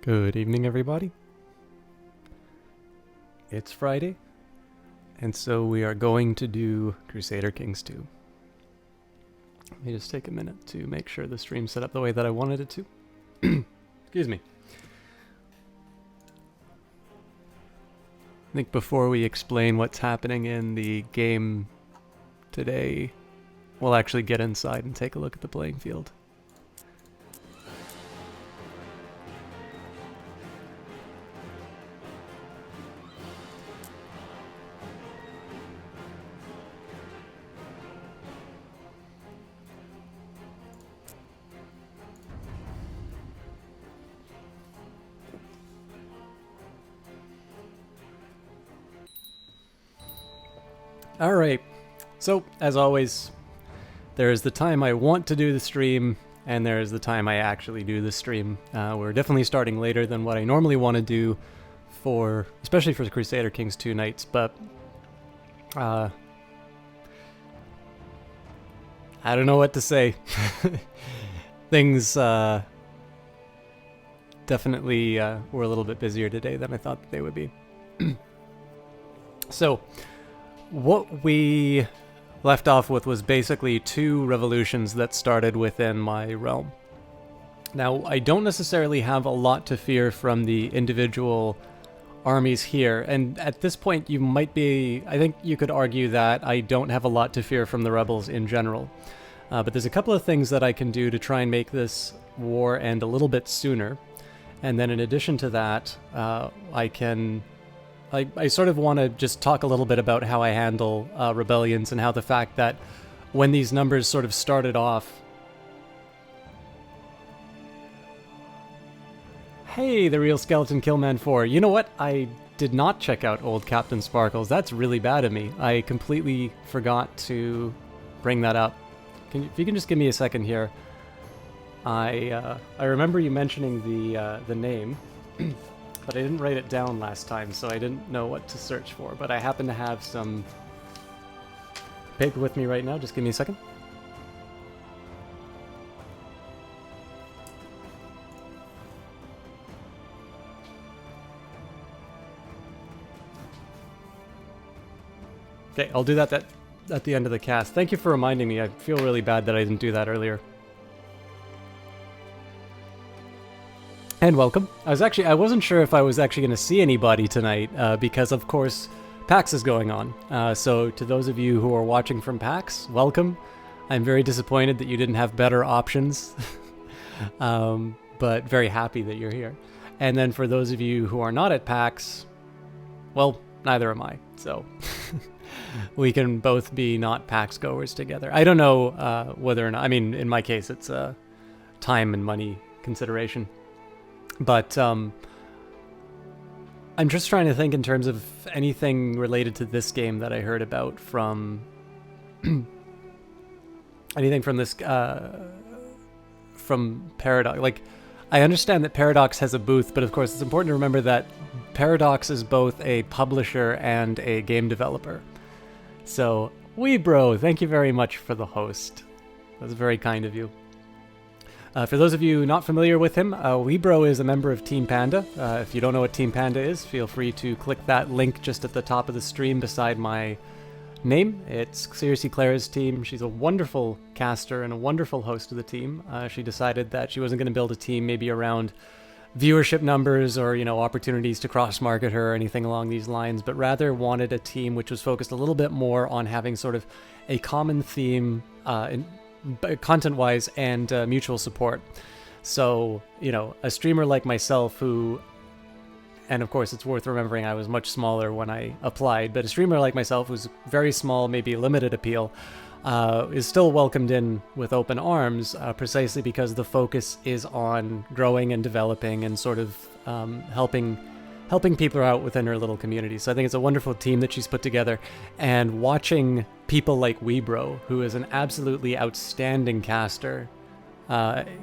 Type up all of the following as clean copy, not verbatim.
Good evening, everybody. It's Friday, and so we are going to do Crusader Kings 2. Let me just take a minute to make sure the stream's set up the way that I wanted it to. Excuse me. I think before we explain what's happening in the game today, we'll actually get inside and take a look at the playing field. Alright, so as always, there is the time I want to do the stream, and there is the time I actually do the stream. We're definitely starting later than what I normally want to do especially for the Crusader Kings 2 nights, but I don't know what to say. Things definitely were a little bit busier today than I thought that they would be. So, what we left off with was basically two revolutions that started within my realm. Now, I don't necessarily have a lot to fear from the individual armies here, and at this point you might be, I think you could argue that I don't have a lot to fear from the rebels in general. But there's a couple of things that I can do to try and make this war end a little bit sooner. And then in addition to that, I sort of want to just talk a little bit about how I handle rebellions and how the fact that when these numbers sort of started off... Hey, the real Skeleton Killman 4. You know what? I did not check out old Captain Sparkles. That's really bad of me. I completely forgot to bring that up. If you can just give me a second here. I remember you mentioning the name. But I didn't write it down last time, so I didn't know what to search for. But I happen to have some paper with me right now. Just give me a second. Okay, I'll do that at the end of the cast. Thank you for reminding me. I feel really bad that I didn't do that earlier. And welcome. I wasn't sure if I was actually going to see anybody tonight, because of course PAX is going on. So to those of you who are watching from PAX, welcome. I'm very disappointed that you didn't have better options, but very happy that you're here. And then for those of you who are not at PAX, well, neither am I. So we can both be not PAX goers together. I don't know whether or not, I mean, in my case, it's a time and money consideration. But I'm just trying to think in terms of anything related to this game that I heard about from anything from this from Paradox. Like, I understand that Paradox has a booth, but of course it's important to remember that Paradox is both a publisher and a game developer. So, Weebro, thank you very much for the host. That's very kind of you. For those of you not familiar with him, Weebro is a member of Team Panda. If you don't know what Team Panda is, feel free to click that link just at the top of the stream beside my name. It's seriously Claire's team. She's a wonderful caster and a wonderful host of the team. She decided that she wasn't going to build a team maybe around viewership numbers or, opportunities to cross-market her or anything along these lines, but rather wanted a team which was focused a little bit more on having sort of a common theme content-wise and mutual support. So, a streamer like myself who, and of course it's worth remembering I was much smaller when I applied, but a streamer like myself who's very small, maybe limited appeal, is still welcomed in with open arms, precisely because the focus is on growing and developing and sort of helping people out within her little community. So I think it's a wonderful team that she's put together, and watching people like Weebro, who is an absolutely outstanding caster,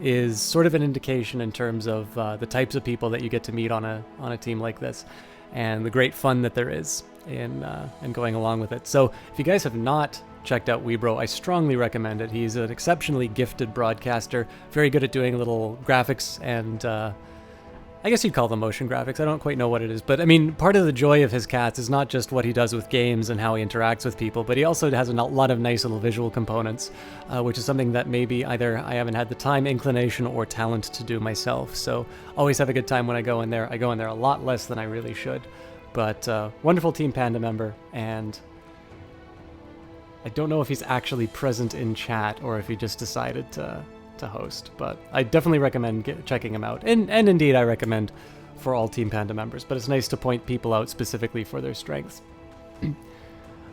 is sort of an indication in terms of the types of people that you get to meet on a team like this, and the great fun that there is in going along with it. So if you guys have not checked out Weebro, I strongly recommend it. He's an exceptionally gifted broadcaster, very good at doing little graphics and I guess you'd call them motion graphics. I don't quite know what it is. But I mean, part of the joy of his cats is not just what he does with games and how he interacts with people, but he also has a lot of nice little visual components, which is something that maybe either I haven't had the time, inclination, or talent to do myself. So always have a good time when I go in there. I go in there a lot less than I really should. But wonderful Team Panda member, and I don't know if he's actually present in chat or if he just decided to host, but I definitely recommend checking him out. And indeed, I recommend for all Team Panda members, but it's nice to point people out specifically for their strengths.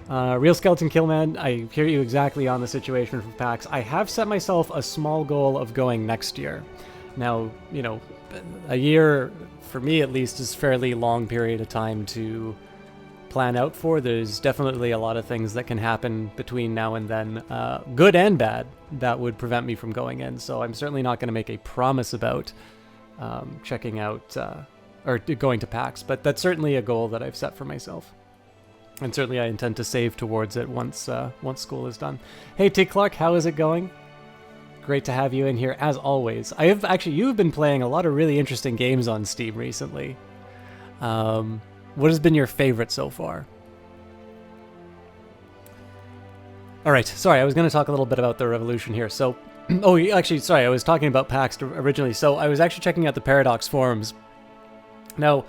Real Skeleton Killman, I hear you exactly on the situation for PAX. I have set myself a small goal of going next year. Now, you know, a year, for me at least, is a fairly long period of time to plan out for. There's definitely a lot of things that can happen between now and then, good and bad, that would prevent me from going in. So I'm certainly not going to make a promise about checking out or going to PAX, but that's certainly a goal that I've set for myself. And certainly I intend to save towards it once school is done. Hey, T. Clark, how is it going? Great to have you in here, as always. You've been playing a lot of really interesting games on Steam recently. What has been your favorite so far? All right, sorry, I was going to talk a little bit about the Revolution here. So, I was talking about PAX originally. So I was actually checking out the Paradox forums. Now,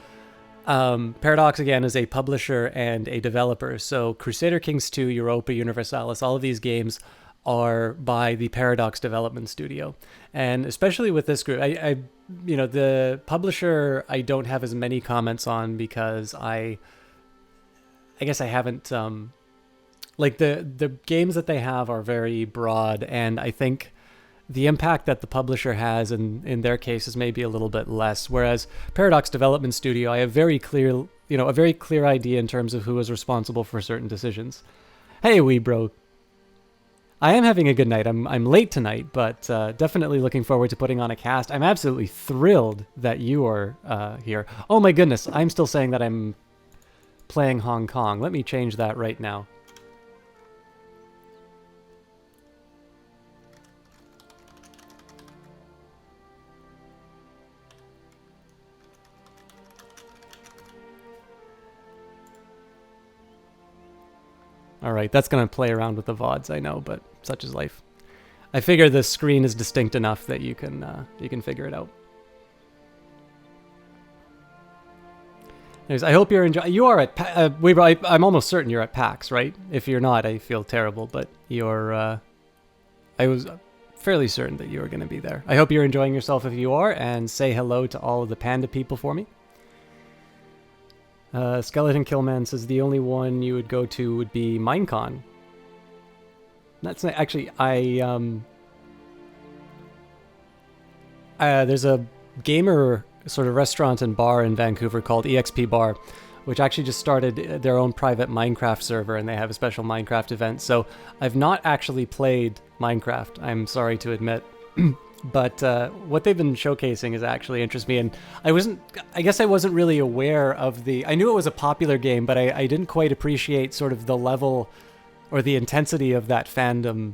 Paradox, again, is a publisher and a developer. So Crusader Kings 2, Europa Universalis, all of these games are by the Paradox Development Studio. And especially with this group, the publisher I don't have as many comments on because I guess I haven't, like the games that they have are very broad, and I think the impact that the publisher has in their case is maybe a little bit less. Whereas Paradox Development Studio, I have a very clear idea in terms of who is responsible for certain decisions. Hey, wee bro. I am having a good night. I'm late tonight, but definitely looking forward to putting on a cast. I'm absolutely thrilled that you are here. Oh my goodness, I'm still saying that I'm playing Hong Kong. Let me change that right now. All right, that's going to play around with the VODs, I know, but such is life. I figure the screen is distinct enough that you can figure it out. Anyways, I hope you're enjoying. You are at I'm almost certain you're at PAX, right? If you're not, I feel terrible, but you're. I was fairly certain that you were going to be there. I hope you're enjoying yourself if you are, and say hello to all of the Panda people for me. Skeleton Killman says the only one you would go to would be Minecon. That's not, actually, there's a gamer sort of restaurant and bar in Vancouver called EXP Bar, which actually just started their own private Minecraft server, and they have a special Minecraft event. So I've not actually played Minecraft, I'm sorry to admit. But what they've been showcasing is actually interests me, and I guess I wasn't really aware of I knew it was a popular game, but I didn't quite appreciate sort of the level or the intensity of that fandom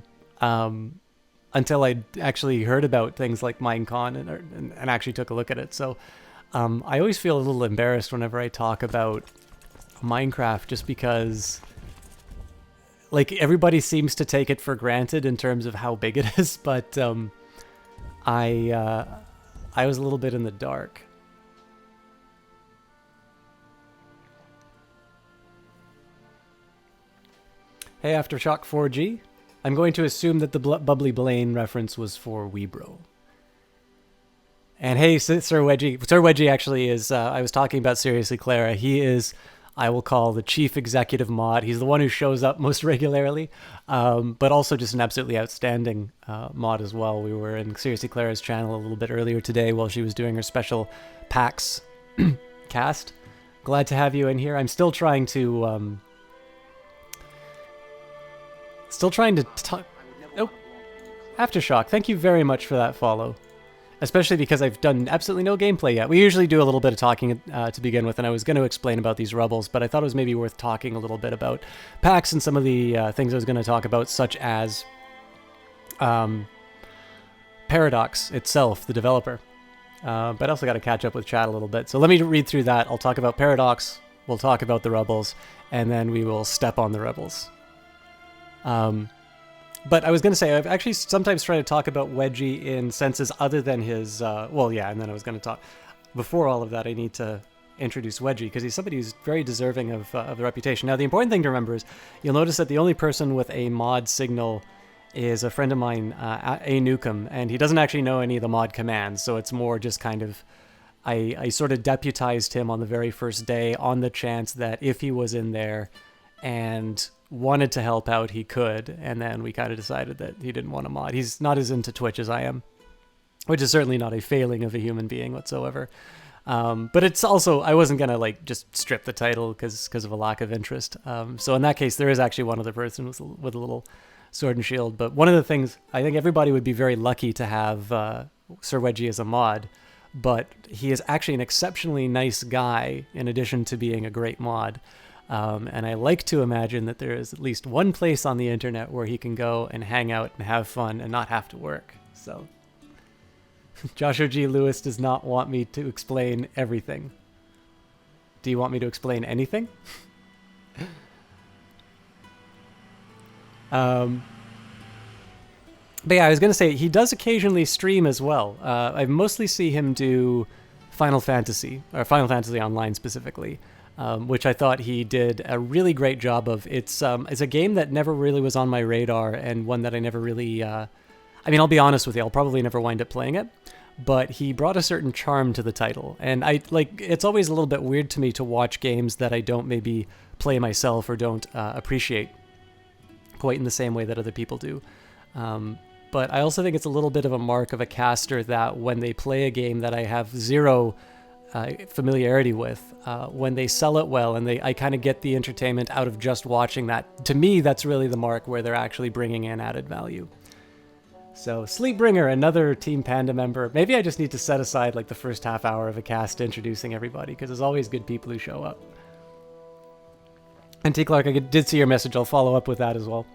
until I actually heard about things like Minecon and actually took a look at it. So I always feel a little embarrassed whenever I talk about Minecraft, just because like everybody seems to take it for granted in terms of how big it is, but I was a little bit in the dark. Hey, Aftershock 4G. I'm going to assume that the Bubbly Blaine reference was for Weebro. And hey, Sir Wedgie. Sir Wedgie actually is, I was talking about Seriously Clara. He is, I will call, the chief executive mod. He's the one who shows up most regularly, but also just an absolutely outstanding mod as well. We were in Seriously Clara's channel a little bit earlier today while she was doing her special PAX cast. Glad to have you in here. I'm still trying to talk. Oh, Aftershock, thank you very much for that follow. Especially because I've done absolutely no gameplay yet. We usually do a little bit of talking to begin with, and I was going to explain about these rebels, but I thought it was maybe worth talking a little bit about PAX and some of the things I was going to talk about, such as Paradox itself, the developer. But I also got to catch up with chat a little bit. So let me read through that. I'll talk about Paradox, we'll talk about the Rebels, and then we will step on the Rebels. But I was going to say, I've actually sometimes tried to talk about Wedgie in senses other than his, well, yeah, and then I was going to talk, before all of that, I need to introduce Wedgie, because he's somebody who's very deserving of the reputation. Now, the important thing to remember is, you'll notice that the only person with a mod signal is a friend of mine, A. Newcomb, and he doesn't actually know any of the mod commands, so it's more just kind of, I sort of deputized him on the very first day on the chance that if he was in there and wanted to help out, he could, and then we kind of decided that he didn't want to mod. He's not as into Twitch as I am, which is certainly not a failing of a human being whatsoever. But it's also, I wasn't going to like just strip the title because of a lack of interest. So in that case, there is actually one other person with a little sword and shield. But one of the things, I think everybody would be very lucky to have Sir Wedgie as a mod, but he is actually an exceptionally nice guy in addition to being a great mod. And I like to imagine that there is at least one place on the internet where he can go and hang out and have fun and not have to work. So Joshua G. Lewis does not want me to explain everything. Do you want me to explain anything? But yeah, I was going to say, he does occasionally stream as well. I mostly see him do Final Fantasy, or Final Fantasy Online specifically, which I thought he did a really great job of. It's a game that never really was on my radar, and one that I never really... I mean, I'll be honest with you, I'll probably never wind up playing it, but he brought a certain charm to the title. And it's always a little bit weird to me to watch games that I don't maybe play myself or don't appreciate quite in the same way that other people do. But I also think it's a little bit of a mark of a caster that when they play a game that I have zero familiarity with, when they sell it well and I kind of get the entertainment out of just watching that, to me, that's really the mark where they're actually bringing in added value. So Sleepbringer, another Team Panda member. Maybe I just need to set aside like the first half hour of a cast introducing everybody, because there's always good people who show up. And T. Clark, I did see your message. I'll follow up with that as well.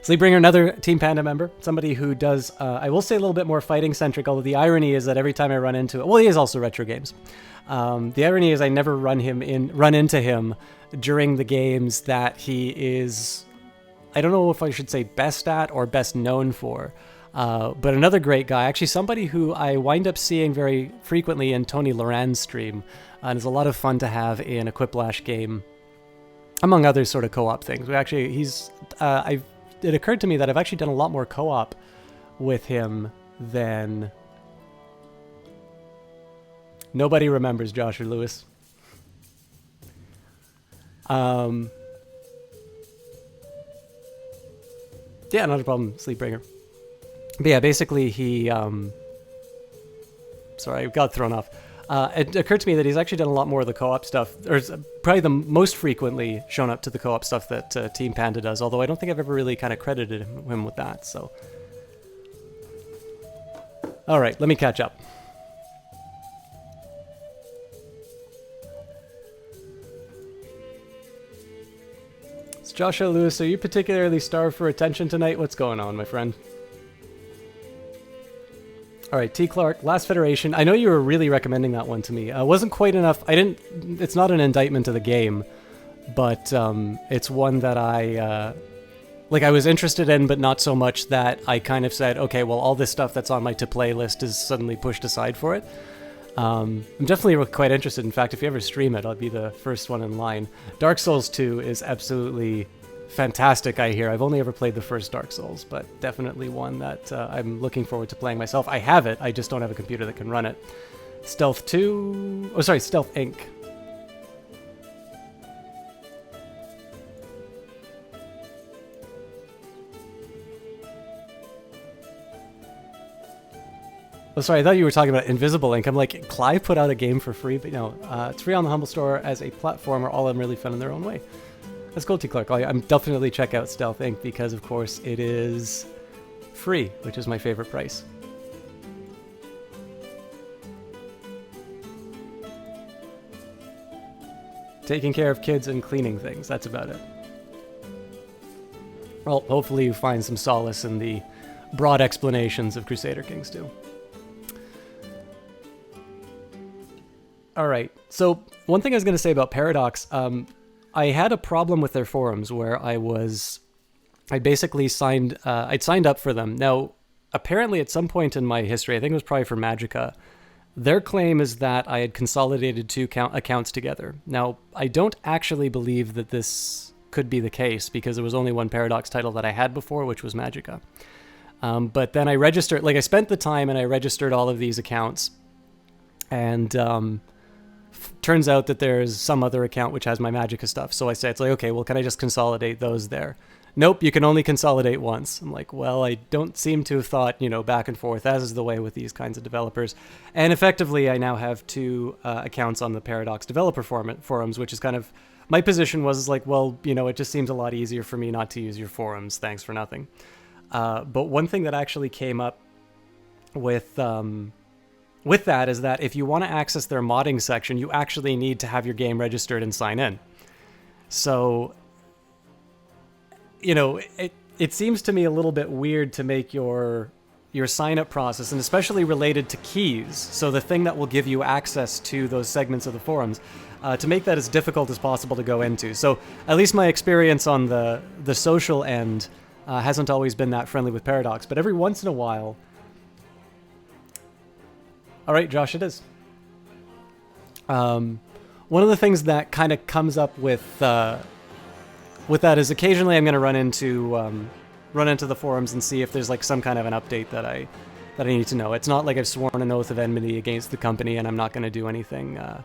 Sleepbringer, another Team Panda member, somebody who does, I will say, a little bit more fighting-centric, although the irony is that every time I run into it, well, he is also retro games. The irony is I never run into him during the games that he is, I don't know if I should say best at or best known for, but another great guy, actually somebody who I wind up seeing very frequently in Tony Loran's stream, and is a lot of fun to have in a Quiplash game, among other sort of co-op things. It occurred to me that I've actually done a lot more co-op with him than... Nobody remembers Joshua Lewis. Yeah, not a problem, Sleepbringer. But yeah, basically he... Sorry, I got thrown off. It occurred to me that he's actually done a lot more of the co-op stuff, or probably the most frequently shown up to the co-op stuff that Team Panda does, although I don't think I've ever really kind of credited him with that, so... Alright, let me catch up. It's Joshua Lewis, are you particularly starved for attention tonight? What's going on, my friend? All right, T. Clark, Last Federation. I know you were really recommending that one to me. Wasn't quite enough. It's not an indictment of the game, but it's one that I was interested in, but not so much that I kind of said, okay, well, all this stuff that's on my to-play list is suddenly pushed aside for it. I'm definitely quite interested. In fact, if you ever stream it, I'll be the first one in line. Dark Souls 2 is absolutely fantastic, I hear. I've only ever played the first Dark Souls, but definitely one that I'm looking forward to playing myself. I have it, I just don't have a computer that can run it. Stealth Inc. Oh, sorry, I thought you were talking about Invisible Inc. I'm like, Clive put out a game for free, but no, it's free on the Humble Store as a platformer, all of them really fun in their own way. That's cool, T. Clark. I'm definitely check out Stealth Inc. because, of course, it is free, which is my favorite price. Taking care of kids and cleaning things, that's about it. Well, hopefully you find some solace in the broad explanations of Crusader Kings 2. All right. So one thing I was going to say about Paradox, I had a problem with their forums where I basically I'd signed up for them. Now, apparently at some point in my history, I think it was probably for Magicka, their claim is that I had consolidated two accounts together. Now, I don't actually believe that this could be the case because there was only one Paradox title that I had before, which was Magicka. But then I registered, I spent the time and I registered all of these accounts. And turns out that there's some other account which has my Magicka stuff. So I said, it's like, okay, well, can I just consolidate those there? Nope, you can only consolidate once. I'm like, well, I don't seem to have thought, back and forth, as is the way with these kinds of developers. And effectively, I now have two accounts on the Paradox developer forums, which is kind of, my position was like, well, it just seems a lot easier for me not to use your forums. Thanks for nothing. But one thing that actually came up with that is that if you want to access their modding section, you actually need to have your game registered and sign in. So, it seems to me a little bit weird to make your sign-up process, and especially related to keys, so the thing that will give you access to those segments of the forums, to make that as difficult as possible to go into. So at least my experience on the social end hasn't always been that friendly with Paradox, but every once in a while... All right, Josh, it is. One of the things that kind of comes up with that is occasionally I'm going to run into the forums and see if there's some kind of an update that I need to know. It's not like I've sworn an oath of enmity against the company and I'm not going to do anything. I'm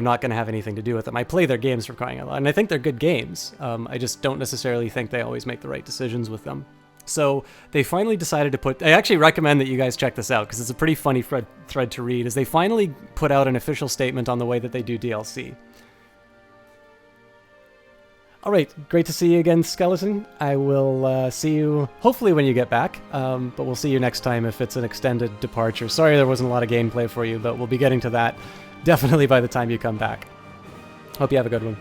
not going to have anything to do with them. I play their games for crying out loud, and I think they're good games. I just don't necessarily think they always make the right decisions with them. So they finally decided to put... I actually recommend that you guys check this out because it's a pretty funny thread to read, is they finally put out an official statement on the way that they do DLC. All right, great to see you again, Skeleton. I will see you hopefully when you get back, but we'll see you next time if it's an extended departure. Sorry there wasn't a lot of gameplay for you, but we'll be getting to that definitely by the time you come back. Hope you have a good one.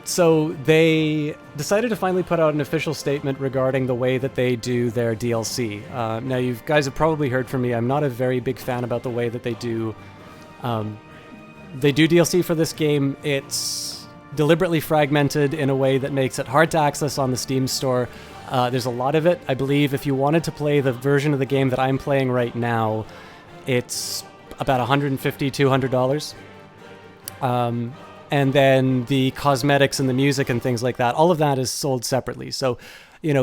So they decided to finally put out an official statement regarding the way that they do their DLC. Now, you guys have probably heard from me, I'm not a very big fan about the way that they do DLC for this game. It's deliberately fragmented in a way that makes it hard to access on the Steam store. There's a lot of it. I believe if you wanted to play the version of the game that I'm playing right now, it's about $150, $200. And then the cosmetics and the music and things like that, all of that is sold separately. So,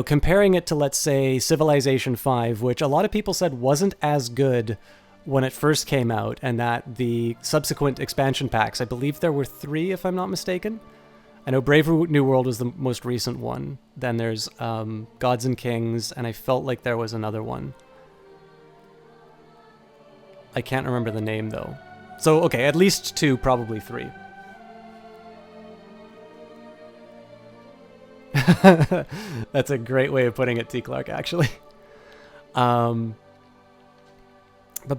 comparing it to, let's say, Civilization 5, which a lot of people said wasn't as good when it first came out, and that the subsequent expansion packs, I believe there were 3, if I'm not mistaken. I know Brave New World was the most recent one. Then there's Gods and Kings, and I felt like there was another one. I can't remember the name, though. So, okay, at least 2, probably 3. That's a great way of putting it, T. Clark, actually. But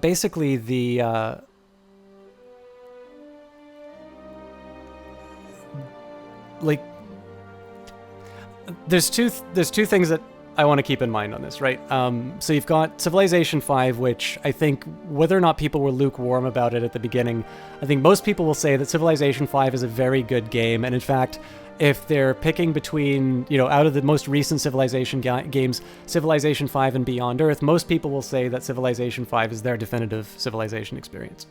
basically, there's two things that I want to keep in mind on this, right? So you've got Civilization 5, which I think, whether or not people were lukewarm about it at the beginning, I think most people will say that Civilization 5 is a very good game, and in fact, if they're picking between, out of the most recent Civilization games, Civilization 5 and Beyond Earth, most people will say that Civilization 5 is their definitive Civilization experience.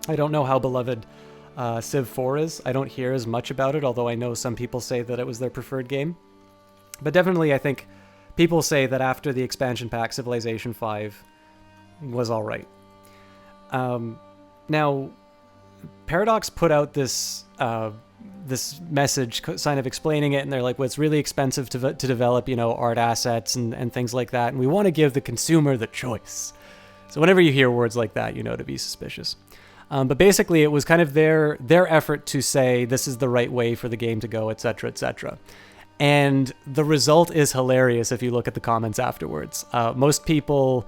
I don't know how beloved Civ 4 is. I don't hear as much about it, although I know some people say that it was their preferred game. But definitely, I think people say that after the expansion pack, Civilization 5 was all right. Now, Paradox put out this message kind of explaining it, and they're like, well, it's really expensive to develop, art assets and things like that, and we want to give the consumer the choice. So whenever you hear words like that, to be suspicious. But basically, it was kind of their effort to say this is the right way for the game to go, etc., etc. And the result is hilarious if you look at the comments afterwards. Most people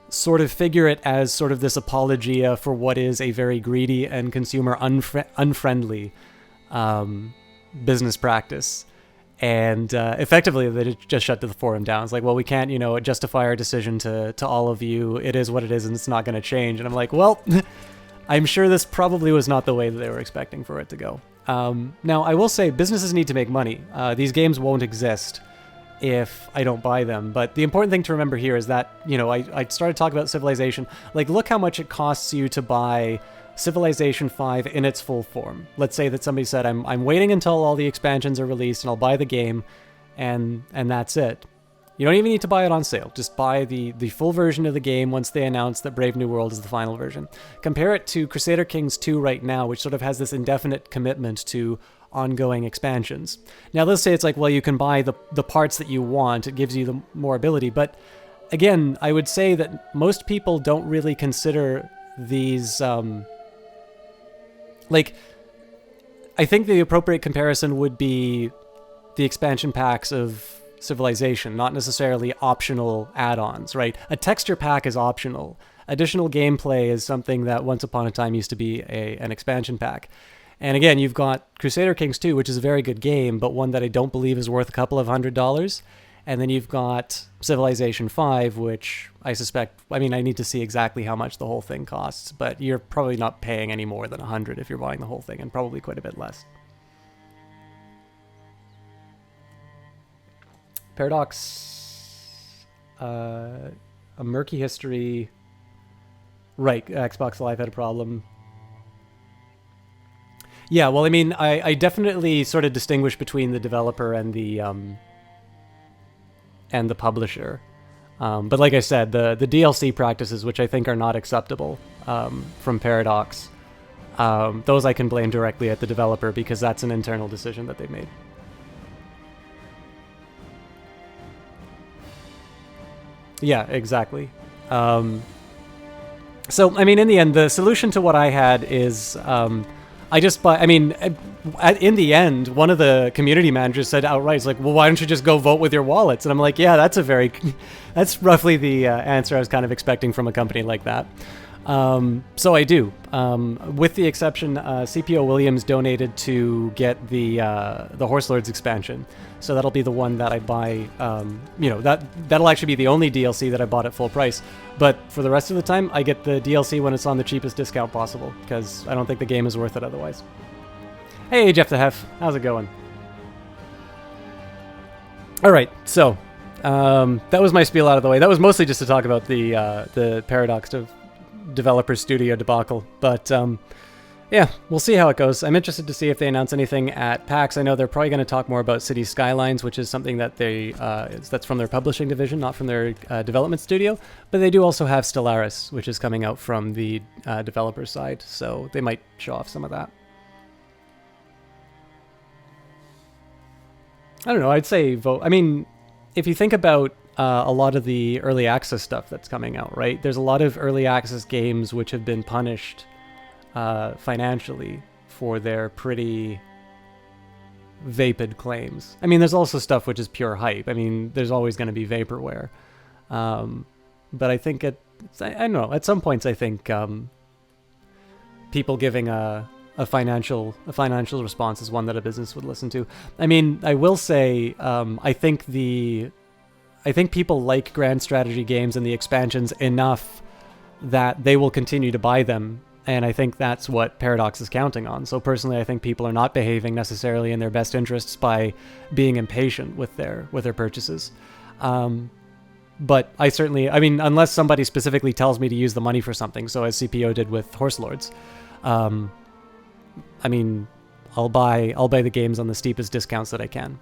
sort of figure it as sort of this apologia for what is a very greedy and consumer unfriendly business practice. And effectively, they just shut the forum down. It's like, well, we can't, justify our decision to all of you. It is what it is, and it's not going to change. And I'm like, well, I'm sure this probably was not the way that they were expecting for it to go. Now, I will say businesses need to make money. These games won't exist if I don't buy them. But the important thing to remember here is that, I started talking about Civilization. Like, look how much it costs you to buy Civilization 5 in its full form. Let's say that somebody said, I'm waiting until all the expansions are released and I'll buy the game, and that's it. You don't even need to buy it on sale. Just buy the full version of the game once they announce that Brave New World is the final version. Compare it to Crusader Kings 2 right now, which sort of has this indefinite commitment to ongoing expansions. Now, let's say it's like, well, you can buy the parts that you want. It gives you the more ability. But again, I would say that most people don't really consider these... I think the appropriate comparison would be the expansion packs of Civilization, not necessarily optional add-ons, right? A texture pack is optional. Additional gameplay is something that once upon a time used to be an expansion pack. And again, you've got Crusader Kings 2, which is a very good game, but one that I don't believe is worth a couple of $100. And then you've got Civilization 5, which I suspect, I need to see exactly how much the whole thing costs, but you're probably not paying any more than $100 if you're buying the whole thing, and probably quite a bit less. Paradox, a murky history. Right, Xbox Live had a problem. Yeah, well, I definitely sort of distinguish between the developer and the publisher. But like I said, the DLC practices, which I think are not acceptable from Paradox, those I can blame directly at the developer because that's an internal decision that they made. Yeah, exactly. So, in the end, the solution to what I had is I just buy... in the end, one of the community managers said outright, it's like, well, why don't you just go vote with your wallets? And I'm like, yeah, that's that's roughly the answer I was kind of expecting from a company like that. So I do. With the exception, CPO Williams donated to get the Horse Lords expansion. So that'll be the one that I buy. That'll actually be the only DLC that I bought at full price. But for the rest of the time, I get the DLC when it's on the cheapest discount possible, because I don't think the game is worth it otherwise. Hey, Jeff the Hef. How's it going? All right, so that was my spiel out of the way. That was mostly just to talk about the Paradox developer studio debacle. But yeah, we'll see how it goes. I'm interested to see if they announce anything at PAX. I know they're probably going to talk more about City Skylines, which is something that that's from their publishing division, not from their development studio. But they do also have Stellaris, which is coming out from the developer side, so they might show off some of that. I don't know, I'd say vote. If you think about a lot of the early access stuff that's coming out, right? There's a lot of early access games which have been punished financially for their pretty vapid claims. There's also stuff which is pure hype. There's always going to be vaporware. But I think I don't know, at some points I think people giving a financial response is one that a business would listen to. I will say, I think people like grand strategy games and the expansions enough that they will continue to buy them, and I think that's what Paradox is counting on. So personally, I think people are not behaving necessarily in their best interests by being impatient with their purchases. But I certainly, unless somebody specifically tells me to use the money for something, so as CPO did with Horse Lords, I'll buy the games on the steepest discounts that I can.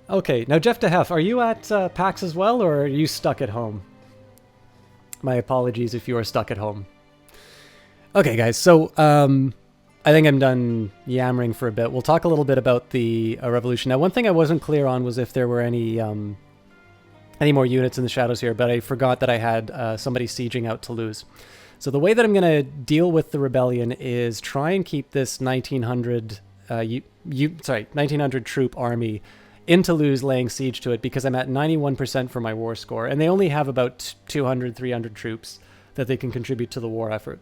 Okay, now Jeff DeHef, are you at PAX as well, or are you stuck at home? My apologies if you are stuck at home. Okay, guys, so I think I'm done yammering for a bit. We'll talk a little bit about the Revolution. Now, one thing I wasn't clear on was if there were any more units in the shadows here, but I forgot that I had somebody sieging out Toulouse. So the way that I'm going to deal with the rebellion is try and keep this 1900 troop army in Toulouse laying siege to it, because I'm at 91% for my war score, and they only have about 200, 300 troops. that they can contribute to the war effort.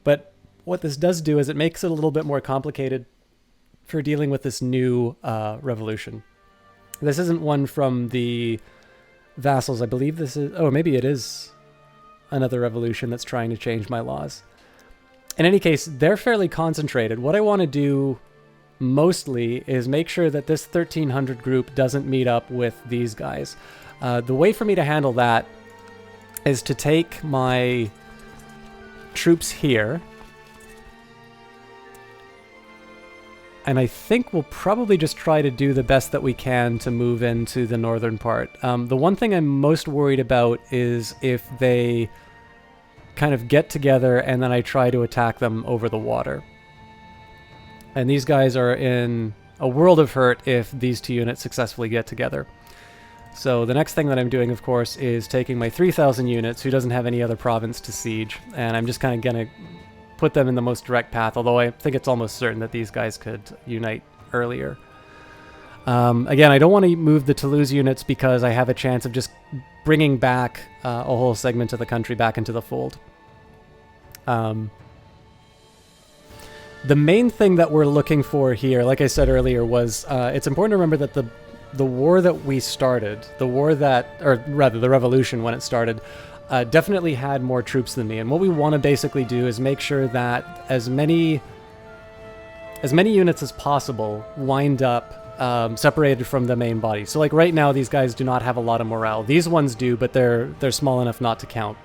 But what this does do is it makes it a little bit more complicated for dealing with this new revolution. This isn't one from the vassals. I believe this is... Oh, maybe it is another revolution that's trying to change my laws. In any case, they're fairly concentrated. What I want to do mostly is make sure that this 1300 group doesn't meet up with these guys. The way for me to handle that is to take my troops here, and I think we'll probably just try to do the best that we can to move into the northern part. The one thing I'm most worried about is if they kind of get together and then I try to attack them over the water. And these guys are in a world of hurt if these two units successfully get together. So the next thing that I'm doing, of course, is taking my 3,000 units, who doesn't have any other province to siege, and I'm just kind of going to put them in the most direct path, although I think it's almost certain that these guys could unite earlier. Again, I don't want to move the Toulouse units because I have a chance of just bringing back a whole segment of the country back into the fold. The main thing that we're looking for here, like I said earlier, was it's important to remember that the war that we started, the revolution when it started, definitely had more troops than me. And what we want to basically do is make sure that as many units as possible wind up separated from the main body. So like right now, these guys do not have a lot of morale. These ones do, but they're small enough not to count.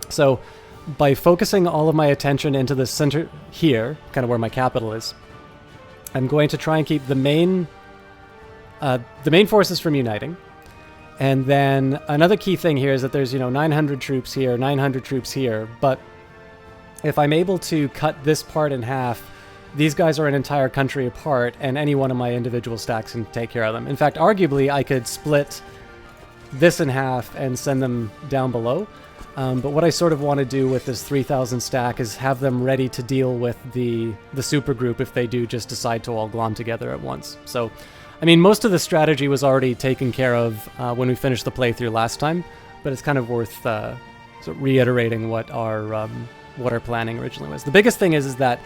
So by focusing all of my attention into the center here, kind of where my capital is, I'm going to try and keep the main forces from uniting. And then another key thing here is that there's, 900 troops here, 900 troops here. But if I'm able to cut this part in half, these guys are an entire country apart, and any one of my individual stacks can take care of them. In fact, arguably, I could split this in half and send them down below. But what I sort of want to do with this 3,000 stack is have them ready to deal with the super group if they do just decide to all glom together at once. So, I mean, most of the strategy was already taken care of when we finished the playthrough last time, but it's kind of worth sort of reiterating what our planning originally was. The biggest thing is that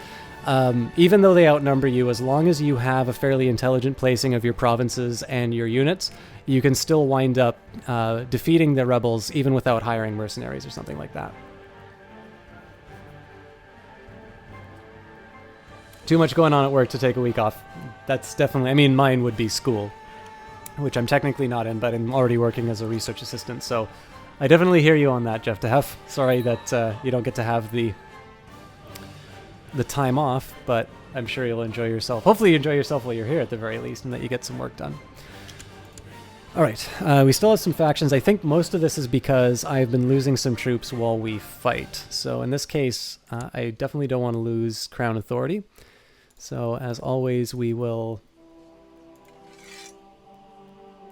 even though they outnumber you, as long as you have a fairly intelligent placing of your provinces and your units, you can still wind up defeating the rebels even without hiring mercenaries or something like that. Too much going on at work to take a week off. That's definitely... I mean, mine would be school, which I'm technically not in, but I'm already working as a research assistant, so I definitely hear you on that, Jeff DeHuff. Sorry that you don't get to have the time off, but I'm sure you'll enjoy yourself. Hopefully you enjoy yourself while you're here at the very least, and that you get some work done. Alright, we still have some factions. I think most of this is because I've been losing some troops while we fight. So in this case, I definitely don't want to lose Crown Authority. So as always, we will...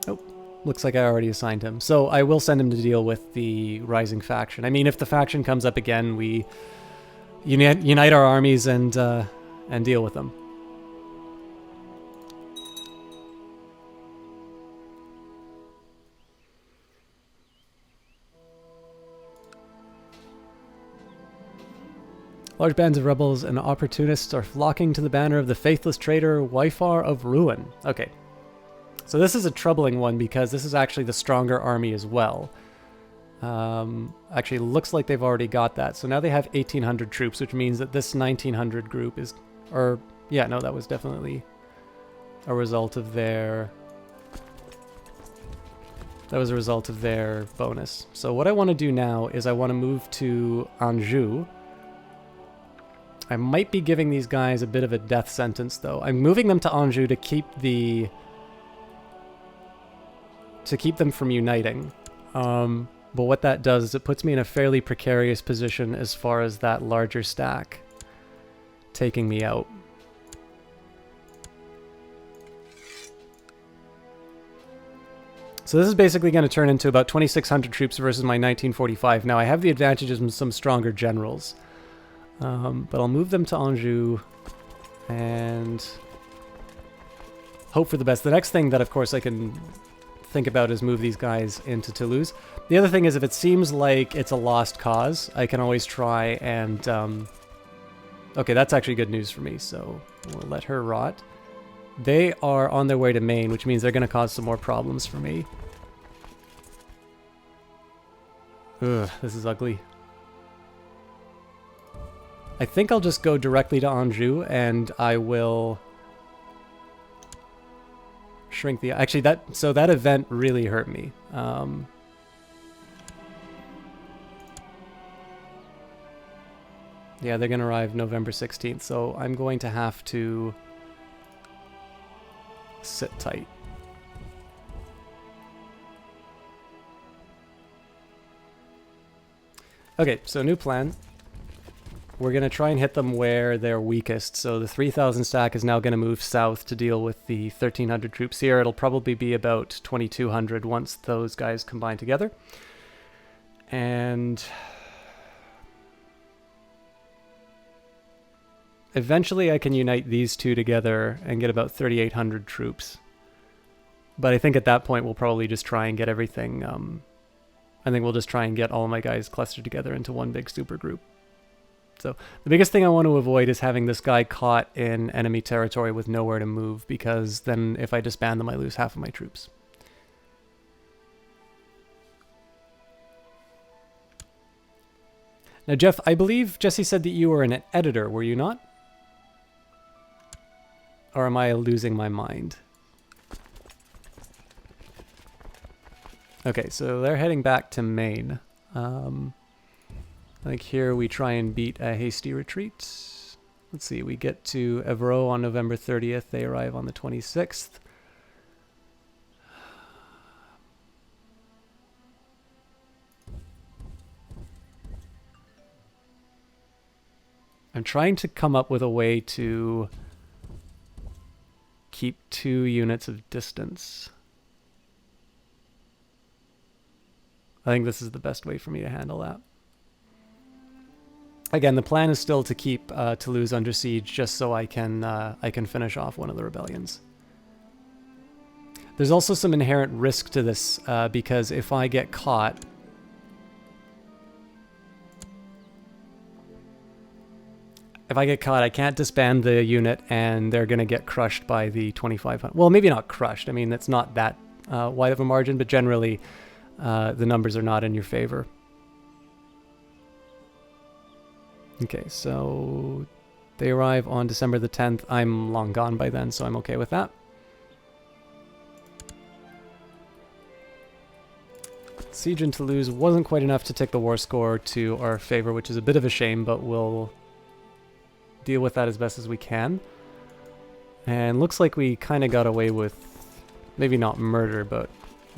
Oh, looks like I already assigned him. So I will send him to deal with the rising faction. I mean, if the faction comes up again, we unite our armies and deal with them. Large bands of rebels and opportunists are flocking to the banner of the faithless traitor Wyfar of Ruin. Okay. So this is a troubling one because this is actually the stronger army as well. Actually, looks like they've already got that. So now they have 1,800 troops, which means that this 1,900 group is... Or, yeah, no, that was definitely a result of their... That was a result of their bonus. So what I want to do now is I want to move to Anjou. I might be giving these guys a bit of a death sentence, though. I'm moving them to Anjou to keep them from uniting. But what that does is it puts me in a fairly precarious position as far as that larger stack taking me out. So this is basically going to turn into about 2,600 troops versus my 1945. Now I have the advantages of some stronger generals. But I'll move them to Anjou and hope for the best. The next thing that, of course, I can think about is move these guys into Toulouse. The other thing is, if it seems like it's a lost cause, I can always try and... okay, that's actually good news for me, so we'll let her rot. They are on their way to Maine, which means they're going to cause some more problems for me. Ugh, this is ugly. I think I'll just go directly to Anjou, and I will shrink the... Actually, that event really hurt me. Yeah, they're going to arrive November 16th, so I'm going to have to sit tight. Okay, so new plan. We're going to try and hit them where they're weakest. So the 3,000 stack is now going to move south to deal with the 1,300 troops here. It'll probably be about 2,200 once those guys combine together. And eventually I can unite these two together and get about 3,800 troops. But I think at that point we'll probably just try and get everything... I think we'll just try and get all of my guys clustered together into one big super group. So the biggest thing I want to avoid is having this guy caught in enemy territory with nowhere to move, because then if I disband them, I lose half of my troops. Now, Jeff, I believe Jesse said that you were an editor, were you not? Or am I losing my mind? Okay, so they're heading back to Maine. I think here we try and beat a hasty retreat. Let's see, we get to Evreux on November 30th. They arrive on the 26th. I'm trying to come up with a way to keep 2 units of distance. I think this is the best way for me to handle that. Again, the plan is still to keep Toulouse under siege, just so I can finish off one of the rebellions. There's also some inherent risk to this, because if I get caught... If I get caught, I can't disband the unit, and they're going to get crushed by the 2,500. Well, maybe not crushed. I mean, it's not that wide of a margin, but generally the numbers are not in your favor. Okay, so they arrive on December the 10th. I'm long gone by then, so I'm okay with that. Siege in Toulouse wasn't quite enough to take the war score to our favor, which is a bit of a shame, but we'll deal with that as best as we can. And looks like we kind of got away with, maybe not murder, but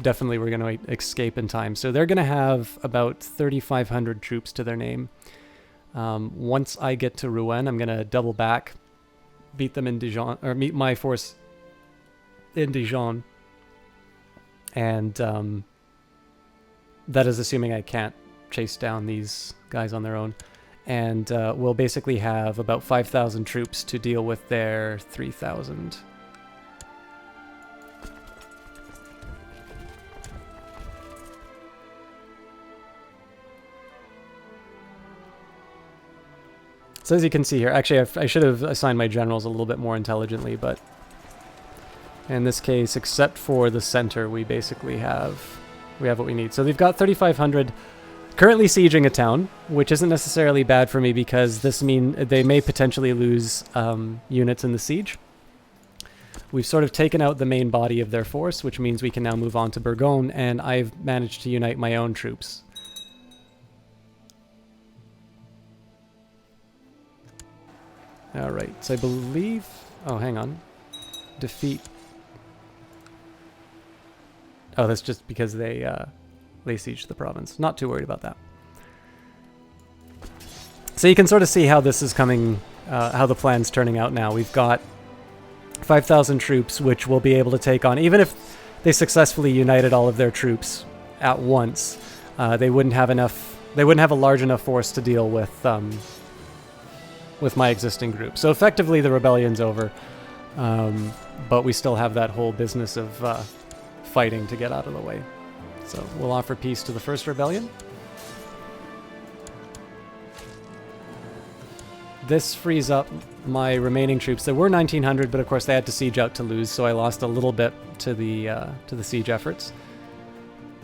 definitely we're going to escape in time. So they're going to have about 3,500 troops to their name. Once I get to Rouen, I'm going to double back, beat them in Dijon, or meet my force in Dijon. And that is assuming I can't chase down these guys on their own. And we'll basically have about 5,000 troops to deal with their 3,000. So as you can see here, actually I should have assigned my generals a little bit more intelligently, but in this case, except for the center, we basically have what we need. So they've got 3,500 currently sieging a town, which isn't necessarily bad for me because this means they may potentially lose units in the siege. We've sort of taken out the main body of their force, which means we can now move on to Bourgogne, and I've managed to unite my own troops. Alright, so I believe... Oh, hang on. Defeat... Oh, that's just because they sieged the province. Not too worried about that. So you can sort of see how this is coming, how the plan's turning out now. We've got 5,000 troops, which we'll be able to take on. Even if they successfully united all of their troops at once, they wouldn't have enough... They wouldn't have a large enough force to deal with my existing group. So effectively the rebellion's over, but we still have that whole business of fighting to get out of the way. So we'll offer peace to the first rebellion. This frees up my remaining troops. There were 1,900, but of course they had to siege out Toulouse, so I lost a little bit to the siege efforts.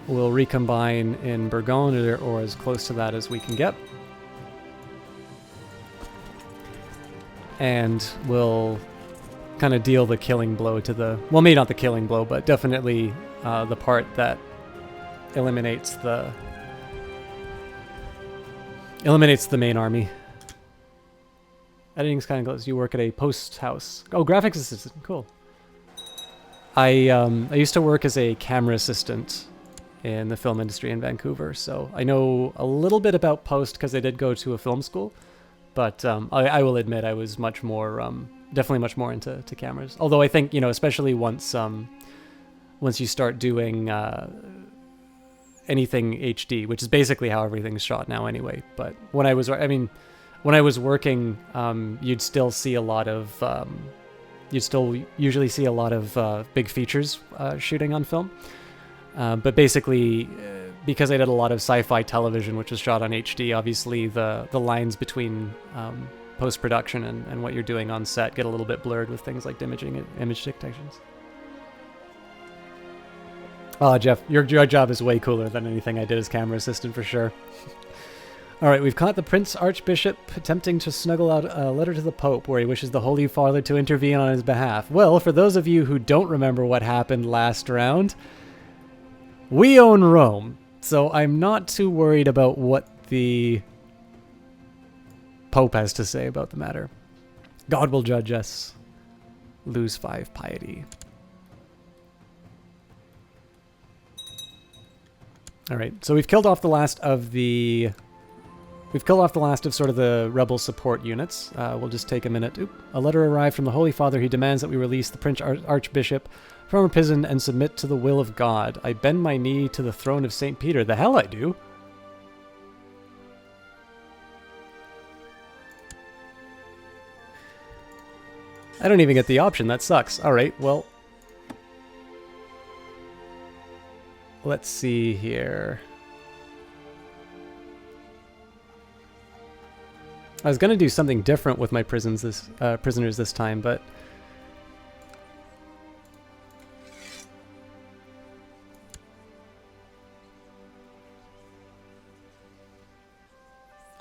We'll recombine in Burgonde, or as close to that as we can get. And we'll kind of deal the killing blow to the... Well, maybe not the killing blow, but definitely the part that eliminates the main army. Editing's kind of close. You work at a post house. Oh, graphics assistant. Cool. I used to work as a camera assistant in the film industry in Vancouver, so I know a little bit about post because I did go to a film school. But I will admit I was much more, definitely much more into cameras. Although I think, especially once you start doing anything HD, which is basically how everything's shot now anyway. But when I was working, you'd still see a lot of, you'd still usually see a lot of big features shooting on film. But basically, because I did a lot of sci-fi television, which was shot on HD, obviously the lines between post-production and what you're doing on set get a little bit blurred with things like image detections. Oh, Jeff, your job is way cooler than anything I did as camera assistant for sure. All right, we've caught the Prince Archbishop attempting to snuggle out a letter to the Pope where he wishes the Holy Father to intervene on his behalf. Well, for those of you who don't remember what happened last round, we own Rome, so I'm not too worried about what the Pope has to say about the matter. God will judge us. Lose 5 piety. All right, so we've killed off the last of sort of the rebel support units. We'll just take a minute. A letter arrived from the Holy Father. He demands that we release the Prince Archbishop from our prison and submit to the will of God. I bend my knee to the throne of St. Peter. The hell I do. I don't even get the option. That sucks. All right, well. Let's see here. I was going to do something different with my prisoners this time, but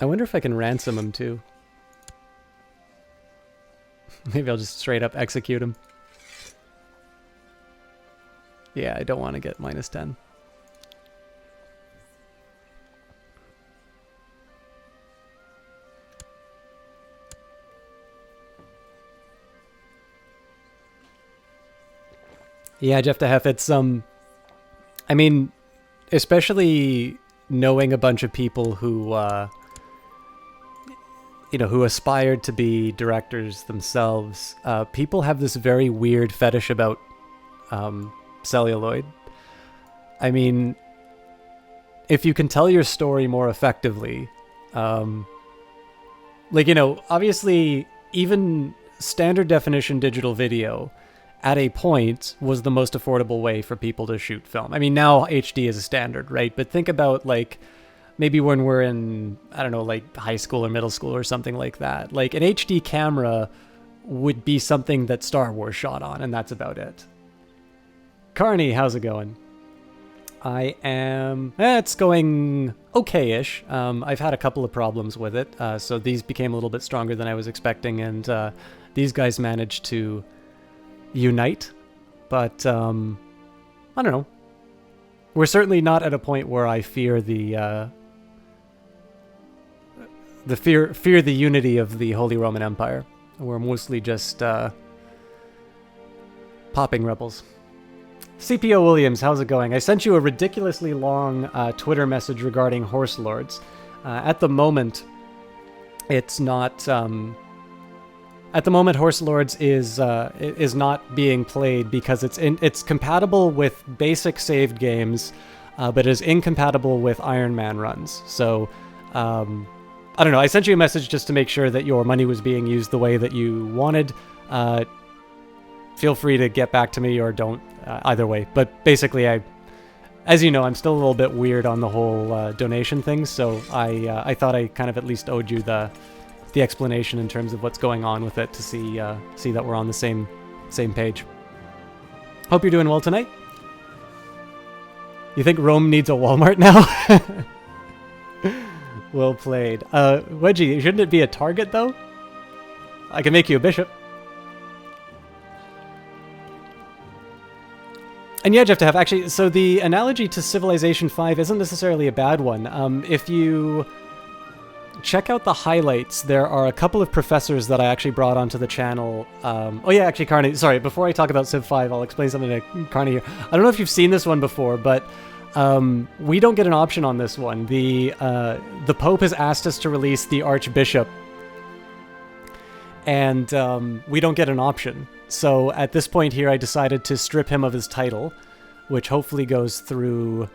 I wonder if I can ransom him too. Maybe I'll just straight up execute him. Yeah, I don't want to get -10. Yeah, Jeff DeHeff, it's, I mean, especially knowing a bunch of people who, who aspired to be directors themselves, people have this very weird fetish about, celluloid. I mean, if you can tell your story more effectively, obviously, even standard definition digital video at a point was the most affordable way for people to shoot film. I mean, now HD is a standard, right? But think about maybe when we're in, I don't know, high school or middle school or something like that. Like an HD camera would be something that Star Wars shot on, and that's about it. Carney, how's it going? I am... it's going okay-ish. I've had a couple of problems with it, so these became a little bit stronger than I was expecting, and these guys managed to unite, but I don't know. We're certainly not at a point where I fear the unity of the Holy Roman Empire. We're mostly just popping rebels. CPO Williams, how's it going? I sent you a ridiculously long Twitter message regarding Horse Lords. At the moment, it's not. At the moment, Horse Lords is not being played because it's compatible with basic saved games, but is incompatible with Iron Man runs. So, I don't know. I sent you a message just to make sure that your money was being used the way that you wanted. Feel free to get back to me or don't. either way. But basically, as you know, I'm still a little bit weird on the whole donation thing, so I thought I kind of at least owed you the explanation in terms of what's going on with it to see that we're on the same page. Hope you're doing well tonight. You think Rome needs a Walmart now? Well played. Wedgie, shouldn't it be a target though? I can make you a bishop. And yeah, Jeff to have actually, so the analogy to Civilization 5 isn't necessarily a bad one. If you check out the highlights, there are a couple of professors that I actually brought onto the channel. Oh yeah, actually, Carney, sorry, before I talk about Civ 5, I'll explain something to Carney here. I don't know if you've seen this one before, but we don't get an option on this one. The Pope has asked us to release the Archbishop, and we don't get an option. So at this point here, I decided to strip him of his title, which hopefully goes through...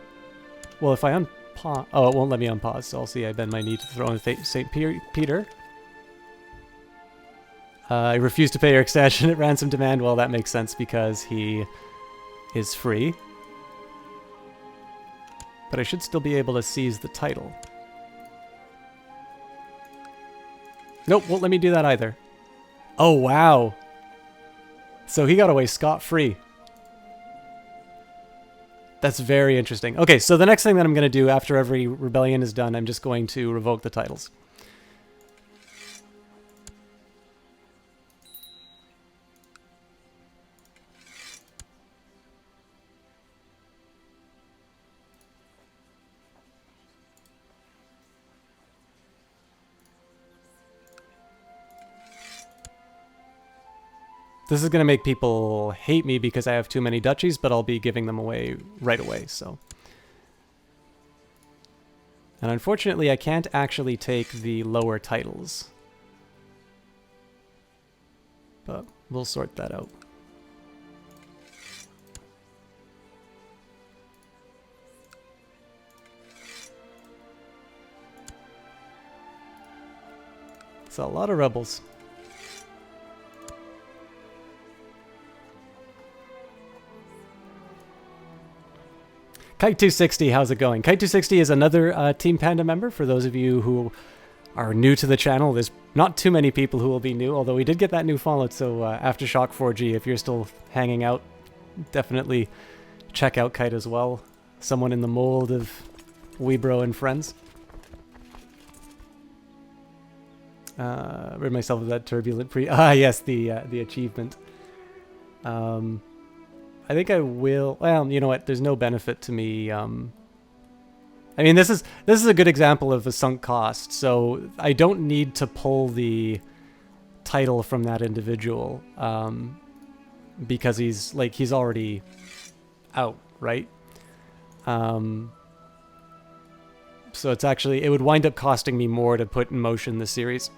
Well, if I unpause... Oh, it won't let me unpause, so I'll see I bend my knee to throw in St. Peter. I refuse to pay your extortionate ransom demand. Well, that makes sense because he is free. But I should still be able to seize the title. Nope, won't let me do that either. Oh, wow. So he got away scot-free. That's very interesting. Okay, so the next thing that I'm going to do after every rebellion is done, I'm just going to revoke the titles. This is going to make people hate me because I have too many duchies, but I'll be giving them away right away, so. And unfortunately, I can't actually take the lower titles. But we'll sort that out. It's a lot of rebels. Kite260, how's it going? Kite260 is another Team Panda member. For those of you who are new to the channel, there's not too many people who will be new, although we did get that new Fallout, so Aftershock 4G, if you're still hanging out, definitely check out Kite as well. Someone in the mold of Weebro and friends. Rid myself of that turbulent yes, the achievement. I think I will. Well, you know what? There's no benefit to me. I mean, this is a good example of a sunk cost. So I don't need to pull the title from that individual because he's already out, right? So it's actually, it would wind up costing me more to put in motion the series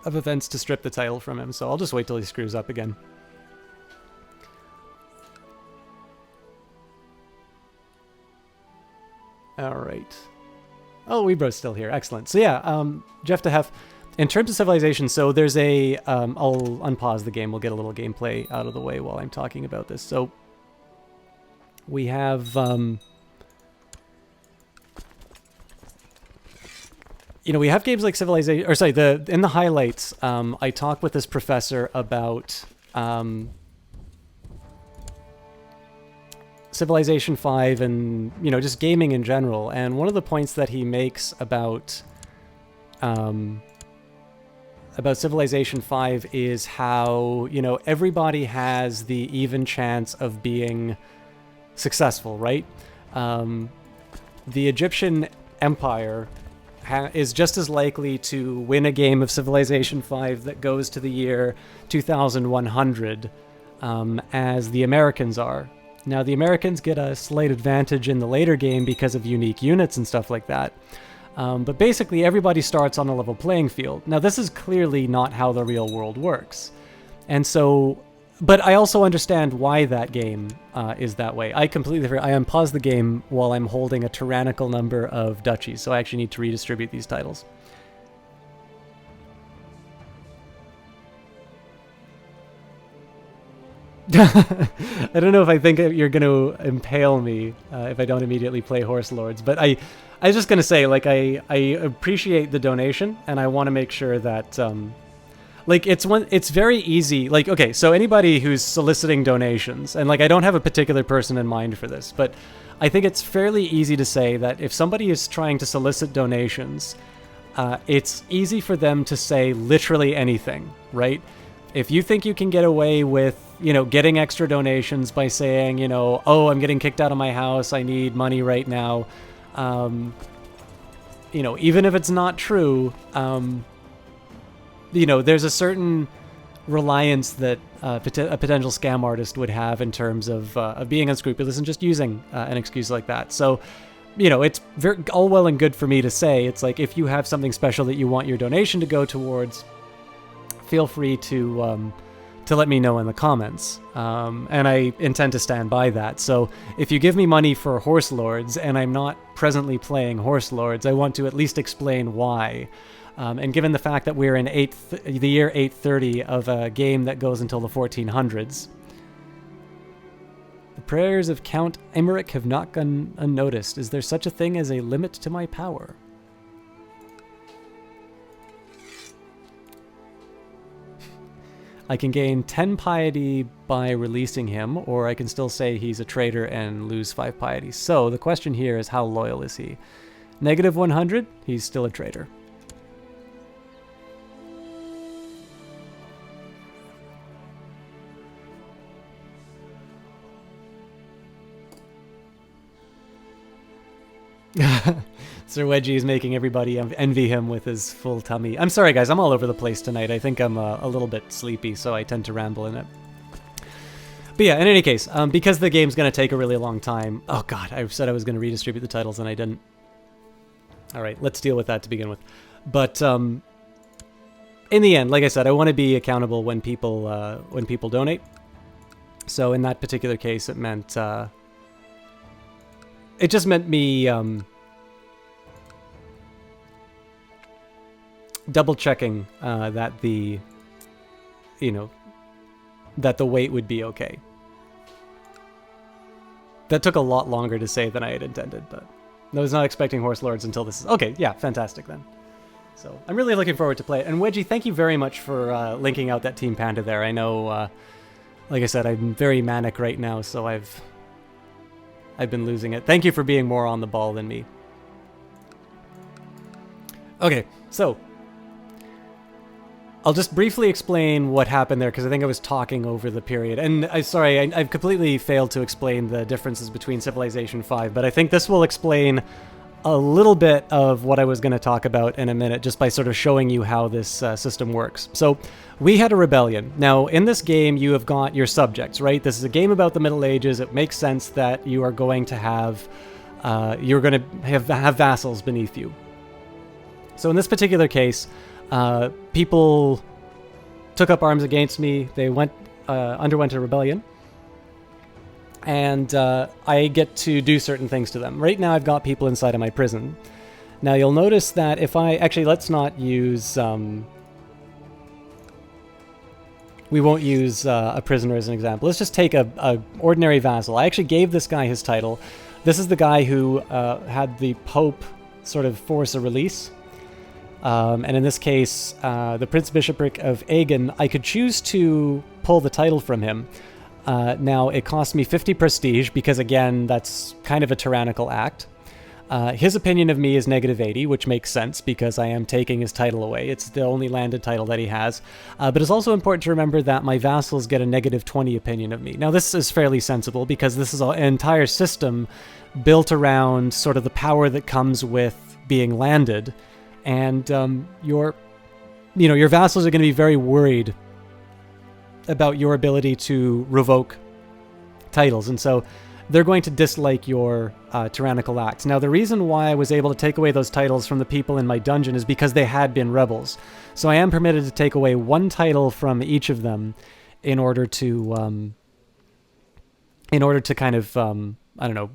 of events to strip the title from him. So I'll just wait till he screws up again. All right. Oh, Weebro's still here. Excellent. So yeah, Jeff to have, in terms of civilization, so there's a, I'll unpause the game. We'll get a little gameplay out of the way while I'm talking about this. So we have, you know, we have games like Civilization, or sorry, in the highlights, I talk with this professor about, Civilization 5 and, you know, just gaming in general. And one of the points that he makes about Civilization 5 is how, you know, everybody has the even chance of being successful, right? The Egyptian Empire is just as likely to win a game of Civilization 5 that goes to the year 2100 as the Americans are. Now, the Americans get a slight advantage in the later game because of unique units and stuff like that. But basically, everybody starts on a level playing field. Now, this is clearly not how the real world works. And so, but I also understand why that game is that way. I completely agree. I unpause the game while I'm holding a tyrannical number of duchies, so I actually need to redistribute these titles. I don't know if I think you're going to impale me if I don't immediately play Horse Lords, but I was just going to say, like, I appreciate the donation, and I want to make sure that, like, it's very easy. Like, okay, so anybody who's soliciting donations, and, like, I don't have a particular person in mind for this, but I think it's fairly easy to say that if somebody is trying to solicit donations, it's easy for them to say literally anything, right? If you think you can get away with, you know, getting extra donations by saying, you know, oh, I'm getting kicked out of my house, I need money right now, you know, even if it's not true, you know, there's a certain reliance that a potential scam artist would have in terms of being unscrupulous and just using an excuse like that. So, you know, it's all well and good for me to say, it's like, if you have something special that you want your donation to go towards, feel free to let me know in the comments. And I intend to stand by that. So if you give me money for Horse Lords and I'm not presently playing Horse Lords, I want to at least explain why. And given the fact that we're in the year 830 of a game that goes until the 1400s, the prayers of Count Emmerich have not gone unnoticed. Is there such a thing as a limit to my power? I can gain 10 piety by releasing him, or I can still say he's a traitor and lose 5 piety. So the question here is, how loyal is he? Negative 100, he's still a traitor. Sir Wedgie is making everybody envy him with his full tummy. I'm sorry, guys. I'm all over the place tonight. I think I'm a little bit sleepy, so I tend to ramble in it. But yeah, in any case, because the game's going to take a really long time... Oh, God. I said I was going to redistribute the titles, and I didn't. All right, let's deal with that to begin with. But in the end, like I said, I want to be accountable when people donate. So in that particular case, it meant... it just meant me... double checking that the weight would be okay. That took a lot longer to say than I had intended, but I was not expecting Horse Lords until this is okay. Yeah, fantastic then. So I'm really looking forward to play it. And Wedgie, thank you very much for linking out that Team Panda there. I know, like I said, I'm very manic right now, so I've been losing it. Thank you for being more on the ball than me. Okay, so I'll just briefly explain what happened there, because I think I was talking over the period. And I've completely failed to explain the differences between Civilization 5, but I think this will explain a little bit of what I was going to talk about in a minute, just by sort of showing you how this system works. So we had a rebellion. Now, in this game, you have got your subjects, right? This is a game about the Middle Ages. It makes sense that you are going to have, have vassals beneath you. So in this particular case, people took up arms against me. They underwent a rebellion, and I get to do certain things to them. Right now, I've got people inside of my prison. Now, you'll notice that if let's not use, we won't use a prisoner as an example. Let's just take a ordinary vassal. I actually gave this guy his title. This is the guy who had the Pope sort of force a release. And in this case, the Prince Bishopric of Aegon, I could choose to pull the title from him. Now, it cost me 50 prestige because, again, that's kind of a tyrannical act. His opinion of me is negative 80, which makes sense because I am taking his title away. It's the only landed title that he has. But it's also important to remember that my vassals get a negative 20 opinion of me. Now, this is fairly sensible because this is an entire system built around sort of the power that comes with being landed. And your vassals are going to be very worried about your ability to revoke titles, and so they're going to dislike your tyrannical acts. Now, the reason why I was able to take away those titles from the people in my dungeon is because they had been rebels. So I am permitted to take away one title from each of them in order to kind of I don't know,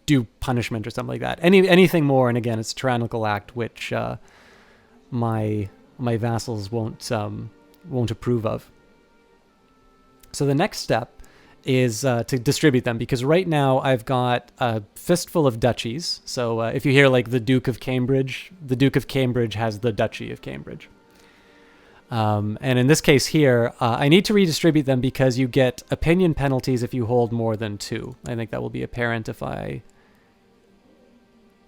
do punishment or something like that. Anything more, and again, it's a tyrannical act which my vassals won't approve of. So the next step is to distribute them, because right now I've got a fistful of duchies. So if you hear like the Duke of Cambridge has the Duchy of Cambridge. And in this case here, I need to redistribute them because you get opinion penalties if you hold more than 2. I think that will be apparent if I...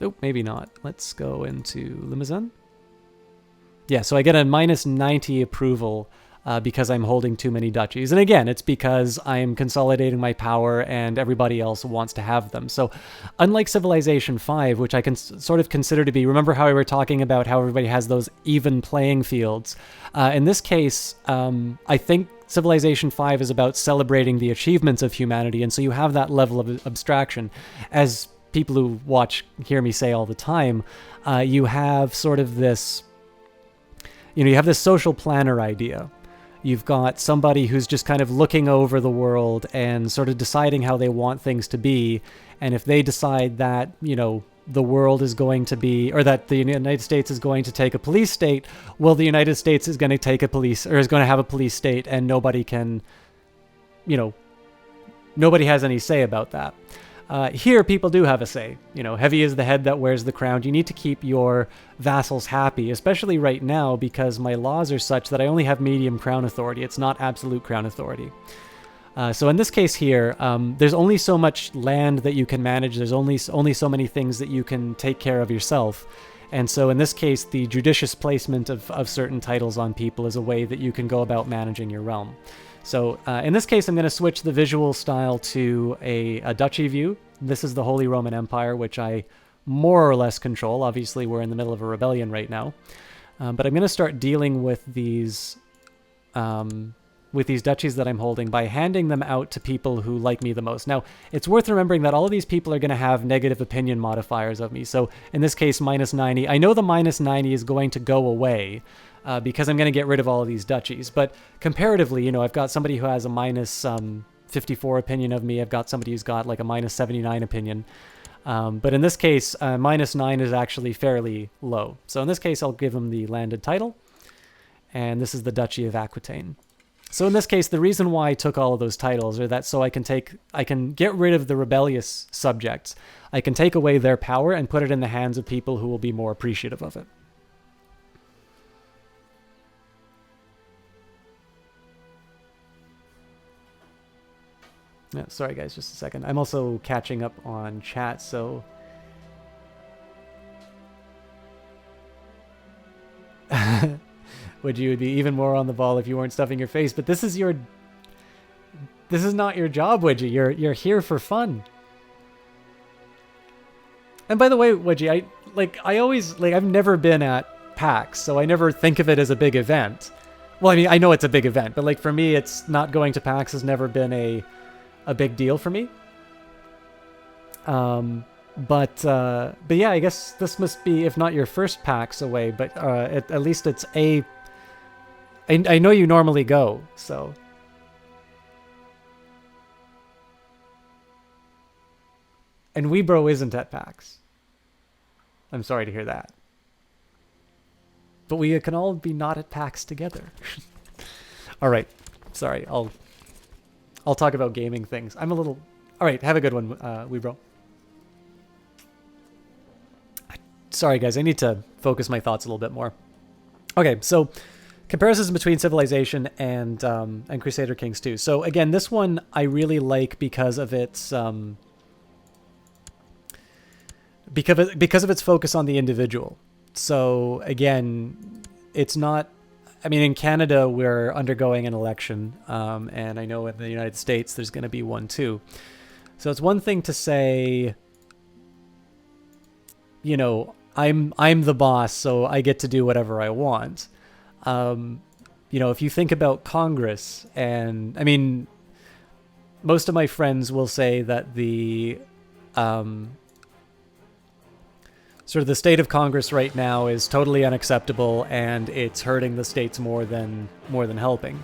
Oh, maybe not. Let's go into Limousin. Yeah, so I get a minus 90 approval because I'm holding too many duchies. And again, it's because I'm consolidating my power and everybody else wants to have them. So unlike Civilization 5, which I can sort of consider to be, remember how we were talking about how everybody has those even playing fields? In this case, I think Civilization 5 is about celebrating the achievements of humanity, and so you have that level of abstraction. As people who hear me say all the time, you have sort of this, you have this social planner idea. You've got somebody who's just kind of looking over the world and sort of deciding how they want things to be. And if they decide that, the world is going to be, or that the United States is going to take a police state, well, the United States is going to take is going to have a police state, and nobody can, nobody has any say about that. Here, people do have a say. Heavy is the head that wears the crown. You need to keep your vassals happy, especially right now, because my laws are such that I only have medium crown authority. It's not absolute crown authority. So in this case here, there's only so much land that you can manage. There's only so many things that you can take care of yourself. And so in this case, the judicious placement of certain titles on people is a way that you can go about managing your realm. So in this case, I'm going to switch the visual style to a duchy view. This is the Holy Roman Empire, which I more or less control. Obviously, we're in the middle of a rebellion right now. But I'm going to start dealing with these duchies that I'm holding by handing them out to people who like me the most. Now, it's worth remembering that all of these people are going to have negative opinion modifiers of me. So in this case, minus 90. I know the minus 90 is going to go away, because I'm going to get rid of all of these duchies. But comparatively, I've got somebody who has a minus 54 opinion of me. I've got somebody who's got like a minus 79 opinion. But in this case, minus 9 is actually fairly low. So in this case, I'll give him the landed title. And this is the Duchy of Aquitaine. So in this case, the reason why I took all of those titles are that so I can get rid of the rebellious subjects. I can take away their power and put it in the hands of people who will be more appreciative of it. Yeah, sorry guys, just a second. I'm also catching up on chat, so... Would you be even more on the ball if you weren't stuffing your face? But this is not your job, Widgie. You're here for fun. And by the way, Widgie, I've never been at PAX, so I never think of it as a big event. Well, I mean, I know it's a big event, but for me, it's not going to PAX has never been a big deal for me. But yeah, I guess this must be, if not your first PAX away, but at least it's I know you normally go, so. And Weebro isn't at PAX. I'm sorry to hear that. But we can all be not at PAX together. All right, sorry, I'll talk about gaming things. I'm a little... All right, have a good one, Weebro. Sorry, guys, I need to focus my thoughts a little bit more. Okay, so comparisons between Civilization and Crusader Kings 2. So again, this one I really like because of its because of its focus on the individual. So again, it's not... I mean, in Canada, we're undergoing an election, and I know in the United States there's going to be one too. So it's one thing to say, I'm the boss, so I get to do whatever I want. If you think about Congress, and I mean, most of my friends will say that the sort of the state of Congress right now is totally unacceptable, and it's hurting the states more than helping.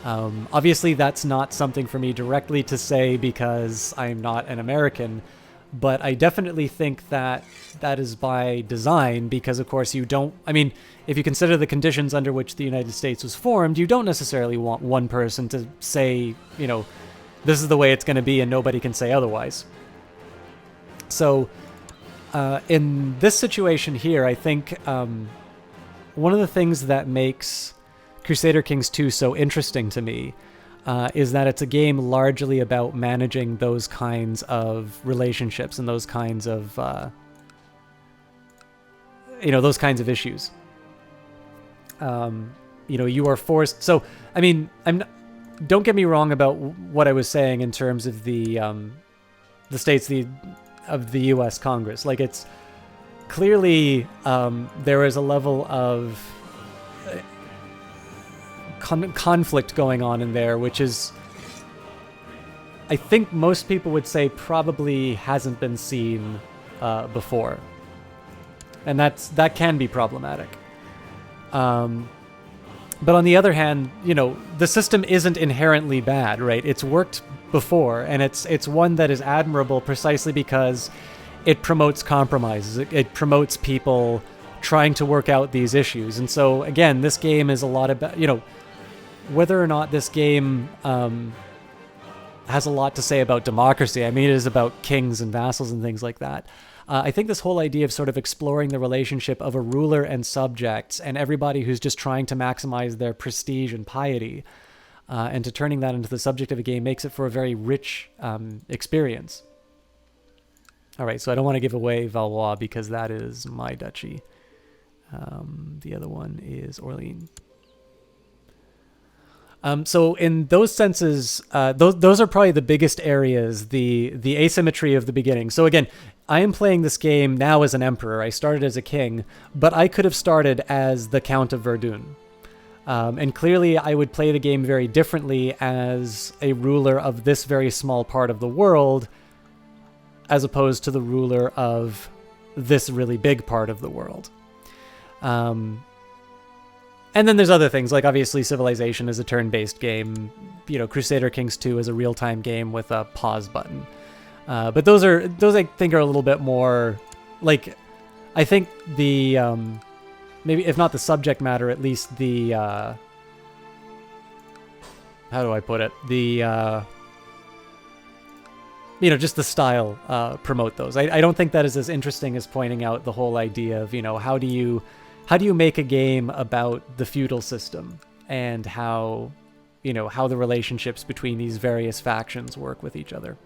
Obviously, that's not something for me directly to say because I'm not an American, but I definitely think that that is by design because, of course, you don't... I mean, if you consider the conditions under which the United States was formed, you don't necessarily want one person to say, this is the way it's going to be and nobody can say otherwise. So in this situation here, I think one of the things that makes Crusader Kings 2 so interesting to me is that it's a game largely about managing those kinds of relationships and those kinds of, those kinds of issues. You are forced. So, I mean, don't get me wrong about what I was saying in terms of the states of the U.S. Congress. Like, it's clearly there is a level of conflict going on in there, which is, I think most people would say, probably hasn't been seen before, and that can be problematic. But on the other hand, the system isn't inherently bad, right? It's worked before, and it's one that is admirable precisely because it promotes compromises. It promotes people trying to work out these issues. And so, again, this game is a lot about, whether or not this game has a lot to say about democracy. I mean, it is about kings and vassals and things like that. I think this whole idea of sort of exploring the relationship of a ruler and subjects and everybody who's just trying to maximize their prestige and piety, and to turning that into the subject of a game makes it for a very rich experience. All right, so I don't want to give away Valois because that is my duchy. The other one is Orléans. So in those senses, those are probably the biggest areas, the asymmetry of the beginning. So again, I am playing this game now as an emperor. I started as a king, but I could have started as the Count of Verdun. And clearly I would play the game very differently as a ruler of this very small part of the world, as opposed to the ruler of this really big part of the world. And then there's other things, like obviously Civilization is a turn-based game. Crusader Kings 2 is a real-time game with a pause button. But those I think are a little bit more, like, I think the, maybe if not the subject matter, at least the, how do I put it? The, just the style promote those. I don't think that is as interesting as pointing out the whole idea of, how do you make a game about the feudal system and how the relationships between these various factions work with each other.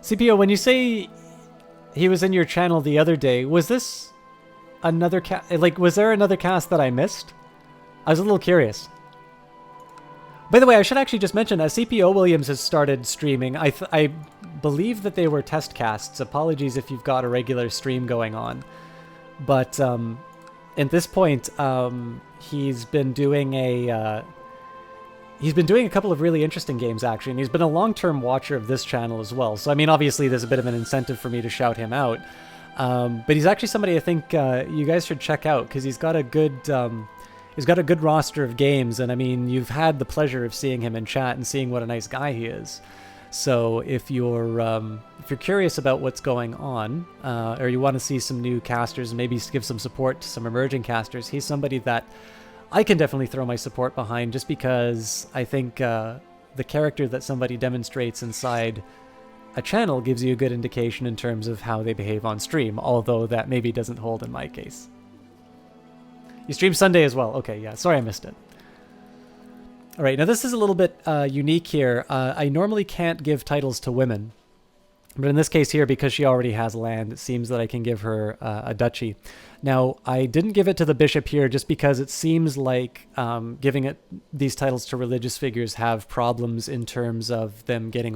CPO, when you say he was in your channel the other day, was this another cast? Like, was there another cast that I missed? I was a little curious. By the way, I should actually just mention, CPO Williams has started streaming. I believe that they were test casts. Apologies if you've got a regular stream going on. But at this point, he's been doing a couple of really interesting games, actually, and he's been a long-term watcher of this channel as well. So, I mean, obviously, there's a bit of an incentive for me to shout him out. But he's actually somebody I think you guys should check out, because he's got a good roster of games, and I mean, you've had the pleasure of seeing him in chat and seeing what a nice guy he is. So, if you're curious about what's going on, or you want to see some new casters and maybe give some support to some emerging casters, he's somebody that I can definitely throw my support behind, just because I think the character that somebody demonstrates inside a channel gives you a good indication in terms of how they behave on stream, although that maybe doesn't hold in my case. You stream Sunday as well? Okay, yeah, sorry I missed it. All right, now this is a little bit unique here. I normally can't give titles to women, but in this case here, because she already has land, it seems that I can give her a duchy. Now, I didn't give it to the bishop here just because it seems like giving these titles to religious figures have problems in terms of them getting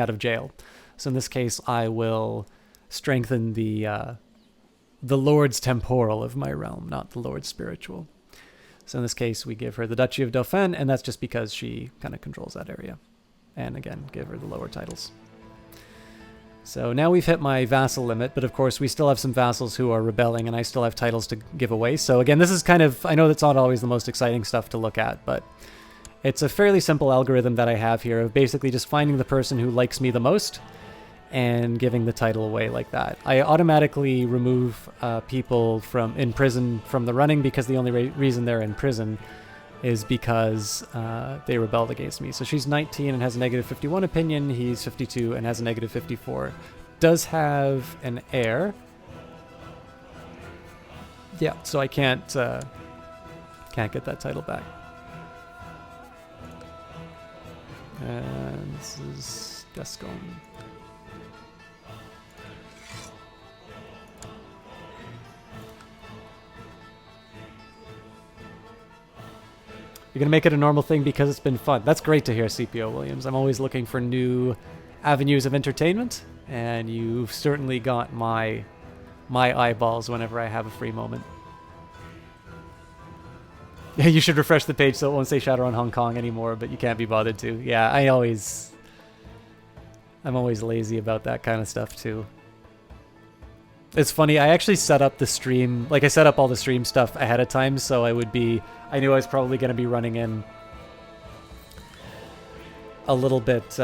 out of jail. So in this case, I will strengthen the Lord's temporal of my realm, not the Lord's spiritual. So in this case, we give her the Duchy of Dauphin, and that's just because she kind of controls that area. And again, give her the lower titles. So now we've hit my vassal limit, but of course we still have some vassals who are rebelling, and I still have titles to give away. So again, this is kind of, I know that's not always the most exciting stuff to look at, but it's a fairly simple algorithm that I have here of basically just finding the person who likes me the most and giving the title away like that. I automatically remove people in prison from the running because the only reason they're in prison is because they rebelled against me. So she's 19 and has a negative 51 opinion. He's 52 and has a negative 54. Does have an heir. Yeah, so I can't get that title back. And this is Gascon. You're going to make it a normal thing because it's been fun. That's great to hear, CPO Williams. I'm always looking for new avenues of entertainment, and you've certainly got my eyeballs whenever I have a free moment. Yeah, you should refresh the page so it won't say Shadowrun Hong Kong anymore, but you can't be bothered to. Yeah, I'm always lazy about that kind of stuff too. It's funny, I actually set up the stream, like I set up all the stream stuff ahead of time, so I knew I was probably going to be running in a little bit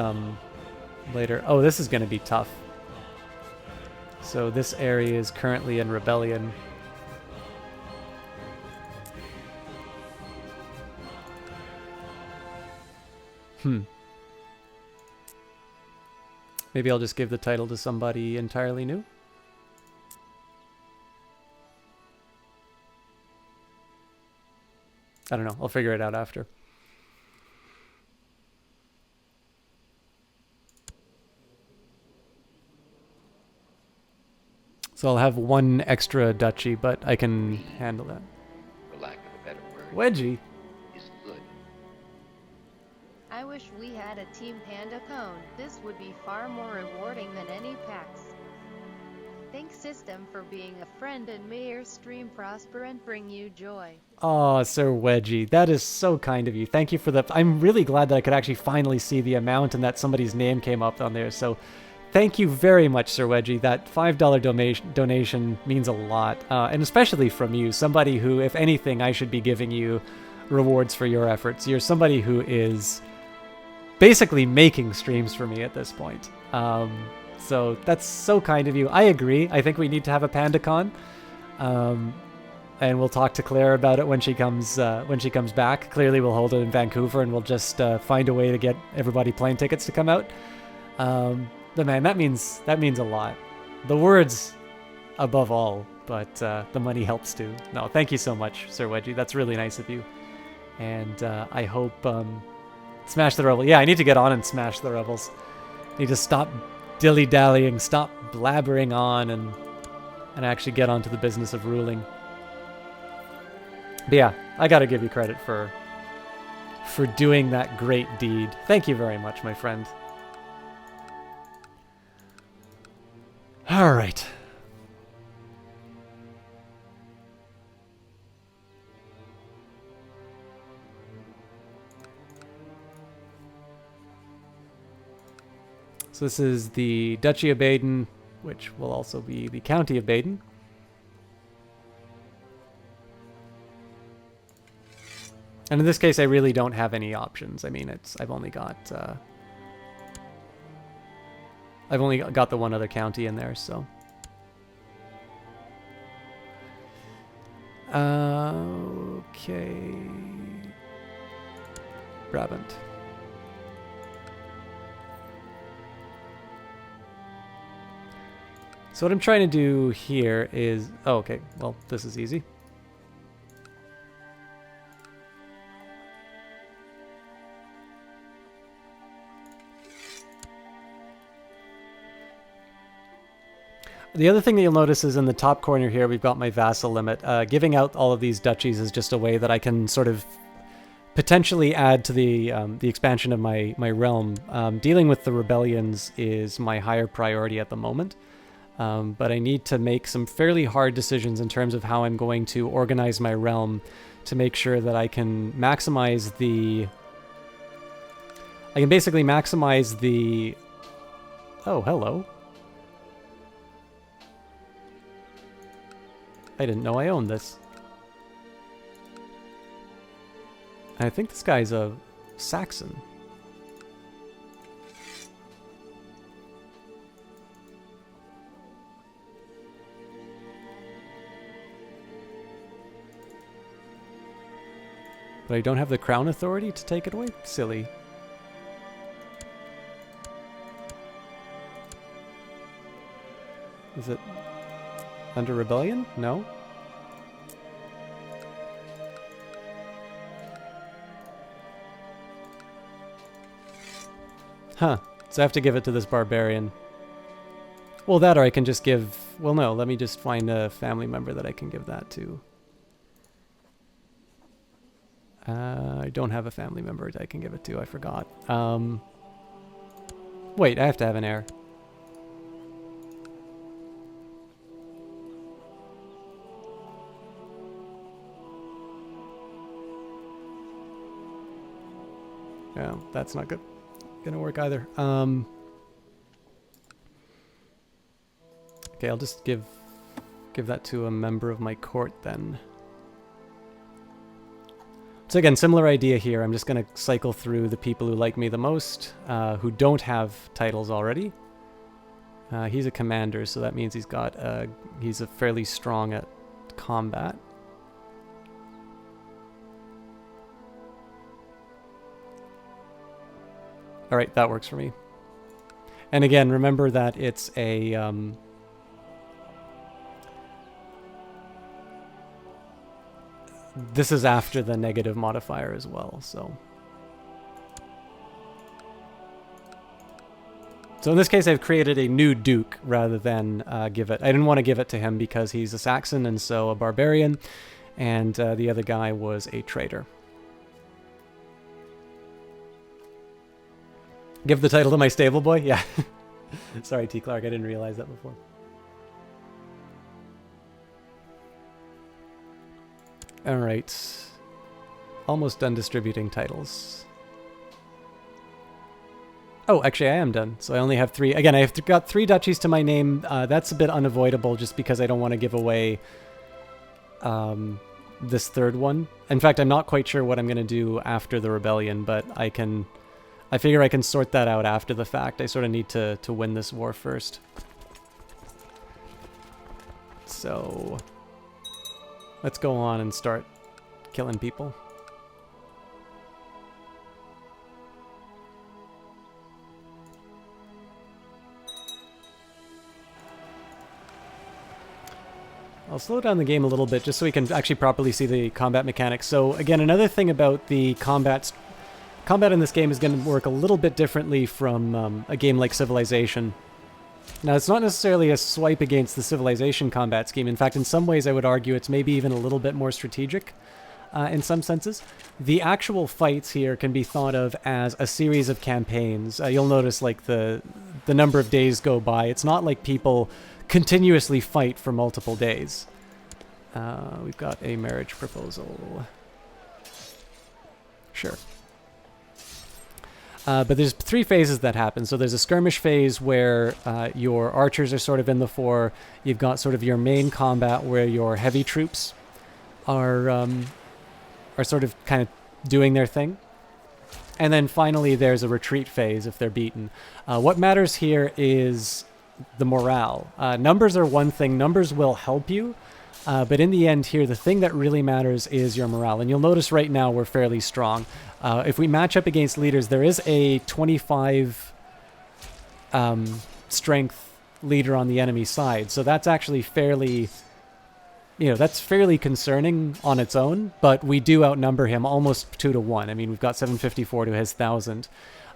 later. Oh, this is going to be tough. So this area is currently in rebellion. Maybe I'll just give the title to somebody entirely new. I don't know. I'll figure it out after. So I'll have one extra duchy, but I can handle that. For lack of a better word. Wedgie. Is good. I wish we had a Team Panda cone. This would be far more rewarding than any packs. Thanks System for being a friend, and may your stream prosper and bring you joy. Oh, Sir Wedgie, that is so kind of you. Thank you for the... I'm really glad that I could actually finally see the amount and that somebody's name came up on there. So thank you very much, Sir Wedgie. That $5 donation means a lot. And especially from you, somebody who, if anything, I should be giving you rewards for your efforts. You're somebody who is basically making streams for me at this point. So that's so kind of you. I agree. I think we need to have a PandaCon. And we'll talk to Claire about it when she comes back. Clearly we'll hold it in Vancouver, and we'll just find a way to get everybody plane tickets to come out. But man, that means a lot. The words above all, but the money helps too. No, thank you so much, Sir Wedgie. That's really nice of you. And I hope Smash the Rebel. Yeah, I need to get on and smash the Rebels. I need to stop dilly-dallying, stop blabbering on, and actually get on to the business of ruling. But yeah, I gotta give you credit for doing that great deed. Thank you very much, my friend. All right. So this is the Duchy of Baden, which will also be the County of Baden. And in this case, I really don't have any options. I mean, I've only got the one other county in there, so. Okay. Brabant. So what I'm trying to do here is... Oh, okay. Well, this is easy. The other thing that you'll notice is in the top corner here, we've got my vassal limit. Giving out all of these duchies is just a way that I can sort of potentially add to the expansion of my realm. Dealing with the rebellions is my higher priority at the moment. But I need to make some fairly hard decisions in terms of how I'm going to organize my realm to make sure that I can maximize the... I can basically maximize the... Oh, hello. I didn't know I owned this. I think this guy's a Saxon. But I don't have the crown authority to take it away? Silly. Is it under rebellion? No? Huh. So I have to give it to this barbarian. Well, that or I can just give... Well, no, let me just find a family member that I can give that to. I don't have a family member that I can give it to. I forgot. Wait, I have to have an heir. Yeah, that's not good. Gonna work either. Okay, I'll just give that to a member of my court then. So again, similar idea here. I'm just gonna cycle through the people who like me the most, who don't have titles already. He's a commander, so that means he's a fairly strong at combat. All right, that works for me. And again, remember that it's a this is after the negative modifier as well, so in this case I've created a new duke rather than give it. I didn't want to give it to him because he's a Saxon and so a barbarian, and the other guy was a traitor. Give the title to my stable boy? Yeah. Sorry, T. Clark, I didn't realize that before. Alright. Almost done distributing titles. Oh, actually I am done. So I only have 3. Again, I've got 3 duchies to my name. That's a bit unavoidable just because I don't want to give away this third one. In fact, I'm not quite sure what I'm going to do after the rebellion, but I figure I can sort that out after the fact. I sort of need to win this war first. So let's go on and start killing people. I'll slow down the game a little bit just so we can actually properly see the combat mechanics. So again, another thing about the combat in this game is going to work a little bit differently from a game like Civilization. Now, it's not necessarily a swipe against the Civilization combat scheme. In fact, in some ways, I would argue it's maybe even a little bit more strategic in some senses. The actual fights here can be thought of as a series of campaigns. You'll notice, like, the number of days go by. It's not like people continuously fight for multiple days. We've got a marriage proposal. Sure. But there's 3 phases that happen. So there's a skirmish phase where your archers are sort of in the fore. You've got sort of your main combat where your heavy troops are sort of kind of doing their thing. And then finally there's a retreat phase if they're beaten. What matters here is the morale. Numbers are one thing. Numbers will help you. But in the end here, the thing that really matters is your morale. And you'll notice right now we're fairly strong. If we match up against leaders, there is a 25 strength leader on the enemy side. So that's actually fairly, that's fairly concerning on its own. But we do outnumber him almost 2 to 1. I mean, we've got 754 to his 1,000.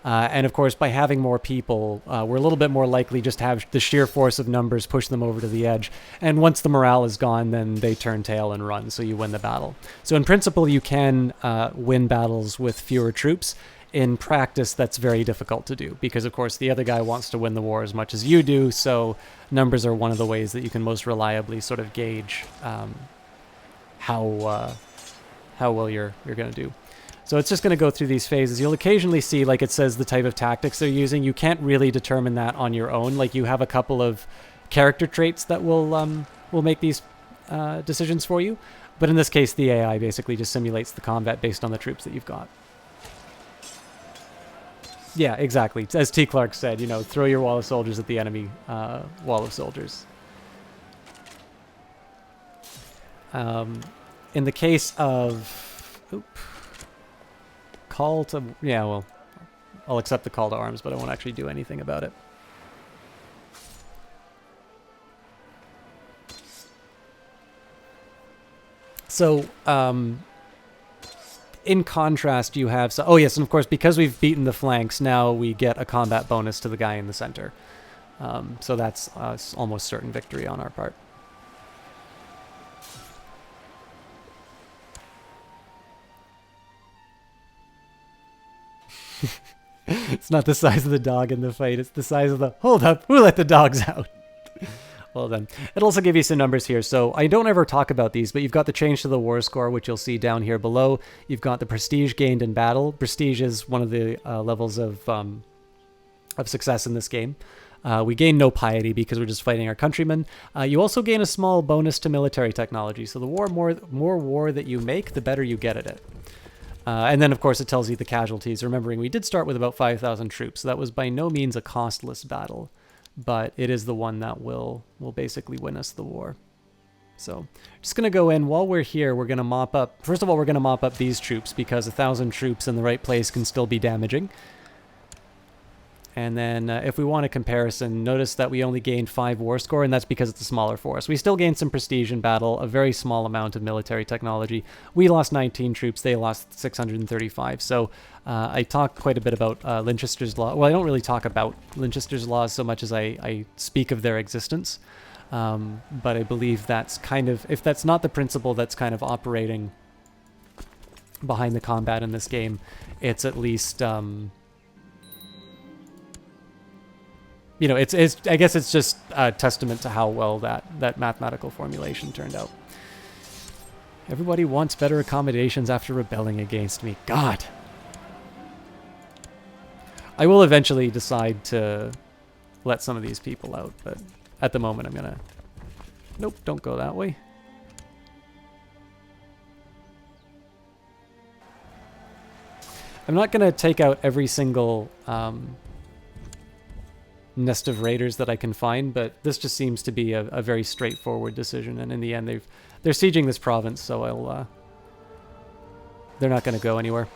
And of course, by having more people, we're a little bit more likely just to have the sheer force of numbers push them over to the edge. And once the morale is gone, then they turn tail and run, so you win the battle. So in principle, you can win battles with fewer troops. In practice, that's very difficult to do, because of course the other guy wants to win the war as much as you do, so numbers are one of the ways that you can most reliably sort of gauge how well you're going to do. So it's just going to go through these phases. You'll occasionally see, like it says, the type of tactics they're using. You can't really determine that on your own. Like, you have a couple of character traits that will make these decisions for you. But in this case, the AI basically just simulates the combat based on the troops that you've got. Yeah, exactly. As T. Clark said, you know, throw your wall of soldiers at the enemy wall of soldiers. In the case of... call to... Yeah, well, I'll accept the call to arms, but I won't actually do anything about it. So, in contrast, you have... oh, yes, and of course, because we've beaten the flanks, now we get a combat bonus to the guy in the center. So that's almost certain victory on our part. It's not the size of the dog in the fight, it's the size of the... Hold up, who let the dogs out? Well then, it'll also give you some numbers here. So I don't ever talk about these, but you've got the change to the war score, which you'll see down here below. You've got the prestige gained in battle. Prestige is one of the levels of success in this game. We gain no piety because we're just fighting our countrymen. You also gain a small bonus to military technology. So the more war that you make, the better you get at it. And then, of course, it tells you the casualties. Remembering, we did start with about 5,000 troops, so that was by no means a costless battle. But it is the one that will basically win us the war. So, just going to go in. While we're here, we're going to mop up... First of all, we're going to mop up these troops, because 1,000 troops in the right place can still be damaging. And then, if we want a comparison, notice that we only gained 5 war score, and that's because it's a smaller force. We still gained some prestige in battle, a very small amount of military technology. We lost 19 troops, they lost 635. So, I talk quite a bit about Linchester's law. Well, I don't really talk about Linchester's laws so much as I speak of their existence. But I believe that's kind of, if that's not the principle that's kind of operating behind the combat in this game, it's at least... you know, it's I guess it's just a testament to how well that mathematical formulation turned out. Everybody wants better accommodations after rebelling against me. God. I will eventually decide to let some of these people out, but at the moment I'm gonna... Nope, don't go that way. I'm not gonna take out every single... nest of raiders that I can find, but this just seems to be a very straightforward decision, and in the end they're sieging this province, so they're not going to go anywhere.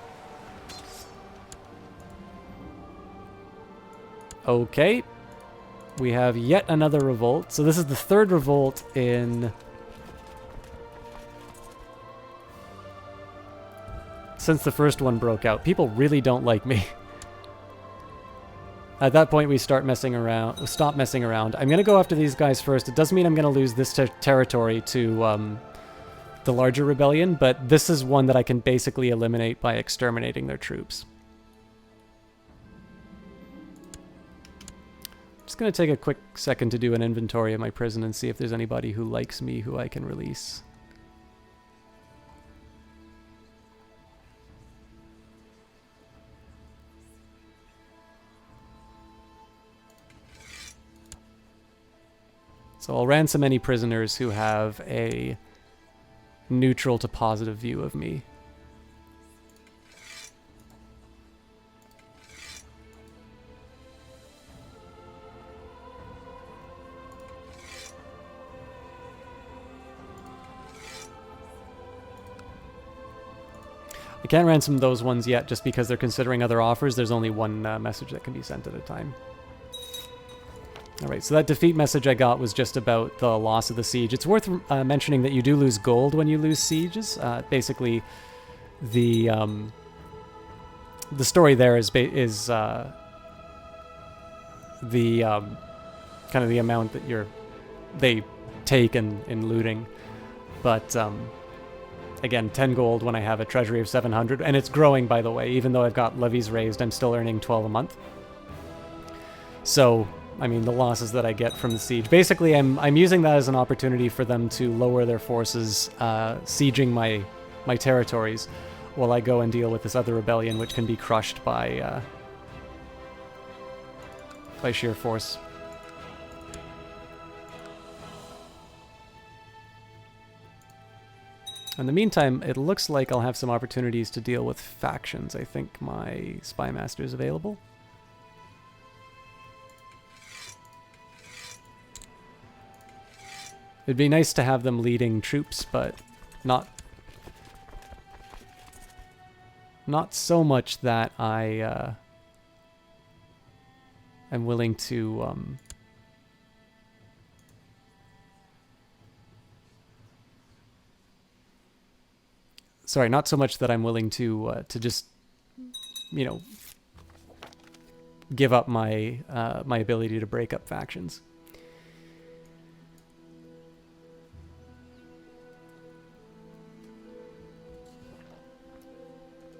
Okay, we have yet another revolt. So this is the 3rd revolt in... since the first one broke out. People really don't like me. At that point, we stop messing around. I'm going to go after these guys first. It doesn't mean I'm going to lose this territory to the larger rebellion, but this is one that I can basically eliminate by exterminating their troops. Just going to take a quick second to do an inventory of my prison and see if there's anybody who likes me who I can release. So I'll ransom any prisoners who have a neutral to positive view of me. I can't ransom those ones yet just because they're considering other offers. There's only one message that can be sent at a time. Alright, so that defeat message I got was just about the loss of the siege. It's worth mentioning that you do lose gold when you lose sieges. Basically, the story there is the kind of the amount that they take in looting. But again, 10 gold when I have a treasury of 700, and it's growing, by the way. Even though I've got levies raised, I'm still earning 12 a month. So, I mean, the losses that I get from the siege. Basically, I'm using that as an opportunity for them to lower their forces, sieging my territories, while I go and deal with this other rebellion, which can be crushed by sheer force. In the meantime, it looks like I'll have some opportunities to deal with factions. I think my Spy Master is available. It'd be nice to have them leading troops, but not so much that I am willing to sorry, not so much that I'm willing to just, you know, give up my my ability to break up factions.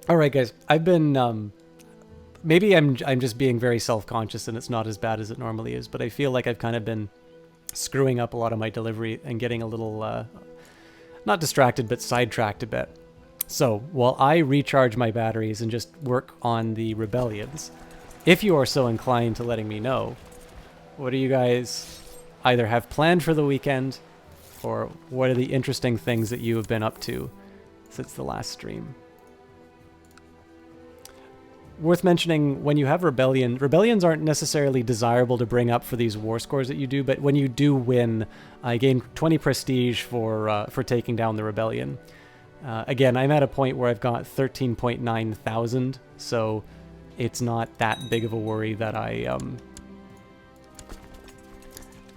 All right, guys. I've been maybe I'm just being very self-conscious and it's not as bad as it normally is, but I feel like I've kind of been screwing up a lot of my delivery and getting a little not distracted but sidetracked a bit. So, while I recharge my batteries and just work on the rebellions, if you are so inclined to letting me know, what do you guys either have planned for the weekend, or what are the interesting things that you have been up to since the last stream? Worth mentioning, when you have rebellions aren't necessarily desirable to bring up for these war scores that you do, but when you do win, I gain 20 prestige for taking down the rebellion. Again, I'm at a point where I've got 13.9 thousand, so it's not that big of a worry that I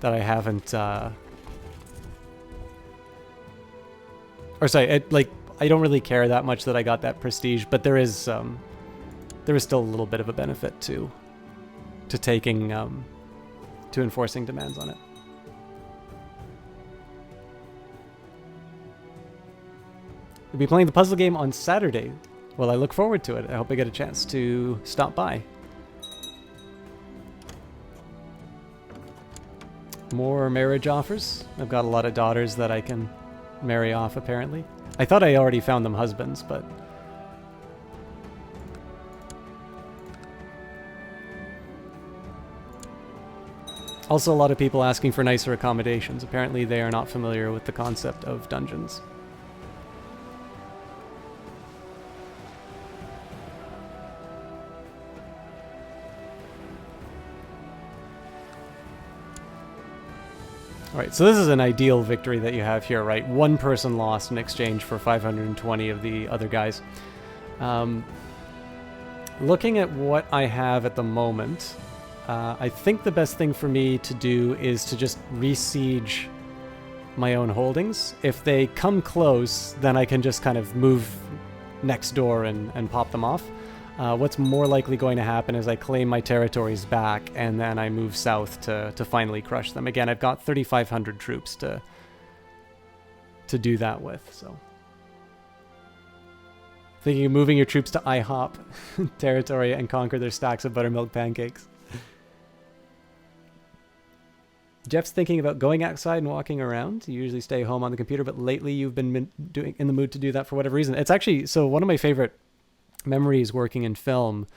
haven't or sorry, I don't really care that much that I got that prestige, but there is still a little bit of a benefit to taking to enforcing demands on it. We'll be playing the puzzle game on Saturday. Well, I look forward to it. I hope I get a chance to stop by. More marriage offers. I've got a lot of daughters that I can marry off, apparently. I thought I already found them husbands, but... Also, a lot of people asking for nicer accommodations. Apparently, they are not familiar with the concept of dungeons. Alright, so this is an ideal victory that you have here, right? One person lost in exchange for 520 of the other guys. Looking at what I have at the moment, I think the best thing for me to do is to just re-siege my own holdings. If they come close, then I can just kind of move next door and pop them off. What's more likely going to happen is I claim my territories back, and then I move south to finally crush them. Again, I've got 3,500 troops to do that with, so... Thinking of moving your troops to IHOP territory and conquer their stacks of buttermilk pancakes. Jeff's thinking about going outside and walking around. You usually stay home on the computer, but lately you've been in the mood to do that for whatever reason. It's actually... So one of my favorite memories working in film,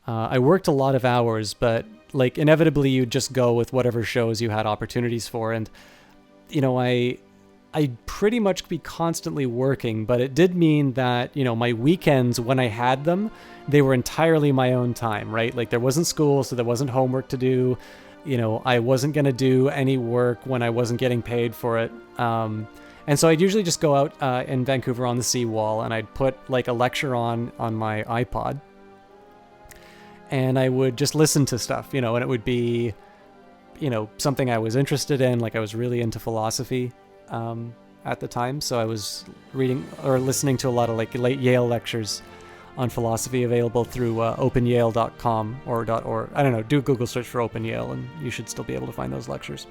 I worked a lot of hours, but like inevitably you'd just go with whatever shows you had opportunities for, and you know, I'd pretty much be constantly working, but it did mean that, you know, my weekends, when I had them, they were entirely my own time, right? Like there wasn't school, so there wasn't homework to do. You know, I wasn't going to do any work when I wasn't getting paid for it. And so I'd usually just go out in Vancouver on the seawall, and I'd put like a lecture on my iPod, and I would just listen to stuff, you know, and it would be, you know, something I was interested in. Like I was really into philosophy at the time, so I was reading or listening to a lot of like late Yale lectures on philosophy available through openyale.com or .org. I don't know, do a Google search for Open Yale and you should still be able to find those lectures.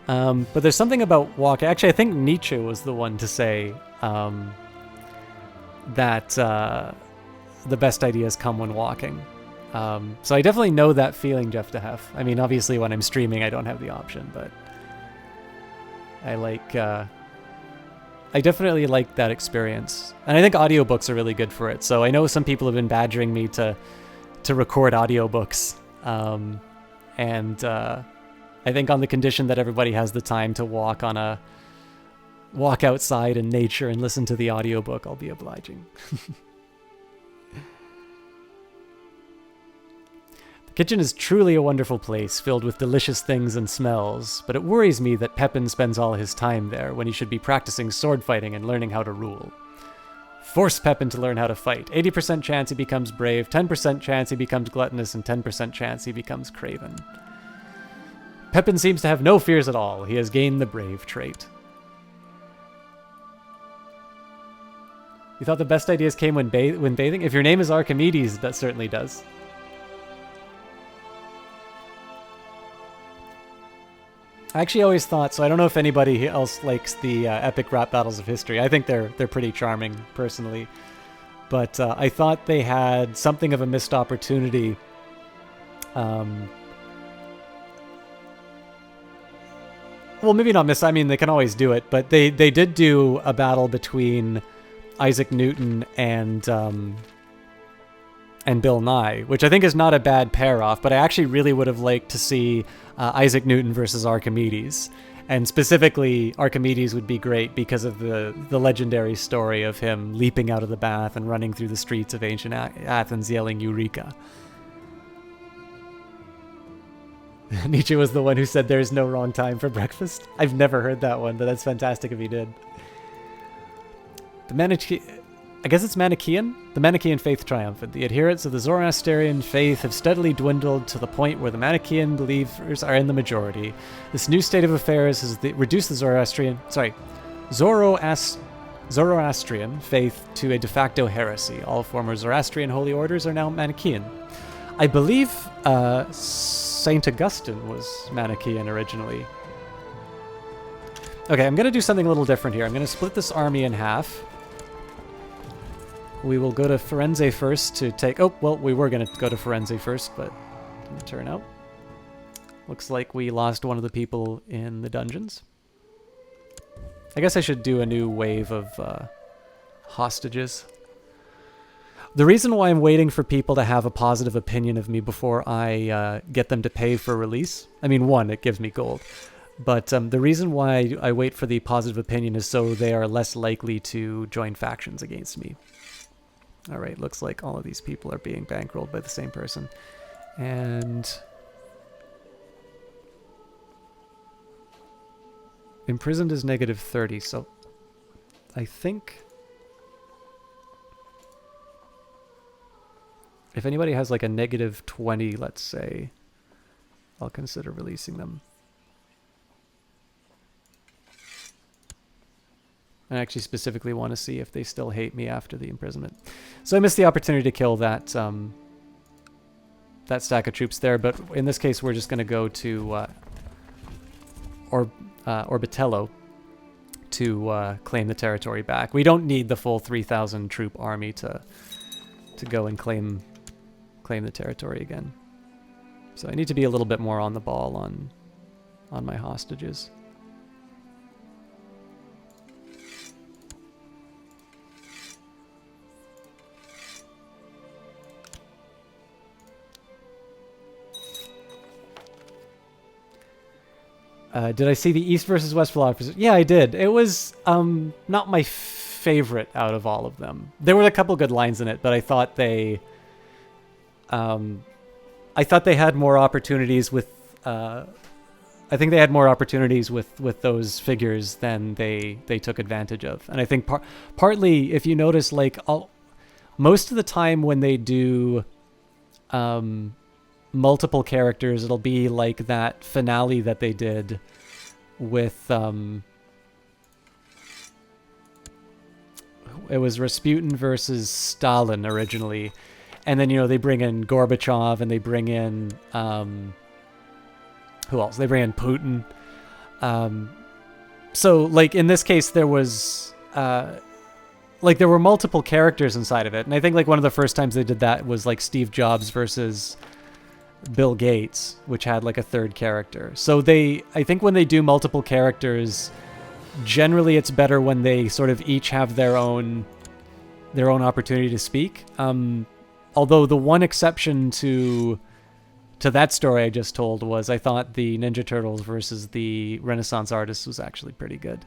But there's something about walking. Actually, I think Nietzsche was the one to say that the best ideas come when walking. So I definitely know that feeling, Jeff DeHeff. I mean, obviously when I'm streaming, I don't have the option, but I definitely like that experience. And I think audiobooks are really good for it. So I know some people have been badgering me to record audiobooks. I think on the condition that everybody has the time to walk on a walk outside in nature and listen to the audiobook, I'll be obliging. The kitchen is truly a wonderful place, filled with delicious things and smells, but it worries me that Pepin spends all his time there when he should be practicing sword fighting and learning how to rule. Force Pepin to learn how to fight. 80% chance he becomes brave, 10% chance he becomes gluttonous, and 10% chance he becomes craven. Pepin seems to have no fears at all. He has gained the brave trait. You thought the best ideas came when bathing? If your name is Archimedes, that certainly does. I actually always thought, so I don't know if anybody else likes the epic rap battles of history. I think they're pretty charming, personally. But I thought they had something of a missed opportunity. Well, maybe not miss. I mean, they can always do it. But they did do a battle between Isaac Newton and Bill Nye, which I think is not a bad pair-off, but I actually really would have liked to see Isaac Newton versus Archimedes. And specifically, Archimedes would be great because of the legendary story of him leaping out of the bath and running through the streets of ancient Athens yelling Eureka. Nietzsche was the one who said there's no wrong time for breakfast. I've never heard that one, but that's fantastic if he did. I guess it's Manichaean? The Manichaean faith triumphant. The adherents of the Zoroastrian faith have steadily dwindled to the point where the Manichaean believers are in the majority. This new state of affairs has reduced the Zoroastrian faith to a de facto heresy. All former Zoroastrian holy orders are now Manichaean. I believe Saint Augustine was Manichaean originally. Okay, I'm going to do something a little different here. I'm going to split this army in half. We will go to Firenze first to take... Oh, well, we were going to go to Firenze first, but didn't turn out. Looks like we lost one of the people in the dungeons. I guess I should do a new wave of hostages. The reason why I'm waiting for people to have a positive opinion of me before I get them to pay for release... I mean, one, it gives me gold. But the reason why I wait for the positive opinion is so they are less likely to join factions against me. Alright, looks like all of these people are being bankrolled by the same person. And... imprisoned is -30, so... I think... if anybody has like a -20, let's say, I'll consider releasing them. I actually specifically want to see if they still hate me after the imprisonment. So I missed the opportunity to kill that that stack of troops there, but in this case we're just going to go to Orbitello to claim the territory back. We don't need the full 3,000 troop army to go and claim the territory again. So I need to be a little bit more on the ball on my hostages. Did I see the East versus West philosophy? Yeah, I did. It was not my favorite out of all of them. There were a couple good lines in it, but I thought they had more opportunities with. I think they had more opportunities with those figures than they took advantage of, and I think partly, if you notice, like most of the time when they do multiple characters, it'll be like that finale that they did with it was Rasputin versus Stalin originally, and then they bring in Gorbachev and they bring in who else? They bring in Putin. So like in this case there was like there were multiple characters inside of it, and I think like one of the first times they did that was like Steve Jobs versus Bill Gates, which had like a third character. So I think when they do multiple characters, generally it's better when they sort of each have their own opportunity to speak. Although the one exception to that story I just told was I thought the Ninja Turtles versus the Renaissance artists was actually pretty good.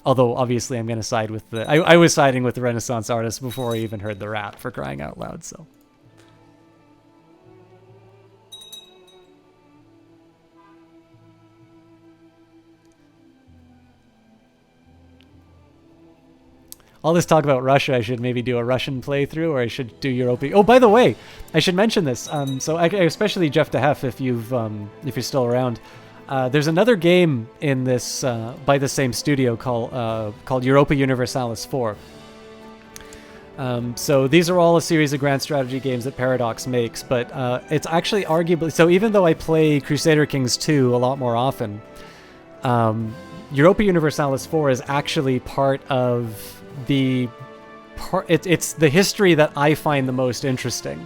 Although, obviously, I'm going to side with the... I was siding with the Renaissance artists before I even heard the rap, for crying out loud, so... All this talk about Russia, I should maybe do a Russian playthrough, or I should do European... Oh, by the way, I should mention this. So, especially Jeff DeHeff, if you're still around, there's another game in this by the same studio called Europa Universalis 4. So these are all a series of grand strategy games that Paradox makes, but it's actually arguably... So even though I play Crusader Kings 2 a lot more often, Europa Universalis 4 is actually part of it's the history that I find the most interesting.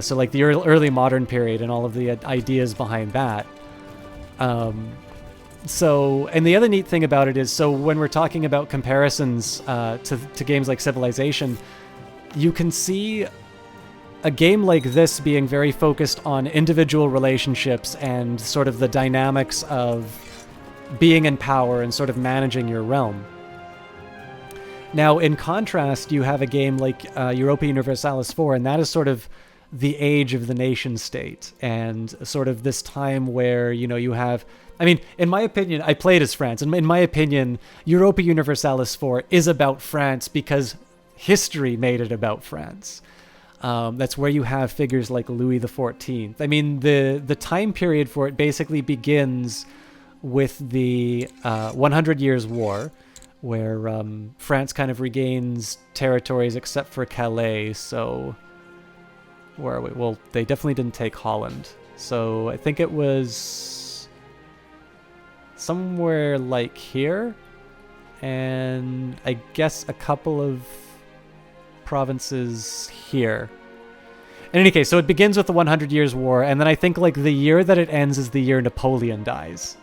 So like the early modern period and all of the ideas behind that. So, and the other neat thing about it is, so when we're talking about comparisons to games like Civilization, you can see a game like this being very focused on individual relationships and sort of the dynamics of being in power and sort of managing your realm. Now, in contrast, you have a game like Europa Universalis 4, and that is sort of the age of the nation state, and sort of this time where, you know, you have... I mean, in my opinion, I played as France, and in my opinion, Europa Universalis 4 is about France because history made it about France. That's where you have figures like Louis XIV. I mean, the time period for it basically begins with the 100 Years' War, where France kind of regains territories except for Calais, so... Where are we? Well, they definitely didn't take Holland. So I think it was somewhere like here, and I guess a couple of provinces here. In any case, so it begins with the 100 Years' War, and then I think like the year that it ends is the year Napoleon dies.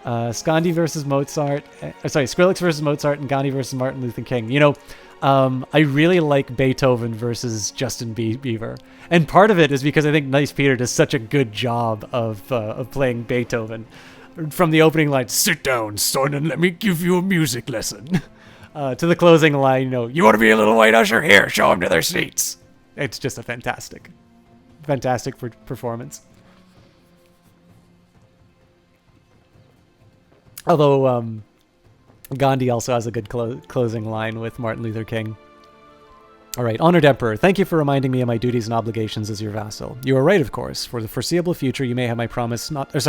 Scandi versus Mozart, Skrillex versus Mozart, and Gandhi versus Martin Luther King. You know, I really like Beethoven versus Justin Bieber, and part of it is because I think Nice Peter does such a good job of playing Beethoven. From the opening line, "Sit down, son, and let me give you a music lesson," to the closing line, you know, "You want to be a little white usher? Here, show them to their seats." It's just a fantastic performance. Although Gandhi also has a good closing line with Martin Luther King. All right, Honored Emperor, thank you for reminding me of my duties and obligations as your vassal. You are right, of course. For the foreseeable future, you have my promise not to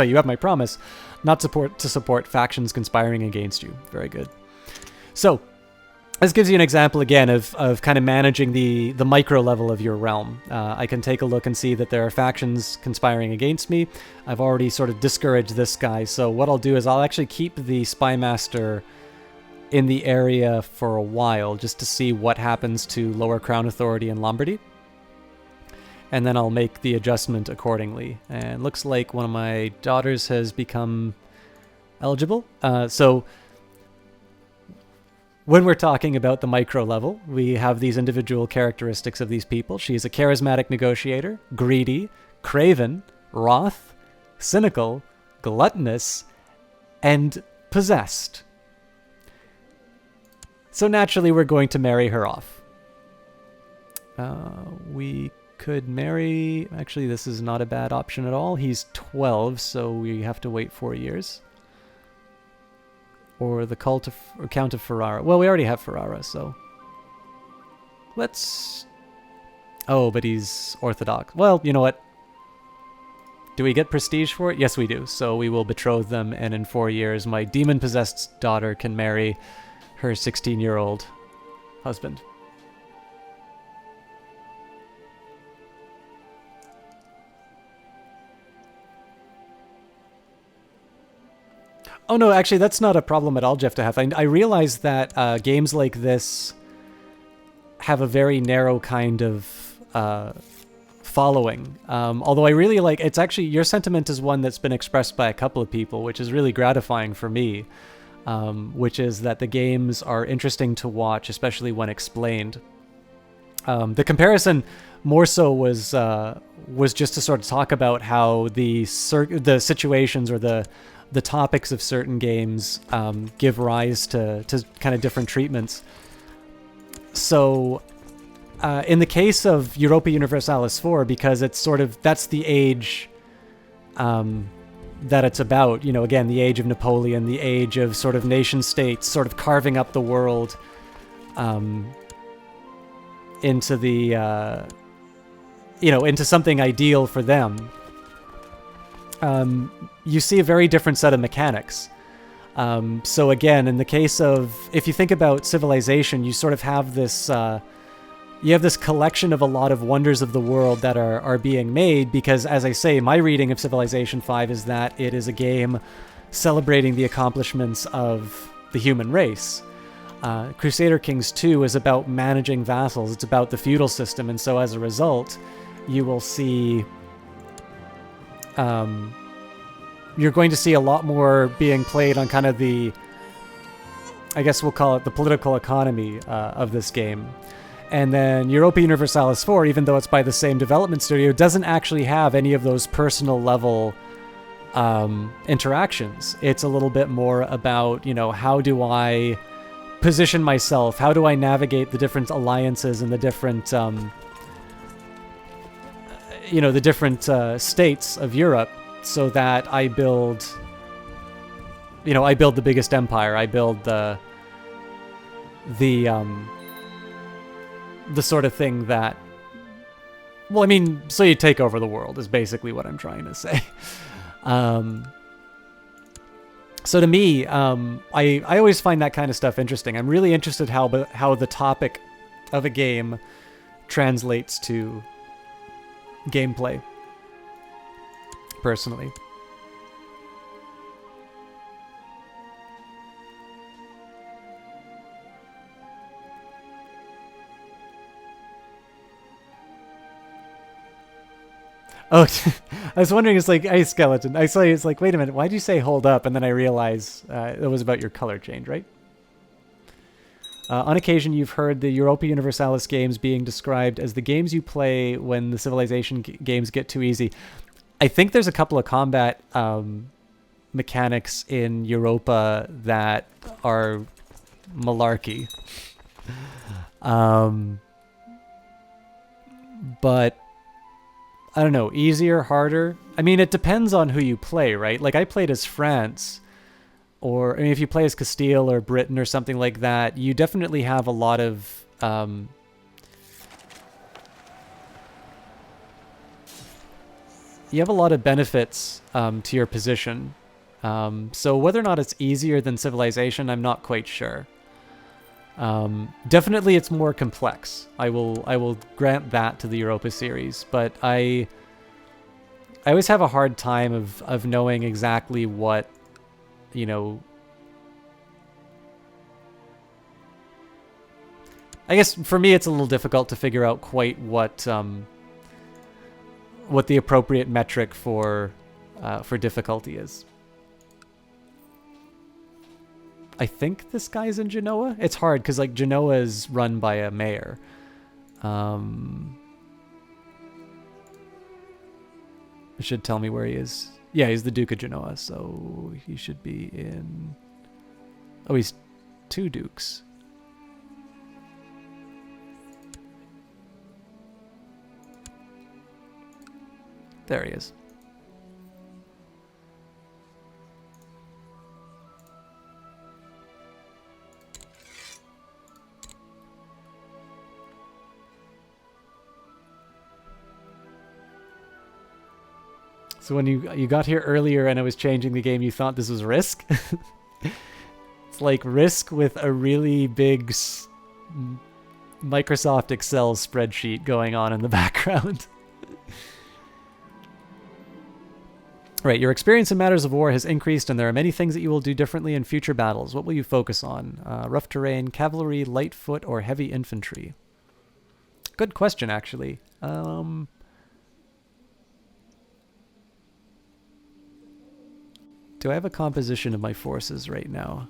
support factions conspiring against you. Very good. So, this gives you an example again of kind of managing the micro level of your realm. I can take a look and see that there are factions conspiring against me. I've already sort of discouraged this guy, so what I'll do is I'll actually keep the Spy Master in the area for a while, just to see what happens to Lower Crown Authority in Lombardy. And then I'll make the adjustment accordingly. And looks like one of my daughters has become eligible. So when we're talking about the micro level, we have these individual characteristics of these people. She is a charismatic negotiator, greedy, craven, wroth, cynical, gluttonous, and possessed. So naturally, we're going to marry her off. We could marry... Actually, this is not a bad option at all. He's 12, so we have to wait 4 years. Or the Count of Ferrara. Well, we already have Ferrara, so... Let's... Oh, but he's Orthodox. Well, you know what? Do we get prestige for it? Yes, we do. So we will betroth them, and in 4 years, my demon-possessed daughter can marry her 16-year-old husband. Oh no, actually that's not a problem at all, Jeff DeHeff. I realize that games like this have a very narrow kind of following. Although I really like... It's actually... Your sentiment is one that's been expressed by a couple of people, which is really gratifying for me. Which is that the games are interesting to watch, especially when explained. The comparison more so was just to sort of talk about how the situations or the the topics of certain games give rise to kind of different treatments. So in the case of Europa Universalis 4, because it's sort of, that's the age that it's about, you know, again, the age of Napoleon, the age of sort of nation states, sort of carving up the world into the, you know, into something ideal for them. You see a very different set of mechanics. So again, in the case of, if you think about Civilization, you sort of have this, you have this collection of a lot of wonders of the world that are being made, because, as I say, my reading of Civilization 5 is that it is a game celebrating the accomplishments of the human race. Crusader Kings 2 is about managing vassals. It's about the feudal system, and so as a result, you will see... you're going to see a lot more being played on kind of the... I guess we'll call it the political economy of this game. And then Europa Universalis 4, even though it's by the same development studio, doesn't actually have any of those personal level interactions. It's a little bit more about, you know, how do I position myself? How do I navigate the different alliances and the different, you know, the different states of Europe, so that I build, you know, I build the biggest empire. I build the sort of thing that, well, I mean, so you take over the world is basically what I'm trying to say. So to me, I always find that kind of stuff interesting. I'm really interested how the topic of a game translates to gameplay, personally. Oh, I was wondering, it's like, hey, Skeleton. I saw you, it's like, wait a minute, why'd you say hold up? And then I realized it was about your color change, right? On occasion, you've heard the Europa Universalis games being described as the games you play when the Civilization games get too easy. I think there's a couple of combat mechanics in Europa that are malarkey. But I don't know, easier, harder? I mean, it depends on who you play, right? Like, I played as France, or, I mean, if you play as Castile or Britain or something like that, you definitely have a lot of, you have a lot of benefits to your position. So whether or not it's easier than Civilization, I'm not quite sure. Definitely it's more complex. I will grant that to the Europa series, but I always have a hard time of knowing exactly what, you know, I guess for me it's a little difficult to figure out quite what the appropriate metric for difficulty is. I think this guy's in Genoa. It's hard because, like, Genoa is run by a mayor. It should tell me where he is. Yeah, he's the Duke of Genoa, so he should be in... Oh, he's 2 dukes. There he is. So when you got here earlier and I was changing the game, you thought this was Risk? It's like Risk with a really big Microsoft Excel spreadsheet going on in the background. Right, your experience in matters of war has increased, and there are many things that you will do differently in future battles. What will you focus on? Rough terrain, cavalry, light foot, or heavy infantry? Good question, actually. Do I have a composition of my forces right now?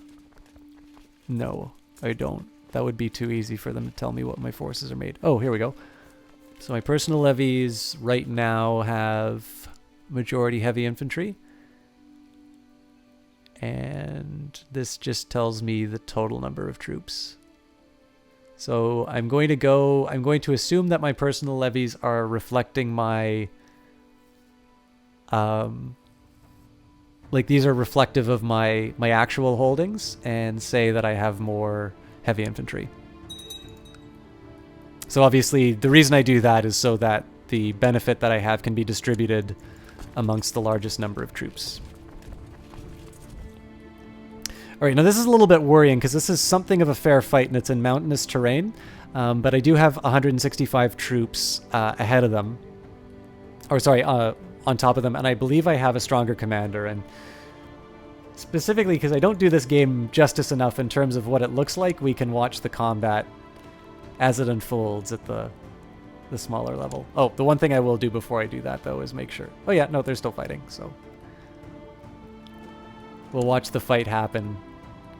No, I don't. That would be too easy for them to tell me what my forces are made. Oh, here we go. So my personal levies right now have majority heavy infantry. And this just tells me the total number of troops. So I'm going to assume that my personal levies are reflecting my, like these are reflective of my actual holdings, and say that I have more heavy infantry. So obviously the reason I do that is so that the benefit that I have can be distributed amongst the largest number of troops. All right, now this is a little bit worrying because this is something of a fair fight and it's in mountainous terrain, but I do have 165 troops ahead of them, or sorry, on top of them, and I believe I have a stronger commander, and specifically because I don't do this game justice enough in terms of what it looks like, we can watch the combat as it unfolds at the smaller level. Oh, the one thing I will do before I do that, though, is make sure... Oh yeah, no, they're still fighting, so... We'll watch the fight happen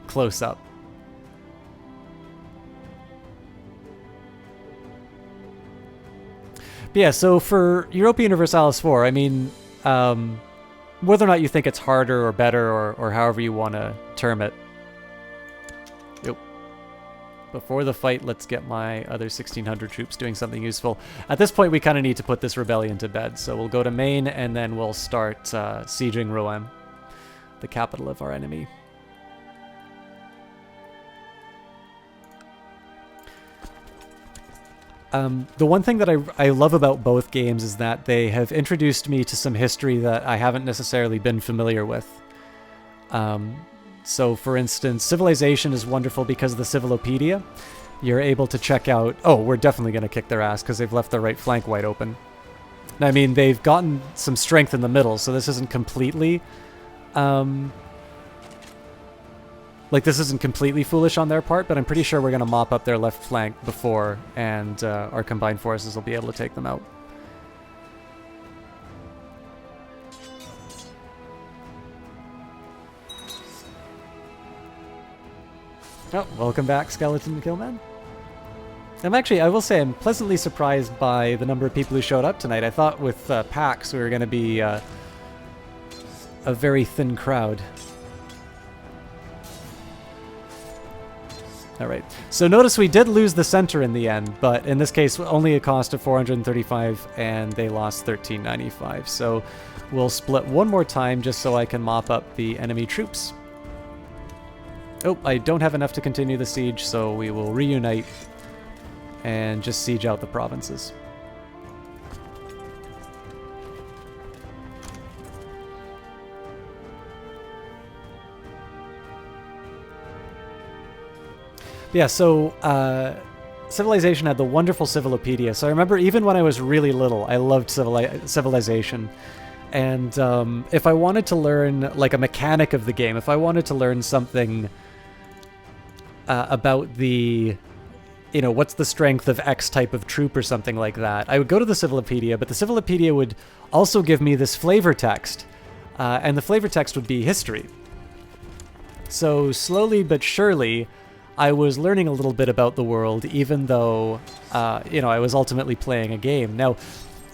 close up. But yeah, so for Europa Universalis 4, I mean, whether or not you think it's harder or better or however you want to term it. Yep. Before the fight, let's get my other 1,600 troops doing something useful. At this point, we kind of need to put this rebellion to bed, so we'll go to Maine and then we'll start sieging Rouen, the capital of our enemy. The one thing that I love about both games is that they have introduced me to some history that I haven't necessarily been familiar with. So, for instance, Civilization is wonderful because of the Civilopedia. You're able to check out... Oh, we're definitely going to kick their ass because they've left their right flank wide open. I mean, they've gotten some strength in the middle, so this isn't completely... Like, this isn't completely foolish on their part, but I'm pretty sure we're going to mop up their left flank before, and our combined forces will be able to take them out. Oh, welcome back, Skeleton Killman. I will say, I'm pleasantly surprised by the number of people who showed up tonight. I thought with PAX we were going to be a very thin crowd. All right, so notice we did lose the center in the end, but in this case, only a cost of 435, and they lost 1395. So we'll split one more time just so I can mop up the enemy troops. Oh, I don't have enough to continue the siege, so we will reunite and just siege out the provinces. Yeah, so Civilization had the wonderful Civilopedia. So I remember even when I was really little, I loved Civilization. And if I wanted to learn like a mechanic of the game, if I wanted to learn something about the, you know, what's the strength of X type of troop or something like that, I would go to the Civilopedia, but the Civilopedia would also give me this flavor text. And the flavor text would be history. So slowly but surely, I was learning a little bit about the world, even though, you know, I was ultimately playing a game. Now,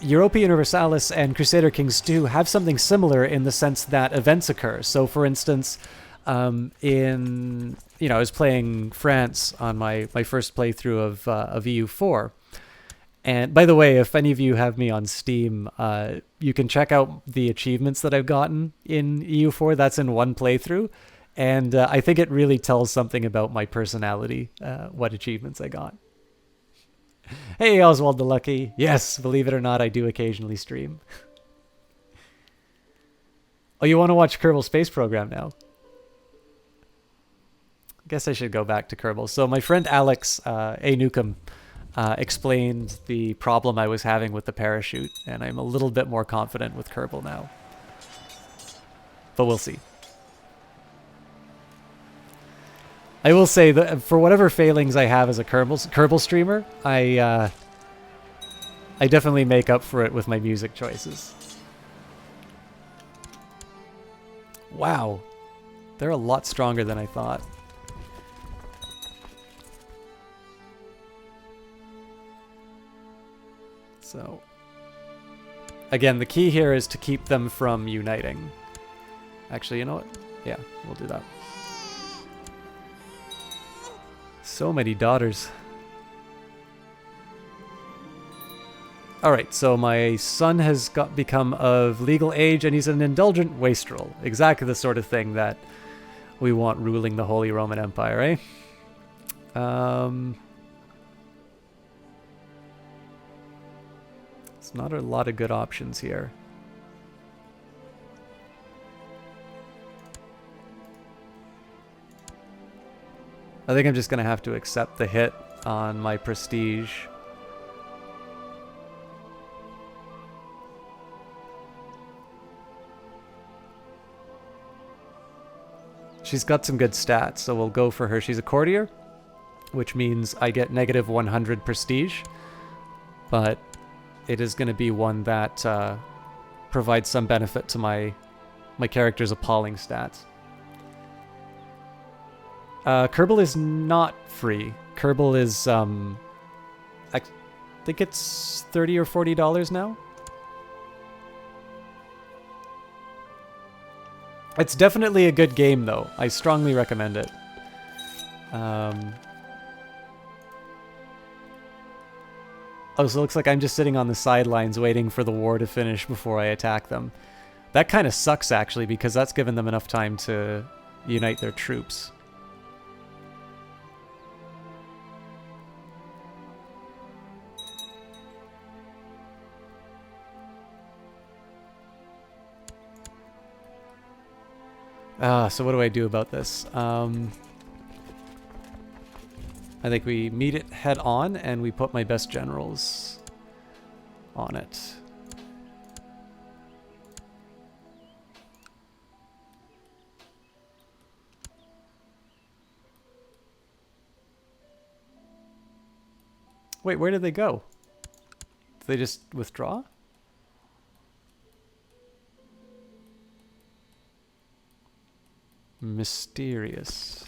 Europa Universalis and Crusader Kings 2 have something similar in the sense that events occur. So, for instance, I was playing France on my first playthrough of EU4. And by the way, if any of you have me on Steam, you can check out the achievements that I've gotten in EU4. That's in one playthrough. And I think it really tells something about my personality, what achievements I got. Hey, Oswald the Lucky. Yes, believe it or not, I do occasionally stream. Oh, you want to watch Kerbal Space Program now? Guess I should go back to Kerbal. So my friend Alex A. Newcomb explained the problem I was having with the parachute, and I'm a little bit more confident with Kerbal now. But we'll see. I will say that for whatever failings I have as a Kerbal streamer, I definitely make up for it with my music choices. Wow, they're a lot stronger than I thought. So, again, the key here is to keep them from uniting. Actually, you know what? Yeah, we'll do that. So many daughters. Alright, so my son has become of legal age and he's an indulgent wastrel. Exactly the sort of thing that we want ruling the Holy Roman Empire, eh? It's not a lot of good options here. I think I'm just going to have to accept the hit on my prestige. She's got some good stats, so we'll go for her. She's a courtier, which means I get negative 100 prestige, but it is going to be one that provides some benefit to my character's appalling stats. Kerbal is not free. Kerbal is, I think it's $30 or $40 now. It's definitely a good game, though. I strongly recommend it. Oh, so it looks like I'm just sitting on the sidelines waiting for the war to finish before I attack them. That kind of sucks, actually, because that's given them enough time to unite their troops. So what do I do about this? I think we meet it head on and we put my best generals on it. Wait, where did they go? Did they just withdraw? Mysterious.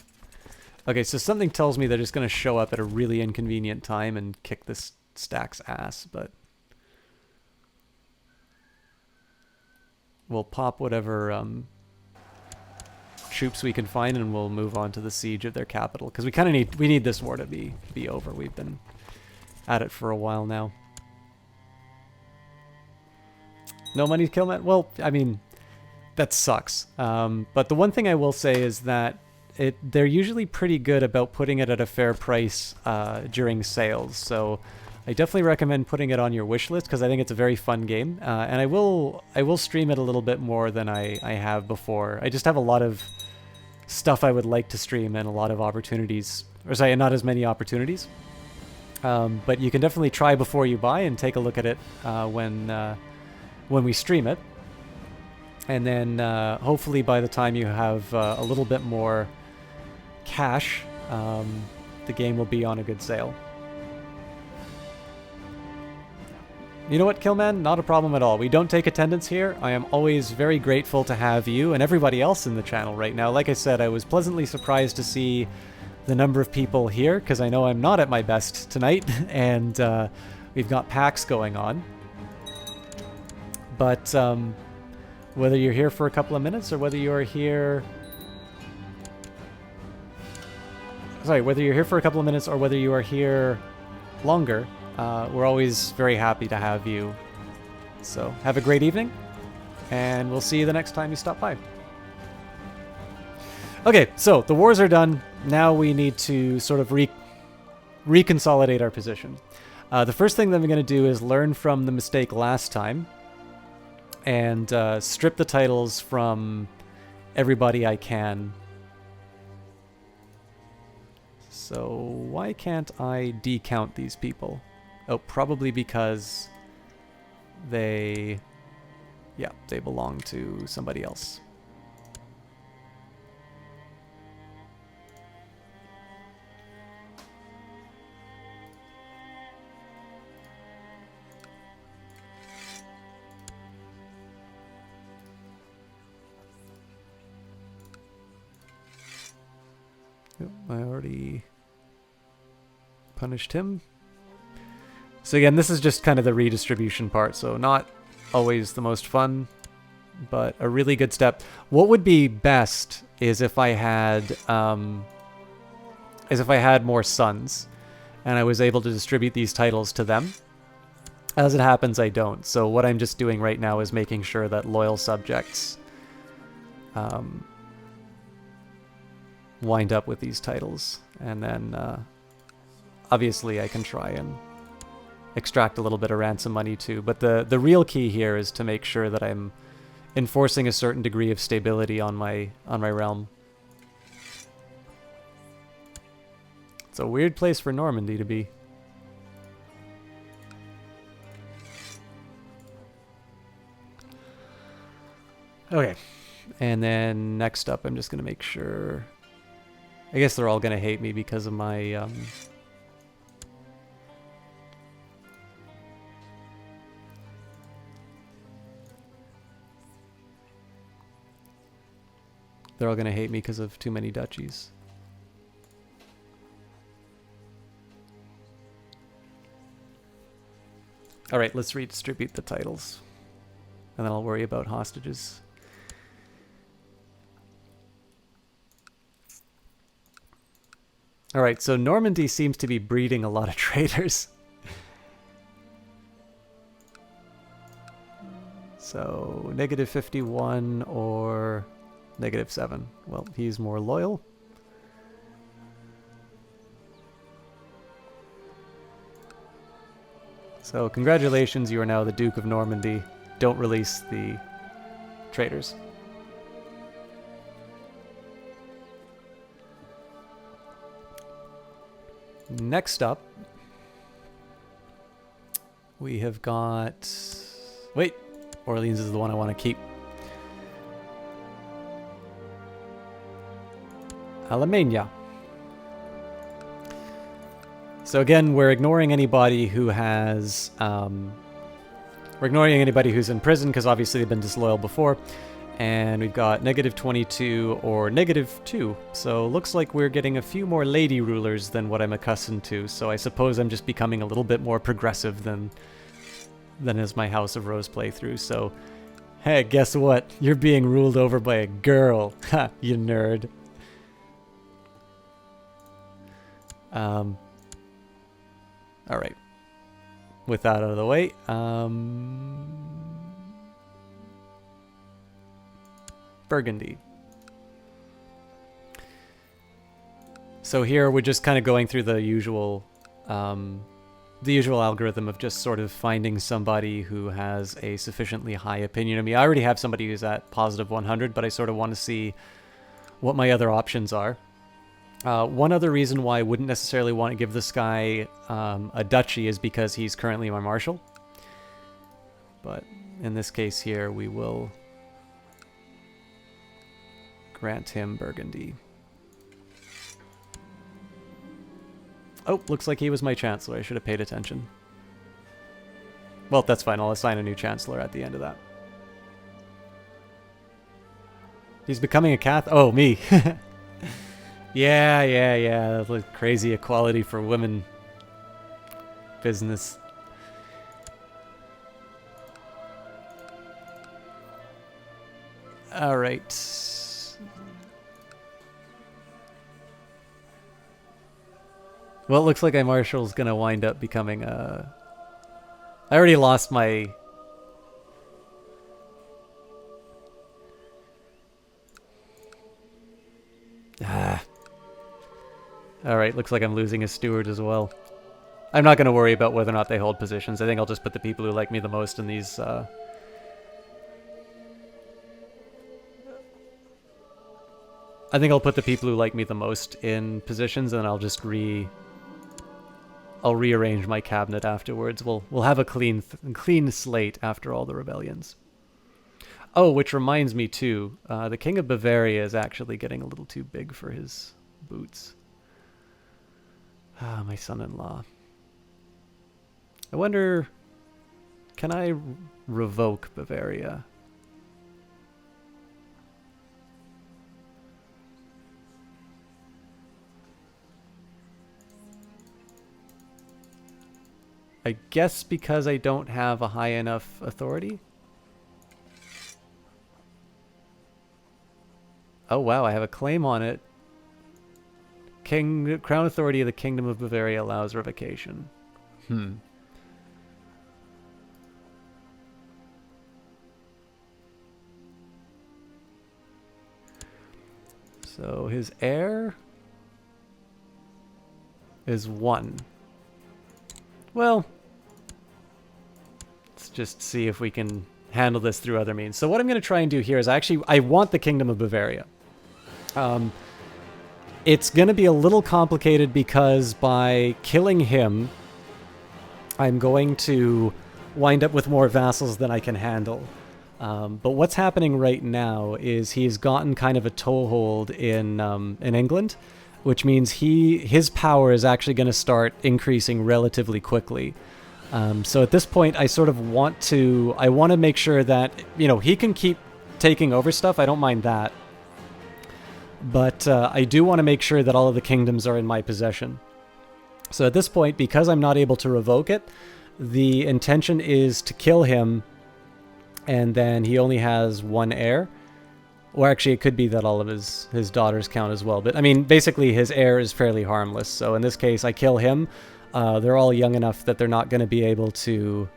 Okay, so something tells me they're just going to show up at a really inconvenient time and kick this stack's ass, but we'll pop whatever troops we can find and we'll move on to the siege of their capital, because we need this war to be over. We've been at it for a while now. No money to kill men? Well, I mean, that sucks. But the one thing I will say is that they're usually pretty good about putting it at a fair price during sales. So I definitely recommend putting it on your wish list because I think it's a very fun game. And I will stream it a little bit more than I have before. I just have a lot of stuff I would like to stream and a lot of opportunities. Or sorry, not as many opportunities. But you can definitely try before you buy and take a look at it when we stream it. And then hopefully by the time you have a little bit more cash, the game will be on a good sale. You know what, Killman? Not a problem at all. We don't take attendance here. I am always very grateful to have you and everybody else in the channel right now. Like I said, I was pleasantly surprised to see the number of people here, because I know I'm not at my best tonight, and we've got packs going on. But whether you're here for a couple of minutes or whether you're here... Sorry, whether you're here for a couple of minutes or whether you are here longer, we're always very happy to have you. So have a great evening, and we'll see you the next time you stop by. Okay, so the wars are done. Now we need to sort of reconsolidate our position. The first thing that I'm going to do is learn from the mistake last time and strip the titles from everybody I can. So why can't I decount these people? Oh, probably because they belong to somebody else. I already punished him. So again, this is just kind of the redistribution part, so not always the most fun. but a really good step. What would be best is if I had more sons, and I was able to distribute these titles to them. As it happens, I don't. So what I'm just doing right now is making sure that loyal subjects wind up with these titles, and then obviously I can try and extract a little bit of ransom money too. But the real key here is to make sure that I'm enforcing a certain degree of stability on my realm. It's a weird place for Normandy to be. Okay, and then next up, I'm just gonna make sure. I guess they're all gonna hate me because of my they're all gonna hate me because of too many duchies. All right, let's redistribute the titles, and then I'll worry about hostages. All right, so Normandy seems to be breeding a lot of traitors. So -51 or -7. Well, he's more loyal. So congratulations, you are now the Duke of Normandy. Don't release the traitors. Next up, we have got... Wait, Orleans is the one I want to keep. Alemania. So again, we're ignoring anybody who has... we're ignoring anybody who's in prison, because obviously they've been disloyal before. And we've got -22 or -2. So looks like we're getting a few more lady rulers than what I'm accustomed to. So I suppose I'm just becoming a little bit more progressive than is my House of Rose playthrough. So, hey, guess what? You're being ruled over by a girl. Ha, you nerd. Alright. With that out of the way, Burgundy. So here we're just kind of going through the usual algorithm of just sort of finding somebody who has a sufficiently high opinion of me. I already have somebody who's at positive 100, but I sort of want to see what my other options are. One other reason why I wouldn't necessarily want to give this guy a duchy is because he's currently my marshal. But in this case here, we will grant him Burgundy. Oh, looks like he was my chancellor. I should have paid attention. Well, that's fine. I'll assign a new chancellor at the end of that. He's becoming a Catholic. Oh, me. Yeah. That's like crazy equality for women business. All right. Well, it looks like my marshal's gonna wind up becoming a... I already lost my... Alright, looks like I'm losing a steward as well. I'm not gonna worry about whether or not they hold positions. I think I'll just put the people who like me the most in these, I think I'll put the people who like me the most in positions, and I'll just I'll rearrange my cabinet afterwards. We'll have a clean slate after all the rebellions. Oh, which reminds me too, the King of Bavaria is actually getting a little too big for his boots. Ah, my son-in-law. I wonder, can I revoke Bavaria? I guess because I don't have a high enough authority? Oh wow, I have a claim on it. Crown Authority of the Kingdom of Bavaria allows revocation. So his heir is 1. Well, let's just see if we can handle this through other means. So what I'm going to try and do here is I want the Kingdom of Bavaria. It's going to be a little complicated because by killing him, I'm going to wind up with more vassals than I can handle. But what's happening right now is he's gotten kind of a toehold in England, which means his power is actually going to start increasing relatively quickly. So at this point, I sort of want to make sure that, he can keep taking over stuff. I don't mind that. But I do want to make sure that all of the kingdoms are in my possession. So at this point, because I'm not able to revoke it, the intention is to kill him, and then he only has 1 heir. Or actually, it could be that all of his daughters count as well. But, I mean, basically, his heir is fairly harmless. So in this case, I kill him. They're all young enough that they're not going to be able to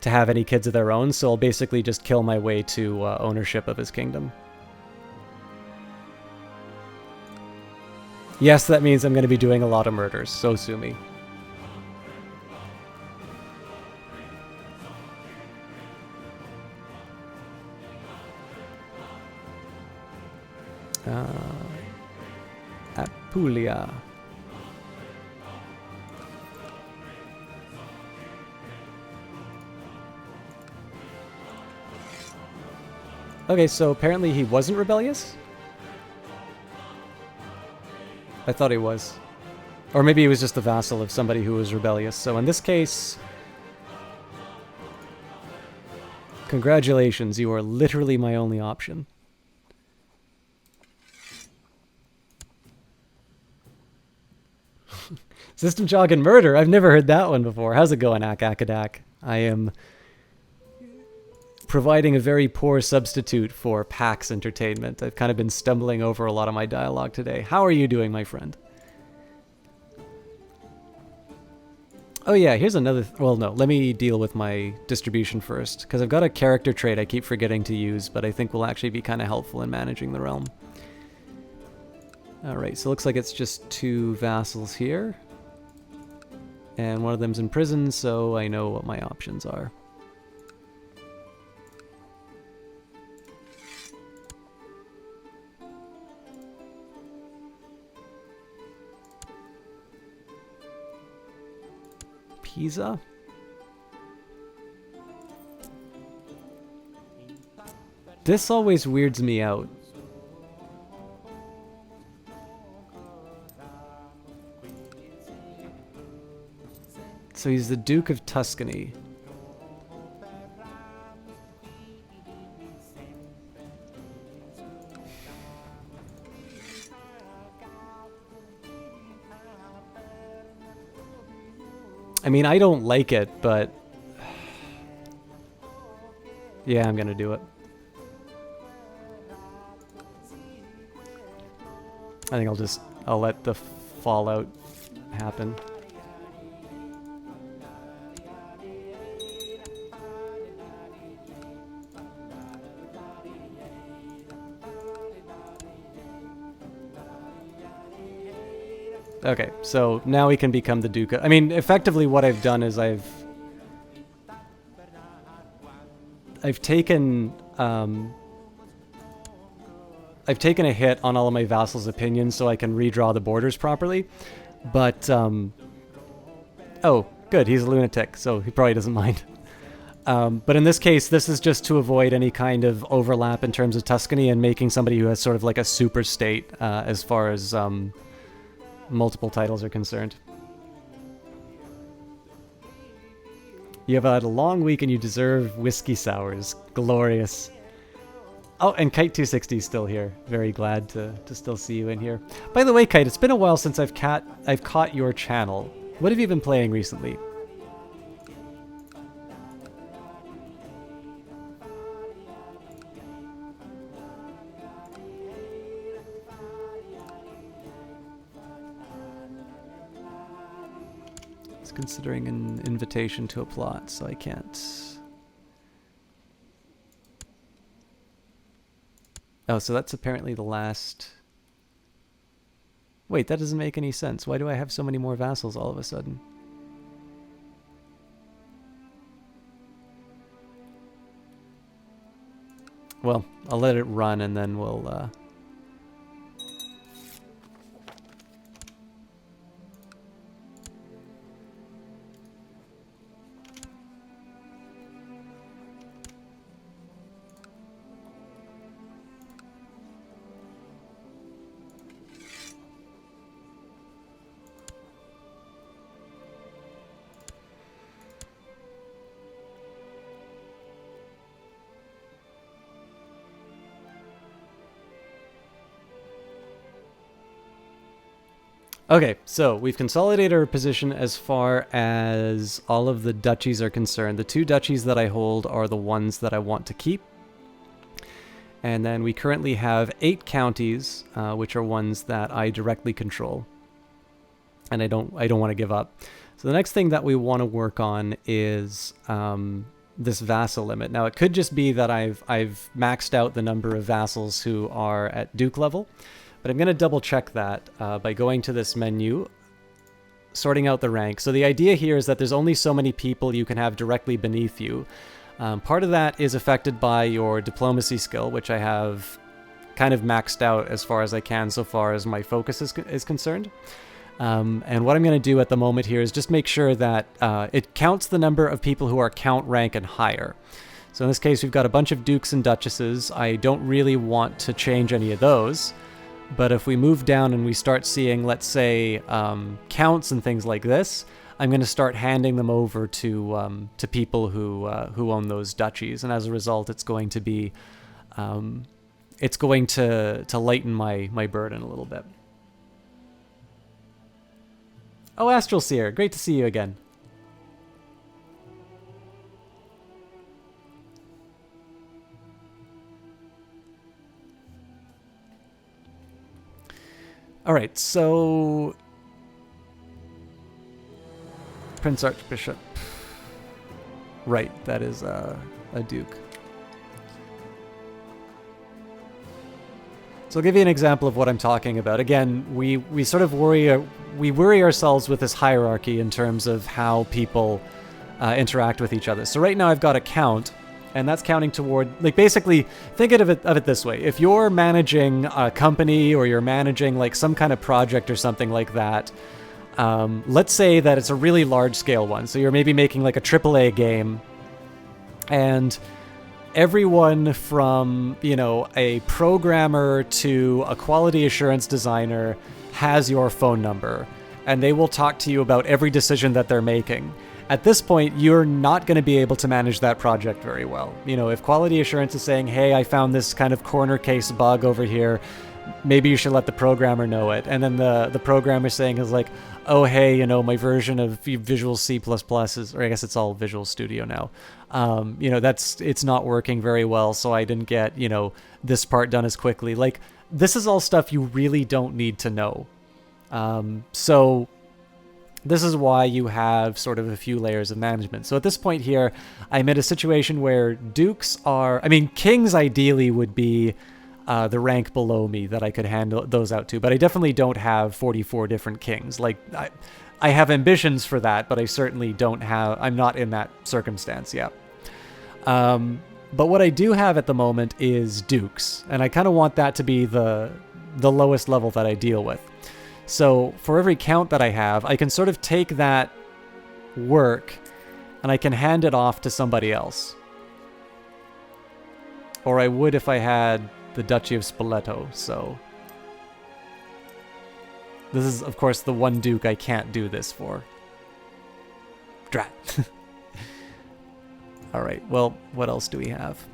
have any kids of their own. So I'll basically just kill my way to ownership of his kingdom. Yes, that means I'm going to be doing a lot of murders, so sue me. Apulia. Okay, so apparently he wasn't rebellious? I thought he was. Or maybe he was just a vassal of somebody who was rebellious. So in this case, congratulations, you are literally my only option. System Jog and Murder. I've never heard that one before. How's it going, Akadak? I am providing a very poor substitute for PAX entertainment. I've kind of been stumbling over a lot of my dialogue today. How are you doing, my friend? Oh yeah, here's another... well, no, let me deal with my distribution first, because I've got a character trait I keep forgetting to use, but I think will actually be kind of helpful in managing the realm. Alright, so it looks like it's just 2 vassals here. And one of them's in prison, so I know what my options are. Pisa? This always weirds me out. So he's the Duke of Tuscany. I mean, I don't like it, but... yeah, I'm gonna do it. I think I'll let the fallout happen. Okay, so now he can become the Duke. I mean, effectively what I've done is I've taken a hit on all of my vassals' opinions so I can redraw the borders properly. But oh, good, he's a lunatic, so he probably doesn't mind. But in this case, this is just to avoid any kind of overlap in terms of Tuscany and making somebody who has sort of like a super state as far as multiple titles are concerned. You have had a long week and you deserve whiskey sours. Glorious. Oh, and Kite260 is still here. Very glad to still see you in here. By the way, Kite, it's been a while since I've caught your channel. What have you been playing recently? It's considering an invitation to a plot, so I can't. Oh, so that's apparently the last. Wait, that doesn't make any sense. Why do I have so many more vassals all of a sudden? Well, I'll let it run and then we'll Okay, so we've consolidated our position as far as all of the duchies are concerned. The 2 duchies that I hold are the ones that I want to keep. And then we currently have 8 counties, which are ones that I directly control. And I don't want to give up. So the next thing that we want to work on is this vassal limit. Now, it could just be that I've maxed out the number of vassals who are at Duke level. But I'm going to double check that by going to this menu, sorting out the rank. So the idea here is that there's only so many people you can have directly beneath you. Part of that is affected by your diplomacy skill, which I have kind of maxed out as far as I can so far as my focus is concerned. And what I'm going to do at the moment here is just make sure that it counts the number of people who are count rank and higher. So in this case, we've got a bunch of dukes and duchesses. I don't really want to change any of those. But if we move down and we start seeing, let's say, counts and things like this, I'm going to start handing them over to people who own those duchies, and as a result, it's going to be, it's going to lighten my burden a little bit. Oh, Astral Seer, great to see you again. All right, so Prince Archbishop. Right, that is a duke. So I'll give you an example of what I'm talking about. Again, we sort of worry ourselves with this hierarchy in terms of how people interact with each other. So right now I've got a count. And that's counting toward, like, basically, think of it this way. If you're managing a company or you're managing, like, some kind of project or something like that, let's say that it's a really large-scale one. So you're maybe making, like, a AAA game, and everyone from, you know, a programmer to a quality assurance designer has your phone number, and they will talk to you about every decision that they're making. At this point, you're not going to be able to manage that project very well. You know, if quality assurance is saying, hey, I found this kind of corner case bug over here, maybe you should let the programmer know it. And then the programmer saying is like, oh, hey, you know, my version of Visual C++ is, or I guess it's all Visual Studio now. You know, it's not working very well, so I didn't get, you know, this part done as quickly. Like, this is all stuff you really don't need to know. So this is why you have sort of a few layers of management. So at this point here, I'm in a situation where dukes are, I mean, kings ideally would be the rank below me that I could hand those out to, but I definitely don't have 44 different kings. Like, I have ambitions for that, but I certainly don't have, I'm not in that circumstance yet. But what I do have at the moment is dukes, and I kind of want that to be the lowest level that I deal with. So for every count that I have, I can sort of take that work and I can hand it off to somebody else. Or I would if I had the Duchy of Spoleto, so this is, of course, the one duke I can't do this for. Drat. Alright, well, what else do we have?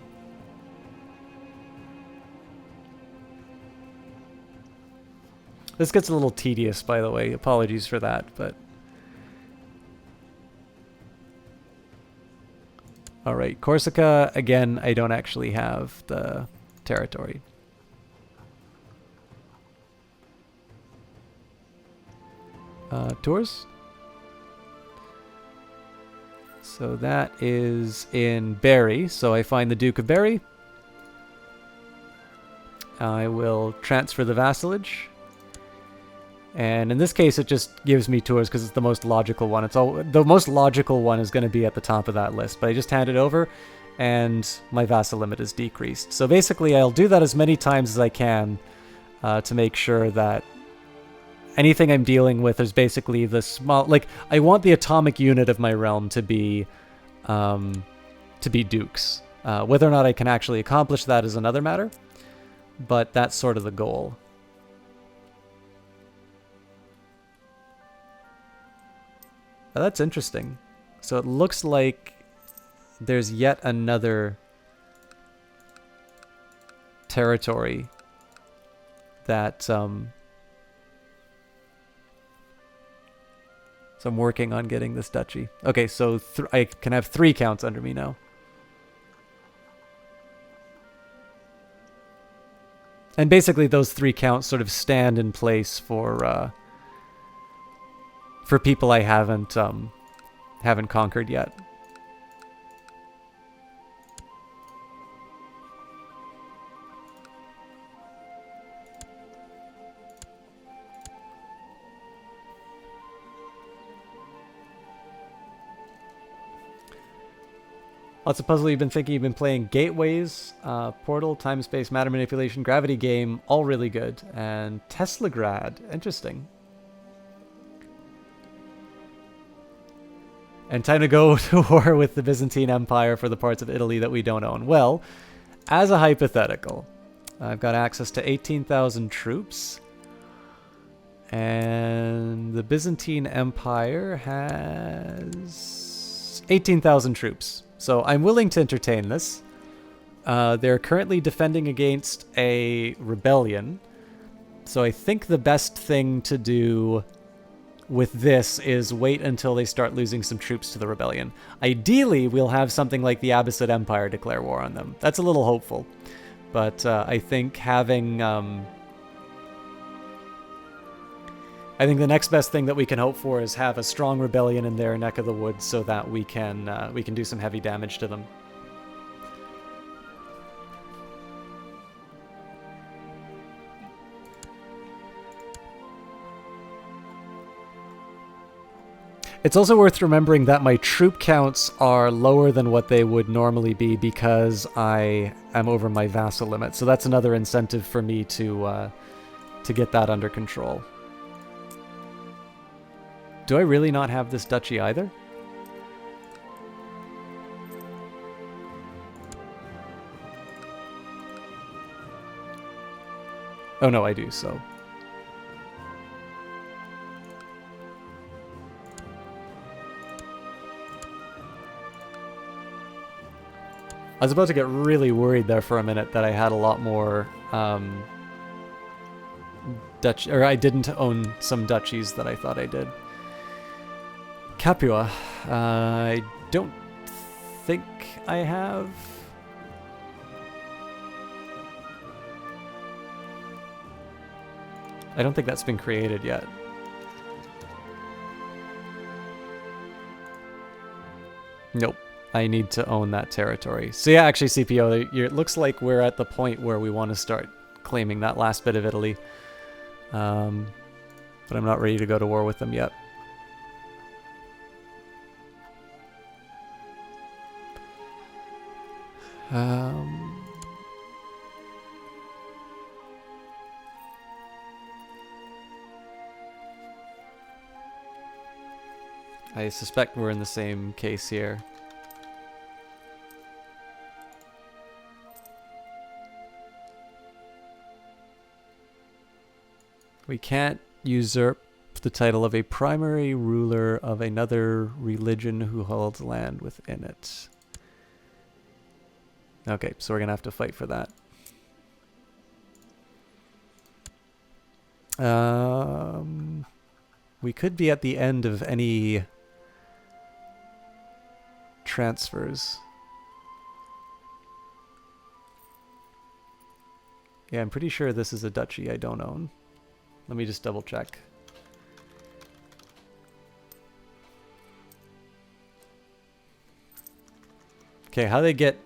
This gets a little tedious, by the way. Apologies for that, but... Alright, Corsica, again, I don't actually have the territory. Tours? So that is in Berry. So I find the Duke of Berry. I will transfer the vassalage. And in this case, it just gives me tours because it's the most logical one. The most logical one is going to be at the top of that list. But I just hand it over, and my vassal limit is decreased. So basically, I'll do that as many times as I can to make sure that anything I'm dealing with is basically the small... Like, I want the atomic unit of my realm to be dukes. Whether or not I can actually accomplish that is another matter. But that's sort of the goal. Oh, that's interesting. So it looks like there's yet another territory that so I'm working on getting this duchy. Okay, so I can have 3 counts under me now. And basically those 3 counts sort of stand in place for people I haven't conquered yet. Lots of puzzle you've been thinking. You've been playing Gateways, Portal, Time, Space, Matter Manipulation, Gravity Game, all really good. And Teslagrad, interesting. And time to go to war with the Byzantine Empire for the parts of Italy that we don't own. Well, as a hypothetical, I've got access to 18,000 troops. And the Byzantine Empire has 18,000 troops. So I'm willing to entertain this. They're currently defending against a rebellion. So I think the best thing to do with this is wait until they start losing some troops to the rebellion. Ideally, we'll have something like the Abbasid Empire declare war on them. That's a little hopeful. But I think having... I think the next best thing that we can hope for is have a strong rebellion in their neck of the woods so that we can do some heavy damage to them. It's also worth remembering that my troop counts are lower than what they would normally be because I am over my vassal limit. So that's another incentive for me to get that under control. Do I really not have this duchy either? Oh no, I do, so... I was about to get really worried there for a minute that I had a lot more I didn't own some duchies that I thought I did. Capua, I don't think I have. I don't think that's been created yet. Nope. I need to own that territory. So yeah, actually, CPO, it looks like we're at the point where we want to start claiming that last bit of Italy. But I'm not ready to go to war with them yet. I suspect we're in the same case here. We can't usurp the title of a primary ruler of another religion who holds land within it. Okay, so we're gonna have to fight for that. We could be at the end of any transfers. Yeah, I'm pretty sure this is a duchy I don't own. Let me just double check. Okay, how they get...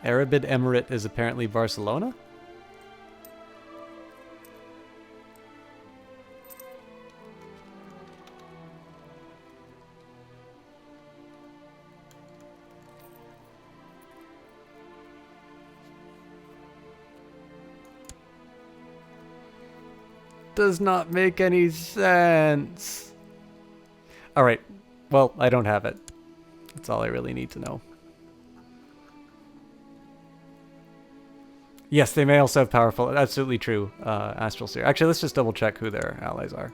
Arabid Emirate is apparently Barcelona? Does not make any sense. Alright, well, I don't have it. That's all I really need to know. Yes, they may also have powerful... Absolutely true, Astral Seer. Actually, let's just double check who their allies are.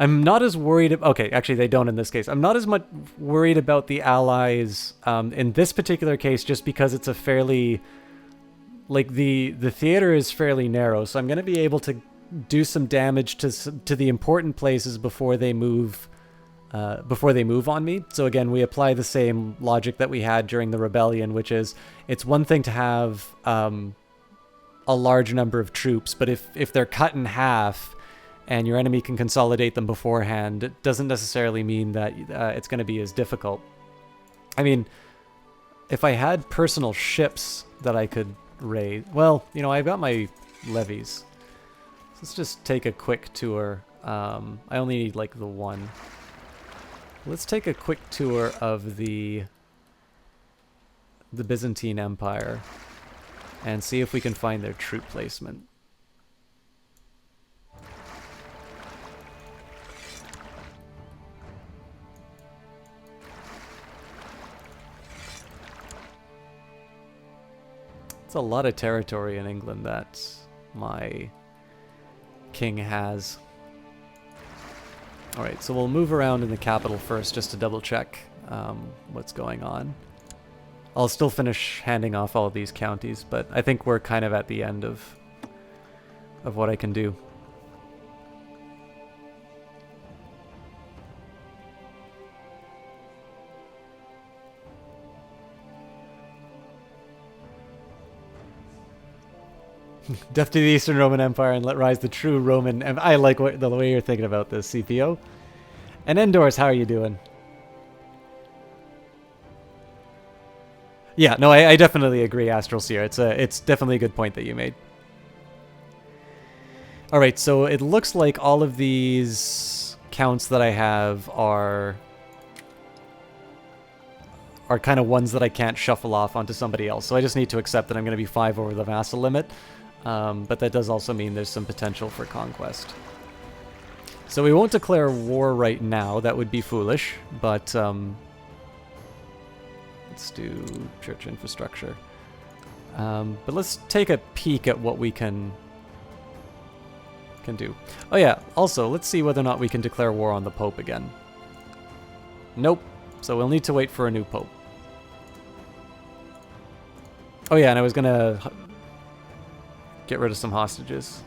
I'm not as worried... Okay, actually, they don't in this case. I'm not as much worried about the allies in this particular case just because it's a fairly... Like, the theater is fairly narrow, so I'm going to be able to do some damage to the important places before they move on me. So again, we apply the same logic that we had during the rebellion, which is it's one thing to have a large number of troops, but if they're cut in half and your enemy can consolidate them beforehand, it doesn't necessarily mean that it's going to be as difficult. I mean, if I had personal ships that I could raid, well, you know, I've got my levies. Let's just take a quick tour. I only need like the one. Let's take a quick tour of the Byzantine Empire and see if we can find their troop placement. It's a lot of territory in England that my king has. Alright, so we'll move around in the capital first just to double check what's going on. I'll still finish handing off all of these counties, but I think we're kind of at the end of what I can do. Death to the Eastern Roman Empire and let rise the true Roman... I like the way you're thinking about this, CPO. And Endors, how are you doing? Yeah, no, I definitely agree, Astral Seer. It's definitely a good point that you made. Alright, so it looks like all of these counts that I have are kind of ones that I can't shuffle off onto somebody else. So I just need to accept that I'm going to be 5 over the vassal limit. But that does also mean there's some potential for conquest. So we won't declare war right now. That would be foolish. But let's do church infrastructure. But let's take a peek at what we can do. Oh yeah, also, let's see whether or not we can declare war on the Pope again. Nope. So we'll need to wait for a new Pope. Oh yeah, and I was gonna get rid of some hostages.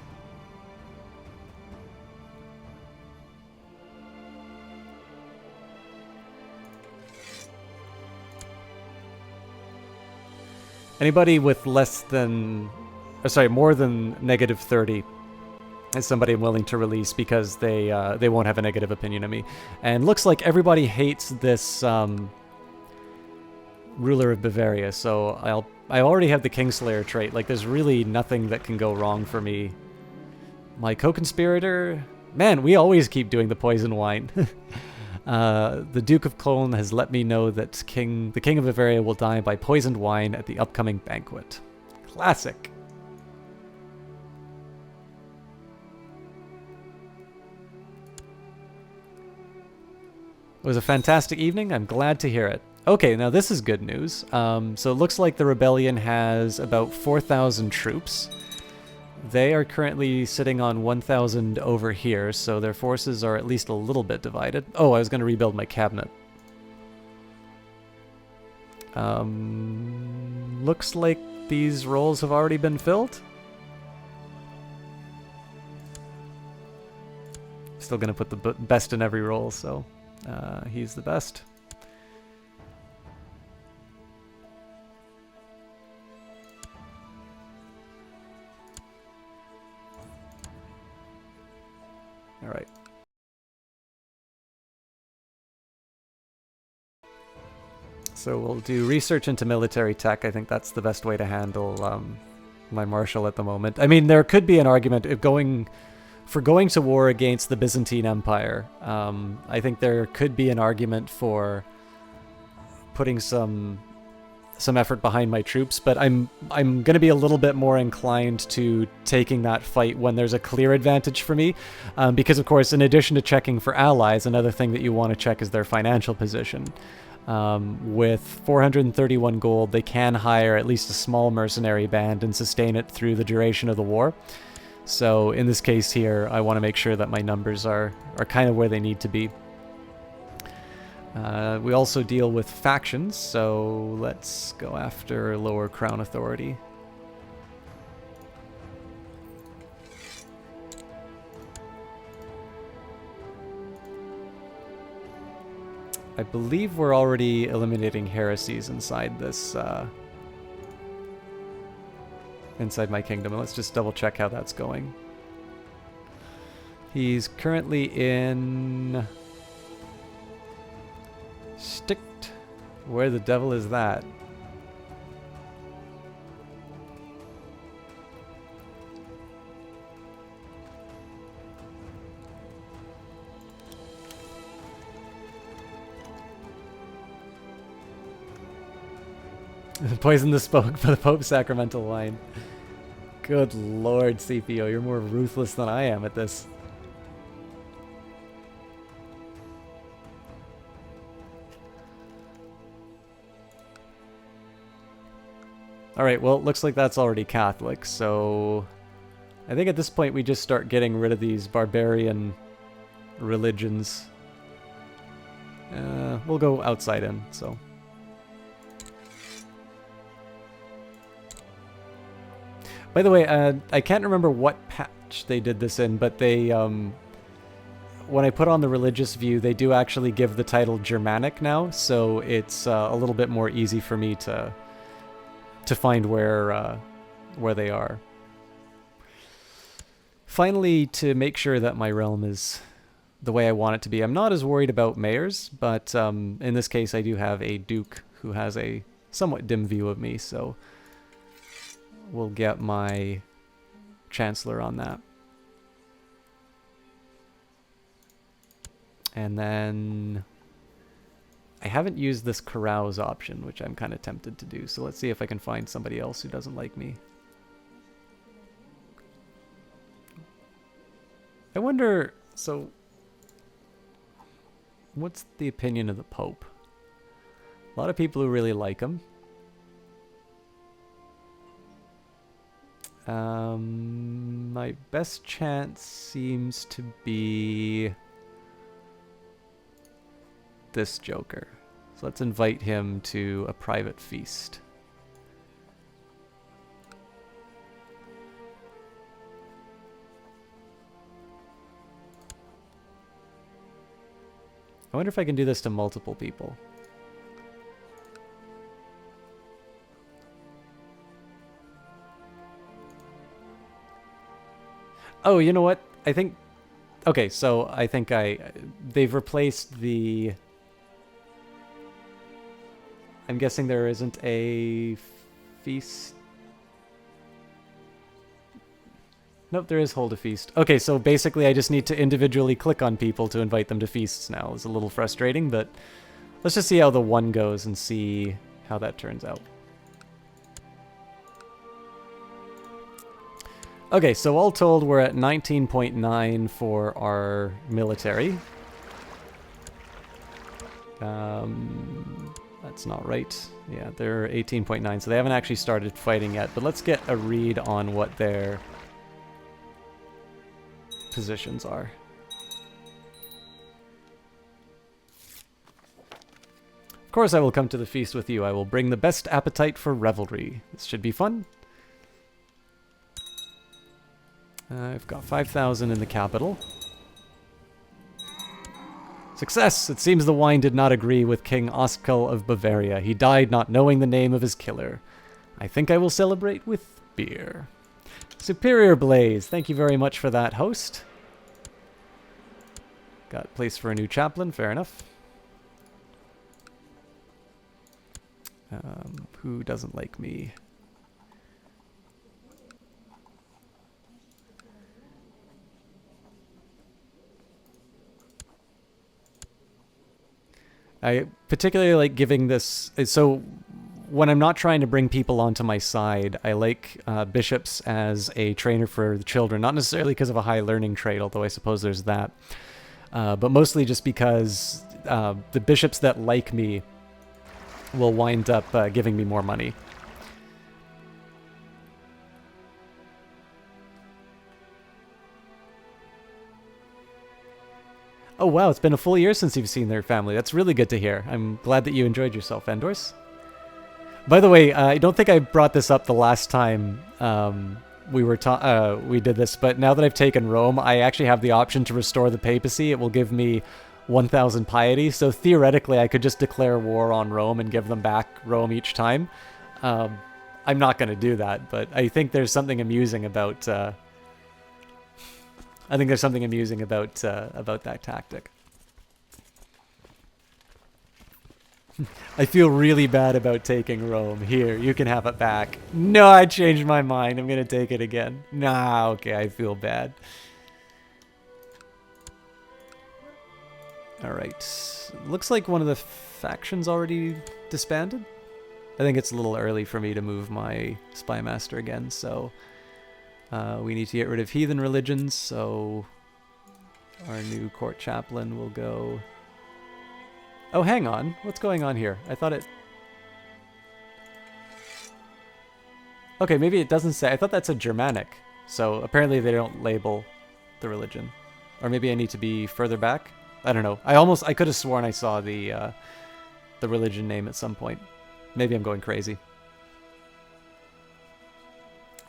Anybody with less than, more than -30 is somebody I'm willing to release because they won't have a negative opinion of me. And looks like everybody hates this ruler of Bavaria, so I already have the Kingslayer trait. Like, there's really nothing that can go wrong for me. My co-conspirator... Man, we always keep doing the poison wine. The Duke of Cologne has let me know that the King of Bavaria will die by poisoned wine at the upcoming banquet. Classic. It was a fantastic evening. I'm glad to hear it. Okay, now this is good news. So it looks like the rebellion has about 4,000 troops. They are currently sitting on 1,000 over here, so their forces are at least a little bit divided. Oh, I was going to rebuild my cabinet. Looks like these roles have already been filled. Still going to put the best in every role, so he's the best. So we'll do research into military tech. I think that's the best way to handle my marshal at the moment. I mean, there could be an argument of going to war against the Byzantine Empire. I think there could be an argument for putting some effort behind my troops, but I'm going to be a little bit more inclined to taking that fight when there's a clear advantage for me, because of course, in addition to checking for allies, another thing that you want to check is their financial position. With 431 gold, they can hire at least a small mercenary band and sustain it through the duration of the war. So in this case here, I want to make sure that my numbers are kind of where they need to be. We also deal with factions, so let's go after Lower Crown Authority. I believe we're already eliminating heresies inside this, inside my kingdom. Let's just double check how that's going. He's currently in Sticht. Where the devil is that? Poison the spoke for the Pope's sacramental wine. Good lord, CPO, you're more ruthless than I am at this. Alright, well, it looks like that's already Catholic, so I think at this point we just start getting rid of these barbarian religions. We'll go outside in, so. By the way, I can't remember what patch they did this in, but they, when I put on the religious view, they do actually give the title Germanic now, so it's a little bit more easy for me to find where they are. Finally, to make sure that my realm is the way I want it to be, I'm not as worried about mayors, but in this case I do have a duke who has a somewhat dim view of me, so we'll get my chancellor on that. And then I haven't used this carouse option, which I'm kind of tempted to do, so let's see if I can find somebody else who doesn't like me. I wonder, so what's the opinion of the Pope? A lot of people who really like him. My best chance seems to be this Joker. So let's invite him to a private feast. I wonder if I can do this to multiple people. Oh, you know what? I think... Okay, so I think they've replaced the... I'm guessing there isn't a feast... Nope, there is hold a feast. Okay, so basically I just need to individually click on people to invite them to feasts now. It's a little frustrating, but let's just see how the one goes and see how that turns out. Okay, so all told, we're at 19.9 for our military. That's not right. Yeah, they're 18.9, so they haven't actually started fighting yet. But let's get a read on what their positions are. Of course I will come to the feast with you. I will bring the best appetite for revelry. This should be fun. I've got 5,000 in the capital. Success! It seems the wine did not agree with King Oskal of Bavaria. He died not knowing the name of his killer. I think I will celebrate with beer. Superior Blaze, thank you very much for that, host. Got a place for a new chaplain, fair enough. Who doesn't like me? I particularly like giving this... So when I'm not trying to bring people onto my side, I like bishops as a trainer for the children. Not necessarily because of a high learning trait, although I suppose there's that. But mostly just because the bishops that like me will wind up giving me more money. Oh wow, it's been a full year since you've seen their family. That's really good to hear. I'm glad that you enjoyed yourself, Endors. By the way, I don't think I brought this up the last time we did this, but now that I've taken Rome, I actually have the option to restore the papacy. It will give me 1,000 piety, so theoretically I could just declare war on Rome and give them back Rome each time. I'm not going to do that, but I think there's something amusing about... about that tactic. I feel really bad about taking Rome. Here, you can have it back. No, I changed my mind. I'm going to take it again. Nah, okay, I feel bad. Alright. Looks like one of the factions already disbanded. I think it's a little early for me to move my Spy Master again, so... we need to get rid of heathen religions, so... our new court chaplain will go... Oh, hang on. What's going on here? I thought it... Okay, maybe it doesn't say. I thought that said Germanic. So apparently they don't label the religion. Or maybe I need to be further back? I don't know. I could have sworn I saw the religion name at some point. Maybe I'm going crazy.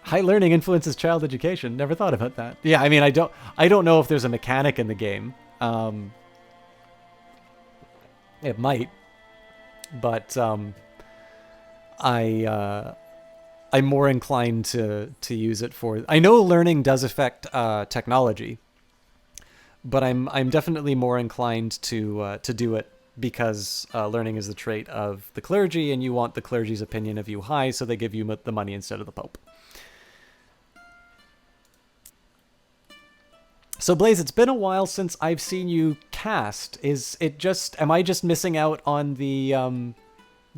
High learning influences child education. Never thought about that. Yeah, I mean, I don't know if there's a mechanic in the game. It might, but I'm more inclined to use it for... I know learning does affect technology, but I'm definitely more inclined to do it because learning is the trait of the clergy, and you want the clergy's opinion of you high, so they give you the money instead of the Pope. So Blaze, it's been a while since I've seen you cast. Am I just missing out on the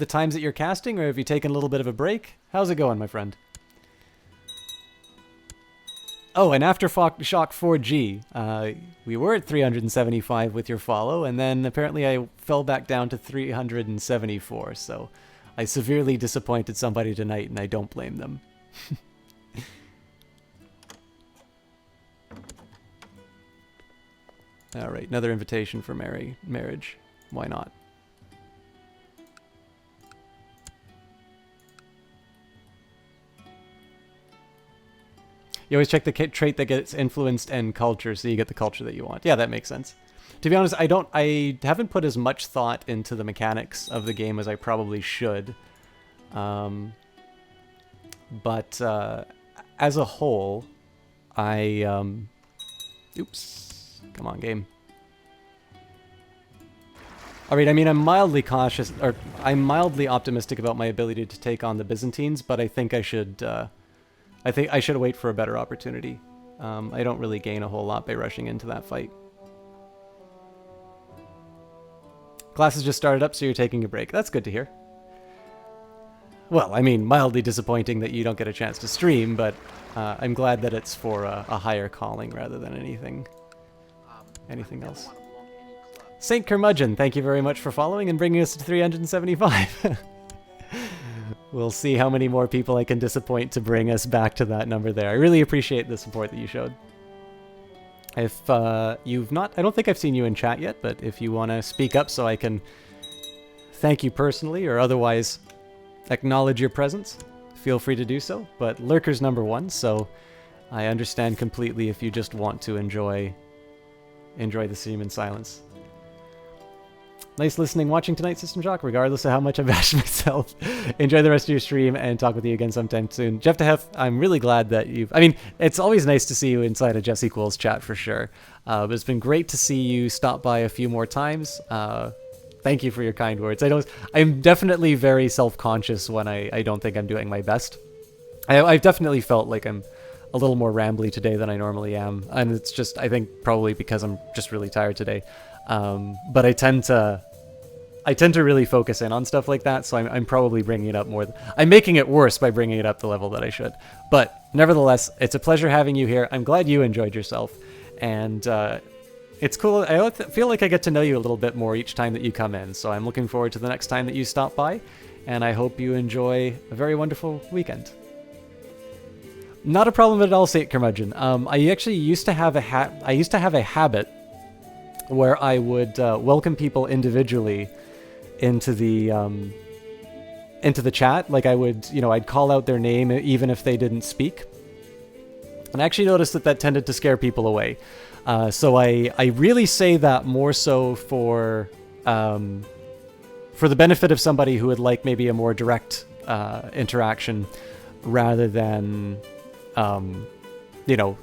times that you're casting, or have you taken a little bit of a break? How's it going, my friend? Oh, and Aftershock 4G, we were at 375 with your follow, and then apparently I fell back down to 374, so I severely disappointed somebody tonight, and I don't blame them. All right, another invitation for marriage. Why not? You always check the trait that gets influenced and culture, so you get the culture that you want. Yeah, that makes sense. To be honest, I haven't put as much thought into the mechanics of the game as I probably should. But as a whole, oops. Come on, game. Alright, I mean, I'm mildly cautious, or I'm mildly optimistic about my ability to take on the Byzantines, but I think I should wait for a better opportunity. I don't really gain a whole lot by rushing into that fight. Classes just started up, so you're taking a break. That's good to hear. Well, I mean, mildly disappointing that you don't get a chance to stream, but I'm glad that it's for a higher calling rather than anything else. Saint Curmudgeon, thank you very much for following and bringing us to 375. We'll see how many more people I can disappoint to bring us back to that number there. I really appreciate the support that you showed. If you've not... I don't think I've seen you in chat yet, but if you want to speak up so I can thank you personally or otherwise acknowledge your presence, feel free to do so. But Lurker's number one, so I understand completely if you just want to enjoy the stream in silence. Nice listening, watching tonight, System Shock, regardless of how much I bash myself. Enjoy the rest of your stream and talk with you again sometime soon. Jeff DeHef, I'm really glad that I mean, it's always nice to see you inside a Jess Equals chat for sure. But it's been great to see you stop by a few more times. Thank you for your kind words. I'm definitely very self-conscious when I don't think I'm doing my best. I've definitely felt like I'm a little more rambly today than I normally am, and it's just, I think, probably because I'm just really tired today. But I tend to really focus in on stuff like that, so I'm probably bringing it up more. I'm making it worse by bringing it up the level that I should. But nevertheless, it's a pleasure having you here. I'm glad you enjoyed yourself, and it's cool. I feel like I get to know you a little bit more each time that you come in, so I'm looking forward to the next time that you stop by, and I hope you enjoy a very wonderful weekend. Not a problem at all, Saint Curmudgeon. I actually used to have a habit where I would welcome people individually into the chat. Like I would, I'd call out their name even if they didn't speak. And I actually noticed that tended to scare people away. So I really say that more so for the benefit of somebody who would like maybe a more direct interaction rather than,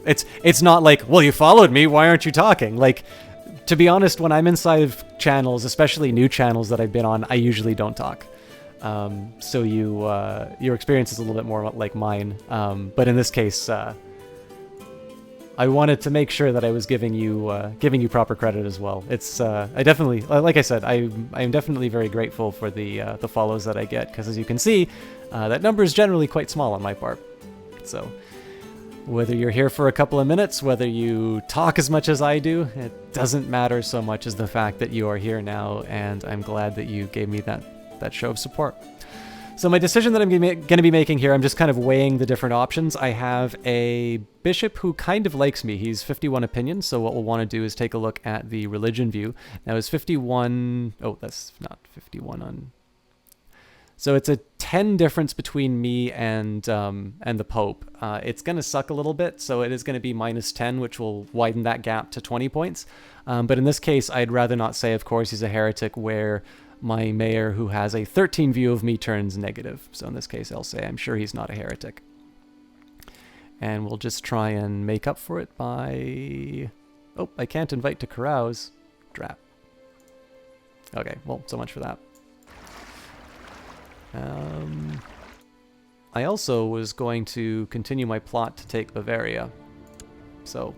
it's not like, well, you followed me, why aren't you talking? Like, to be honest, when I'm inside of channels, especially new channels that I've been on, I usually don't talk. So your experience is a little bit more like mine. But in this case, I wanted to make sure that I was giving you proper credit as well. It's I definitely, like I said, I'm definitely very grateful for the follows that I get, because as you can see, that number is generally quite small on my part. So whether you're here for a couple of minutes, whether you talk as much as I do, it doesn't matter so much as the fact that you are here now, and I'm glad that you gave me that show of support. So my decision that I'm going to be making here, I'm just kind of weighing the different options. I have a bishop who kind of likes me. He's 51 opinion, so what we'll want to do is take a look at the religion view. Now is 51... Oh, that's not 51 on... So it's a 10 difference between me and the Pope. It's going to suck a little bit, so it is going to be -10, which will widen that gap to 20 points. But in this case, I'd rather not say, of course, he's a heretic, where my mayor, who has a 13 view of me, turns negative. So in this case, I'll say I'm sure he's not a heretic. And we'll just try and make up for it by... Oh, I can't invite to carouse. Drat. Okay, well, so much for that. I also was going to continue my plot to take Bavaria. So,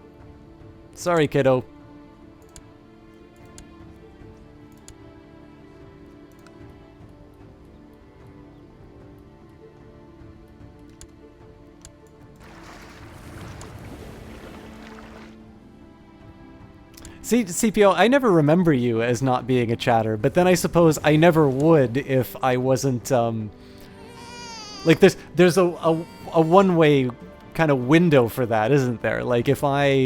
sorry, kiddo. See, CPO, I never remember you as not being a chatter, but then I suppose I never would if I wasn't, like, there's a one-way kind of window for that, isn't there? Like, if I'm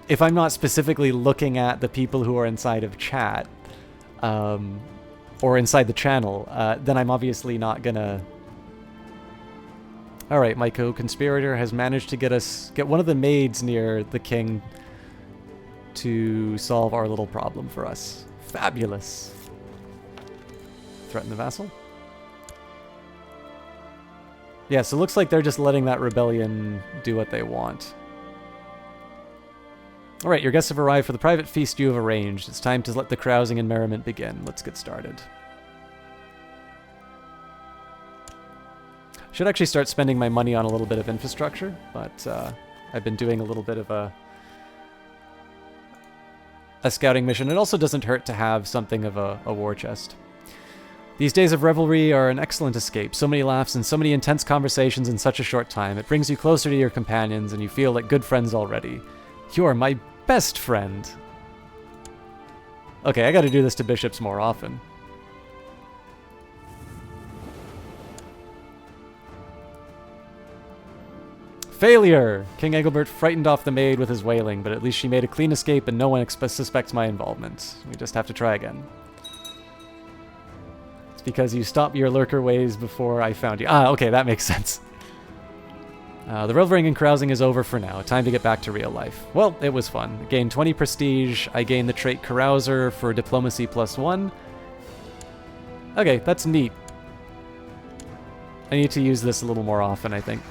not specifically looking at the people who are inside of chat, or inside the channel, then I'm obviously not gonna... Alright, my co-conspirator has managed to get one of the maids near the king to solve our little problem for us. Fabulous. Threaten the vassal? Yeah, so it looks like they're just letting that rebellion do what they want. Alright, your guests have arrived for the private feast you have arranged. It's time to let the carousing and merriment begin. Let's get started. Should actually start spending my money on a little bit of infrastructure, but I've been doing a little bit of a scouting mission. It also doesn't hurt to have something of a war chest. These days of revelry are an excellent escape. So many laughs and so many intense conversations in such a short time. It brings you closer to your companions and you feel like good friends already. You're my best friend. Okay, I gotta do this to bishops more often. Failure! King Engelbert frightened off the maid with his wailing, but at least she made a clean escape and no one suspects my involvement. We just have to try again. It's because you stopped your lurker ways before I found you. Ah, okay, that makes sense. The reveling and carousing is over for now. Time to get back to real life. Well, it was fun. I gained 20 prestige. I gained the trait Carouser for diplomacy +1. Okay, that's neat. I need to use this a little more often, I think.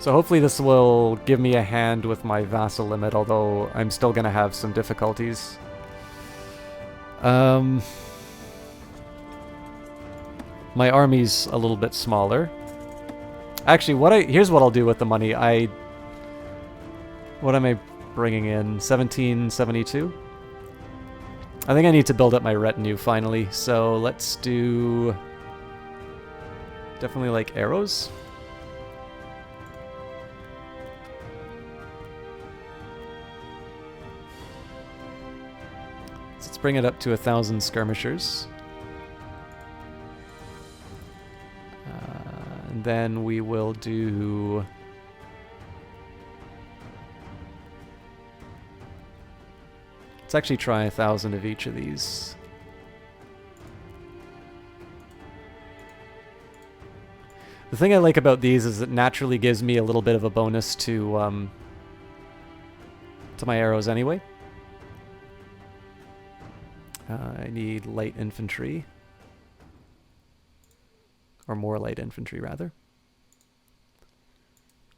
So hopefully this will give me a hand with my vassal limit, although I'm still going to have some difficulties. My army's a little bit smaller. Actually, here's what I'll do with the money. What am I bringing in? 1772? I think I need to build up my retinue finally, so let's do... definitely like arrows. So let's bring it up to 1,000 skirmishers. And then we will do... let's actually try 1,000 of each of these. The thing I like about these is it naturally gives me a little bit of a bonus to my arrows anyway. I need light infantry. Or more light infantry, rather.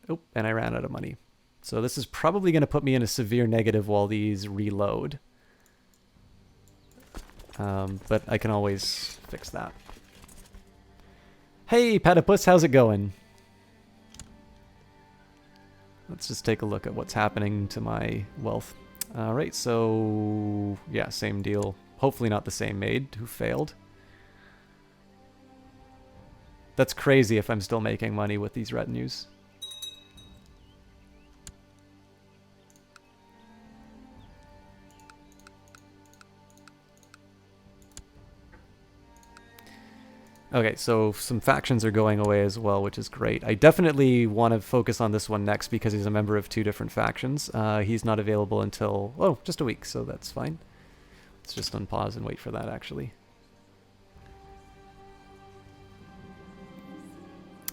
Oh, and I ran out of money. So this is probably going to put me in a severe negative while these reload. But I can always fix that. Hey, Platypus, how's it going? Let's just take a look at what's happening to my wealth. Alright, so... yeah, same deal. Hopefully not the same maid who failed. That's crazy if I'm still making money with these retinues. Okay, so some factions are going away as well, which is great. I definitely want to focus on this one next because he's a member of 2 different factions. He's not available until, oh, just a week, so that's fine. Let's just unpause and wait for that, actually.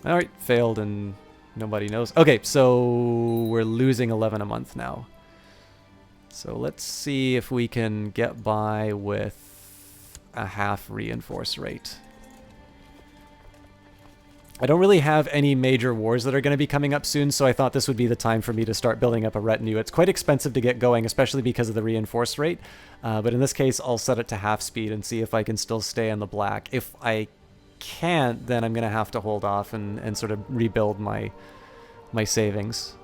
Alright, failed and nobody knows. Okay, so we're losing 11 a month now. So let's see if we can get by with a half reinforce rate. I don't really have any major wars that are going to be coming up soon, so I thought this would be the time for me to start building up a retinue. It's quite expensive to get going, especially because of the reinforce rate. But in this case, I'll set it to half speed and see if I can still stay in the black. If I can't, then I'm going to have to hold off and sort of rebuild my savings.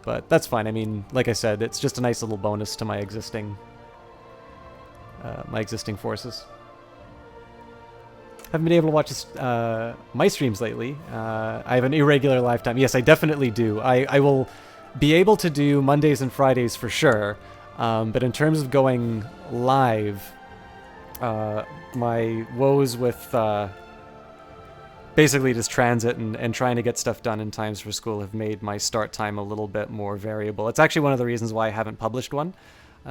But that's fine. I mean, like I said, it's just a nice little bonus to my existing forces. Haven't been able to watch my streams lately. I have an irregular live time. Yes, I definitely do. I will be able to do Mondays and Fridays for sure. But in terms of going live, my woes with basically just transit and trying to get stuff done in times for school have made my start time a little bit more variable. It's actually one of the reasons why I haven't published one.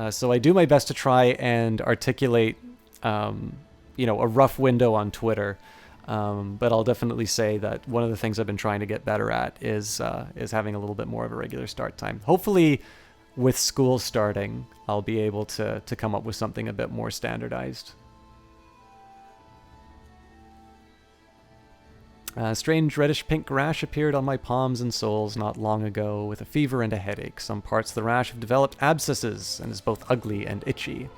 So I do my best to try and articulate a rough window on Twitter, but I'll definitely say that one of the things I've been trying to get better at is having a little bit more of a regular start time. Hopefully, with school starting, I'll be able to come up with something a bit more standardized. Strange reddish-pink rash appeared on my palms and soles not long ago with a fever and a headache. Some parts of the rash have developed abscesses and is both ugly and itchy.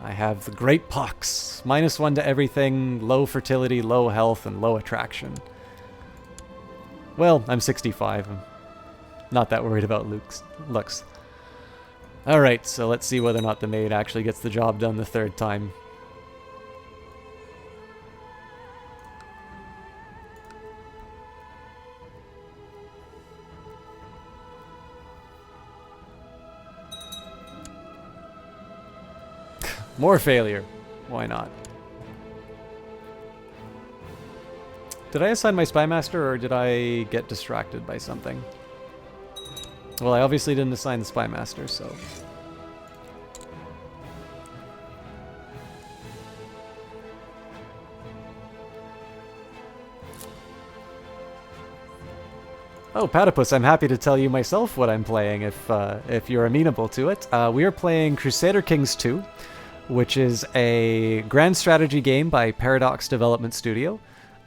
I have the great pox. -1 to everything, low fertility, low health, and low attraction. Well, I'm 65. I'm not that worried about looks. Alright, so let's see whether or not the maid actually gets the job done the 3rd time. More failure. Why not? Did I assign my spymaster or did I get distracted by something? Well, I obviously didn't assign the spymaster, so... Oh, Platypus, I'm happy to tell you myself what I'm playing if you're amenable to it. We are playing Crusader Kings 2. Which is a grand strategy game by Paradox Development Studio.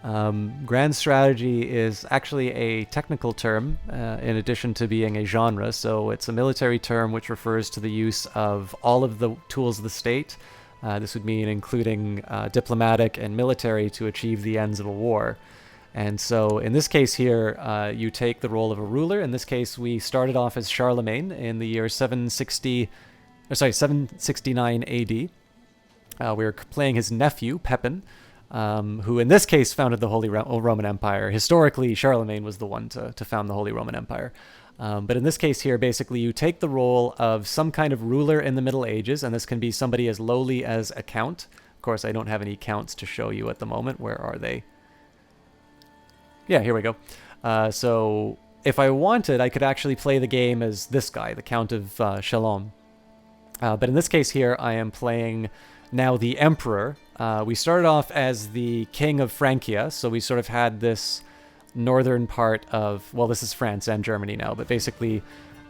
Grand strategy is actually a technical term in addition to being a genre, so it's a military term which refers to the use of all of the tools of the state. This would mean including diplomatic and military to achieve the ends of a war. And so in this case here, you take the role of a ruler. In this case, we started off as Charlemagne in the year 769 AD. We were playing his nephew, Pepin, who in this case founded the Holy Roman Empire. Historically, Charlemagne was the one to found the Holy Roman Empire. But in this case here, basically, you take the role of some kind of ruler in the Middle Ages, and this can be somebody as lowly as a count. Of course, I don't have any counts to show you at the moment. Where are they? Yeah, here we go. So if I wanted, I could actually play the game as this guy, the Count of Chalon. But in this case here, I am playing now the Emperor. We started off as the King of Francia, so we sort of had this northern part of, well, this is France and Germany now, but basically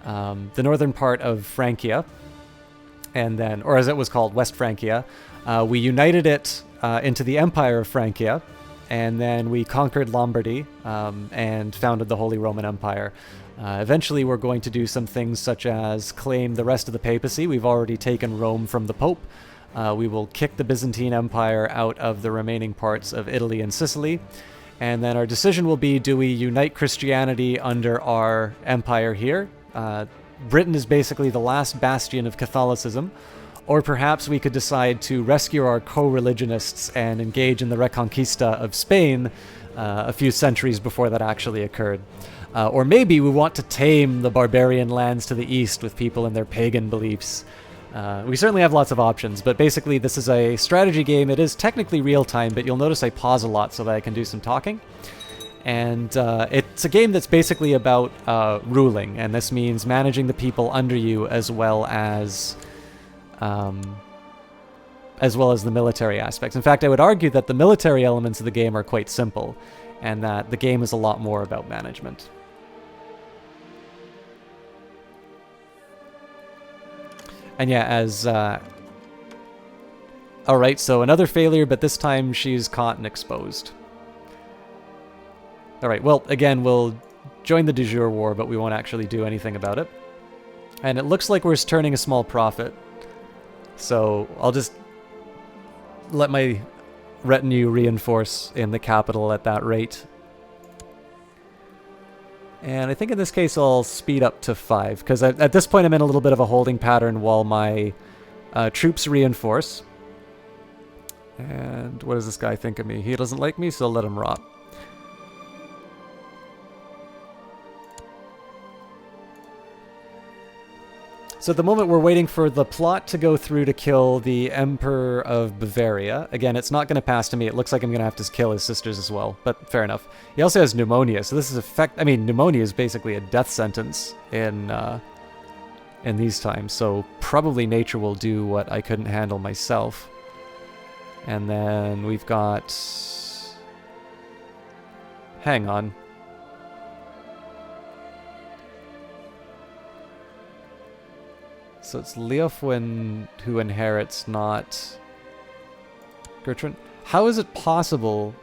the northern part of Francia, and then, or as it was called, West Francia. We united it into the Empire of Francia, and then we conquered Lombardy and founded the Holy Roman Empire. Eventually, we're going to do some things such as claim the rest of the papacy. We've already taken Rome from the Pope. We will kick the Byzantine Empire out of the remaining parts of Italy and Sicily. And then our decision will be, do we unite Christianity under our empire here? Britain is basically the last bastion of Catholicism. Or perhaps we could decide to rescue our co-religionists and engage in the Reconquista of Spain a few centuries before that actually occurred. Or maybe we want to tame the barbarian lands to the east with people and their pagan beliefs. We certainly have lots of options, but basically this is a strategy game. It is technically real-time, but you'll notice I pause a lot so that I can do some talking. And it's a game that's basically about ruling, and this means managing the people under you as well as the military aspects. In fact, I would argue that the military elements of the game are quite simple, and that the game is a lot more about management. And yeah, as... Alright, so another failure, but this time she's caught and exposed. Alright, well, again, we'll join the de jure war, but we won't actually do anything about it. And it looks like we're turning a small profit. So I'll just let my retinue reinforce in the capital at that rate. And I think in this case I'll speed up to 5, because at this point I'm in a little bit of a holding pattern while my troops reinforce. And what does this guy think of me? He doesn't like me, so let him rot. So at the moment we're waiting for the plot to go through to kill the Emperor of Bavaria. Again, it's not going to pass to me. It looks like I'm going to have to kill his sisters as well, but fair enough. He also has pneumonia, so this is I mean, pneumonia is basically a death sentence in these times, so probably nature will do what I couldn't handle myself. And then we've got... Hang on. So it's Leofwin who inherits, not Gertrude. How is it possible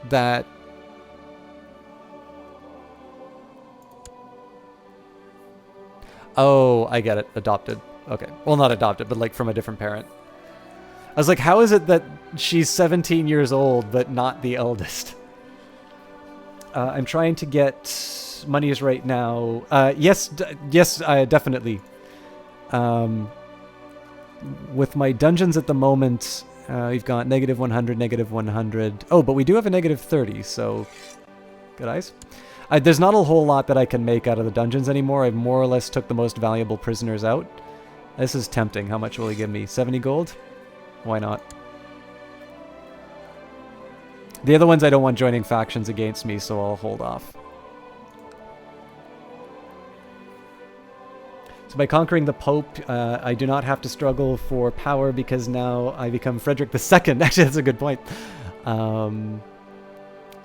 that... Oh, I get it. Adopted. Okay. Well, not adopted, but like from a different parent. I was like, how is it that she's 17 years old, but not the eldest? I'm trying to get... monies right now. Yes, definitely. With my dungeons at the moment, we've got -100, -100. Oh, but we do have a -30, so good eyes. There's not a whole lot that I can make out of the dungeons anymore. I've more or less took the most valuable prisoners out. This is tempting. How much will he give me? 70 gold? Why not? The other ones I don't want joining factions against me, so I'll hold off. So by conquering the Pope, I do not have to struggle for power because now I become Frederick II. Actually, that's a good point.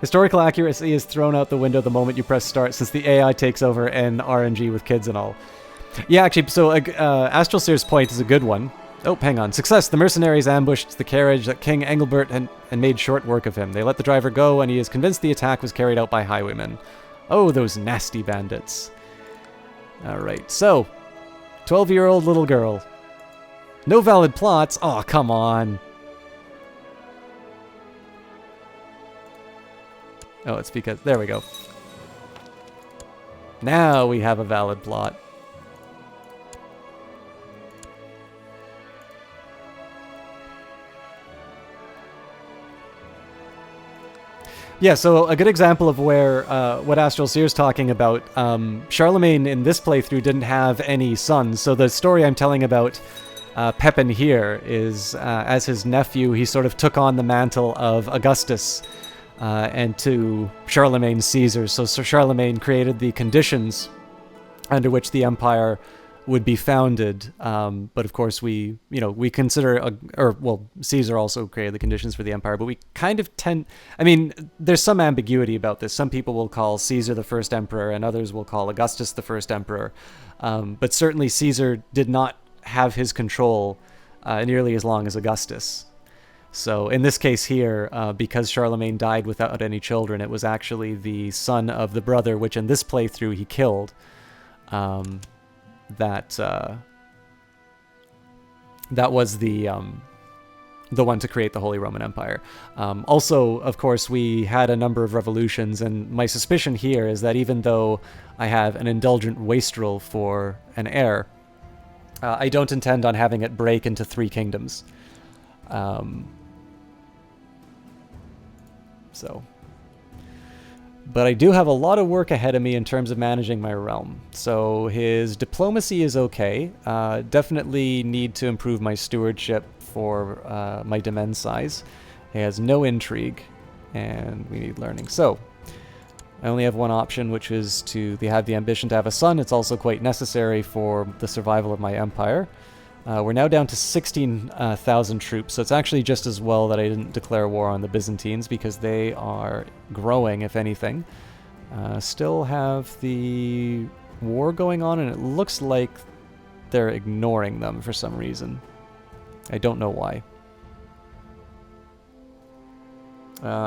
Historical accuracy is thrown out the window the moment you press start, since the AI takes over and RNG with kids and all. Yeah, actually, so Astral Seer's point is a good one. Oh, hang on. Success! The mercenaries ambushed the carriage that King Engelbert and made short work of him. They let the driver go, and he is convinced the attack was carried out by highwaymen. Oh, those nasty bandits. Alright, so... 12-year-old little girl. No valid plots? Oh, come on. Oh, it's because... There we go. Now we have a valid plot. Yeah, so a good example of where what Astral Seer's talking about, Charlemagne in this playthrough didn't have any sons, so the story I'm telling about Pepin here is, as his nephew, he sort of took on the mantle of Augustus and to Charlemagne's Caesar. So Sir Charlemagne created the conditions under which the empire would be founded, but of course we consider, Caesar also created the conditions for the empire, but we kind of there's some ambiguity about this. Some people will call Caesar the first emperor, and others will call Augustus the first emperor, but certainly Caesar did not have his control nearly as long as Augustus. So in this case here, because Charlemagne died without any children, it was actually the son of the brother, which in this playthrough he killed, that was the one to create the Holy Roman Empire. Also, of course, we had a number of revolutions, and my suspicion here is that even though I have an indulgent wastrel for an heir, I don't intend on having it break into 3 kingdoms. But I do have a lot of work ahead of me in terms of managing my realm. So his diplomacy is okay. Definitely need to improve my stewardship for my domain size. He has no intrigue, and we need learning. So I only have one option, which is to have the ambition to have a son. It's also quite necessary for the survival of my empire. We're now down to 16,000 troops, so it's actually just as well that I didn't declare war on the Byzantines, because they are growing, if anything. Still have the war going on, and it looks like they're ignoring them for some reason. I don't know why.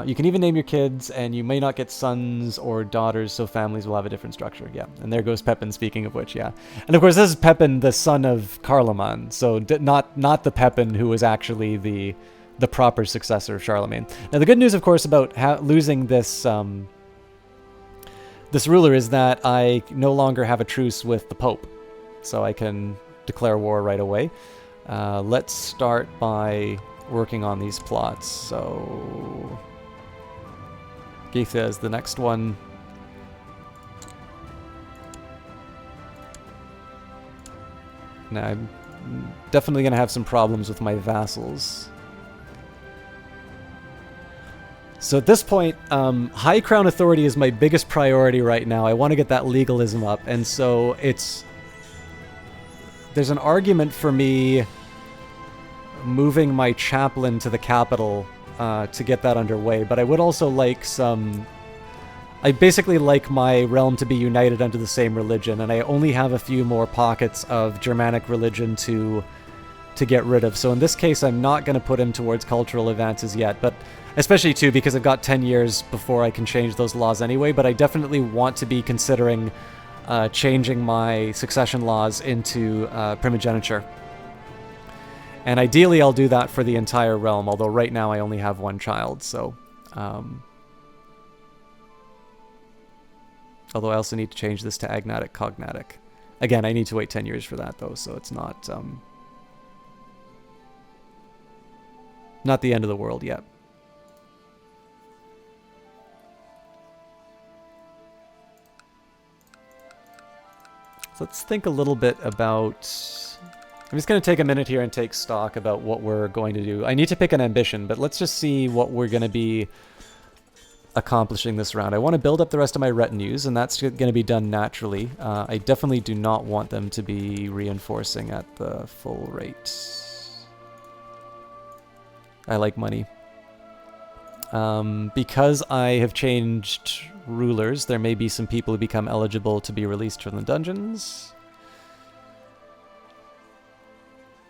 You can even name your kids, and you may not get sons or daughters, so families will have a different structure. Yeah, and there goes Pepin, speaking of which, yeah. And of course, this is Pepin, the son of Carloman, so not the Pepin who was actually the proper successor of Charlemagne. Now, the good news, of course, about losing this this ruler is that I no longer have a truce with the Pope, so I can declare war right away. Let's start by working on these plots. So Geitha is the next one. Now I'm definitely going to have some problems with my vassals. So at this point, High Crown Authority is my biggest priority right now. I want to get that legalism up, and so there's an argument for me moving my chaplain to the capital to get that underway, but I would also like I basically like my realm to be united under the same religion, and I only have a few more pockets of Germanic religion to get rid of. So in this case, I'm not going to put him towards cultural advances yet, but especially too because I've got 10 years before I can change those laws anyway, but I definitely want to be considering changing my succession laws into primogeniture. And ideally, I'll do that for the entire realm, although right now I only have one child, so... although I also need to change this to agnatic cognatic. Again, I need to wait 10 years for that, though, so it's not the end of the world yet. So let's think a little bit about... I'm just going to take a minute here and take stock about what we're going to do. I need to pick an ambition, but let's just see what we're going to be accomplishing this round. I want to build up the rest of my retinues, and that's going to be done naturally. I definitely do not want them to be reinforcing at the full rate. I like money. Because I have changed rulers, there may be some people who become eligible to be released from the dungeons.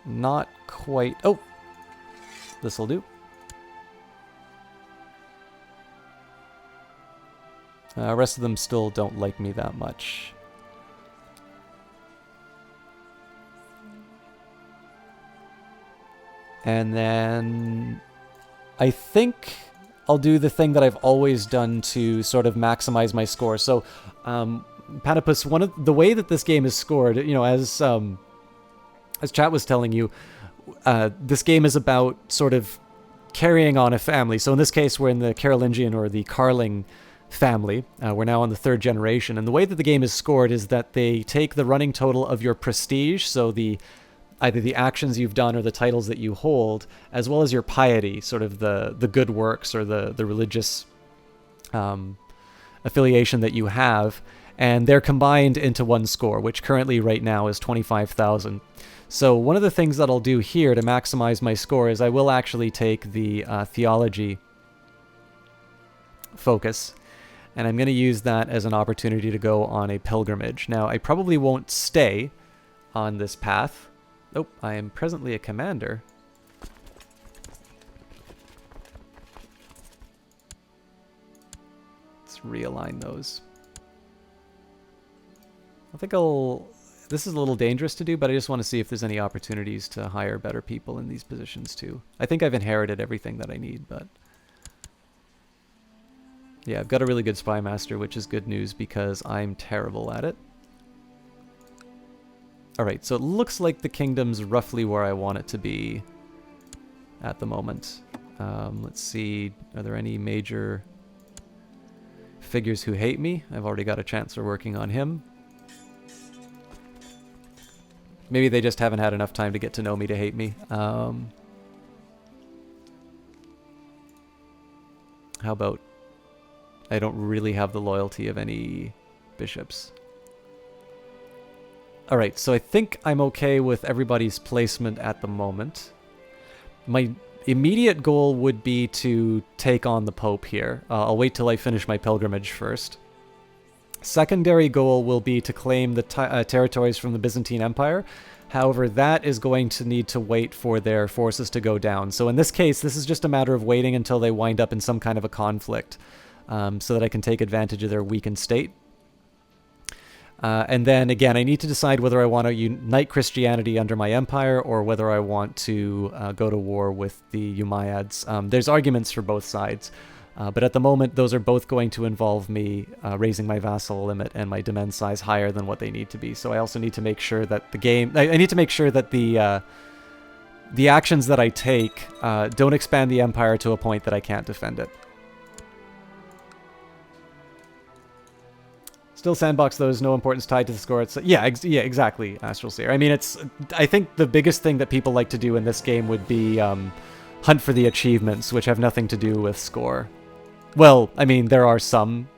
Not quite. Oh, this'll do. Rest of them still don't like me that much. And then I think I'll do the thing that I've always done to sort of maximize my score. So, Patapus, one of the way that this game is scored, you know, as Chat was telling you, this game is about sort of carrying on a family. So in this case, we're in the Carolingian or the Carling family. We're now on the 3rd generation. And the way that the game is scored is that they take the running total of your prestige, so either the actions you've done or the titles that you hold, as well as your piety, sort of the good works or the religious affiliation that you have, and they're combined into one score, which currently right now is 25,000. So one of the things that I'll do here to maximize my score is I will actually take the theology focus, and I'm going to use that as an opportunity to go on a pilgrimage. Now, I probably won't stay on this path. Oh, I am presently a commander. Let's realign those. I think this is a little dangerous to do, but I just want to see if there's any opportunities to hire better people in these positions too. I think I've inherited everything that I need, but yeah, I've got a really good spy master, which is good news because I'm terrible at it. Alright, so it looks like the kingdom's roughly where I want it to be at the moment. Let's see, are there any major figures who hate me? I've already got a chancellor working on him. Maybe they just haven't had enough time to get to know me to hate me. How about I don't really have the loyalty of any bishops. Alright, so I think I'm okay with everybody's placement at the moment. My immediate goal would be to take on the Pope here. I'll wait till I finish my pilgrimage first. Secondary goal will be to claim the territories from the Byzantine Empire. However, that is going to need to wait for their forces to go down. So in this case, this is just a matter of waiting until they wind up in some kind of a conflict, so that I can take advantage of their weakened state. And then again, I need to decide whether I want to unite Christianity under my empire or whether I want to go to war with the Umayyads. There's arguments for both sides, but at the moment, those are both going to involve me raising my vassal limit and my demand size higher than what they need to be. So I also need to make sure that I need to make sure that the actions that I take don't expand the empire to a point that I can't defend it. Still sandbox, though, is no importance tied to the score. It's yeah, exactly, Astral Seer. I mean, I think the biggest thing that people like to do in this game would be hunt for the achievements, which have nothing to do with score. Well, I mean, there are some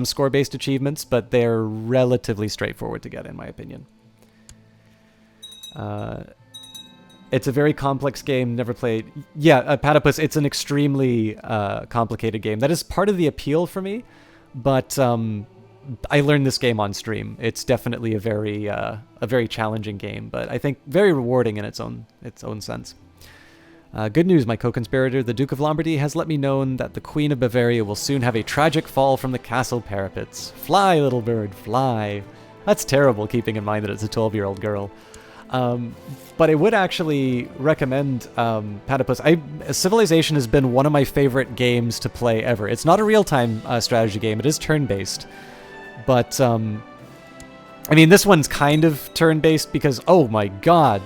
score-based achievements, but they're relatively straightforward to get, in my opinion. It's a very complex game, never played. Yeah, Patapus, it's an extremely complicated game. That is part of the appeal for me. But I learned this game on stream. It's definitely a very challenging game, but I think very rewarding in its own sense. Good news, my co-conspirator, the Duke of Lombardy, has let me know that the Queen of Bavaria will soon have a tragic fall from the castle parapets. Fly, little bird, fly. That's terrible, keeping in mind that it's a 12-year-old girl. But I would actually recommend Patapus. Civilization has been one of my favorite games to play ever. It's not a real-time strategy game. It is turn-based. But, I mean, this one's kind of turn-based because, oh my god.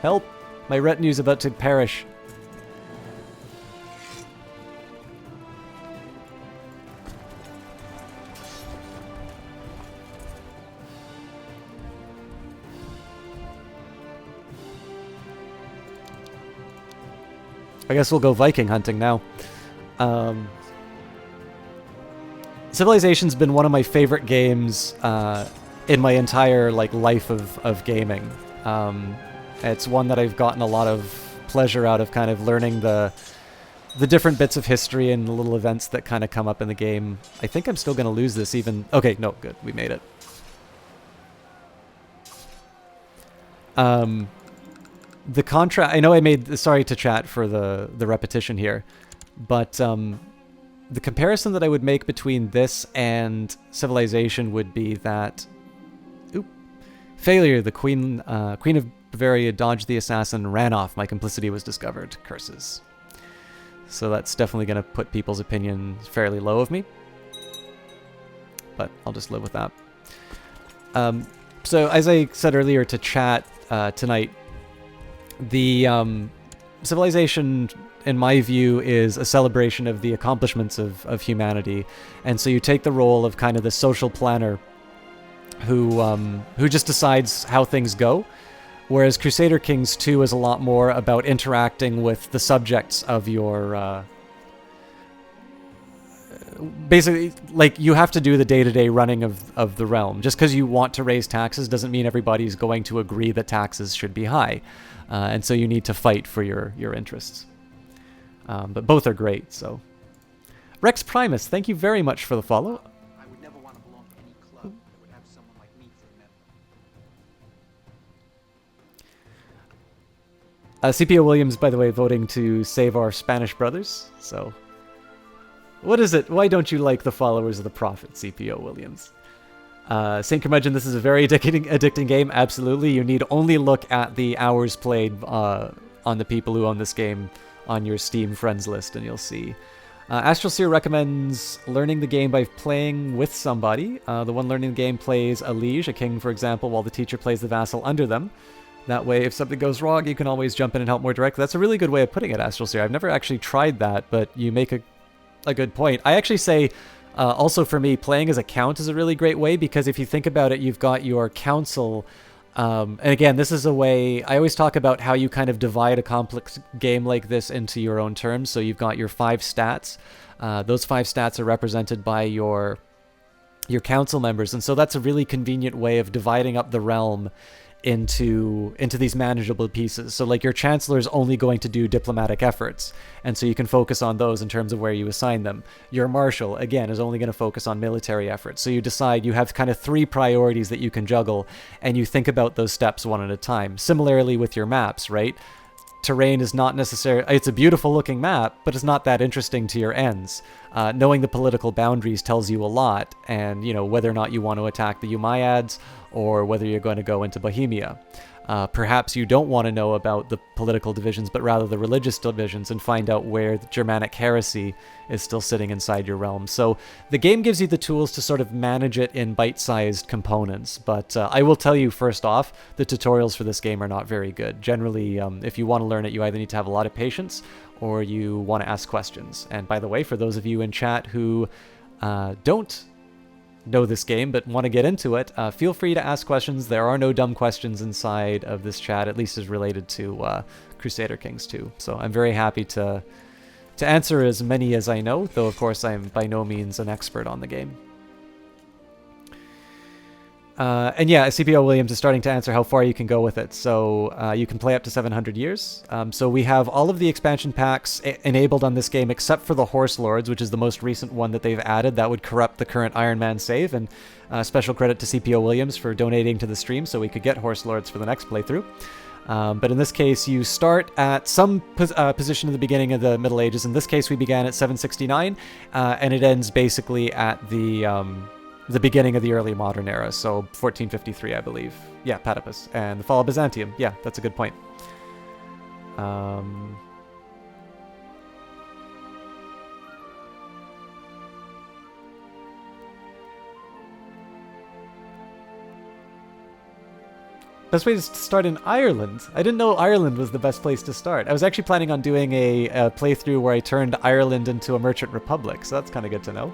Help! My retinue's about to perish. I guess we'll go Viking hunting now. Civilization's been one of my favorite games in my entire life of gaming. It's one that I've gotten a lot of pleasure out of, kind of learning the different bits of history and the little events that kind of come up in the game. I think I'm still going to lose this even... Okay, no, good. We made it. The contrast, I know I made, sorry to chat for the repetition here, but the comparison that I would make between this and Civilization would be that, failure, the Queen of Bavaria dodged the assassin, ran off, my complicity was discovered, curses. So that's definitely going to put people's opinion fairly low of me, but I'll just live with that. So as I said earlier to chat tonight, the Civilization, in my view, is a celebration of the accomplishments of humanity. And so you take the role of kind of the social planner who just decides how things go, whereas Crusader Kings 2 is a lot more about interacting with the subjects of your... basically, like, you have to do the day-to-day running of the realm. Just because you want to raise taxes doesn't mean everybody's going to agree that taxes should be high. And so you need to fight for your interests. But both are great, so... Rex Primus, thank you very much for the follow. I would never want to belong to any club that would have someone like me for a member. CPO Williams, by the way, voting to save our Spanish brothers, so... What is it? Why don't you like the followers of the Prophet, CPO Williams? St. Curmudgeon, this is a very addicting game. Absolutely. You need only look at the hours played on the people who own this game on your Steam friends list, and you'll see. Astral Seer recommends learning the game by playing with somebody. The one learning the game plays a liege, a king, for example, while the teacher plays the vassal under them. That way, if something goes wrong, you can always jump in and help more directly. That's a really good way of putting it, Astral Seer. I've never actually tried that, but you make a good point. I actually say, also for me, playing as a count is a really great way, because if you think about it, you've got your council, and again, this is a way, I always talk about how you kind of divide a complex game like this into your own terms. So you've got your 5 stats. Those 5 stats are represented by your council members, and so that's a really convenient way of dividing up the realm into these manageable pieces. So like your chancellor is only going to do diplomatic efforts, and so you can focus on those in terms of where you assign them. Your marshal, again, is only going to focus on military efforts. So you decide, you have kind of 3 priorities that you can juggle, and you think about those steps one at a time. Similarly with your maps, right? Terrain is not necessarily... It's a beautiful looking map, but it's not that interesting to your ends. Knowing the political boundaries tells you a lot, and, you know, whether or not you want to attack the Umayyads or whether you're going to go into Bohemia. Perhaps you don't want to know about the political divisions, but rather the religious divisions, and find out where the Germanic heresy is still sitting inside your realm. So the game gives you the tools to sort of manage it in bite-sized components. But I will tell you, first off, the tutorials for this game are not very good. Generally, if you want to learn it, you either need to have a lot of patience or you want to ask questions. And by the way, for those of you in chat who don't know this game but want to get into it, feel free to ask questions. There are no dumb questions inside of this chat, at least as related to Crusader Kings 2. So I'm very happy to answer as many as I know, though of course I'm by no means an expert on the game. And yeah, CPO Williams is starting to answer how far you can go with it. So you can play up to 700 years. So we have all of the expansion packs enabled on this game except for the Horse Lords, which is the most recent one that they've added. That would corrupt the current Iron Man save. And special credit to CPO Williams for donating to the stream so we could get Horse Lords for the next playthrough. But in this case, you start at some position in the beginning of the Middle Ages. In this case, we began at 769, and it ends basically at the beginning of the early modern era, so 1453, I believe. Yeah, Patipus. And the fall of Byzantium. Yeah, that's a good point. Best way to start in Ireland. I didn't know Ireland was the best place to start. I was actually planning on doing a playthrough where I turned Ireland into a merchant republic, so that's kind of good to know.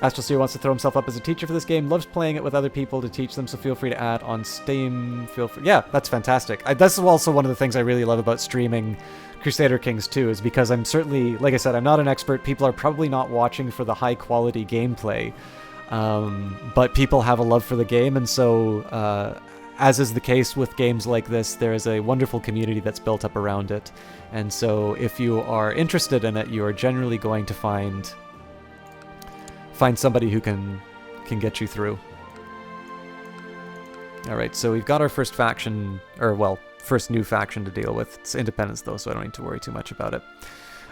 Astral Seer wants to throw himself up as a teacher for this game. Loves playing it with other people to teach them, so feel free to add on Steam. Yeah, that's fantastic. That's also one of the things I really love about streaming Crusader Kings 2, is because I'm certainly, like I said, I'm not an expert. People are probably not watching for the high-quality gameplay, but people have a love for the game, and so... as is the case with games like this, there is a wonderful community that's built up around it. And so if you are interested in it, you are generally going to find find somebody who can get you through. All right, so we've got our first faction, or well, first new faction to deal with. It's independence though, so I don't need to worry too much about it.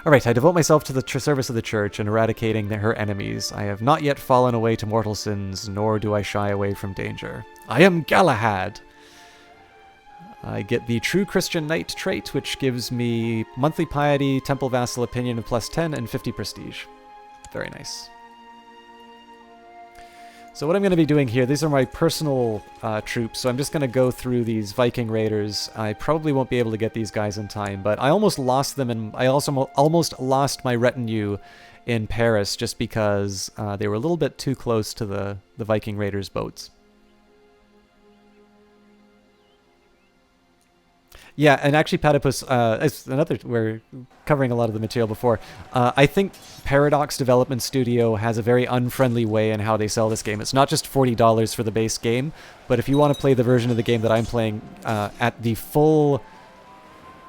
All right, I devote myself to the service of the church and eradicating her enemies. I have not yet fallen away to mortal sins, nor do I shy away from danger. I am Galahad. I get the True Christian Knight trait, which gives me monthly piety, temple vassal opinion of +10, and 50 prestige. Very nice. So what I'm going to be doing here, these are my personal troops, so I'm just going to go through these Viking raiders. I probably won't be able to get these guys in time, but I almost lost them, and I also almost lost my retinue in Paris just because they were a little bit too close to the Viking raiders' boats. Yeah, and actually Platypus, it's another, we're covering a lot of the material before. I think Paradox Development Studio has a very unfriendly way in how they sell this game. It's not just $40 for the base game, but if you want to play the version of the game that I'm playing at the full...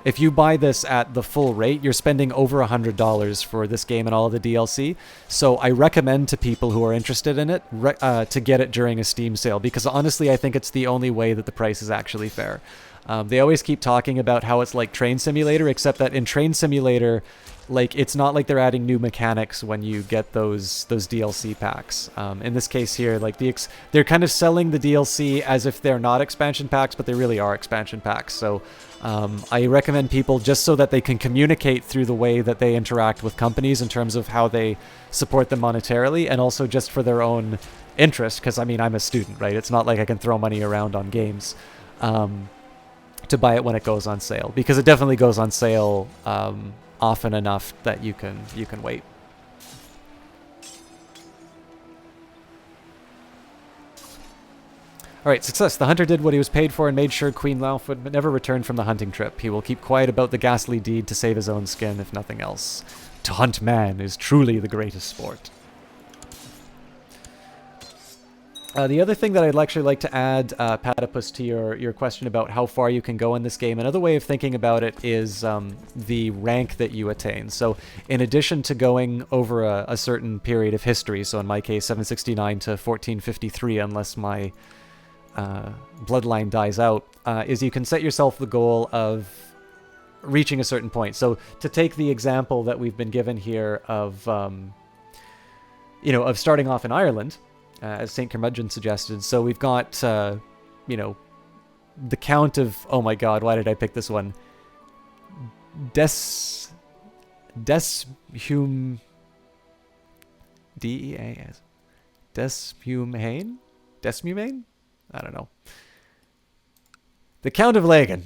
If you buy this at the full rate, you're spending over $100 for this game and all of the DLC. So I recommend to people who are interested in it to get it during a Steam sale, because honestly I think it's the only way that the price is actually fair. They always keep talking about how it's like Train Simulator, except that in Train Simulator, like, it's not like they're adding new mechanics when you get those DLC packs. In this case here, like, they're kind of selling the DLC as if they're not expansion packs, but they really are expansion packs. So I recommend people, just so that they can communicate through the way that they interact with companies in terms of how they support them monetarily, and also just for their own interest, because, I mean, I'm a student, right? It's not like I can throw money around on games. To buy it when it goes on sale, because it definitely goes on sale often enough that you can wait. All right, success. The hunter did what he was paid for and made sure Queen Lauf would never return from the hunting trip. He will keep quiet about the ghastly deed to save his own skin, if nothing else. To hunt man is truly the greatest sport. The other thing that I'd actually like to add, Platypus, to your question about how far you can go in this game, another way of thinking about it is the rank that you attain. So in addition to going over a certain period of history, so in my case 769 to 1453, unless my bloodline dies out, is you can set yourself the goal of reaching a certain point. So to take the example that we've been given here of, of starting off in Ireland, as St. Curmudgeon suggested. So we've got, the Count of... Oh my god, why did I pick this one? Deshume... D-E-A-S... Desmumane? Desmumane? I don't know. The Count of Lagan.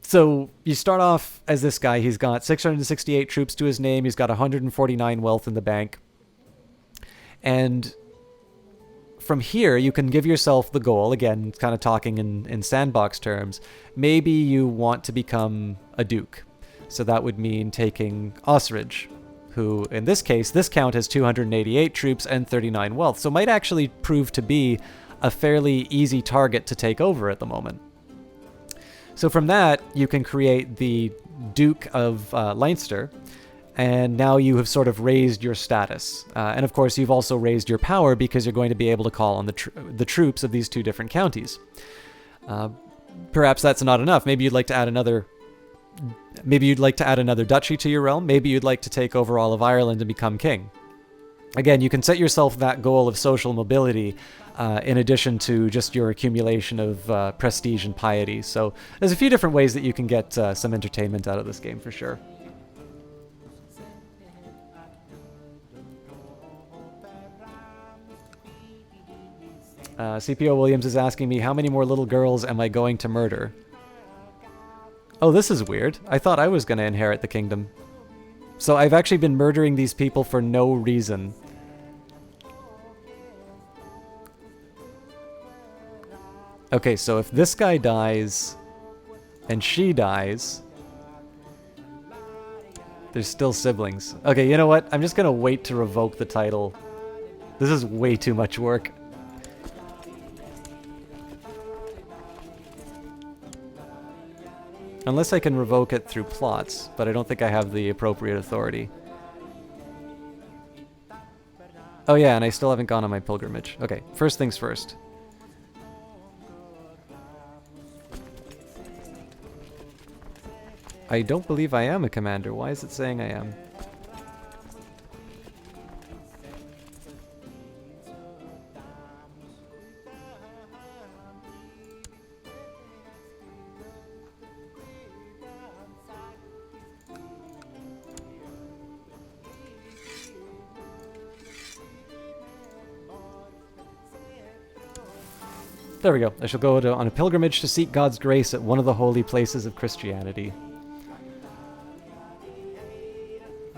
So you start off as this guy. He's got 668 troops to his name. He's got 149 wealth in the bank. And from here, you can give yourself the goal, again, kind of talking in sandbox terms. Maybe you want to become a duke. So that would mean taking Osrich, who, in this case, this count has 288 troops and 39 wealth. So might actually prove to be a fairly easy target to take over at the moment. So from that, you can create the Duke of Leinster, and now you have sort of raised your status. And of course, you've also raised your power because you're going to be able to call on the troops of these two different counties. Perhaps that's not enough. Maybe you'd like to add another... Maybe you'd like to add another duchy to your realm. Maybe you'd like to take over all of Ireland and become king. Again, you can set yourself that goal of social mobility in addition to just your accumulation of prestige and piety. So there's a few different ways that you can get some entertainment out of this game for sure. CPO Williams is asking me, how many more little girls am I going to murder? Oh, this is weird. I thought I was going to inherit the kingdom. So I've actually been murdering these people for no reason. Okay, so if this guy dies and she dies, there's still siblings. Okay, you know what? I'm just going to wait to revoke the title. This is way too much work. Unless I can revoke it through plots, but I don't think I have the appropriate authority. Oh yeah, and I still haven't gone on my pilgrimage. Okay, first things first. I don't believe I am a commander. Why is it saying I am? There we go. I shall go on a pilgrimage to seek God's grace at one of the holy places of Christianity.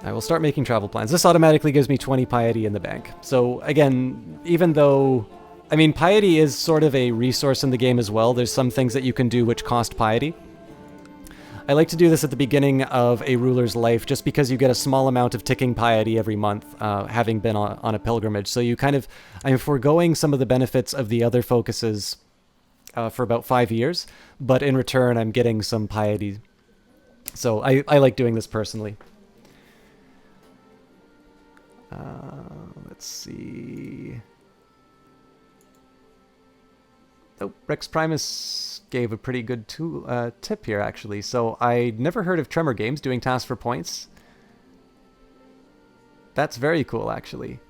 I will start making travel plans. This automatically gives me 20 piety in the bank. So again, even though, I mean, piety is sort of a resource in the game as well. There's some things that you can do which cost piety. I like to do this at the beginning of a ruler's life just because you get a small amount of ticking piety every month, having been on a pilgrimage. So you kind of, I'm foregoing some of the benefits of the other focuses for about 5 years, but in return I'm getting some piety. So I like doing this personally. Let's see. Oh, Rex Primus gave a pretty good tip here, actually. So I'd never heard of Tremor Games doing tasks for points. That's very cool, actually.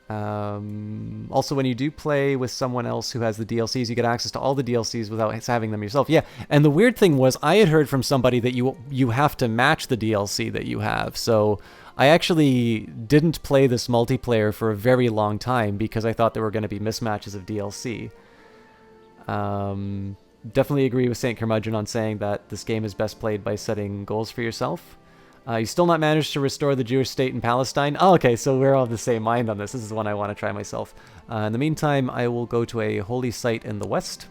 Also, when you do play with someone else who has the DLCs, you get access to all the DLCs without having them yourself. Yeah, and the weird thing was, I had heard from somebody that you have to match the DLC that you have. So I actually didn't play this multiplayer for a very long time because I thought there were going to be mismatches of DLC. Definitely agree with St. Curmudgeon on saying that this game is best played by setting goals for yourself. You still not managed to restore the Jewish state in Palestine? Oh, okay, so we're all of the same mind on this. This is one I want to try myself. In the meantime, I will go to a holy site in the west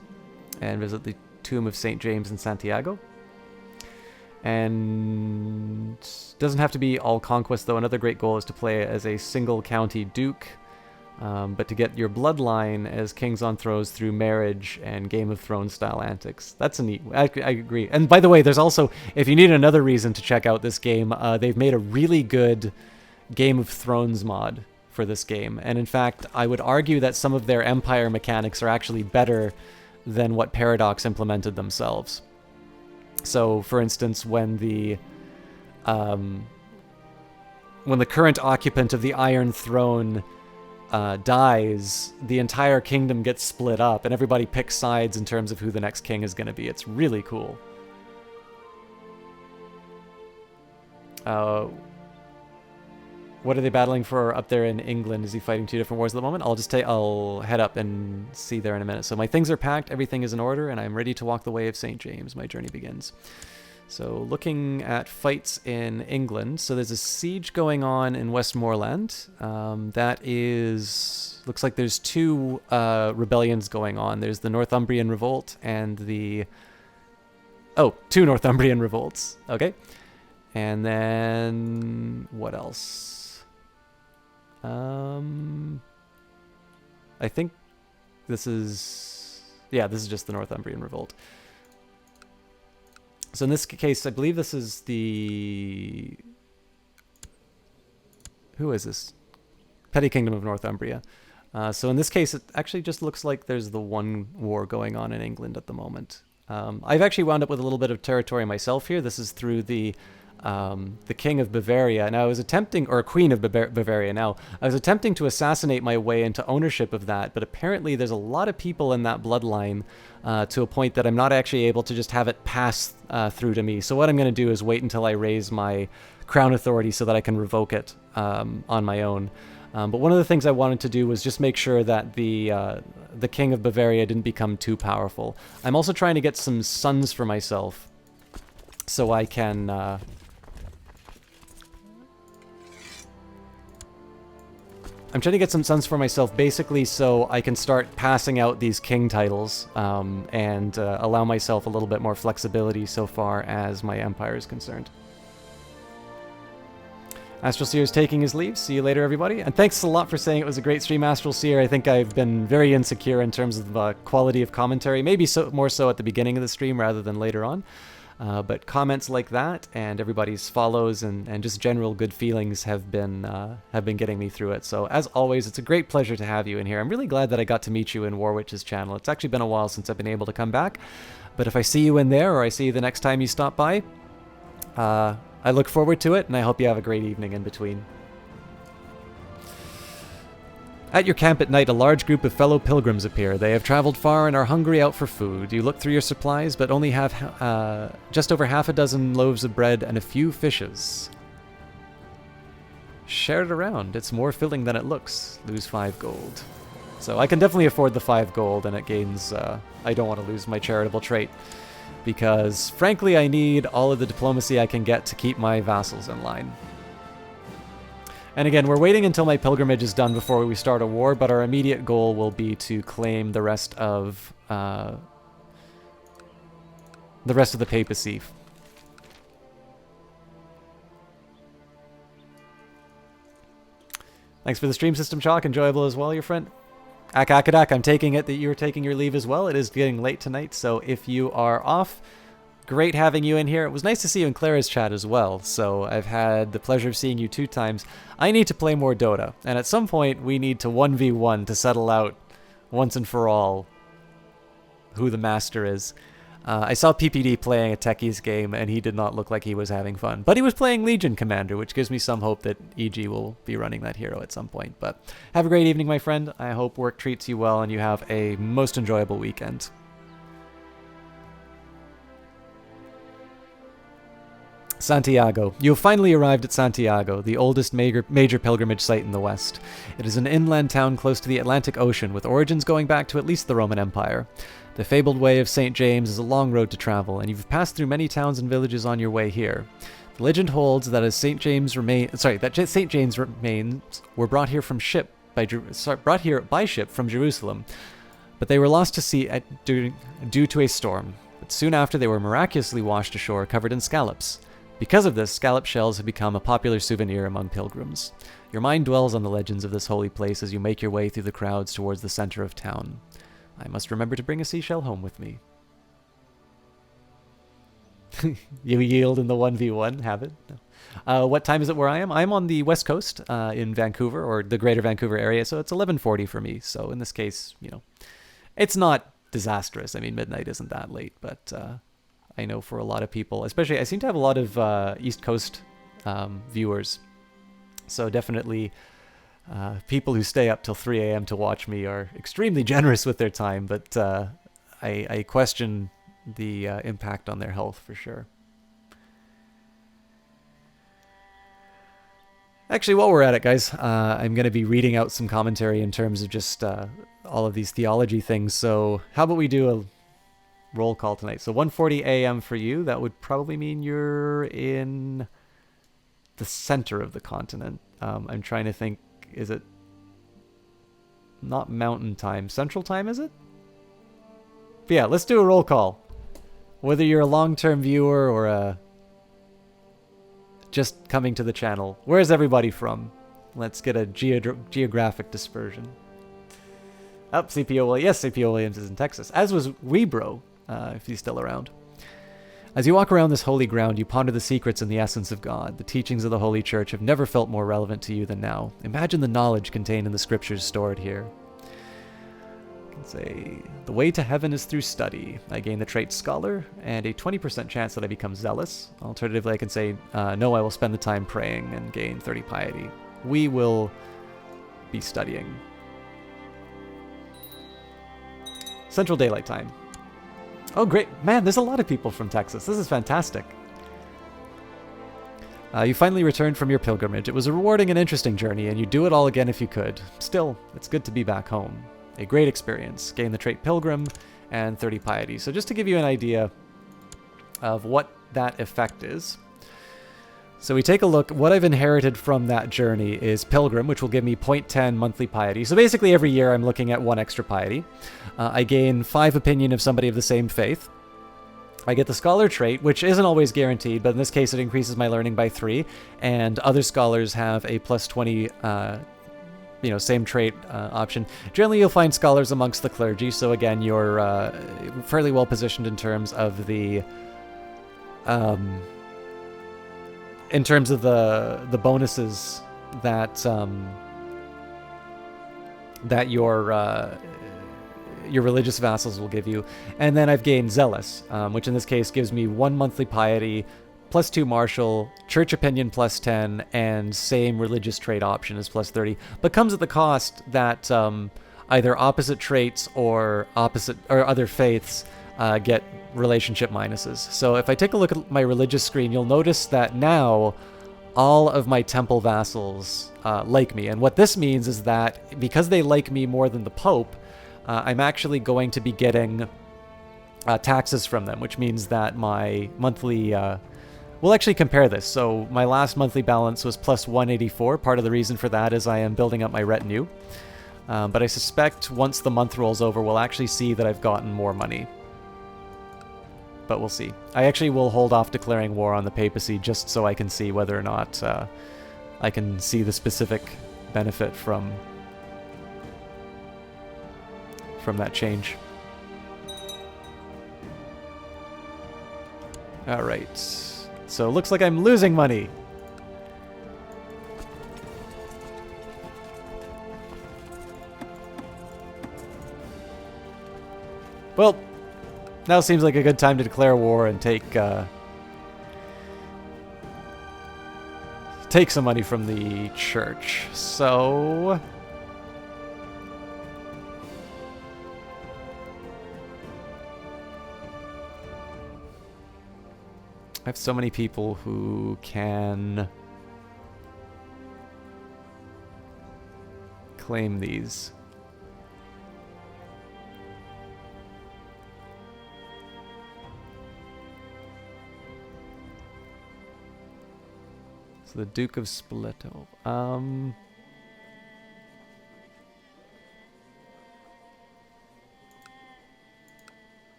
and visit the tomb of St. James in Santiago. And doesn't have to be all conquest, though. Another great goal is to play as a single county duke, but to get your bloodline as kings on thrones through marriage and Game of Thrones style antics. That's a neat. I agree. And by the way, there's also, if you need another reason to check out this game, they've made a really good Game of Thrones mod for this game. And in fact, I would argue that some of their empire mechanics are actually better than what Paradox implemented themselves. So, for instance, when the current occupant of the Iron Throne dies, the entire kingdom gets split up, and everybody picks sides in terms of who the next king is going to be. It's really cool. What are they battling for up there in England? Is he fighting two different wars at the moment? I'll head up and see there in a minute. So my things are packed, everything is in order, and I'm ready to walk the way of St. James. My journey begins. So looking at fights in England. So there's a siege going on in Westmoreland. That is, looks like there's two rebellions going on. There's the Northumbrian Revolt and the, two Northumbrian Revolts. Okay. And then what else? I think this is just the Northumbrian Revolt. So in this case, I believe this is the... Who is this? Petty Kingdom of Northumbria. So in this case, it actually just looks like there's the one war going on in England at the moment. I've actually wound up with a little bit of territory myself here. This is through the King of Bavaria. Now I was attempting, or Queen of Bavaria now, I was attempting to assassinate my way into ownership of that, but apparently there's a lot of people in that bloodline to a point that I'm not actually able to just have it pass through to me. So what I'm going to do is wait until I raise my crown authority so that I can revoke it on my own. But one of the things I wanted to do was just make sure that the King of Bavaria didn't become too powerful. I'm also trying to get some sons for myself so I can... I'm trying to get some sons for myself, basically so I can start passing out these king titles and allow myself a little bit more flexibility so far as my empire is concerned. Astral Seer is taking his leave. See you later, everybody. And thanks a lot for saying it was a great stream, Astral Seer. I think I've been very insecure in terms of quality of commentary, maybe more so at the beginning of the stream rather than later on. But comments like that and everybody's follows and just general good feelings have been getting me through it. So as always, it's a great pleasure to have you in here. I'm really glad that I got to meet you in Warwitch's channel. It's actually been a while since I've been able to come back. But if I see you in there or I see you the next time you stop by, I look forward to it, and I hope you have a great evening in between. At your camp at night, a large group of fellow pilgrims appear. They have traveled far and are hungry out for food. You look through your supplies, but only have just over half a dozen loaves of bread and a few fishes. Share it around. It's more filling than it looks. Lose 5 gold. So I can definitely afford the 5 gold, and it gains... I don't want to lose my charitable trait, because frankly I need all of the diplomacy I can get to keep my vassals in line. And again, we're waiting until my pilgrimage is done before we start a war, but our immediate goal will be to claim the rest of the papacy. Thanks for the stream, System Chalk. Enjoyable as well, your friend. Akadak, I'm taking it that you're taking your leave as well. It is getting late tonight, so if you are off, great having you in here. It was nice to see you in Clara's chat as well, so I've had the pleasure of seeing you 2 times. I need to play more Dota, and at some point we need to 1v1 to settle out once and for all who the master is. I saw PPD playing a Techies game, and he did not look like he was having fun. But he was playing Legion Commander, which gives me some hope that EG will be running that hero at some point. But have a great evening, my friend. I hope work treats you well, and you have a most enjoyable weekend. Santiago. You have finally arrived at Santiago, the oldest major pilgrimage site in the West. It is an inland town close to the Atlantic Ocean, with origins going back to at least the Roman Empire. The fabled way of St. James is a long road to travel, and you've passed through many towns and villages on your way here. The legend holds that St. James remains were brought here by ship from Jerusalem, but they were lost to sea due to a storm. But soon after, they were miraculously washed ashore, covered in scallops. Because of this, scallop shells have become a popular souvenir among pilgrims. Your mind dwells on the legends of this holy place as you make your way through the crowds towards the center of town. I must remember to bring a seashell home with me. You yield in the 1v1? Have it? No. What time is it where I am? I'm on the west coast in Vancouver, or the greater Vancouver area, so it's 11:40 for me. So in this case, it's not disastrous. I mean, midnight isn't that late, but I know for a lot of people, especially, I seem to have a lot of East Coast viewers. So definitely people who stay up till 3 a.m. to watch me are extremely generous with their time, but I question the impact on their health for sure. Actually, while we're at it, guys, I'm going to be reading out some commentary in terms of just all of these theology things. So how about we do a roll call tonight? So 1:40 a.m. for you. That would probably mean you're in the center of the continent. I'm trying to think, is it not mountain time? Central time, is it? But yeah, let's do a roll call. Whether you're a long-term viewer or just coming to the channel. Where is everybody from? Let's get a geographic dispersion. Oh, CPO Williams. Yes, CPO Williams is in Texas. As was Webro, if he's still around. As you walk around this holy ground, you ponder the secrets and the essence of God. The teachings of the Holy Church have never felt more relevant to you than now. Imagine the knowledge contained in the scriptures stored here. I can say, the way to heaven is through study. I gain the trait scholar, and a 20% chance that I become zealous. Alternatively, I can say, no, I will spend the time praying and gain 30 piety. We will be studying. Central Daylight Time. Oh, great. Man, there's a lot of people from Texas. This is fantastic. You finally returned from your pilgrimage. It was a rewarding and interesting journey, and you'd do it all again if you could. Still, it's good to be back home. A great experience. Gain the trait Pilgrim and 30 piety. So just to give you an idea of what that effect is. So we take a look. What I've inherited from that journey is Pilgrim, which will give me 0.10 monthly piety. So basically every year I'm looking at 1 extra piety. I gain 5 opinion of somebody of the same faith. I get the scholar trait, which isn't always guaranteed, but in this case it increases my learning by 3. And other scholars have a plus 20, same trait option. Generally you'll find scholars amongst the clergy. So again, you're fairly well positioned in terms of the in terms of the bonuses that that your religious vassals will give you. And then I've gained Zealous, which in this case gives me 1 monthly piety, +2 martial, church opinion +10, and same religious trait option is +30, but comes at the cost that either opposite traits or other faiths get relationship minuses. So if I take a look at my religious screen, you'll notice that now all of my temple vassals like me. And what this means is that because they like me more than the Pope, I'm actually going to be getting taxes from them, which means that my monthly... we'll actually compare this. So my last monthly balance was +184. Part of the reason for that is I am building up my retinue. But I suspect once the month rolls over, we'll actually see that I've gotten more money. But we'll see. I actually will hold off declaring war on the papacy just so I can see whether or not I can see the specific benefit from that change. Alright. So it looks like I'm losing money. Well, now seems like a good time to declare war and take some money from the church. So I have so many people who can claim these. So the Duke of Spoleto.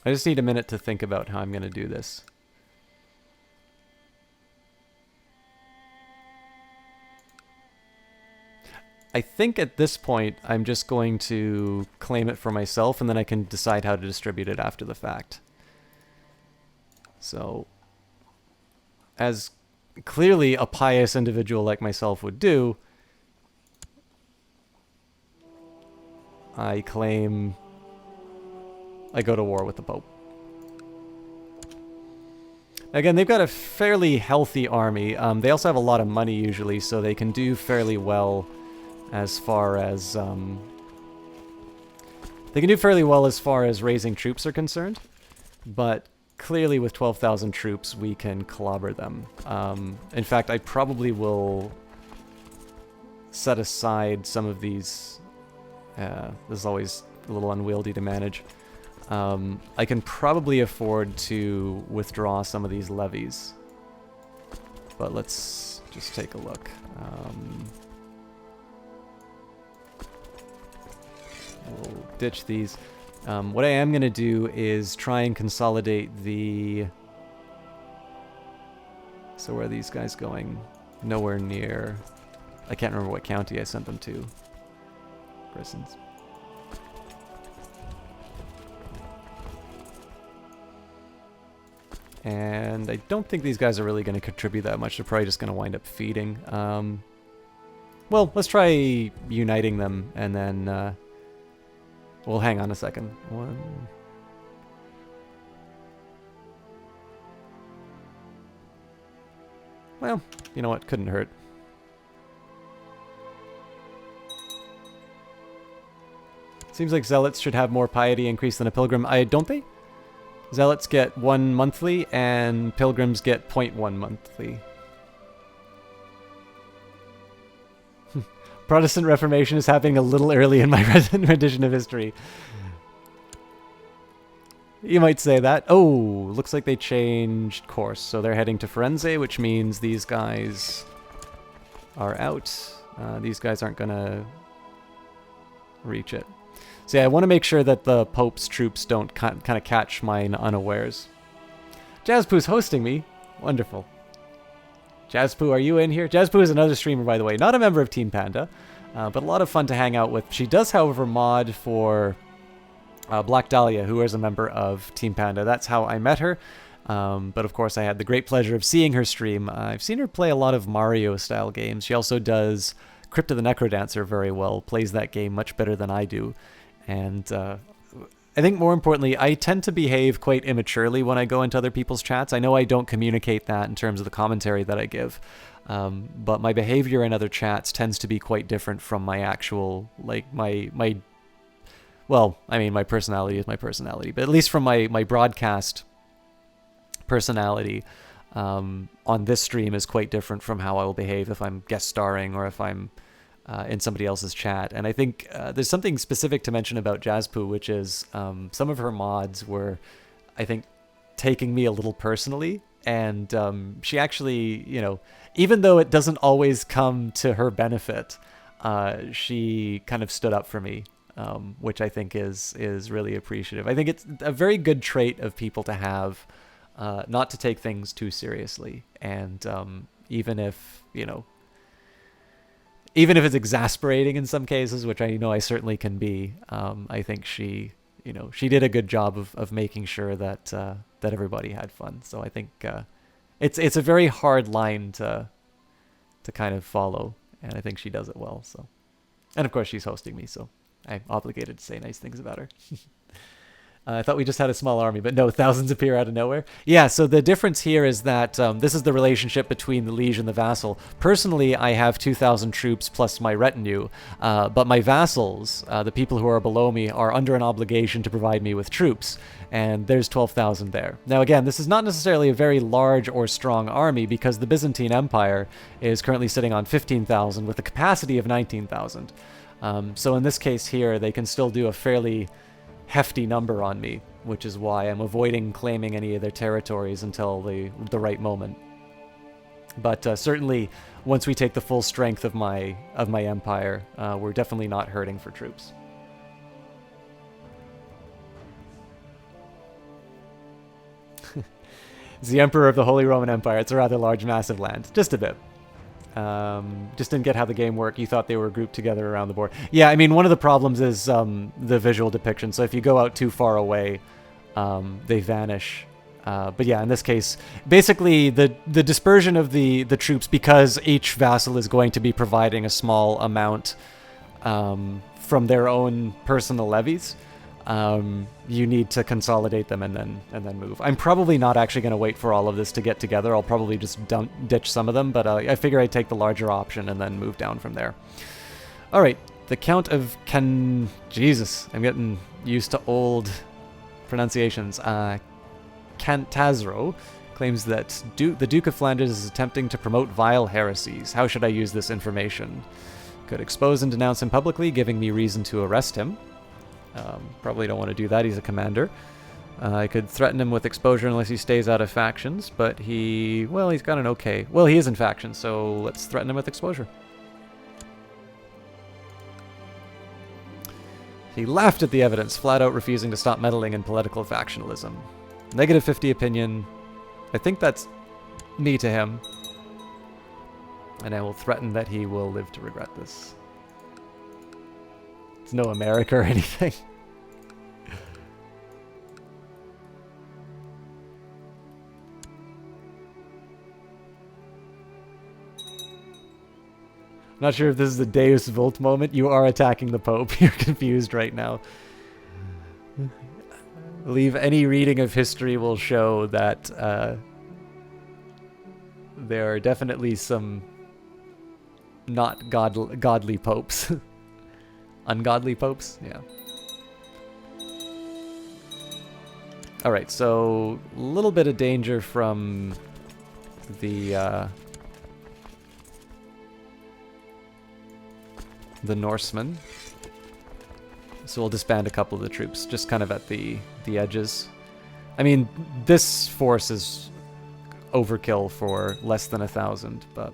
I just need a minute to think about how I'm going to do this. I think at this point, I'm just going to claim it for myself, and then I can decide how to distribute it after the fact. So, as clearly a pious individual like myself would do, I claim I go to war with the Pope. Again, they've got a fairly healthy army. They also have a lot of money usually, so they can do fairly well as far as raising troops are concerned. But clearly with 12,000 troops, we can clobber them. In fact, I probably will set aside some of these. This is always a little unwieldy to manage. I can probably afford to withdraw some of these levies. But let's just take a look. We'll ditch these. What I am going to do is try and consolidate the... So where are these guys going? Nowhere near... I can't remember what county I sent them to. Prisons. And I don't think these guys are really going to contribute that much. They're probably just going to wind up feeding. Well, let's try uniting them, and then... well, hang on a second. One... Well, you know what? Couldn't hurt. Seems like Zealots should have more piety increase than a Pilgrim. Don't they? Zealots get 1 monthly, and Pilgrims get 0.1 monthly. Protestant Reformation is happening a little early in my rendition of history. You might say that. Oh, looks like they changed course. So they're heading to Firenze, which means these guys are out. These guys aren't going to reach it. So yeah, I want to make sure that the Pope's troops don't kind of catch mine unawares. Jazzpoo's hosting me. Wonderful. Jazzpoo, are you in here? Jazzpoo is another streamer, by the way. Not a member of Team Panda, but a lot of fun to hang out with. She does, however, mod for Black Dahlia, who is a member of Team Panda. That's how I met her. But of course, I had the great pleasure of seeing her stream. I've seen her play a lot of Mario-style games. She also does Crypt of the Necrodancer very well, plays that game much better than I do. And I think more importantly, I tend to behave quite immaturely when I go into other people's chats. I know I don't communicate that in terms of the commentary that I give. But my behavior in other chats tends to be quite different from my actual, like, well, I mean, my personality is my personality, but at least from my broadcast personality on this stream is quite different from how I will behave if I'm guest starring or if I'm in somebody else's chat. And I think there's something specific to mention about Jazzpoo, which is some of her mods were, I think, taking me a little personally. And she actually, you know, even though it doesn't always come to her benefit, she kind of stood up for me, which I think is really appreciative. I think it's a very good trait of people to have, not to take things too seriously. And even if, you know, even if it's exasperating in some cases, which I know I certainly can be, I think she, you know, she did a good job of making sure that that everybody had fun. So I think it's a very hard line to kind of follow, and I think she does it well. So, and of course she's hosting me, so I'm obligated to say nice things about her. I thought we just had a small army, but no, thousands appear out of nowhere. Yeah, so the difference here is that this is the relationship between the liege and the vassal. Personally, I have 2,000 troops plus my retinue, but my vassals, the people who are below me, are under an obligation to provide me with troops, and there's 12,000 there. Now again, this is not necessarily a very large or strong army because the Byzantine Empire is currently sitting on 15,000 with a capacity of 19,000. So in this case here, they can still do a fairly hefty number on me, which is why I'm avoiding claiming any of their territories until the right moment. But certainly, once we take the full strength of my empire, we're definitely not hurting for troops. It's the Emperor of the Holy Roman Empire. It's a rather large, massive land. Just a bit. Just didn't get how the game worked. You thought they were grouped together around the board. Yeah, I mean, one of the problems is the visual depiction. So if you go out too far away, they vanish. But yeah, in this case, basically the dispersion of the troops, because each vassal is going to be providing a small amount from their own personal levies, you need to consolidate them and then move. I'm probably not actually going to wait for all of this to get together. I'll probably just ditch some of them, but I figure I'd take the larger option and then move down from there. All right, the Count of Jesus, I'm getting used to old pronunciations. Cantazro claims that the Duke of Flanders is attempting to promote vile heresies. How should I use this information? Could expose and denounce him publicly, giving me reason to arrest him. Probably don't want to do that. He's a commander. I could threaten him with exposure unless he stays out of factions, but he's got an okay. Well, he is in factions, so let's threaten him with exposure. He laughed at the evidence, flat out refusing to stop meddling in political factionalism. Negative 50 opinion. I think that's me to him. And I will threaten that he will live to regret this. It's no America or anything. Not sure if this is a Deus Vult moment. You are attacking the Pope. You're confused right now. I believe any reading of history will show that there are definitely some not godly popes. Ungodly popes? Yeah. Alright, so a little bit of danger from the Norsemen. So we'll disband a couple of the troops, just kind of at the edges. I mean, this force is overkill for less than 1,000, but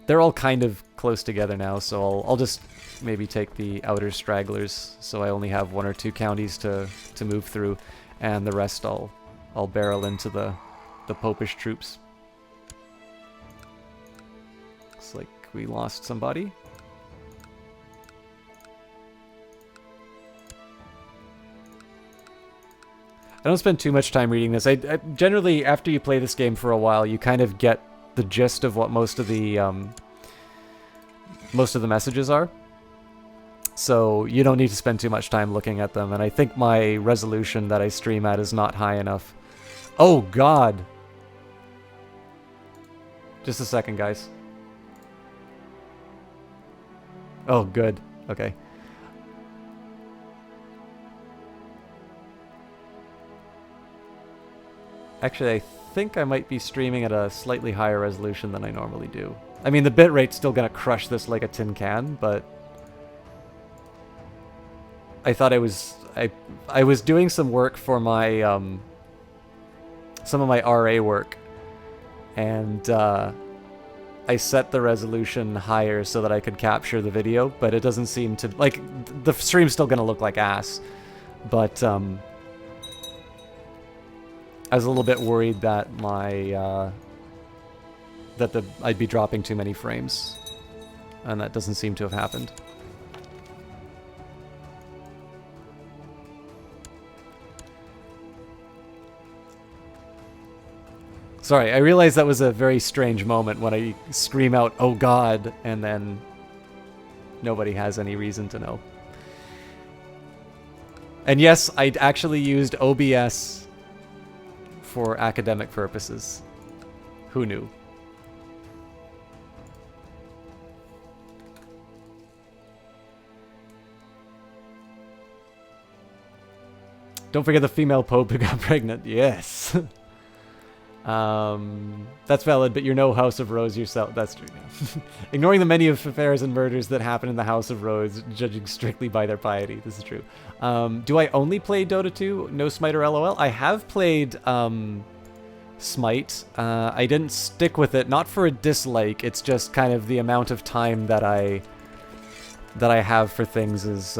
they're all kind of close together now, so I'll just maybe take the outer stragglers, so I only have 1 or 2 counties to move through, and the rest I'll barrel into the Popish troops. Looks like we lost somebody. I don't spend too much time reading this. I generally, after you play this game for a while, you kind of get the gist of what most of the messages are. So you don't need to spend too much time looking at them. And I think my resolution that I stream at is not high enough. Oh, God. Just a second, guys. Oh, good. Okay. Actually, I think I might be streaming at a slightly higher resolution than I normally do. I mean, the bitrate's still gonna crush this like a tin can, but I thought I was doing some work for my some of my RA work, and I set the resolution higher so that I could capture the video, but it doesn't seem to, like, the stream's still gonna look like ass, but I was a little bit worried that my I'd be dropping too many frames, and that doesn't seem to have happened. Sorry, I realized that was a very strange moment when I scream out, "Oh God," and then nobody has any reason to know. And yes, I'd actually used OBS for academic purposes. Who knew? Don't forget the female pope who got pregnant. Yes. That's valid, but you're no House of Rose yourself. That's true. Yeah. Ignoring the many of affairs and murders that happen in the House of Rose, judging strictly by their piety. This is true. Do I only play Dota 2? No Smite or LOL? I have played Smite. I didn't stick with it, not for a dislike. It's just kind of the amount of time that I have for things is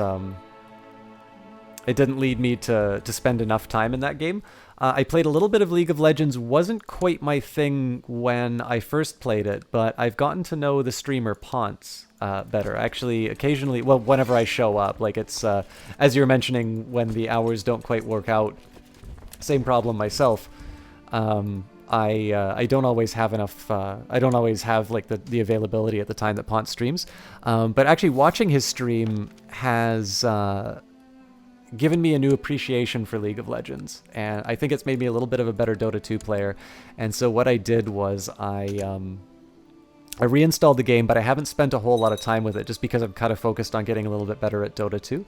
it didn't lead me to spend enough time in that game. I played a little bit of League of Legends, wasn't quite my thing when I first played it, but I've gotten to know the streamer Ponce better. Actually, occasionally, well, whenever I show up, like it's, as you were mentioning, when the hours don't quite work out, same problem myself. I don't always have enough, I don't always have like the availability at the time that Ponce streams, but actually watching his stream has given me a new appreciation for League of Legends, and I think it's made me a little bit of a better Dota 2 player. And so what I did was I reinstalled the game, but I haven't spent a whole lot of time with it just because I'm kind of focused on getting a little bit better at Dota 2.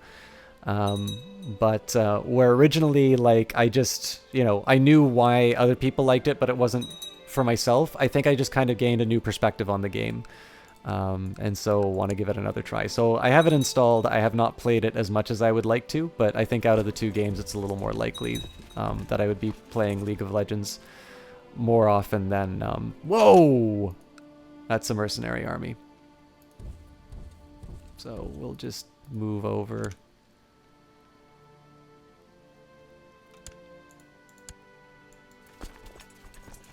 But where originally, like, I just, you know, I knew why other people liked it, but it wasn't for myself. I think I just kind of gained a new perspective on the game. And so want to give it another try. So I have it installed. I have not played it as much as I would like to, but I think out of the two games, it's a little more likely that I would be playing League of Legends more often than... Whoa! That's a mercenary army. So we'll just move over.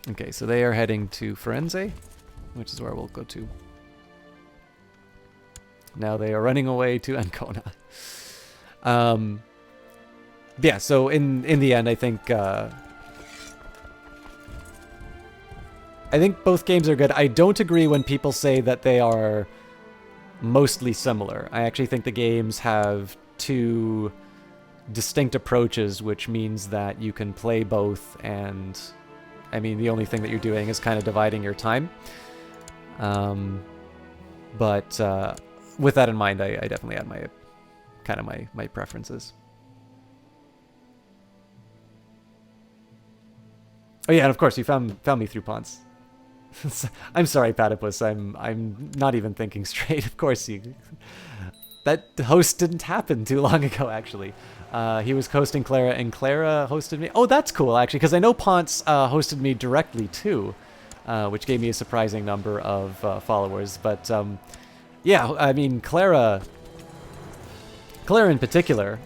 Okay, so they are heading to Firenze, which is where we'll go to. Now they are running away to Ancona. Yeah, so in the end, I think both games are good. I don't agree when people say that they are mostly similar. I actually think the games have two distinct approaches, which means that you can play both, and I mean, the only thing that you're doing is kind of dividing your time. But with that in mind, I definitely had my kind of my preferences. Oh yeah, and of course you found me through Ponce. I'm sorry, Platypus. I'm not even thinking straight. Of course you. That host didn't happen too long ago, actually. He was hosting Clara, and Clara hosted me. Oh, that's cool, actually, because I know Ponce hosted me directly too, which gave me a surprising number of followers. But yeah, I mean, Clara in particular.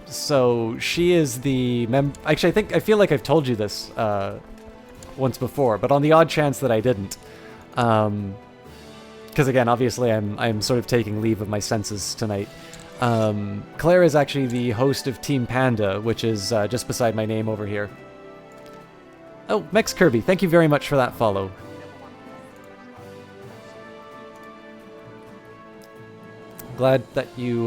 So she is the actually, I feel like I've told you this once before, but on the odd chance that I didn't, because again, obviously, I'm sort of taking leave of my senses tonight. Claire is actually the host of Team Panda, which is just beside my name over here. Oh, Mex Kirby, thank you very much for that follow. Glad that you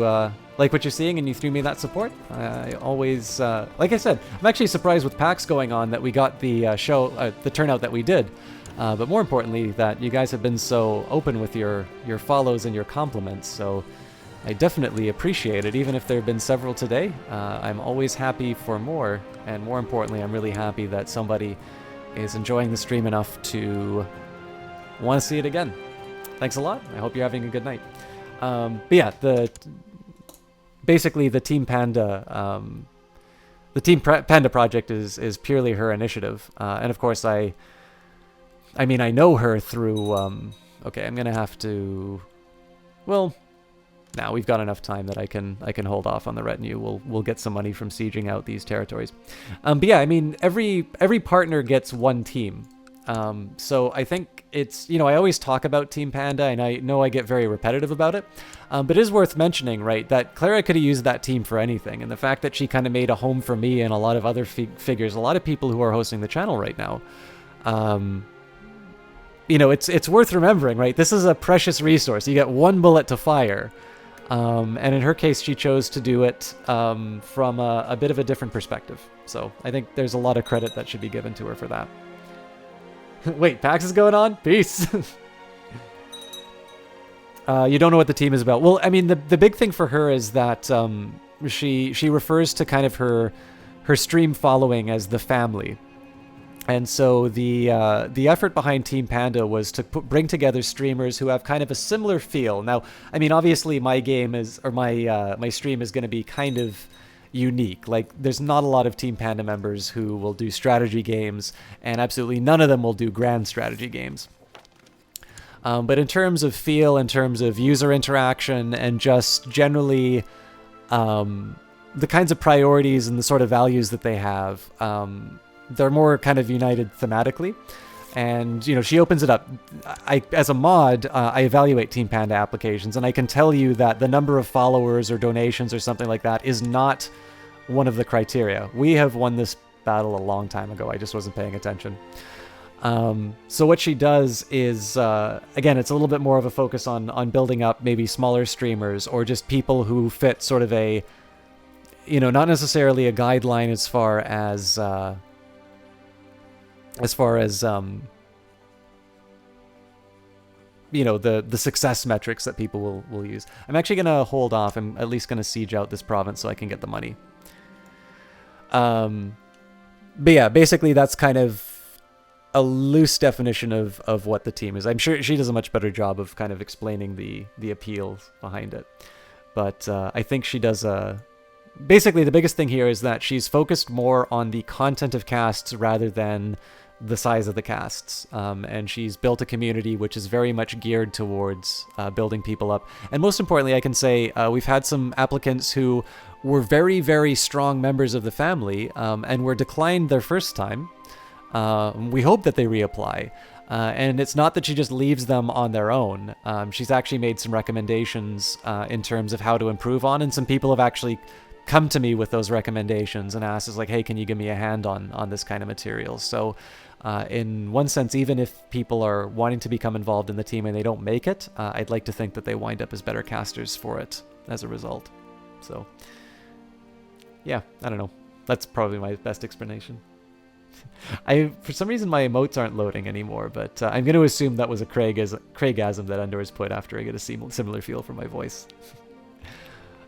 like what you're seeing and you threw me that support. I always, like I said, I'm actually surprised with PAX going on that we got the the turnout that we did. But more importantly, that you guys have been so open with your follows and your compliments. So I definitely appreciate it, even if there have been several today. I'm always happy for more, and more importantly, I'm really happy that somebody is enjoying the stream enough to want to see it again. Thanks a lot. I hope you're having a good night. But yeah, basically the Team Panda, Panda project is purely her initiative, and of course I mean I know her through. Okay, I'm gonna have to. Well, now we've got enough time that I can hold off on the retinue. We'll get some money from sieging out these territories. But yeah, I mean every partner gets one team. So I think it's, I always talk about Team Panda, and I know I get very repetitive about it, but it is worth mentioning, right, that Clara could have used that team for anything, and the fact that she kind of made a home for me and a lot of other figures, a lot of people who are hosting the channel right now, it's worth remembering, right? This is a precious resource. You get one bullet to fire, and in her case, she chose to do it from a bit of a different perspective. So I think there's a lot of credit that should be given to her for that. Wait, PAX is going on? Peace. You don't know what the team is about. Well, I mean, the big thing for her is that she refers to kind of her stream following as the family. And so the effort behind Team Panda was to bring together streamers who have kind of a similar feel. Now, I mean, obviously my game is, or my stream is going to be kind of unique. Like, there's not a lot of Team Panda members who will do strategy games, and absolutely none of them will do grand strategy games. But in terms of feel, in terms of user interaction, and just generally the kinds of priorities and the sort of values that they have, they're more kind of united thematically. And, she opens it up. As a mod, I evaluate Team Panda applications, and I can tell you that the number of followers or donations or something like that is not one of the criteria. We have won this battle a long time ago. I just wasn't paying attention. So what she does is, again, it's a little bit more of a focus on building up maybe smaller streamers or just people who fit sort of a, not necessarily a guideline as far as the success metrics that people will use. I'm actually going to hold off. I'm at least going to siege out this province so I can get the money. But yeah, basically that's kind of a loose definition of what the team is. I'm sure she does a much better job of kind of explaining the appeals behind it. But I think she does basically the biggest thing here is that she's focused more on the content of casts rather than the size of the casts, and she's built a community which is very much geared towards building people up. And most importantly, I can say we've had some applicants who were very, very strong members of the family and were declined their first time. We hope that they reapply. And it's not that she just leaves them on their own. She's actually made some recommendations in terms of how to improve on, and some people have actually come to me with those recommendations and asked us, like, hey, can you give me a hand on this kind of material? So in one sense, even if people are wanting to become involved in the team and they don't make it, I'd like to think that they wind up as better casters for it as a result. So yeah, I don't know. That's probably my best explanation. For some reason my emotes aren't loading anymore, but I'm going to assume that was a Craigasm that Endor put after I get a similar feel from my voice.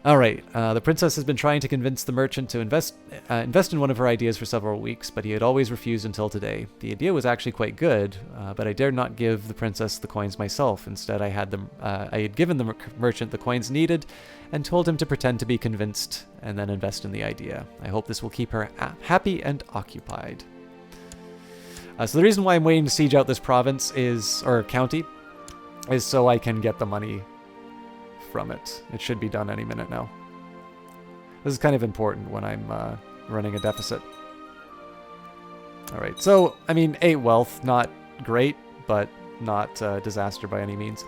Alright, the princess has been trying to convince the merchant to invest in one of her ideas for several weeks, but he had always refused until today. The idea was actually quite good, but I dared not give the princess the coins myself. Instead, I had given the merchant the coins needed and told him to pretend to be convinced and then invest in the idea. I hope this will keep her happy and occupied. So the reason why I'm waiting to siege out this province or county is so I can get the money from it. It should be done any minute now. This is kind of important when I'm running a deficit. Alright, so, I mean, 8 wealth, not great, but not disaster by any means.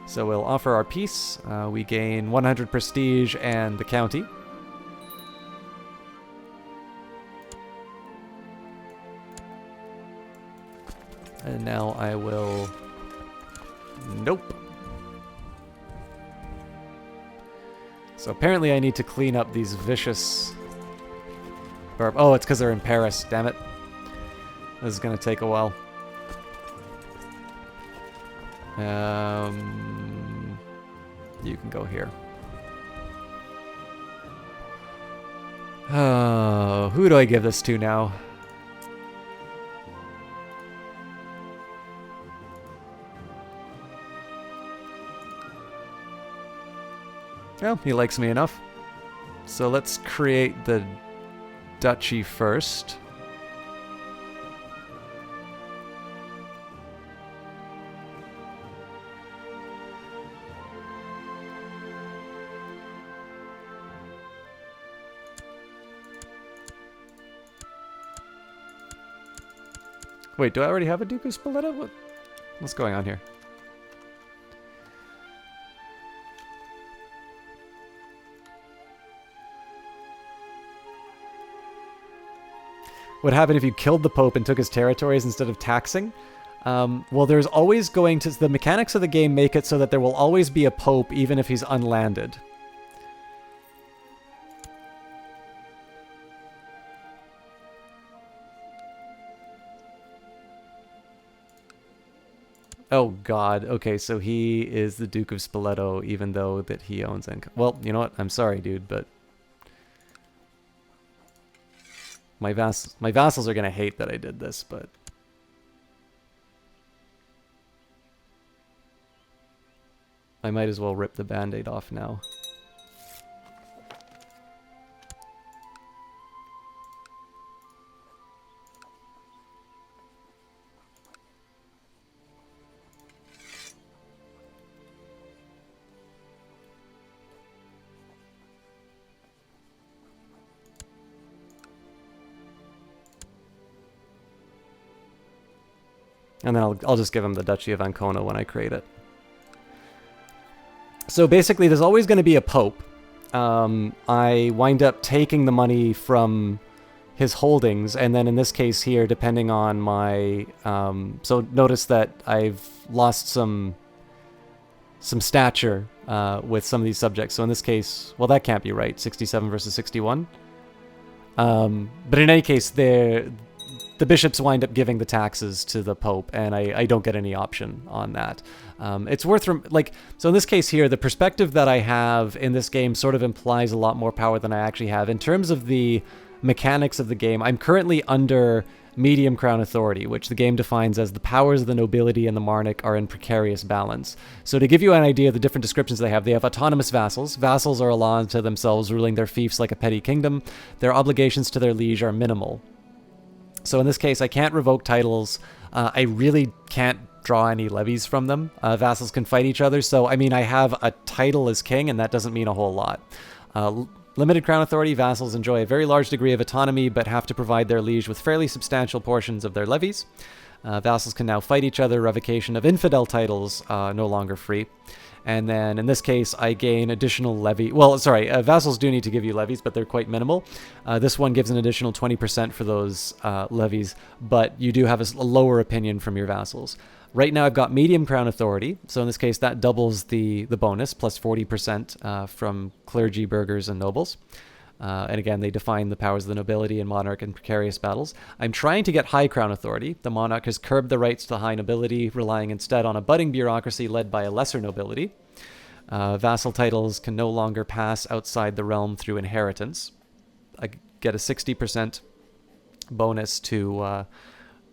So we'll offer our peace. We gain 100 prestige and the county. And now I will... Nope. So apparently I need to clean up these vicious... Oh, it's because they're in Paris, damn it. This is going to take a while. You can go here. Oh, who do I give this to now? Well, he likes me enough. So let's create the duchy first. Wait, do I already have a Duke of Spoleto? What's going on here? What happened if you killed the Pope and took his territories instead of taxing? Well, there's always going to... The mechanics of the game make it so that there will always be a Pope even if he's unlanded. Oh god, okay, so he is the Duke of Spoleto even though that he owns... Well, you know what? I'm sorry, dude, but... My vassals are going to hate that I did this, but... I might as well rip the band-aid off now. And then I'll just give him the Duchy of Ancona when I create it. So basically, there's always going to be a Pope. I wind up taking the money from his holdings, and then in this case here, depending on my... so notice that I've lost some stature with some of these subjects. So in this case, well, that can't be right. 67 versus 61. But in any case, the bishops wind up giving the taxes to the Pope, and I don't get any option on that. It's worth... So in this case here, the perspective that I have in this game sort of implies a lot more power than I actually have. In terms of the mechanics of the game, I'm currently under medium crown authority, which the game defines as the powers of the nobility and the monarch are in precarious balance. So to give you an idea of the different descriptions they have autonomous vassals. Vassals are a law unto themselves, ruling their fiefs like a petty kingdom. Their obligations to their liege are minimal. So in this case, I can't revoke titles. I really can't draw any levies from them. Vassals can fight each other. So, I mean, I have a title as king, and that doesn't mean a whole lot. Limited crown authority, vassals enjoy a very large degree of autonomy, but have to provide their liege with fairly substantial portions of their levies. Vassals can now fight each other. Revocation of infidel titles, no longer free. And then in this case, I gain additional levy. Well, sorry, vassals do need to give you levies, but they're quite minimal. This one gives an additional 20% for those levies, but you do have a lower opinion from your vassals. Right now, I've got medium crown authority. So in this case, that doubles the bonus, plus 40% from clergy, burghers, and nobles. And again, they define the powers of the nobility and monarch in precarious battles. I'm trying to get high crown authority. The monarch has curbed the rights to the high nobility, relying instead on a budding bureaucracy led by a lesser nobility. Vassal titles can no longer pass outside the realm through inheritance. I get a 60% bonus to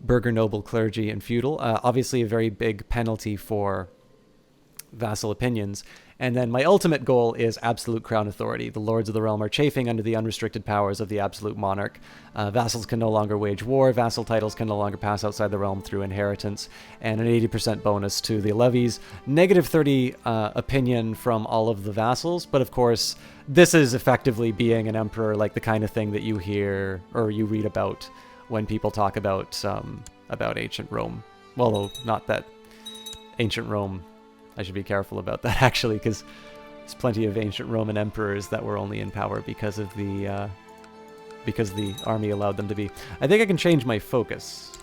burgher, noble, clergy, and feudal. Obviously a very big penalty for vassal opinions. And then my ultimate goal is absolute crown authority. The lords of the realm are chafing under the unrestricted powers of the absolute monarch. Vassals can no longer wage war. Vassal titles can no longer pass outside the realm through inheritance. And an 80% bonus to the levies. Negative 30 opinion from all of the vassals. But of course, this is effectively being an emperor, like the kind of thing that you hear or you read about when people talk about ancient Rome. Well, not that ancient Rome I should be careful about that, actually, because there's plenty of ancient Roman emperors that were only in power because of the army allowed them to be. I think I can change my focus.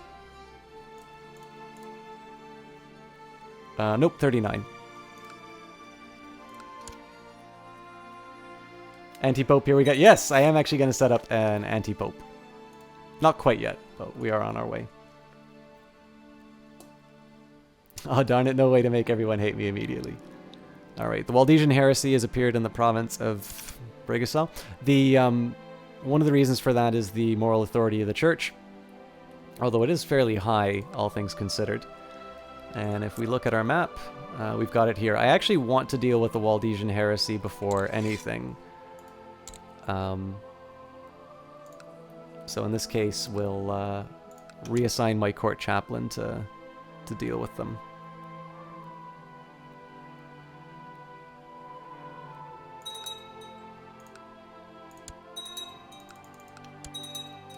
Nope, 39. Anti-Pope, here we go. Yes, I am actually going to set up an Anti-Pope. Not quite yet, but we are on our way. Oh, darn it, no way to make everyone hate me immediately. Alright, the Waldensian heresy has appeared in the province of Brigisau. One of the reasons for that is the moral authority of the church, although it is fairly high, all things considered. And if we look at our map, we've got it here. I actually want to deal with the Waldensian heresy before anything. So in this case, we'll reassign my court chaplain to deal with them.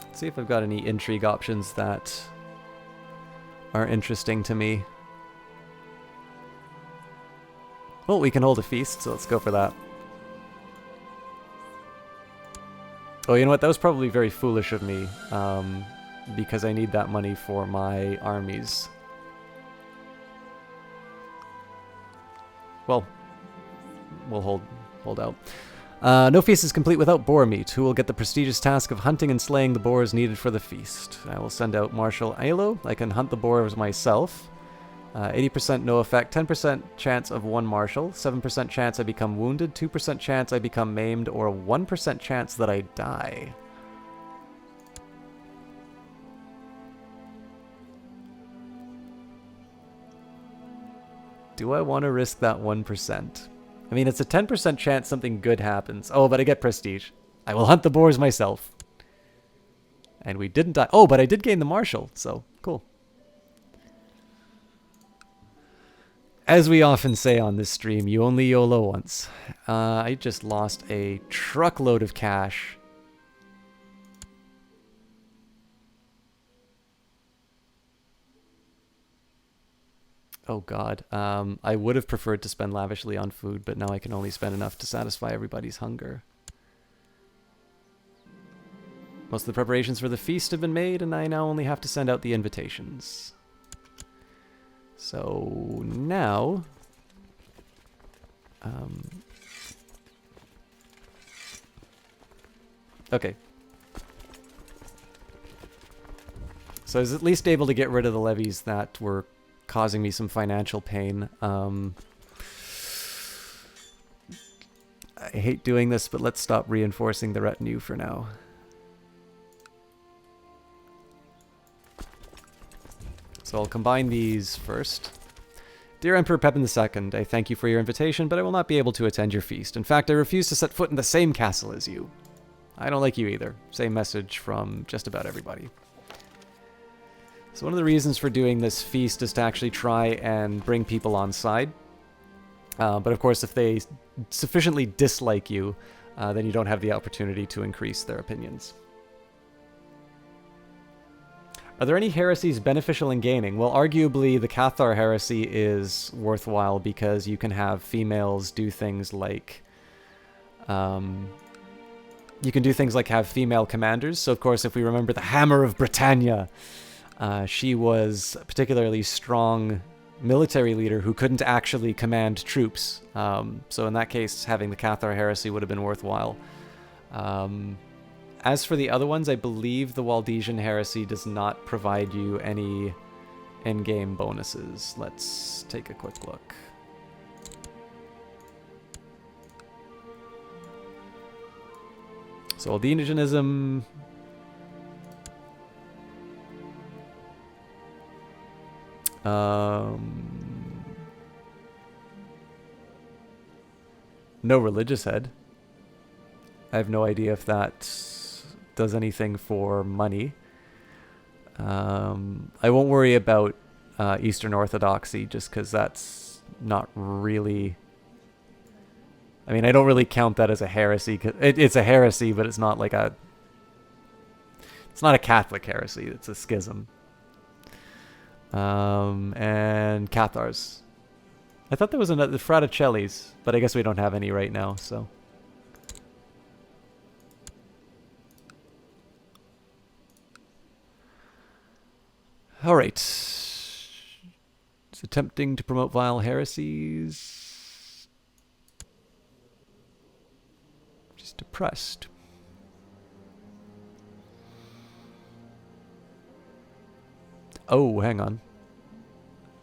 Let's see if I've got any intrigue options that are interesting to me. Well, we can hold a feast, so let's go for that. Oh, you know what? That was probably very foolish of me, because I need that money for my armies. Well, we'll hold out. No feast is complete without boar meat. Who will get the prestigious task of hunting and slaying the boars needed for the feast? I will send out Marshal Ailo. I can hunt the boars myself. 80% no effect, 10% chance of one marshal, 7% chance I become wounded, 2% chance I become maimed, or 1% chance that I die. Do I want to risk that 1%? I mean, it's a 10% chance something good happens. Oh, but I get prestige. I will hunt the boars myself. And we didn't die. Oh, but I did gain the marshal, so cool. As we often say on this stream, you only YOLO once. I just lost a truckload of cash. Oh god. I would have preferred to spend lavishly on food, but now I can only spend enough to satisfy everybody's hunger. Most of the preparations for the feast have been made, and I now only have to send out the invitations. So now, okay. So I was at least able to get rid of the levies that were causing me some financial pain. I hate doing this, but let's stop reinforcing the retinue for now. So I'll combine these first. Dear Emperor Pepin II, I thank you for your invitation, but I will not be able to attend your feast. In fact, I refuse to set foot in the same castle as you. I don't like you either. Same message from just about everybody. So one of the reasons for doing this feast is to actually try and bring people on side. But of course, if they sufficiently dislike you, then you don't have the opportunity to increase their opinions. Are there any heresies beneficial in gaining? Well, arguably, the Cathar heresy is worthwhile because you can have females do things like... you can do things like have female commanders. So, of course, if we remember the Hammer of Britannia, she was a particularly strong military leader who couldn't actually command troops. So in that case, having the Cathar heresy would have been worthwhile. As for the other ones, I believe the Waldensian heresy does not provide you any in-game bonuses. Let's take a quick look. So Waldensianism... no religious head. I have no idea if that does anything for money. I won't worry about Eastern Orthodoxy just because that's not really... I mean, I don't really count that as a heresy. It's a heresy, but it's not like a... It's not a Catholic heresy. It's a schism. And Cathars. I thought there was another Fraticelli's, but I guess we don't have any right now, so. All right. It's attempting to promote vile heresies. Just depressed. Oh, hang on.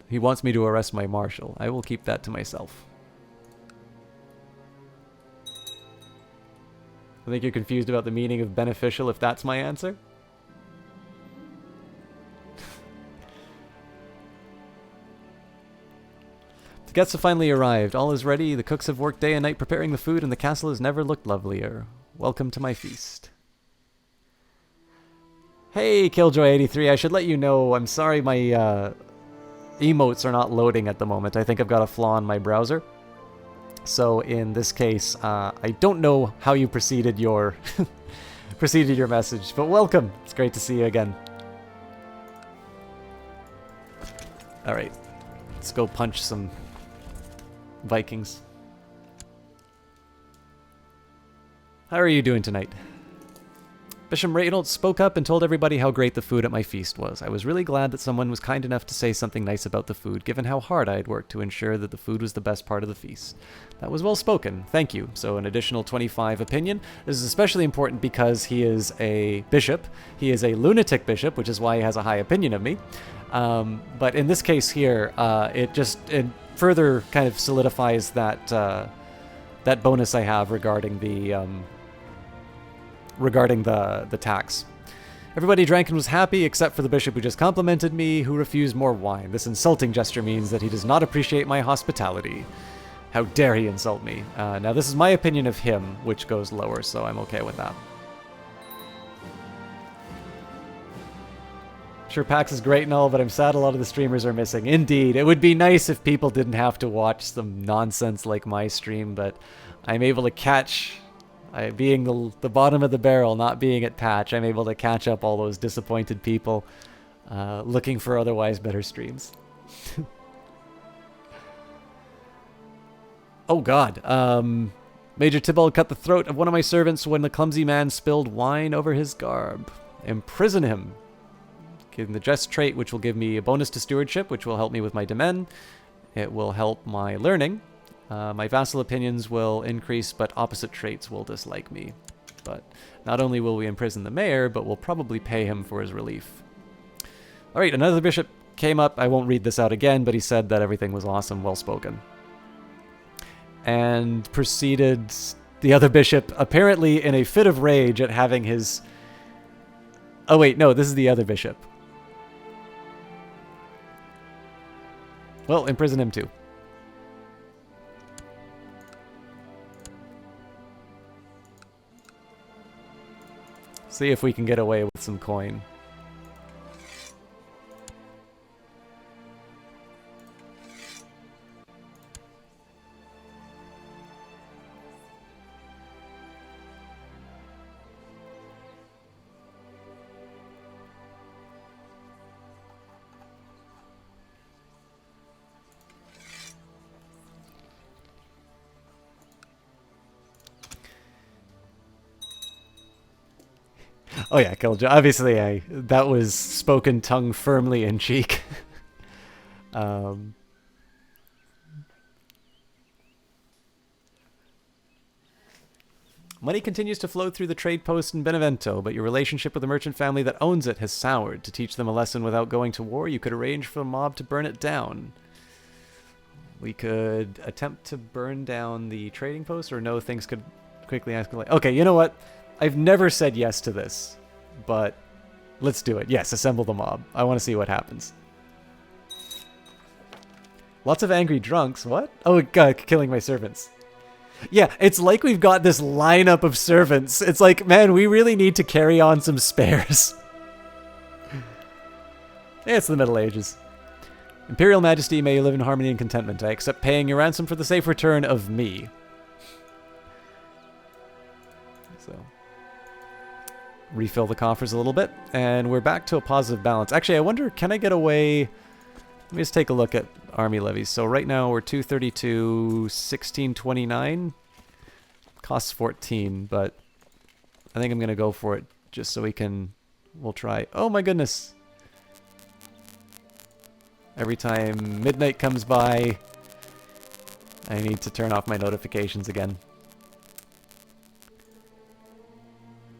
He wants me to arrest my marshal. I will keep that to myself. I think you're confused about the meaning of beneficial if that's my answer. The guests have finally arrived. All is ready. The cooks have worked day and night preparing the food, and the castle has never looked lovelier. Welcome to my feast. Hey, Killjoy83, I should let you know, I'm sorry my emotes are not loading at the moment. I think I've got a flaw in my browser. So in this case, I don't know how you preceded your message, but welcome. It's great to see you again. All right, let's go punch some Vikings. How are you doing tonight? Bishop Reynolds spoke up and told everybody how great the food at my feast was. I was really glad that someone was kind enough to say something nice about the food, given how hard I had worked to ensure that the food was the best part of the feast. That was well spoken. Thank you. So an additional 25 opinion. This is especially important because he is a bishop. He is a lunatic bishop, which is why he has a high opinion of me. But in this case here, it further kind of solidifies that that bonus I have regarding the tax. Everybody drank and was happy, except for the bishop who just complimented me, who refused more wine. This insulting gesture means that he does not appreciate my hospitality. How dare he insult me? Now this is my opinion of him, which goes lower, so I'm okay with that. Sure, PAX is great and all, but I'm sad a lot of the streamers are missing. Indeed, it would be nice if people didn't have to watch some nonsense like my stream, but I'm able to catch... being the bottom of the barrel, not being at patch, I'm able to catch up all those disappointed people looking for otherwise better streams. Oh god. Major Tybalt cut the throat of one of my servants when the clumsy man spilled wine over his garb. Imprison him. Give him the just trait, which will give me a bonus to stewardship, which will help me with my demesne. It will help my learning. My vassal opinions will increase, but opposite traits will dislike me. But not only will we imprison the mayor, but we'll probably pay him for his relief. Alright, another bishop came up. I won't read this out again, but he said that everything was awesome, well spoken. And proceeded, the other bishop, apparently in a fit of rage at having his... Oh wait, no, this is the other bishop. Well, imprison him too. See if we can get away with some coin. Oh yeah, Killjoy. Obviously, that was spoken tongue firmly in cheek. Money continues to flow through the trade post in Benevento, but your relationship with the merchant family that owns it has soured. To teach them a lesson without going to war, you could arrange for a mob to burn it down. We could attempt to burn down the trading post, or no, things could quickly escalate. Okay, you know what? I've never said yes to this, but let's do it. Yes, assemble the mob. I want to see what happens. Lots of angry drunks. What? Oh, God, killing my servants. Yeah, it's like we've got this lineup of servants. It's like, man, we really need to carry on some spares. It's the Middle Ages. Imperial Majesty, may you live in harmony and contentment. I accept paying your ransom for the safe return of me. So, refill the coffers a little bit, and we're back to a positive balance. Actually, I wonder, can I get away Let me just take a look at army levies. So right now we're 232, 1629. Costs 14, but I think I'm going to go for it just so we'll try. Oh my goodness. Every time midnight comes by, I need to turn off my notifications again.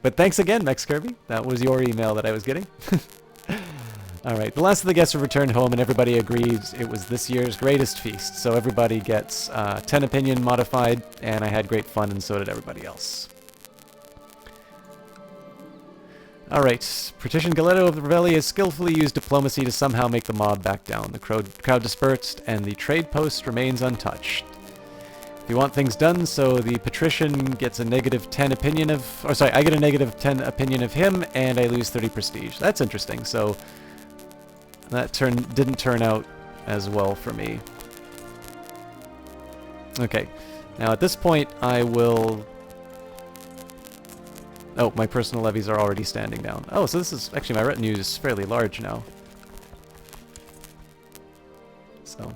But thanks again, Mex Kirby. That was your email that I was getting. Alright, the last of the guests have returned home and everybody agrees it was this year's greatest feast. So everybody gets 10 opinion modified, and I had great fun and so did everybody else. Alright, Patrician Galetto of the Reveille has skillfully used diplomacy to somehow make the mob back down. The crowd dispersed and the trade post remains untouched. If you want things done, so the Patrician gets a negative 10 opinion of... Or sorry, I get a negative 10 opinion of him, and I lose 30 prestige. That's interesting, so... That didn't turn out as well for me. Okay, now at this point I will... Oh, my personal levies are already standing down. Oh, so this is... Actually, my retinue is fairly large now. So...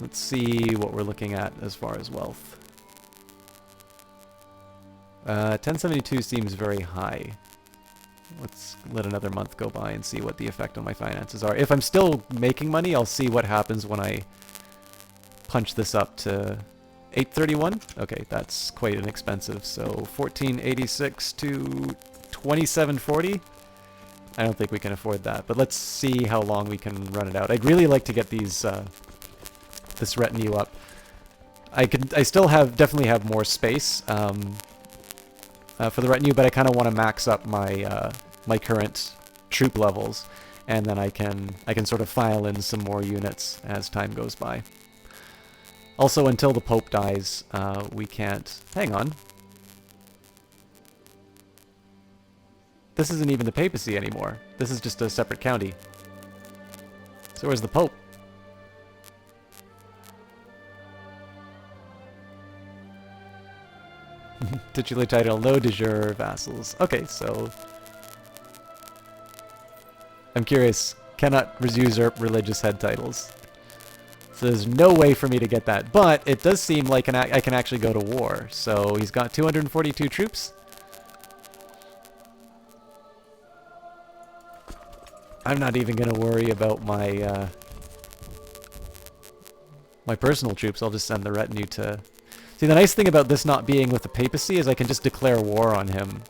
Let's see what we're looking at as far as wealth. 1072 seems very high. Let's let another month go by and see what the effect on my finances are. If I'm still making money, I'll see what happens when I punch this up to 831. Okay, that's quite inexpensive. So 1486 to 2740. I don't think we can afford that, but let's see how long we can run it out. I'd really like to get these this retinue up. I definitely have more space for the retinue, but I kind of want to max up my my current troop levels, and then I can sort of file in some more units as time goes by. Also, until the Pope dies, we can't... Hang on. This isn't even the papacy anymore. This is just a separate county. So where's the Pope? Titular title, no de jure vassals. Okay, so... I'm curious. Cannot usurp religious head titles. So there's no way for me to get that. But it does seem like I can actually go to war. So he's got 242 troops. I'm not even going to worry about my my personal troops. I'll just send the retinue to... See, the nice thing about this not being with the papacy is I can just declare war on him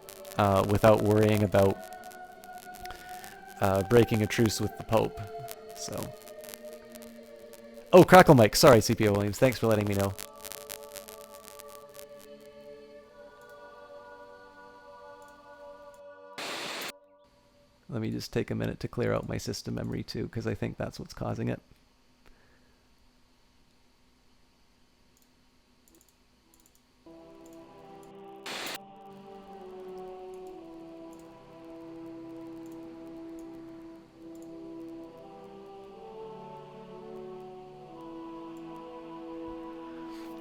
without worrying about breaking a truce with the Pope. So... Oh, Crackle Mike. Sorry, CPO Williams. Thanks for letting me know. Let me just take a minute to clear out my system memory too, because I think that's what's causing it.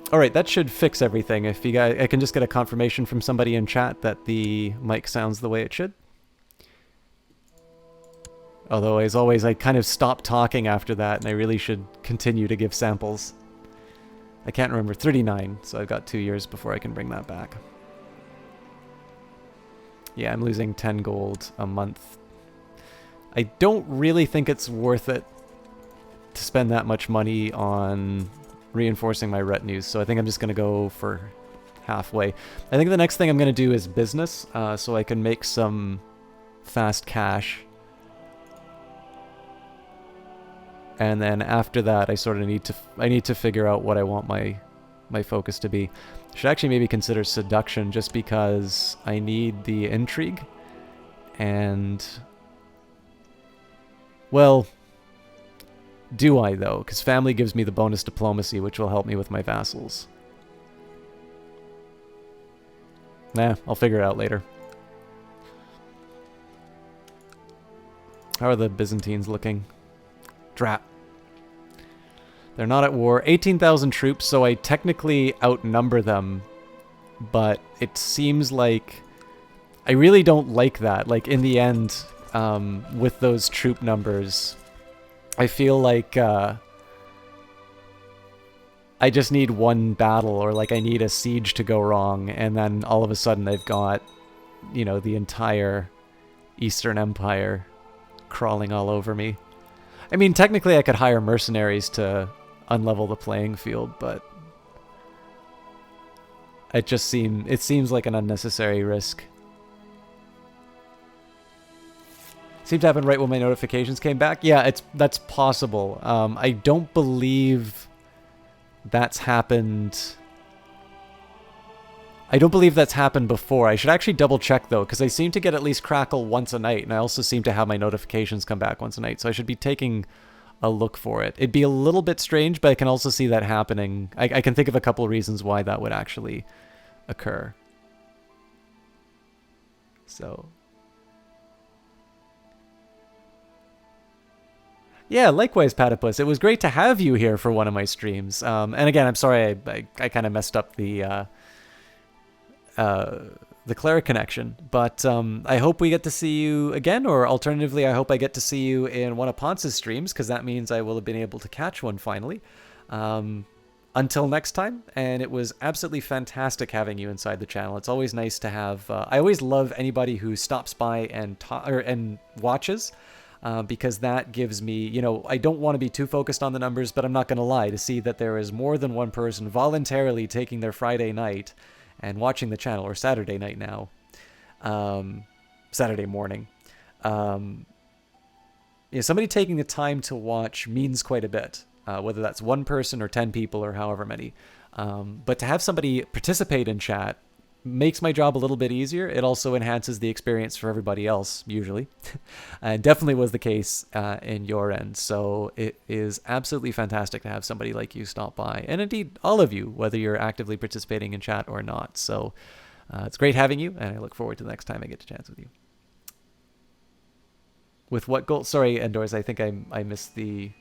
Alright, that should fix everything. If you guys, I can just get a confirmation from somebody in chat that the mic sounds the way it should. Although, as always, I kind of stopped talking after that, and I really should continue to give samples. I can't remember. 39, so I've got 2 years before I can bring that back. Yeah, I'm losing 10 gold a month. I don't really think it's worth it to spend that much money on reinforcing my retinues, so I think I'm just going to go for halfway. I think the next thing I'm going to do is business, so I can make some fast cash. And then after that, I sort of need to figure out what I want my focus to be. Should actually maybe consider seduction, just because I need the intrigue. And well, do I though? Because family gives me the bonus diplomacy, which will help me with my vassals. Nah, I'll figure it out later. How are the Byzantines looking? Drat. They're not at war. 18,000 troops, so I technically outnumber them, but it seems like I really don't like that. Like, in the end, with those troop numbers. I feel like I just need one battle, or like I need a siege to go wrong, and then all of a sudden I've got, you know, the entire Eastern Empire crawling all over me. I mean, technically I could hire mercenaries to unlevel the playing field, but it seems like an unnecessary risk. Seemed to happen right when my notifications came back. Yeah, that's possible. I don't believe that's happened. I don't believe that's happened before. I should actually double check though, because I seem to get at least Crackle once a night, and I also seem to have my notifications come back once a night, so I should be taking a look for it. It'd be a little bit strange, but I can also see that happening. I can think of a couple of reasons why that would actually occur. So... yeah, likewise, Patipus. It was great to have you here for one of my streams. And again, I'm sorry I kind of messed up the Clara connection. But I hope we get to see you again, or alternatively, I hope I get to see you in one of Ponce's streams, because that means I will have been able to catch one finally. Until next time, and it was absolutely fantastic having you inside the channel. It's always nice to have... I always love anybody who stops by and watches. Because that gives me, you know, I don't want to be too focused on the numbers, but I'm not going to lie, to see that there is more than one person voluntarily taking their Friday night and watching the channel, or Saturday night now, Saturday morning. Yeah, somebody taking the time to watch means quite a bit, whether that's one person or 10 people or however many. But to have somebody participate in chat makes my job a little bit easier. It also enhances the experience for everybody else, usually. And definitely was the case in your end. So it is absolutely fantastic to have somebody like you stop by. And indeed, all of you, whether you're actively participating in chat or not. So it's great having you, and I look forward to the next time I get to chance with you. With what goal? Sorry, Endors, I think I missed the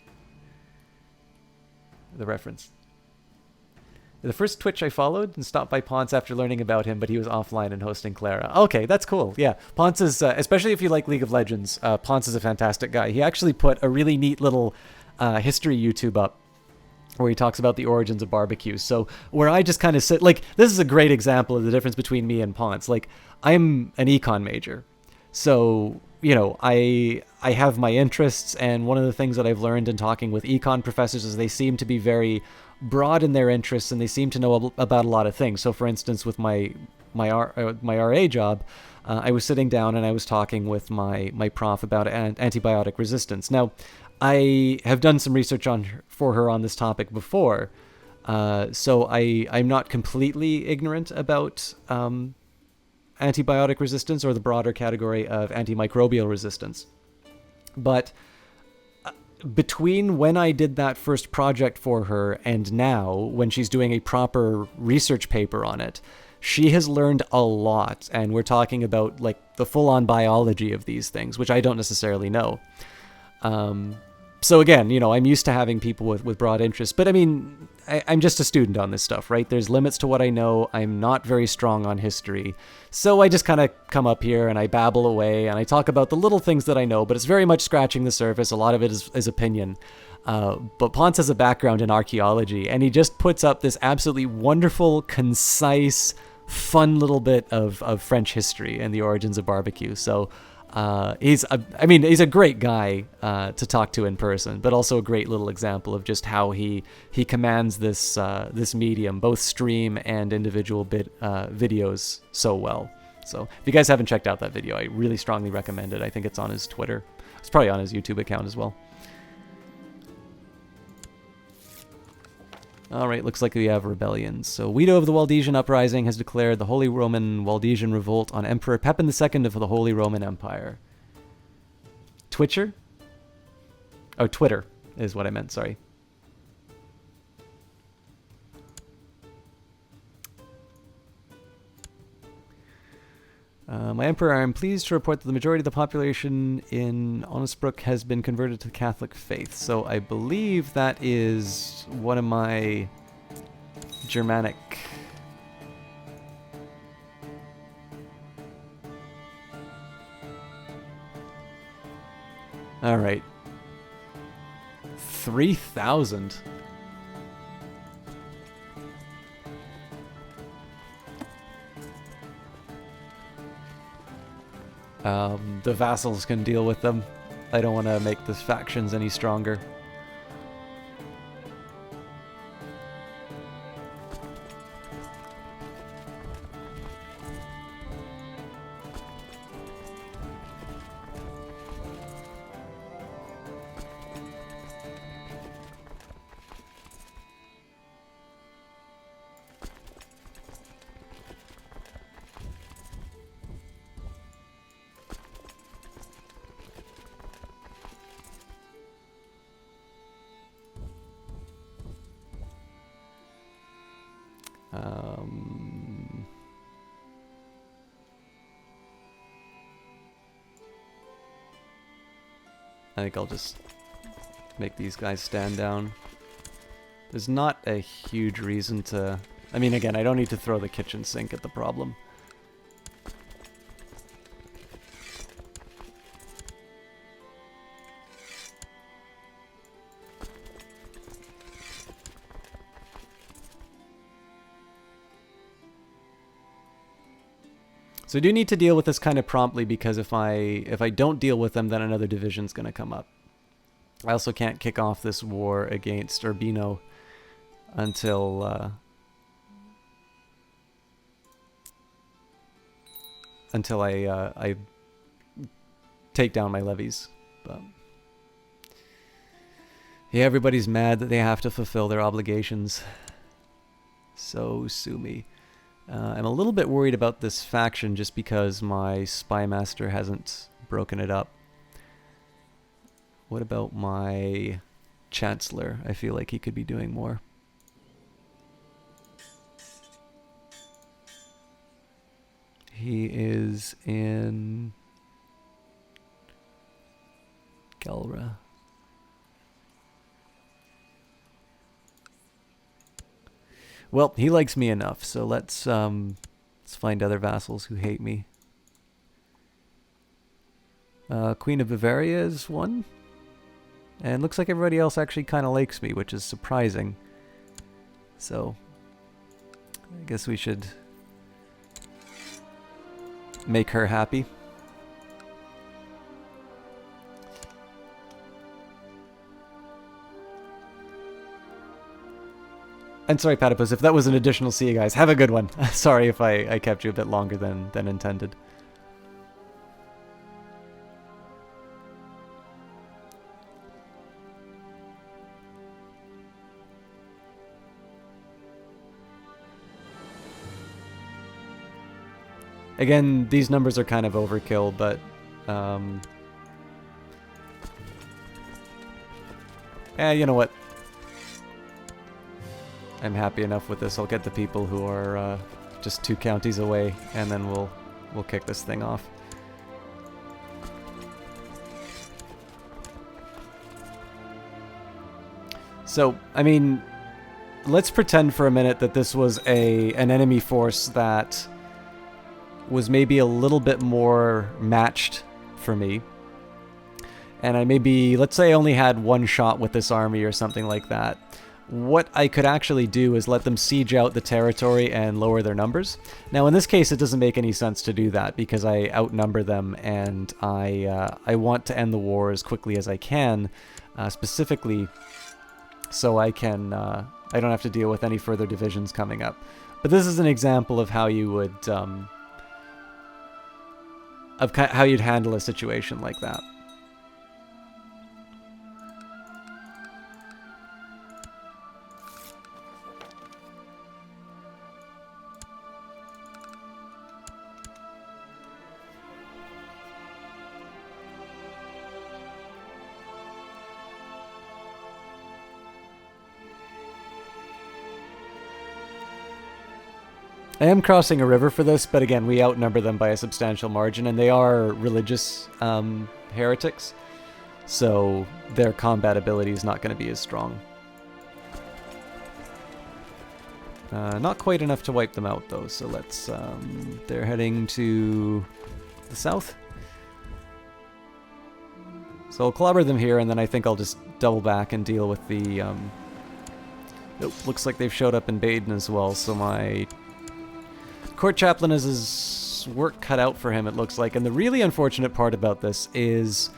reference. The first Twitch I followed and stopped by Ponce after learning about him, but he was offline and hosting Clara. Okay, that's cool. Yeah, Ponce is, especially if you like League of Legends, Ponce is a fantastic guy. He actually put a really neat little history YouTube up where he talks about the origins of barbecues. So where I just kind of sit, like, this is a great example of the difference between me and Ponce. Like, I'm an econ major. So, you know, I have my interests, and one of the things that I've learned in talking with econ professors is they seem to be very broad in their interests, and they seem to know about a lot of things. So for instance, with my RA job, I was sitting down and I was talking with my prof about antibiotic resistance. Now, I have done some research for her on this topic before, so I'm not completely ignorant about antibiotic resistance, or the broader category of antimicrobial resistance. But between when I did that first project for her and now, when she's doing a proper research paper on it, she has learned a lot. And we're talking about like the full-on biology of these things, which I don't necessarily know. So again, you know, I'm used to having people with broad interests, but I mean, I'm just a student on this stuff, right? There's limits to what I know. I'm not very strong on history. So I just kind of come up here and I babble away and I talk about the little things that I know, but it's very much scratching the surface. A lot of it is opinion. But Ponce has a background in archaeology, and he just puts up this absolutely wonderful, concise, fun little bit of French history and the origins of barbecue. So he's a great guy to talk to in person, but also a great little example of just how he commands this medium, both stream and individual videos, so well. So if you guys haven't checked out that video, I really strongly recommend it. I think it's on his Twitter. It's probably on his YouTube account as well. All right, looks like we have rebellions. So Guido of the Waldesian Uprising has declared the Holy Roman Waldesian Revolt on Emperor Pepin II of the Holy Roman Empire. Twitcher? Oh, Twitter is what I meant, sorry. My Emperor, I am pleased to report that the majority of the population in Onnesbrook has been converted to the Catholic faith. So I believe that is one of my Germanic... All right. 3,000. The vassals can deal with them. I don't want to make the factions any stronger. I think I'll just make these guys stand down. There's not a huge reason to... I mean, again, I don't need to throw the kitchen sink at the problem. So I do need to deal with this kind of promptly, because if I don't deal with them, then another division's going to come up. I also can't kick off this war against Urbino until I take down my levies. But yeah, everybody's mad that they have to fulfill their obligations. So sue me. I'm a little bit worried about this faction just because my spy master hasn't broken it up. What about my chancellor? I feel like he could be doing more. He is in Galra. Well, he likes me enough, so let's find other vassals who hate me. Queen of Bavaria is one. And looks like everybody else actually kind of likes me, which is surprising. So, I guess we should make her happy. And sorry, Patipus, if that was an additional see you guys. Have a good one. Sorry if I kept you a bit longer than intended. Again, these numbers are kind of overkill, but you know what? I'm happy enough with this. I'll get the people who are just 2 counties away, and then we'll kick this thing off. So, I mean, let's pretend for a minute that this was an enemy force that was maybe a little bit more matched for me. And I maybe, let's say I only had 1 shot with this army or something like that. What I could actually do is let them siege out the territory and lower their numbers. Now in this case it doesn't make any sense to do that because I outnumber them, and I want to end the war as quickly as I can, specifically so I can I don't have to deal with any further divisions coming up. But this is an example of how you would how you'd handle a situation like that. I am crossing a river for this, but again, we outnumber them by a substantial margin, and they are religious heretics, so their combat ability is not going to be as strong. Not quite enough to wipe them out, though, so let's... they're heading to the south. So I'll clobber them here, and then I think I'll just double back and deal with the... Nope, looks like they've showed up in Baden as well, so my court chaplain has his work cut out for him, it looks like. And the really unfortunate part about this is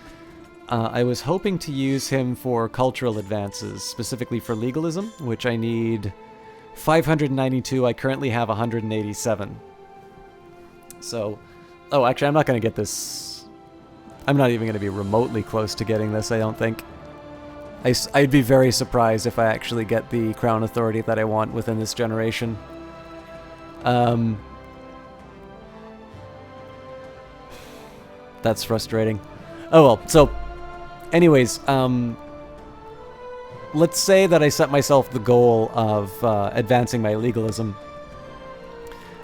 I was hoping to use him for cultural advances, specifically for legalism, which I need 592. I currently have 187. So, oh, actually, I'm not going to get this. I'm not even going to be remotely close to getting this, I don't think. I'd be very surprised if I actually get the crown authority that I want within this generation. That's frustrating. Oh well, so anyways, let's say that I set myself the goal of advancing my legalism.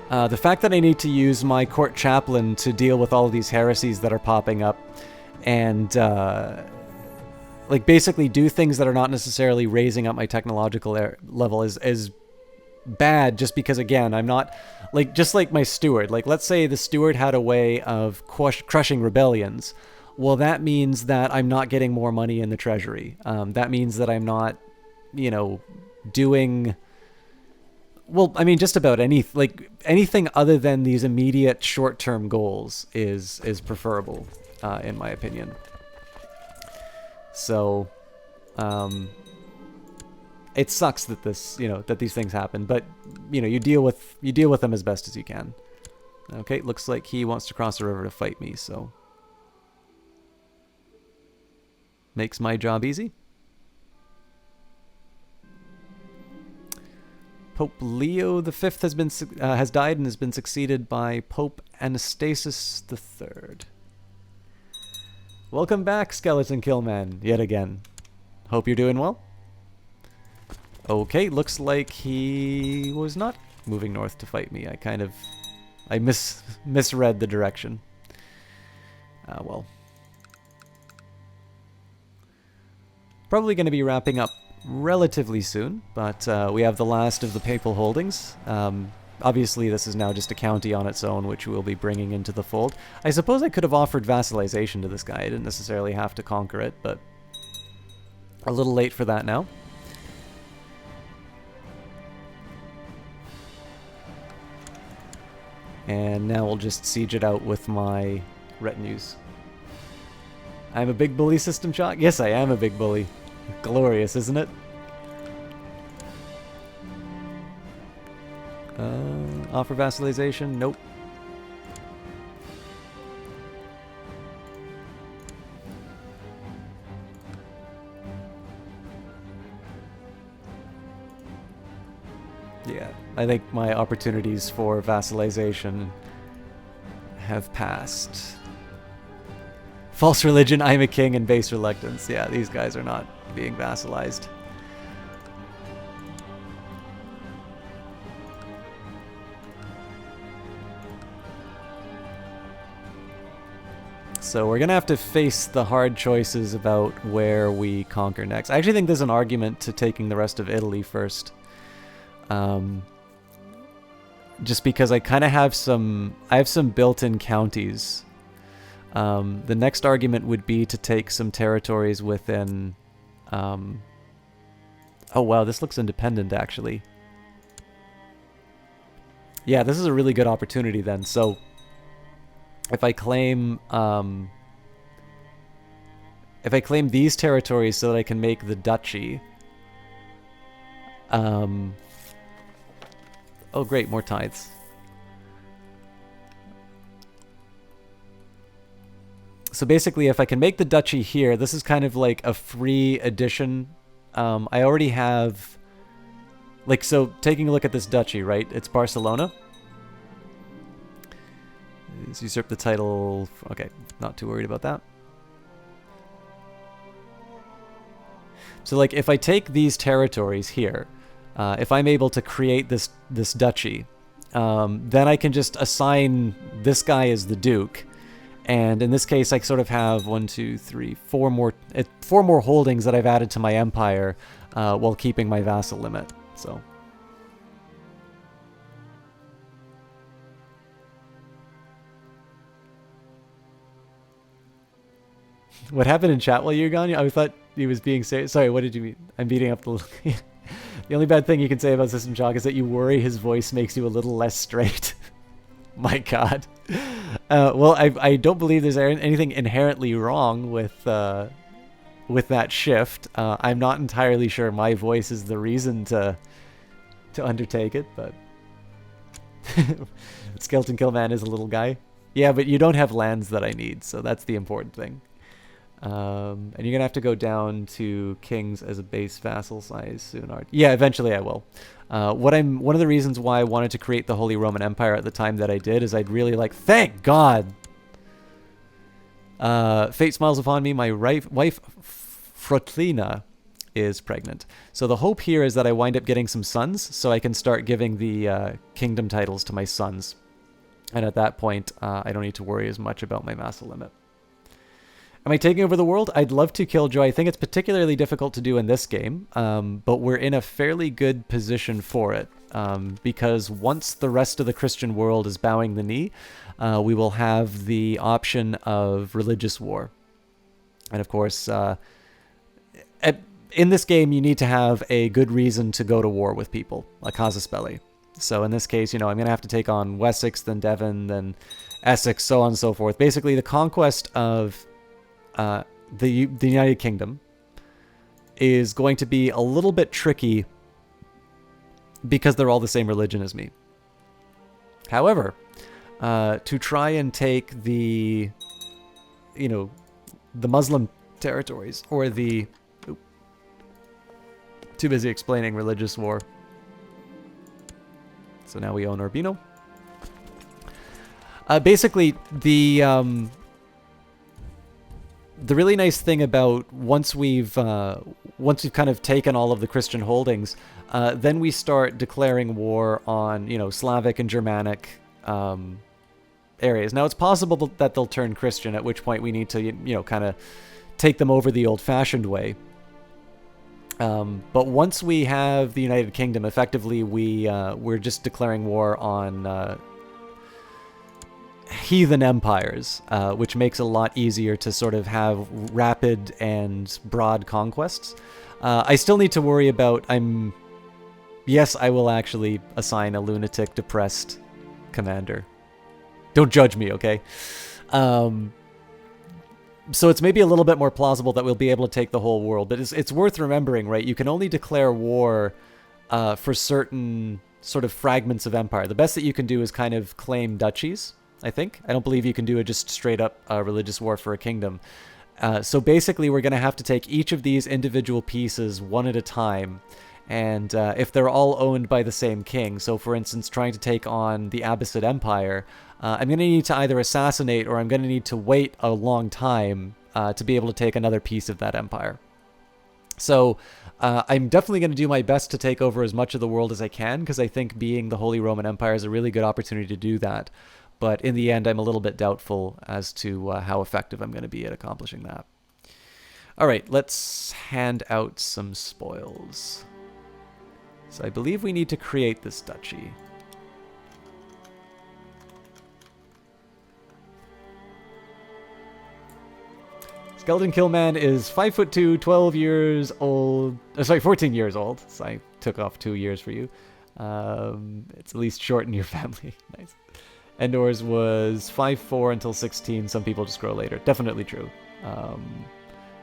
The fact that I need to use my court chaplain to deal with all of these heresies that are popping up and like basically do things that are not necessarily raising up my technological level is bad, just because again I'm not like, just like my steward, like let's say the steward had a way of crushing rebellions. Well, that means that I'm not getting more money in the treasury. That means that I'm not, you know, doing, well, I mean, just about anything other than these immediate short-term goals is preferable, in my opinion. So, it sucks that this, you know, that these things happen, but you know, you deal with them as best as you can. Okay, looks like he wants to cross the river to fight me, so makes my job easy. Pope Leo V has died and has been succeeded by Pope Anastasis III. Welcome back, Skeleton Killman, yet again. Hope you're doing well. Okay, looks like he was not moving north to fight me. I misread the direction. Well. Probably going to be wrapping up relatively soon, but we have the last of the papal holdings. Obviously, this is now just a county on its own, which we'll be bringing into the fold. I suppose I could have offered vassalization to this guy. I didn't necessarily have to conquer it, but a little late for that now. And now we'll just siege it out with my retinues. I'm a big bully, System Shock? Yes, I am a big bully. Glorious, isn't it? Offer vassalization? Nope. Yeah, I think my opportunities for vassalization have passed. False religion, I'm a king, and base reluctance. Yeah, these guys are not being vassalized. So we're going to have to face the hard choices about where we conquer next. I actually think there's an argument to taking the rest of Italy first. Just because I kind of have some built-in counties. The next argument would be to take some territories within... oh wow, this looks independent actually. Yeah, this is a really good opportunity then. So if I claim these territories so that I can make the duchy. Oh great, more tithes. So basically, if I can make the duchy here, this is kind of like a free addition. I already have... Like, so taking a look at this duchy, right? It's Barcelona. Let's usurp the title. Okay, not too worried about that. So like, if I take these territories here, if I'm able to create this duchy, then I can just assign this guy as the duke. And in this case, I sort of have 1, 2, 3, 4 more holdings that I've added to my empire while keeping my vassal limit. So. What happened in chat while you were gone? I thought he was being serious. Sorry, what did you mean? I'm beating up the... The only bad thing you can say about System Shock is that you worry his voice makes you a little less straight. My god. Well, I don't believe there's anything inherently wrong with that shift. I'm not entirely sure my voice is the reason to undertake it, but... Skeleton Killman is a little guy. Yeah, but you don't have lands that I need, so that's the important thing. And you're gonna have to go down to kings as a base vassal size soon, Art. Yeah, eventually I will. One of the reasons why I wanted to create the Holy Roman Empire at the time that I did is I'd really like... Thank God! Fate smiles upon me. My wife, Frotlina, is pregnant. So the hope here is that I wind up getting some sons, so I can start giving the kingdom titles to my sons. And at that point, I don't need to worry as much about my vassal limit. Am I taking over the world? I'd love to, Killjoy. I think it's particularly difficult to do in this game, but we're in a fairly good position for it, because once the rest of the Christian world is bowing the knee, we will have the option of religious war. And of course, in this game, you need to have a good reason to go to war with people, a casus belli. So in this case, I'm going to have to take on Wessex, then Devon, then Essex, so on and so forth. Basically, the conquest of the United Kingdom is going to be a little bit tricky because they're all the same religion as me. However, to try and take the Muslim territories, or the... Too busy explaining religious war. So now we own Urbino. Basically, the really nice thing about once we've kind of taken all of the Christian holdings, then we start declaring war on Slavic and Germanic areas. Now it's possible that they'll turn Christian, at which point we need to kind of take them over the old-fashioned way. But once we have the United Kingdom, effectively we're just declaring war on heathen empires, which makes it a lot easier to sort of have rapid and broad conquests. I still need to worry about... Yes, I will actually assign a lunatic, depressed commander. Don't judge me, okay? So it's maybe a little bit more plausible that we'll be able to take the whole world, but it's worth remembering, right? You can only declare war for certain sort of fragments of empire. The best that you can do is kind of claim duchies, I think. I don't believe you can do a just straight up religious war for a kingdom. So basically we're going to have to take each of these individual pieces one at a time, and if they're all owned by the same king, so for instance trying to take on the Abbasid Empire, I'm going to need to either assassinate or I'm going to need to wait a long time to be able to take another piece of that empire. So I'm definitely going to do my best to take over as much of the world as I can, because I think being the Holy Roman Empire is a really good opportunity to do that. But in the end, I'm a little bit doubtful as to how effective I'm going to be at accomplishing that. All right, let's hand out some spoils. So I believe we need to create this duchy. Skeleton Killman is 5'2", 12 years old. Sorry, 14 years old. So I took off 2 years for you. It's at least short in your family. Nice. Endors was 5'4" until 16. Some people just grow later. Definitely true.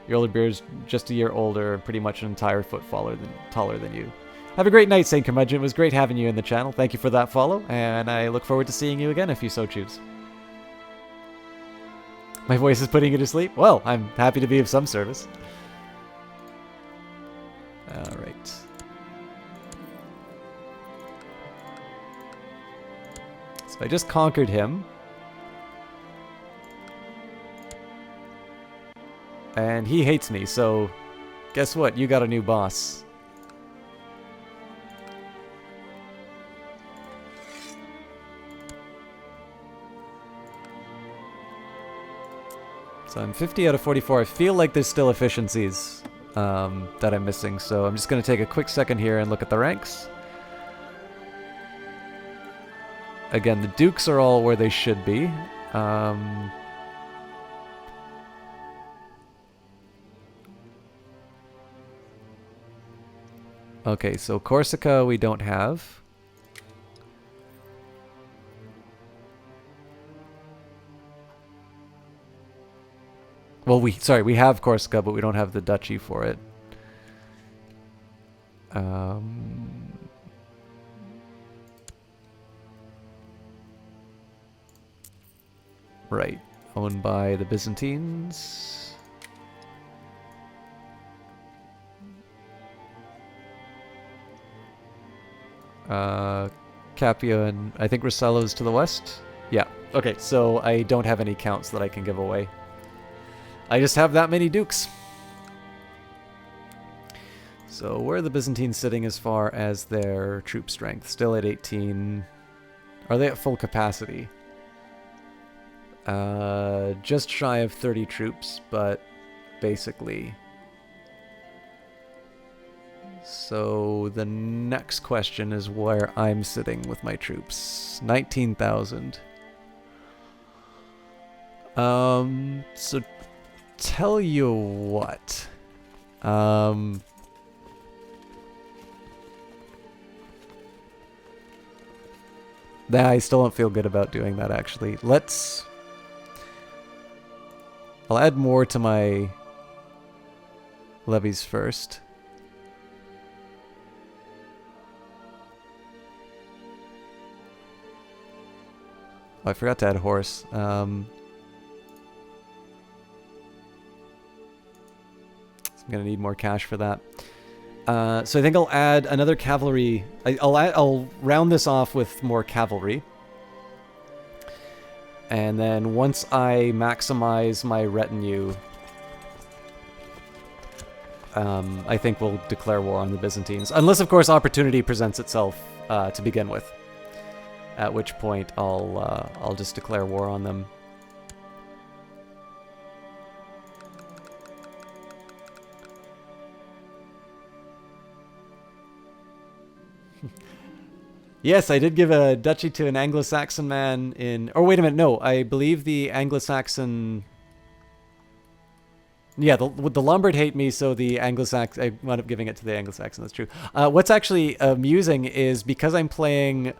Your older bear's just a year older, pretty much an entire foot taller than you. Have a great night, St. Curmudgeon. It was great having you in the channel. Thank you for that follow, and I look forward to seeing you again if you so choose. My voice is putting you to sleep? Well, I'm happy to be of some service. Alright. So I just conquered him. And he hates me, so guess what? You got a new boss. So I'm 50 out of 44. I feel like there's still efficiencies that I'm missing, so I'm just going to take a quick second here and look at the ranks. Again, the dukes are all where they should be. Okay, so Corsica we don't have. Well, we have Corsica, but we don't have the duchy for it. Right, owned by the Byzantines. Capua and I think Rosello's to the west. Yeah. Okay, so I don't have any counts that I can give away. I just have that many dukes. So where are the Byzantines sitting as far as their troop strength? Still at 18. Are they at full capacity? Just shy of 30 troops, but basically. So the next question is where I'm sitting with my troops. 19,000. So tell you what. I still don't feel good about doing that, actually. I'll add more to my levies first. Oh, I forgot to add horse. I'm gonna need more cash for that. So I think I'll add another cavalry. I'll round this off with more cavalry. And then once I maximize my retinue, I think we'll declare war on the Byzantines. Unless, of course, opportunity presents itself to begin with. At which point I'll just declare war on them. Yes, I did give a duchy to an Anglo-Saxon man in... Or wait a minute, no. I believe the Anglo-Saxon... Yeah, the Lombard hate me, so the Anglo-Saxon... I wound up giving it to the Anglo-Saxon, that's true. What's actually amusing is because I'm playing...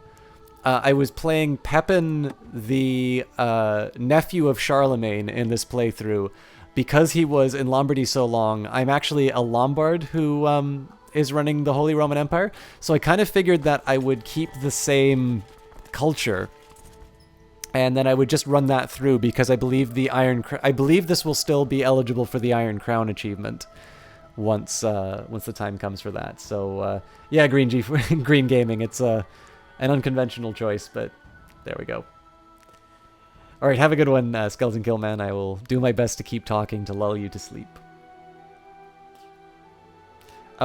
I was playing Pepin, the nephew of Charlemagne, in this playthrough. Because he was in Lombardy so long, I'm actually a Lombard who... is running the Holy Roman Empire, so I kind of figured that I would keep the same culture, and then I would just run that through because I believe I believe this will still be eligible for the Iron Crown achievement once the time comes for that. So yeah, Green Gaming, it's an unconventional choice, but there we go. All right, have a good one, Skeleton Kill Man. I will do my best to keep talking to lull you to sleep.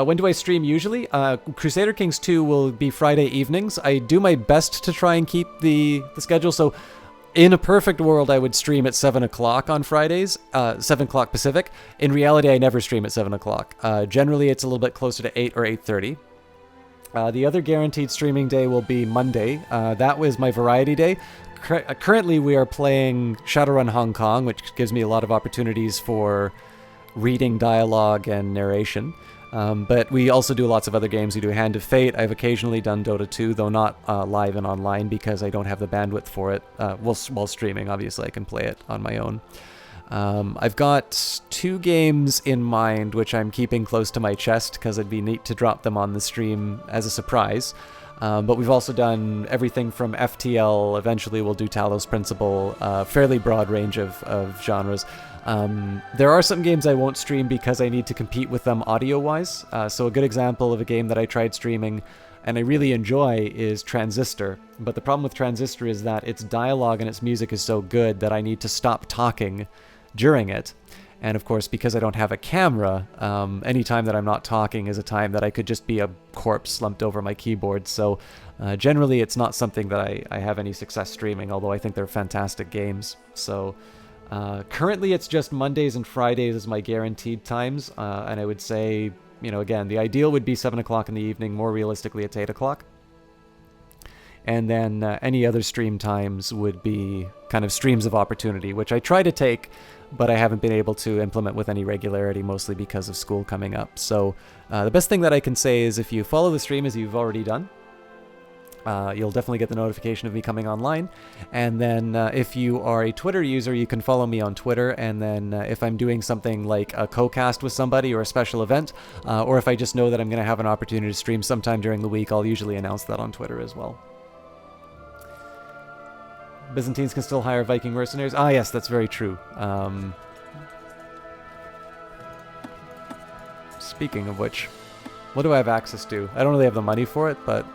When do I stream usually? Crusader Kings 2 will be Friday evenings. I do my best to try and keep the schedule. So in a perfect world, I would stream at 7 o'clock on Fridays, 7 o'clock Pacific. In reality, I never stream at 7 o'clock. Generally, it's a little bit closer to 8 or 8:30. The other guaranteed streaming day will be Monday. That was my variety day. Currently, we are playing Shadowrun Hong Kong, which gives me a lot of opportunities for reading dialogue and narration. But we also do lots of other games. We do Hand of Fate. I've occasionally done Dota 2, though not live and online because I don't have the bandwidth for it. While streaming, obviously, I can play it on my own. I've got 2 games in mind which I'm keeping close to my chest because it'd be neat to drop them on the stream as a surprise. But we've also done everything from FTL, eventually we'll do Talos Principle, fairly broad range of genres. There are some games I won't stream because I need to compete with them audio-wise. So a good example of a game that I tried streaming and I really enjoy is Transistor. But the problem with Transistor is that its dialogue and its music is so good that I need to stop talking during it. And of course, because I don't have a camera, any time that I'm not talking is a time that I could just be a corpse slumped over my keyboard. So generally, it's not something that I have any success streaming, although I think they're fantastic games. So currently, it's just Mondays and Fridays as my guaranteed times. And I would say, you know, again, the ideal would be 7 o'clock in the evening. More realistically, it's 8 o'clock. And then any other stream times would be kind of streams of opportunity, which I try to take but I haven't been able to implement with any regularity, mostly because of school coming up. So the best thing that I can say is if you follow the stream as you've already done, you'll definitely get the notification of me coming online. And then if you are a Twitter user, you can follow me on Twitter. And then if I'm doing something like a co-cast with somebody or a special event, or if I just know that I'm going to have an opportunity to stream sometime during the week, I'll usually announce that on Twitter as well. Byzantines can still hire Viking mercenaries. Ah, yes, that's very true. Speaking of which, what do I have access to? I don't really have the money for it, but...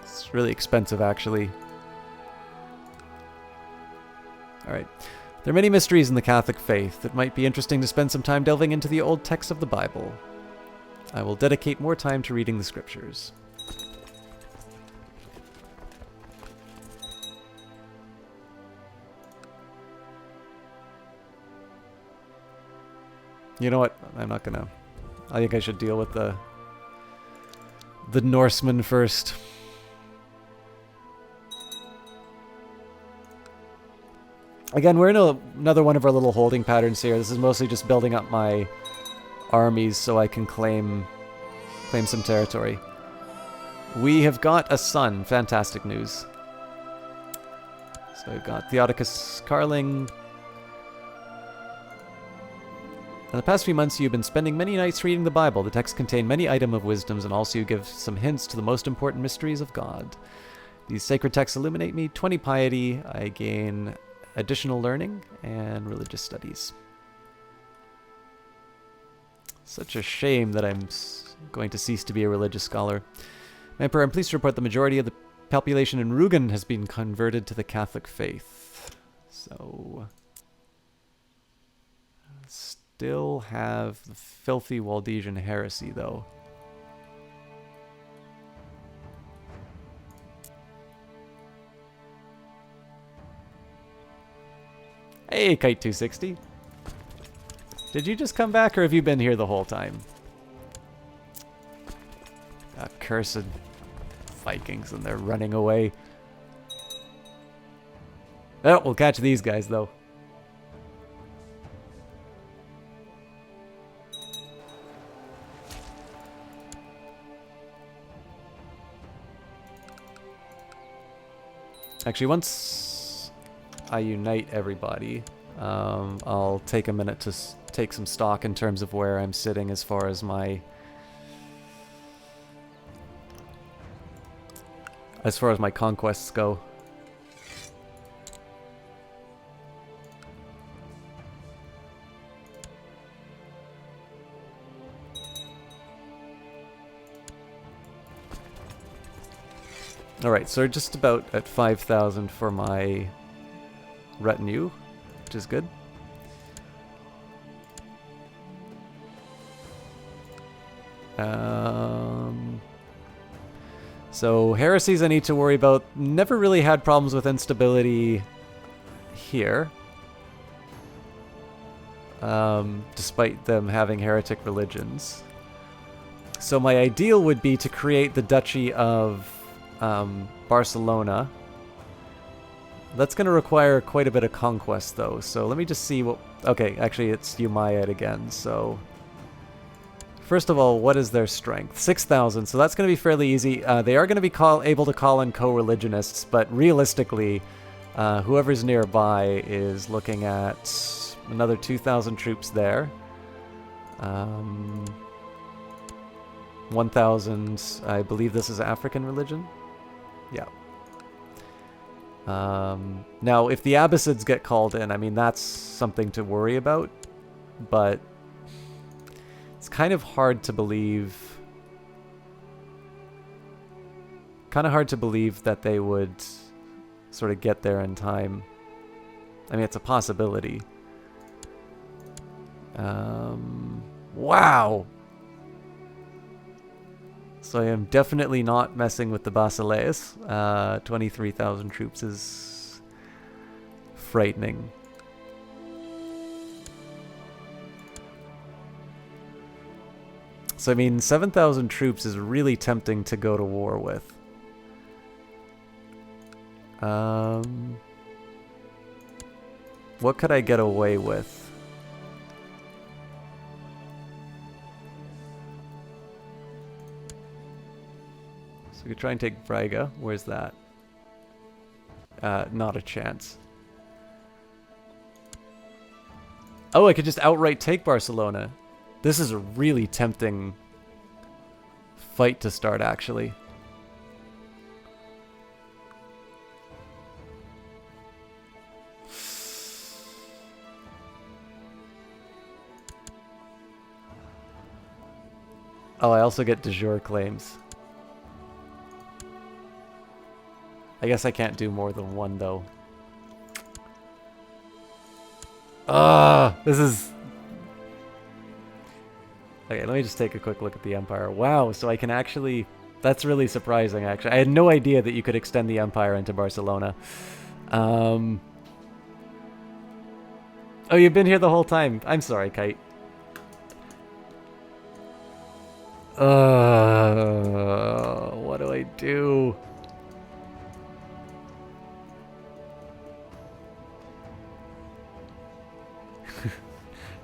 it's really expensive, actually. Alright. There are many mysteries in the Catholic faith. It might be interesting to spend some time delving into the old texts of the Bible. I will dedicate more time to reading the scriptures. You know what? I'm not gonna... I think I should deal with the Norsemen first. Again, we're in another one of our little holding patterns here. This is mostly just building up my armies so I can claim some territory. We have got a son. Fantastic news. So we've got Theodicus Carling. In the past few months, you've been spending many nights reading the Bible. The text contain many items of wisdoms, and also you give some hints to the most important mysteries of God. These sacred texts illuminate me. 20 piety. I gain additional learning and religious studies. Such a shame that I'm going to cease to be a religious scholar. Emperor, I'm pleased to report the majority of the population in Rugen has been converted to the Catholic faith. So... still have the filthy Waldensian heresy, though. Hey, Kite260. Did you just come back, or have you been here the whole time? Accursed Vikings, and they're running away. Oh, we'll catch these guys, though. Actually, once I unite everybody, I'll take a minute to take some stock in terms of where I'm sitting as far as my conquests go. Alright, so we're just about at 5,000 for my retinue, which is good. So heresies I need to worry about. Never really had problems with instability here. Despite them having heretic religions. So my ideal would be to create the Duchy of Barcelona. That's going to require quite a bit of conquest, though. So let me just see what... Okay, actually, it's Umayyad again, so... First of all, what is their strength? 6,000, so that's going to be fairly easy. They are going to be able to call in co-religionists, but realistically, whoever's nearby is looking at another 2,000 troops there. 1,000, I believe this is African religion. Yeah. Now, if the Abbasids get called in, I mean, that's something to worry about, but it's kind of hard to believe... that they would sort of get there in time. I mean, it's a possibility. Wow! So I am definitely not messing with the Basileus. 23,000 troops is frightening. So I mean, 7,000 troops is really tempting to go to war with. What could I get away with? So we could try and take Braga. Where's that? Not a chance. Oh, I could just outright take Barcelona. This is a really tempting fight to start, actually. Oh, I also get de jure claims. I guess I can't do more than one, though. This is... Okay, let me just take a quick look at the Empire. Wow, so I can actually... That's really surprising, actually. I had no idea that you could extend the Empire into Barcelona. Oh, you've been here the whole time. I'm sorry, Kite. What do I do?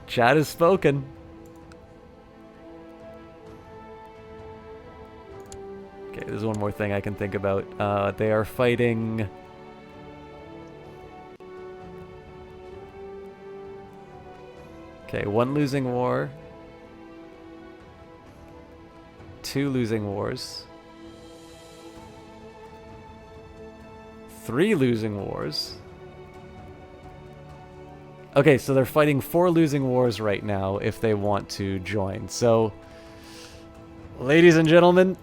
Chat has spoken. Okay, there's one more thing I can think about. They are fighting... Okay, 1 losing war. 2 losing wars. 3 losing wars. Okay, so they're fighting 4 losing wars right now if they want to join. So, ladies and gentlemen,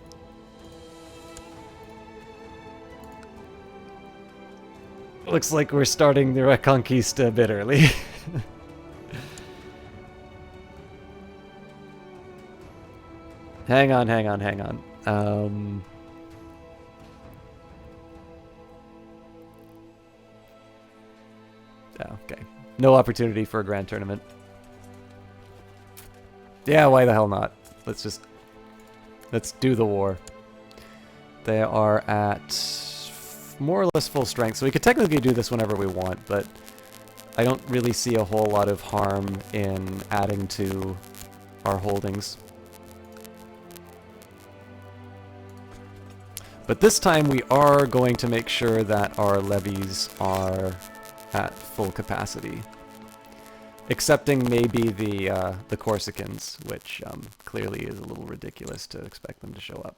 looks like we're starting the Reconquista a bit early. Hang on. Okay. No opportunity for a grand tournament. Yeah, why the hell not? Let's do the war. They are at more or less full strength, so we could technically do this whenever we want, but I don't really see a whole lot of harm in adding to our holdings. But this time we are going to make sure that our levies are at full capacity. Excepting maybe the Corsicans, which clearly is a little ridiculous to expect them to show up.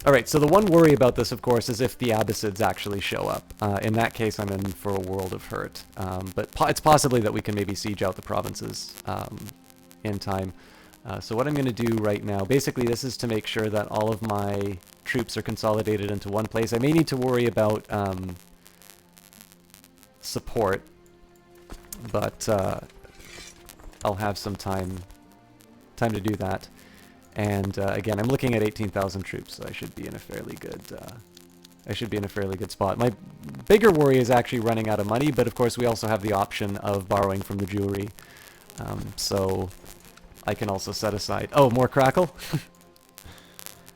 Alright, so the one worry about this, of course, is if the Abbasids actually show up. In that case, I'm in for a world of hurt. But it's possibly that we can maybe siege out the provinces in time. So what I'm going to do right now, basically this is to make sure that all of my troops are consolidated into one place. I may need to worry about support, but I'll have some time to do that. And again, I'm looking at 18,000 troops, so I should be in a fairly good spot. My bigger worry is actually running out of money, but of course we also have the option of borrowing from the Jewry. So I can also set aside... Oh, more crackle?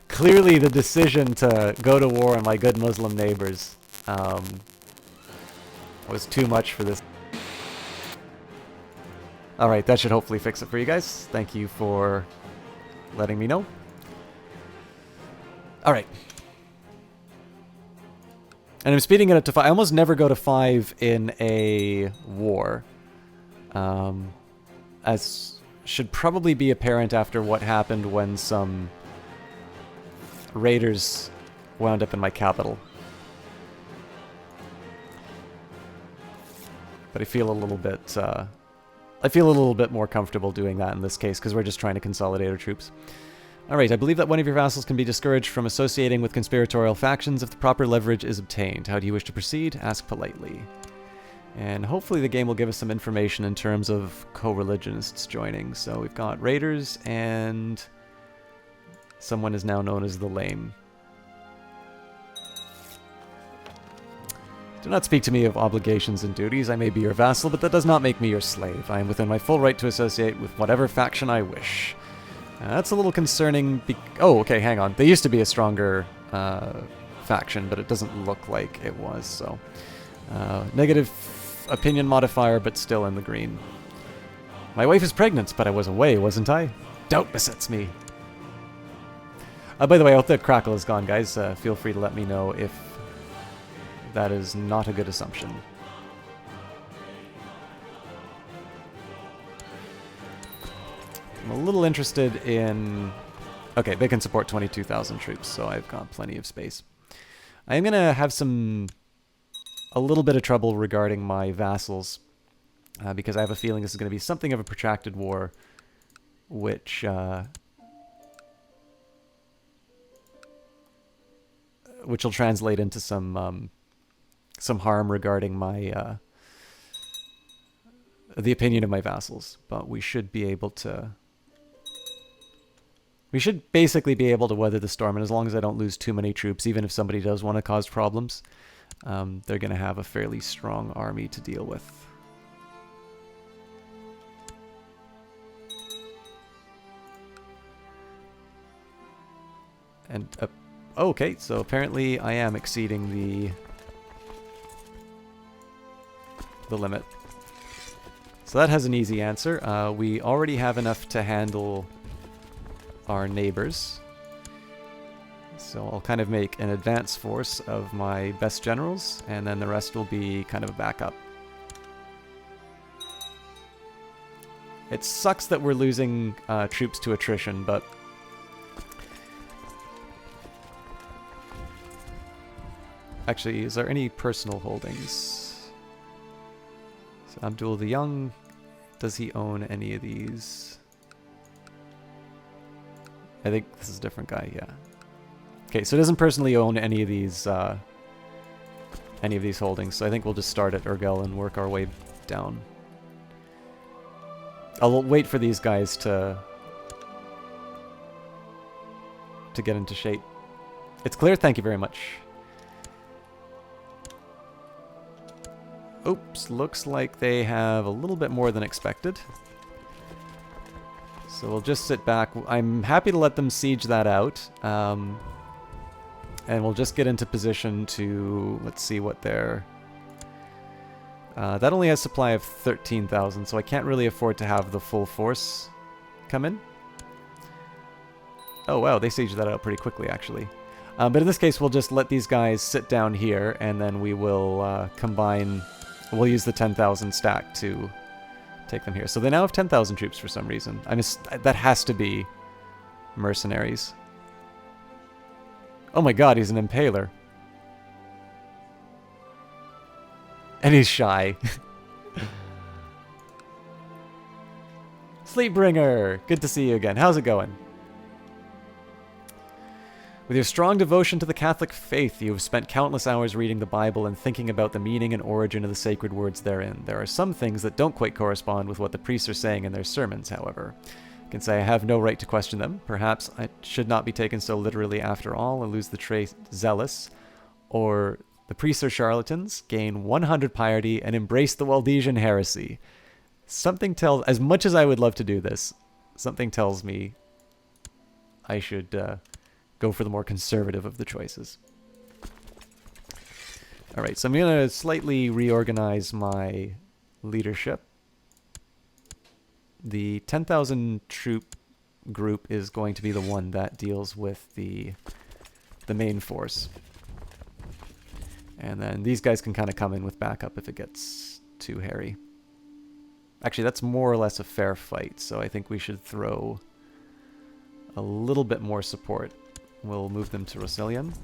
Clearly the decision to go to war on my good Muslim neighbors was too much for this. Alright, that should hopefully fix it for you guys. Thank you for letting me know. Alright. And I'm speeding it up to 5. I almost never go to 5 in a war. As should probably be apparent after what happened when some raiders wound up in my capital. But I feel a little bit more comfortable doing that in this case, because we're just trying to consolidate our troops. Alright, I believe that one of your vassals can be discouraged from associating with conspiratorial factions if the proper leverage is obtained. How do you wish to proceed? Ask politely. And hopefully the game will give us some information in terms of co-religionists joining. So we've got raiders, and someone is now known as the Lame. Do not speak to me of obligations and duties. I may be your vassal, but that does not make me your slave. I am within my full right to associate with whatever faction I wish. That's a little concerning. Oh, okay, hang on. They used to be a stronger faction, but it doesn't look like it was, so... negative opinion modifier, but still in the green. My wife is pregnant, but I was away, wasn't I? Doubt besets me. By the way, I hope that crackle is gone, guys. Feel free to let me know if that is not a good assumption. I'm a little interested in... Okay, they can support 22,000 troops, so I've got plenty of space. I am going to have a little bit of trouble regarding my vassals, because I have a feeling this is going to be something of a protracted war, which will translate into some harm regarding my the opinion of my vassals. But we should be able to. We should basically be able to weather the storm, and as long as I don't lose too many troops, even if somebody does want to cause problems, they're going to have a fairly strong army to deal with. And, okay, so apparently I am exceeding the limit. So that has an easy answer. We already have enough to handle our neighbors. So I'll kind of make an advance force of my best generals, and then the rest will be kind of a backup. It sucks that we're losing troops to attrition, but... Actually, is there any personal holdings? So Abdul the Young, does he own any of these? I think this is a different guy, yeah. Okay, so he doesn't personally own any of these holdings, so I think we'll just start at Urgel and work our way down. I'll wait for these guys to get into shape. It's clear, thank you very much. Oops, looks like they have a little bit more than expected. So we'll just sit back. I'm happy to let them siege that out. And we'll just get into position to... Let's see what their... that only has supply of 13,000, so I can't really afford to have the full force come in. Oh wow, they sieged that out pretty quickly, actually. But in this case, we'll just let these guys sit down here, and then we will combine... We'll use the 10,000 stack to take them here. So they now have 10,000 troops for some reason. That has to be mercenaries. Oh my god, he's an impaler. And he's shy. Sleepbringer! Good to see you again. How's it going? With your strong devotion to the Catholic faith, you have spent countless hours reading the Bible and thinking about the meaning and origin of the sacred words therein. There are some things that don't quite correspond with what the priests are saying in their sermons, however. I can say I have no right to question them. Perhaps I should not be taken so literally after all and lose the trait zealous. Or the priests are charlatans, gain 100 piety, and embrace the Waldensian heresy. Something tells... As much as I would love to do this, something tells me I should... go for the more conservative of the choices. Alright, so I'm going to slightly reorganize my leadership. The 10,000 troop group is going to be the one that deals with the main force. And then these guys can kind of come in with backup if it gets too hairy. Actually, that's more or less a fair fight, so I think we should throw a little bit more support. We'll move them to Rosillion.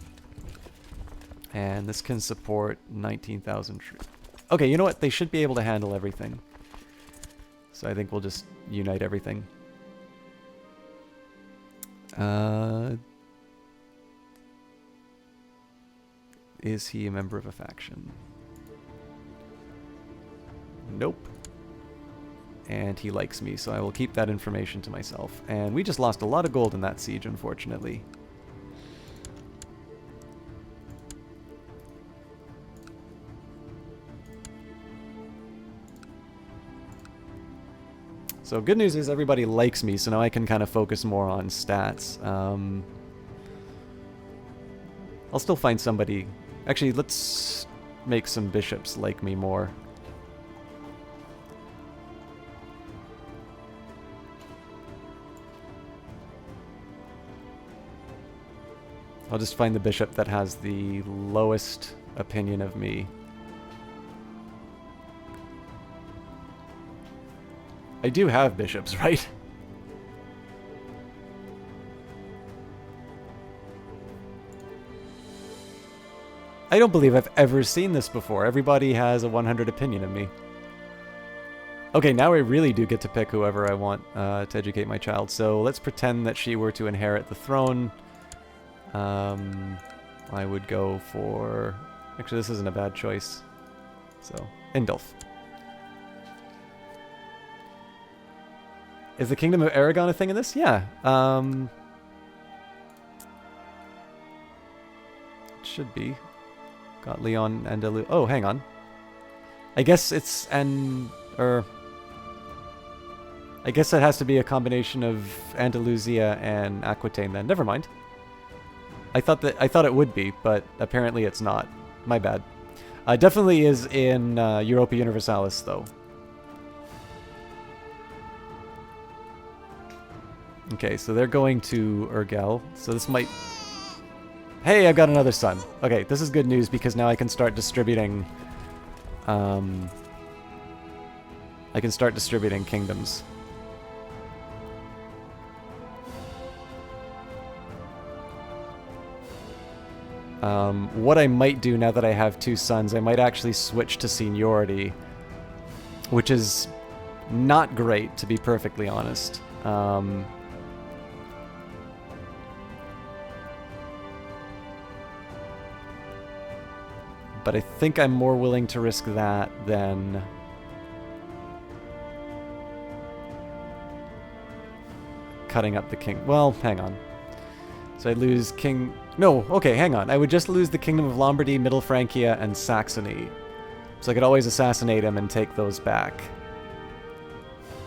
And this can support 19,000 troops. Okay, you know what? They should be able to handle everything. So I think we'll just unite everything. Is he a member of a faction? Nope. And he likes me, so I will keep that information to myself. And we just lost a lot of gold in that siege, unfortunately. So good news is everybody likes me, so now I can kind of focus more on stats. I'll still find somebody... Actually, let's make some bishops like me more. I'll just find the bishop that has the lowest opinion of me. I do have bishops, right? I don't believe I've ever seen this before. Everybody has a 100 opinion of me. Okay, now I really do get to pick whoever I want to educate my child. So let's pretend that she were to inherit the throne. I would go for... Actually, this isn't a bad choice. So, Indulf. Is the Kingdom of Aragon a thing in this? Yeah. It should be. Got Leon Andalou. Oh, hang on. I guess it's I guess it has to be a combination of Andalusia and Aquitaine then. Never mind. I thought it would be, but apparently it's not. My bad. Definitely is in Europa Universalis though. Okay, so they're going to Urgel. So this might... Hey, I've got another son. Okay, this is good news because now I can start distributing... I can start distributing kingdoms. What I might do now that I have two sons, I might actually switch to seniority, which is not great, to be perfectly honest. But I think I'm more willing to risk that than... cutting up the king. Well, hang on. So I lose king... No, okay, hang on. I would just lose the Kingdom of Lombardy, Middle Francia, and Saxony. So I could always assassinate him and take those back.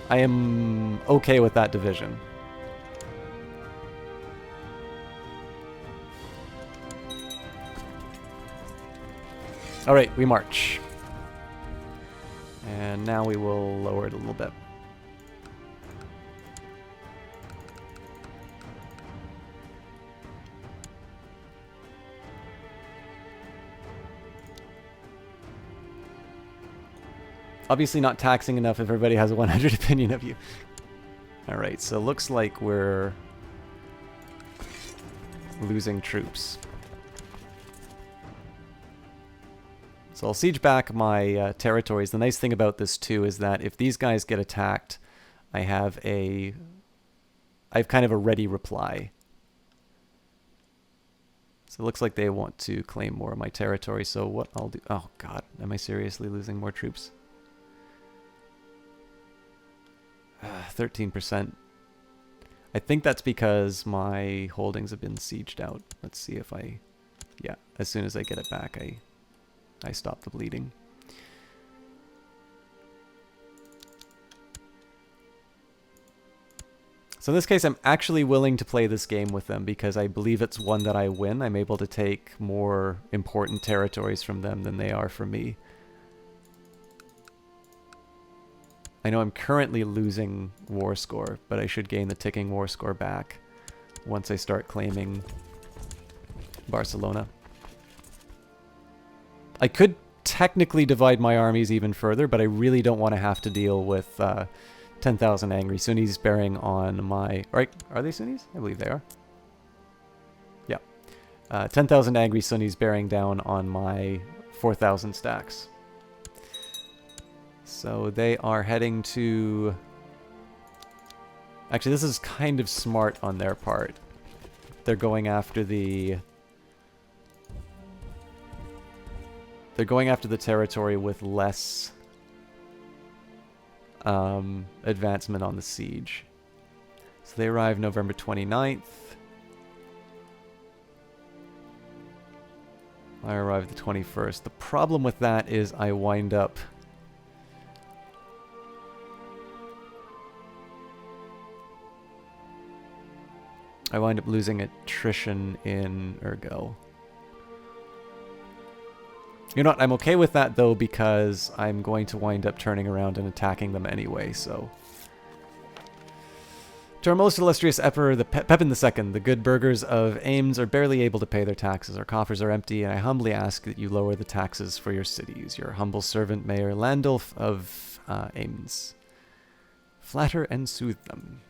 I am okay with that division. Alright, we march. And now we will lower it a little bit. Obviously not taxing enough if everybody has a 100 opinion of you. Alright, so looks like we're losing troops. So I'll siege back my territories. The nice thing about this too is that if these guys get attacked, I have kind of a ready reply. So it looks like they want to claim more of my territory. So what I'll do... Oh god, am I seriously losing more troops? 13%. I think that's because my holdings have been sieged out. Let's see if I... Yeah, as soon as I get it back, I stop the bleeding. So in this case, I'm actually willing to play this game with them because I believe it's one that I win. I'm able to take more important territories from them than they are from me. I know I'm currently losing war score, but I should gain the ticking war score back once I start claiming Barcelona. I could technically divide my armies even further, but I really don't want to have to deal with 10,000 angry Sunnis bearing on my... Right, are they Sunnis? I believe they are. Yeah. 10,000 angry Sunnis bearing down on my 4,000 stacks. So they are heading to... Actually, this is kind of smart on their part. They're going after the... They're going after the territory with less advancement on the siege. So they arrive November 29th. I arrive the 21st. The problem with that is I wind up... I wind up losing attrition in Ergo. You know what, I'm okay with that though, because I'm going to wind up turning around and attacking them anyway, so. To our most illustrious Emperor, Pepin II, the good burghers of Ames are barely able to pay their taxes. Our coffers are empty, and I humbly ask that you lower the taxes for your cities. Your humble servant, Mayor Landulf of Ames. Flatter and soothe them.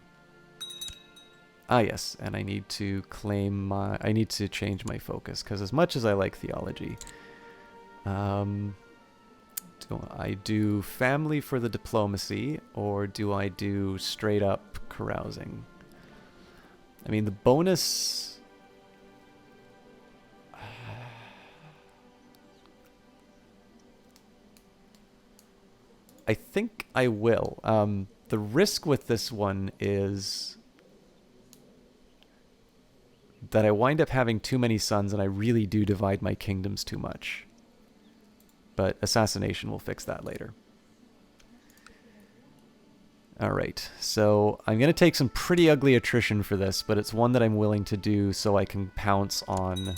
Ah, yes, and I need to claim my... I need to change my focus, because as much as I like theology... do I do family for the diplomacy, or do I do straight up carousing? I mean, the bonus... I think I will. The risk with this one is that I wind up having too many sons and I really do divide my kingdoms too much. But assassination will fix that later. Alright, so I'm going to take some pretty ugly attrition for this, but it's one that I'm willing to do so I can pounce on...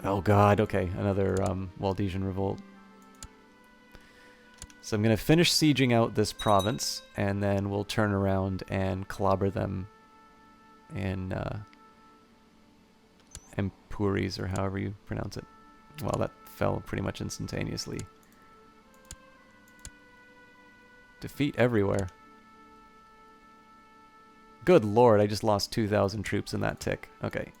Oh god, okay, another Waldesian revolt. So I'm going to finish sieging out this province, and then we'll turn around and clobber them in Empuries, or however you pronounce it. Well, that fell pretty much instantaneously. Defeat everywhere. Good lord, I just lost 2,000 troops in that tick. Okay.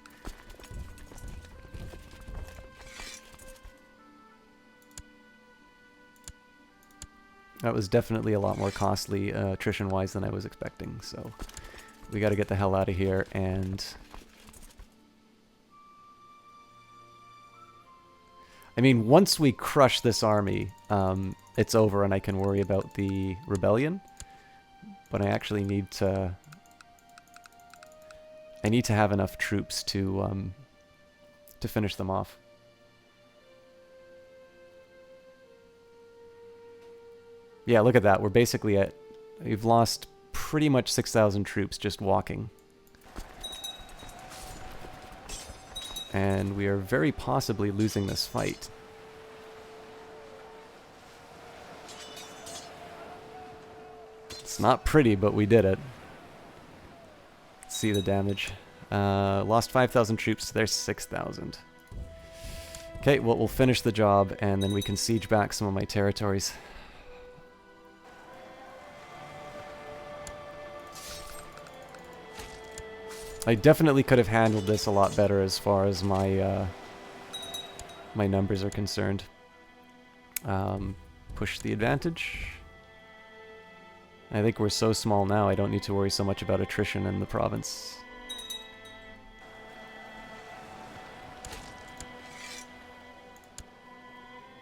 That was definitely a lot more costly attrition-wise than I was expecting, so we gotta get the hell out of here, and... I mean, once we crush this army, it's over and I can worry about the rebellion. But I actually need to... I need to have enough troops to finish them off. Yeah, look at that. We're basically at... We've lost pretty much 6,000 troops just walking. And we are very possibly losing this fight. It's not pretty, but we did it. Let's see the damage. Lost 5,000 troops, there's 6,000. Okay, well, we'll finish the job, and then we can siege back some of my territories. I definitely could have handled this a lot better as far as my my numbers are concerned. Push the advantage. I think we're so small now I don't need to worry so much about attrition in the province.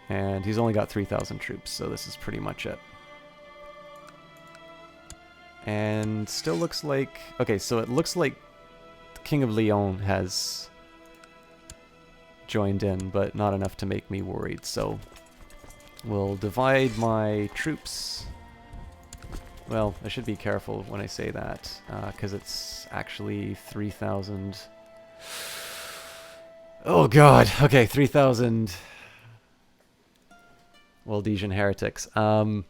And he's only got 3,000 troops, so this is pretty much it. And still looks like... Okay, so it looks like King of Lyon has joined in, but not enough to make me worried, so we'll divide my troops. Well, I should be careful when I say that, because it's actually 3,000... Oh god, okay, 3,000 Waldesian heretics. I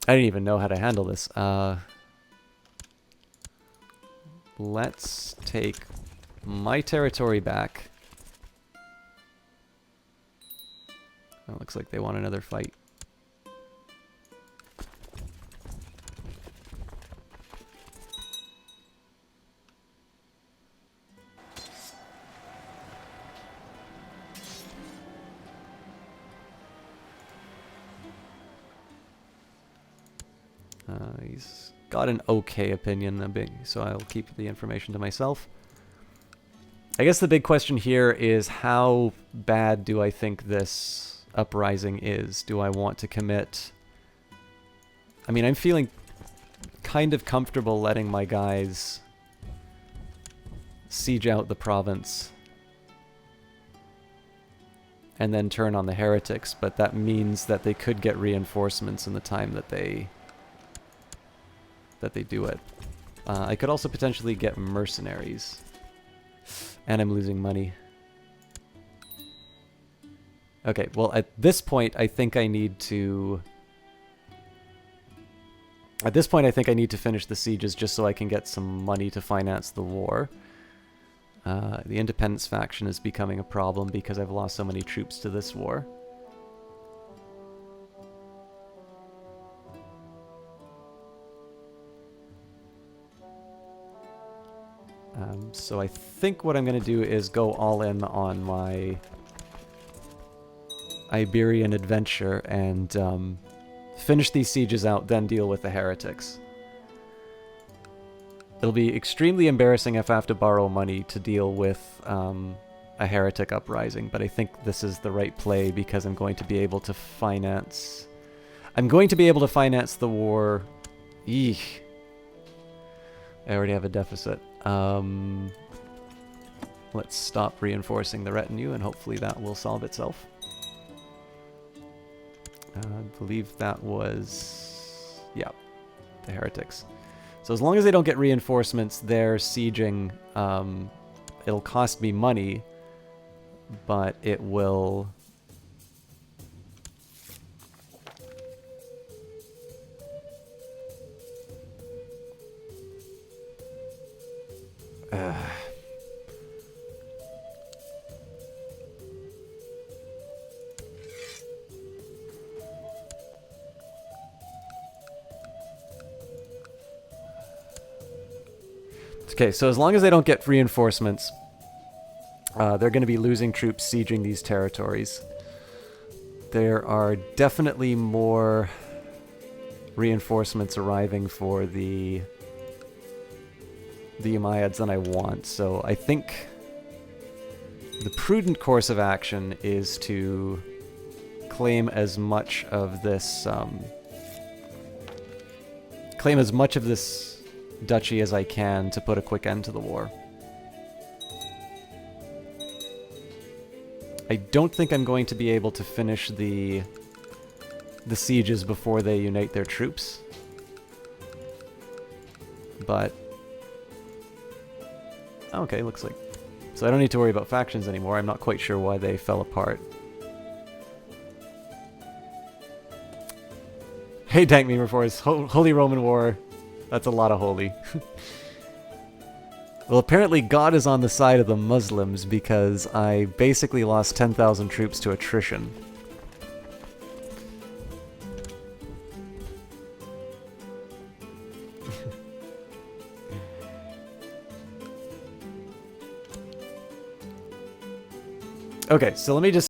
didn't even know how to handle this. Let's take my territory back. Oh, looks like they want another fight. He's got an okay opinion, so I'll keep the information to myself. I guess the big question here is how bad do I think this uprising is? Do I want to commit? I mean, I'm feeling kind of comfortable letting my guys siege out the province and then turn on the heretics, but that means that they could get reinforcements in the time that they that they do it. I could also potentially get mercenaries. And I'm losing money. Okay, well, at this point, I think I need to... At this point, I think I need to finish the sieges just so I can get some money to finance the war. The independence faction is becoming a problem because I've lost so many troops to this war. So I think what I'm going to do is go all in on my Iberian adventure and finish these sieges out, then deal with the heretics. It'll be extremely embarrassing if I have to borrow money to deal with a heretic uprising, but I think this is the right play because I'm going to be able to finance... I'm going to be able to finance the war... Eek. I already have a deficit. Let's stop reinforcing the retinue and hopefully that will solve itself. I believe that was... yeah, the heretics. So as long as they don't get reinforcements, they're sieging. It'll cost me money, but it will... Okay, so as long as they don't get reinforcements, they're going to be losing troops sieging these territories. There are definitely more reinforcements arriving for the Umayyads than I want, so I think the prudent course of action is to claim as much of this duchy as I can to put a quick end to the war. I don't think I'm going to be able to finish the sieges before they unite their troops. But... okay, looks like... so I don't need to worry about factions anymore. I'm not quite sure why they fell apart. Hey, Dank Meme Reforce, Holy Roman War. That's a lot of holy. Well, apparently God is on the side of the Muslims because I basically lost 10,000 troops to attrition. Okay, so let me just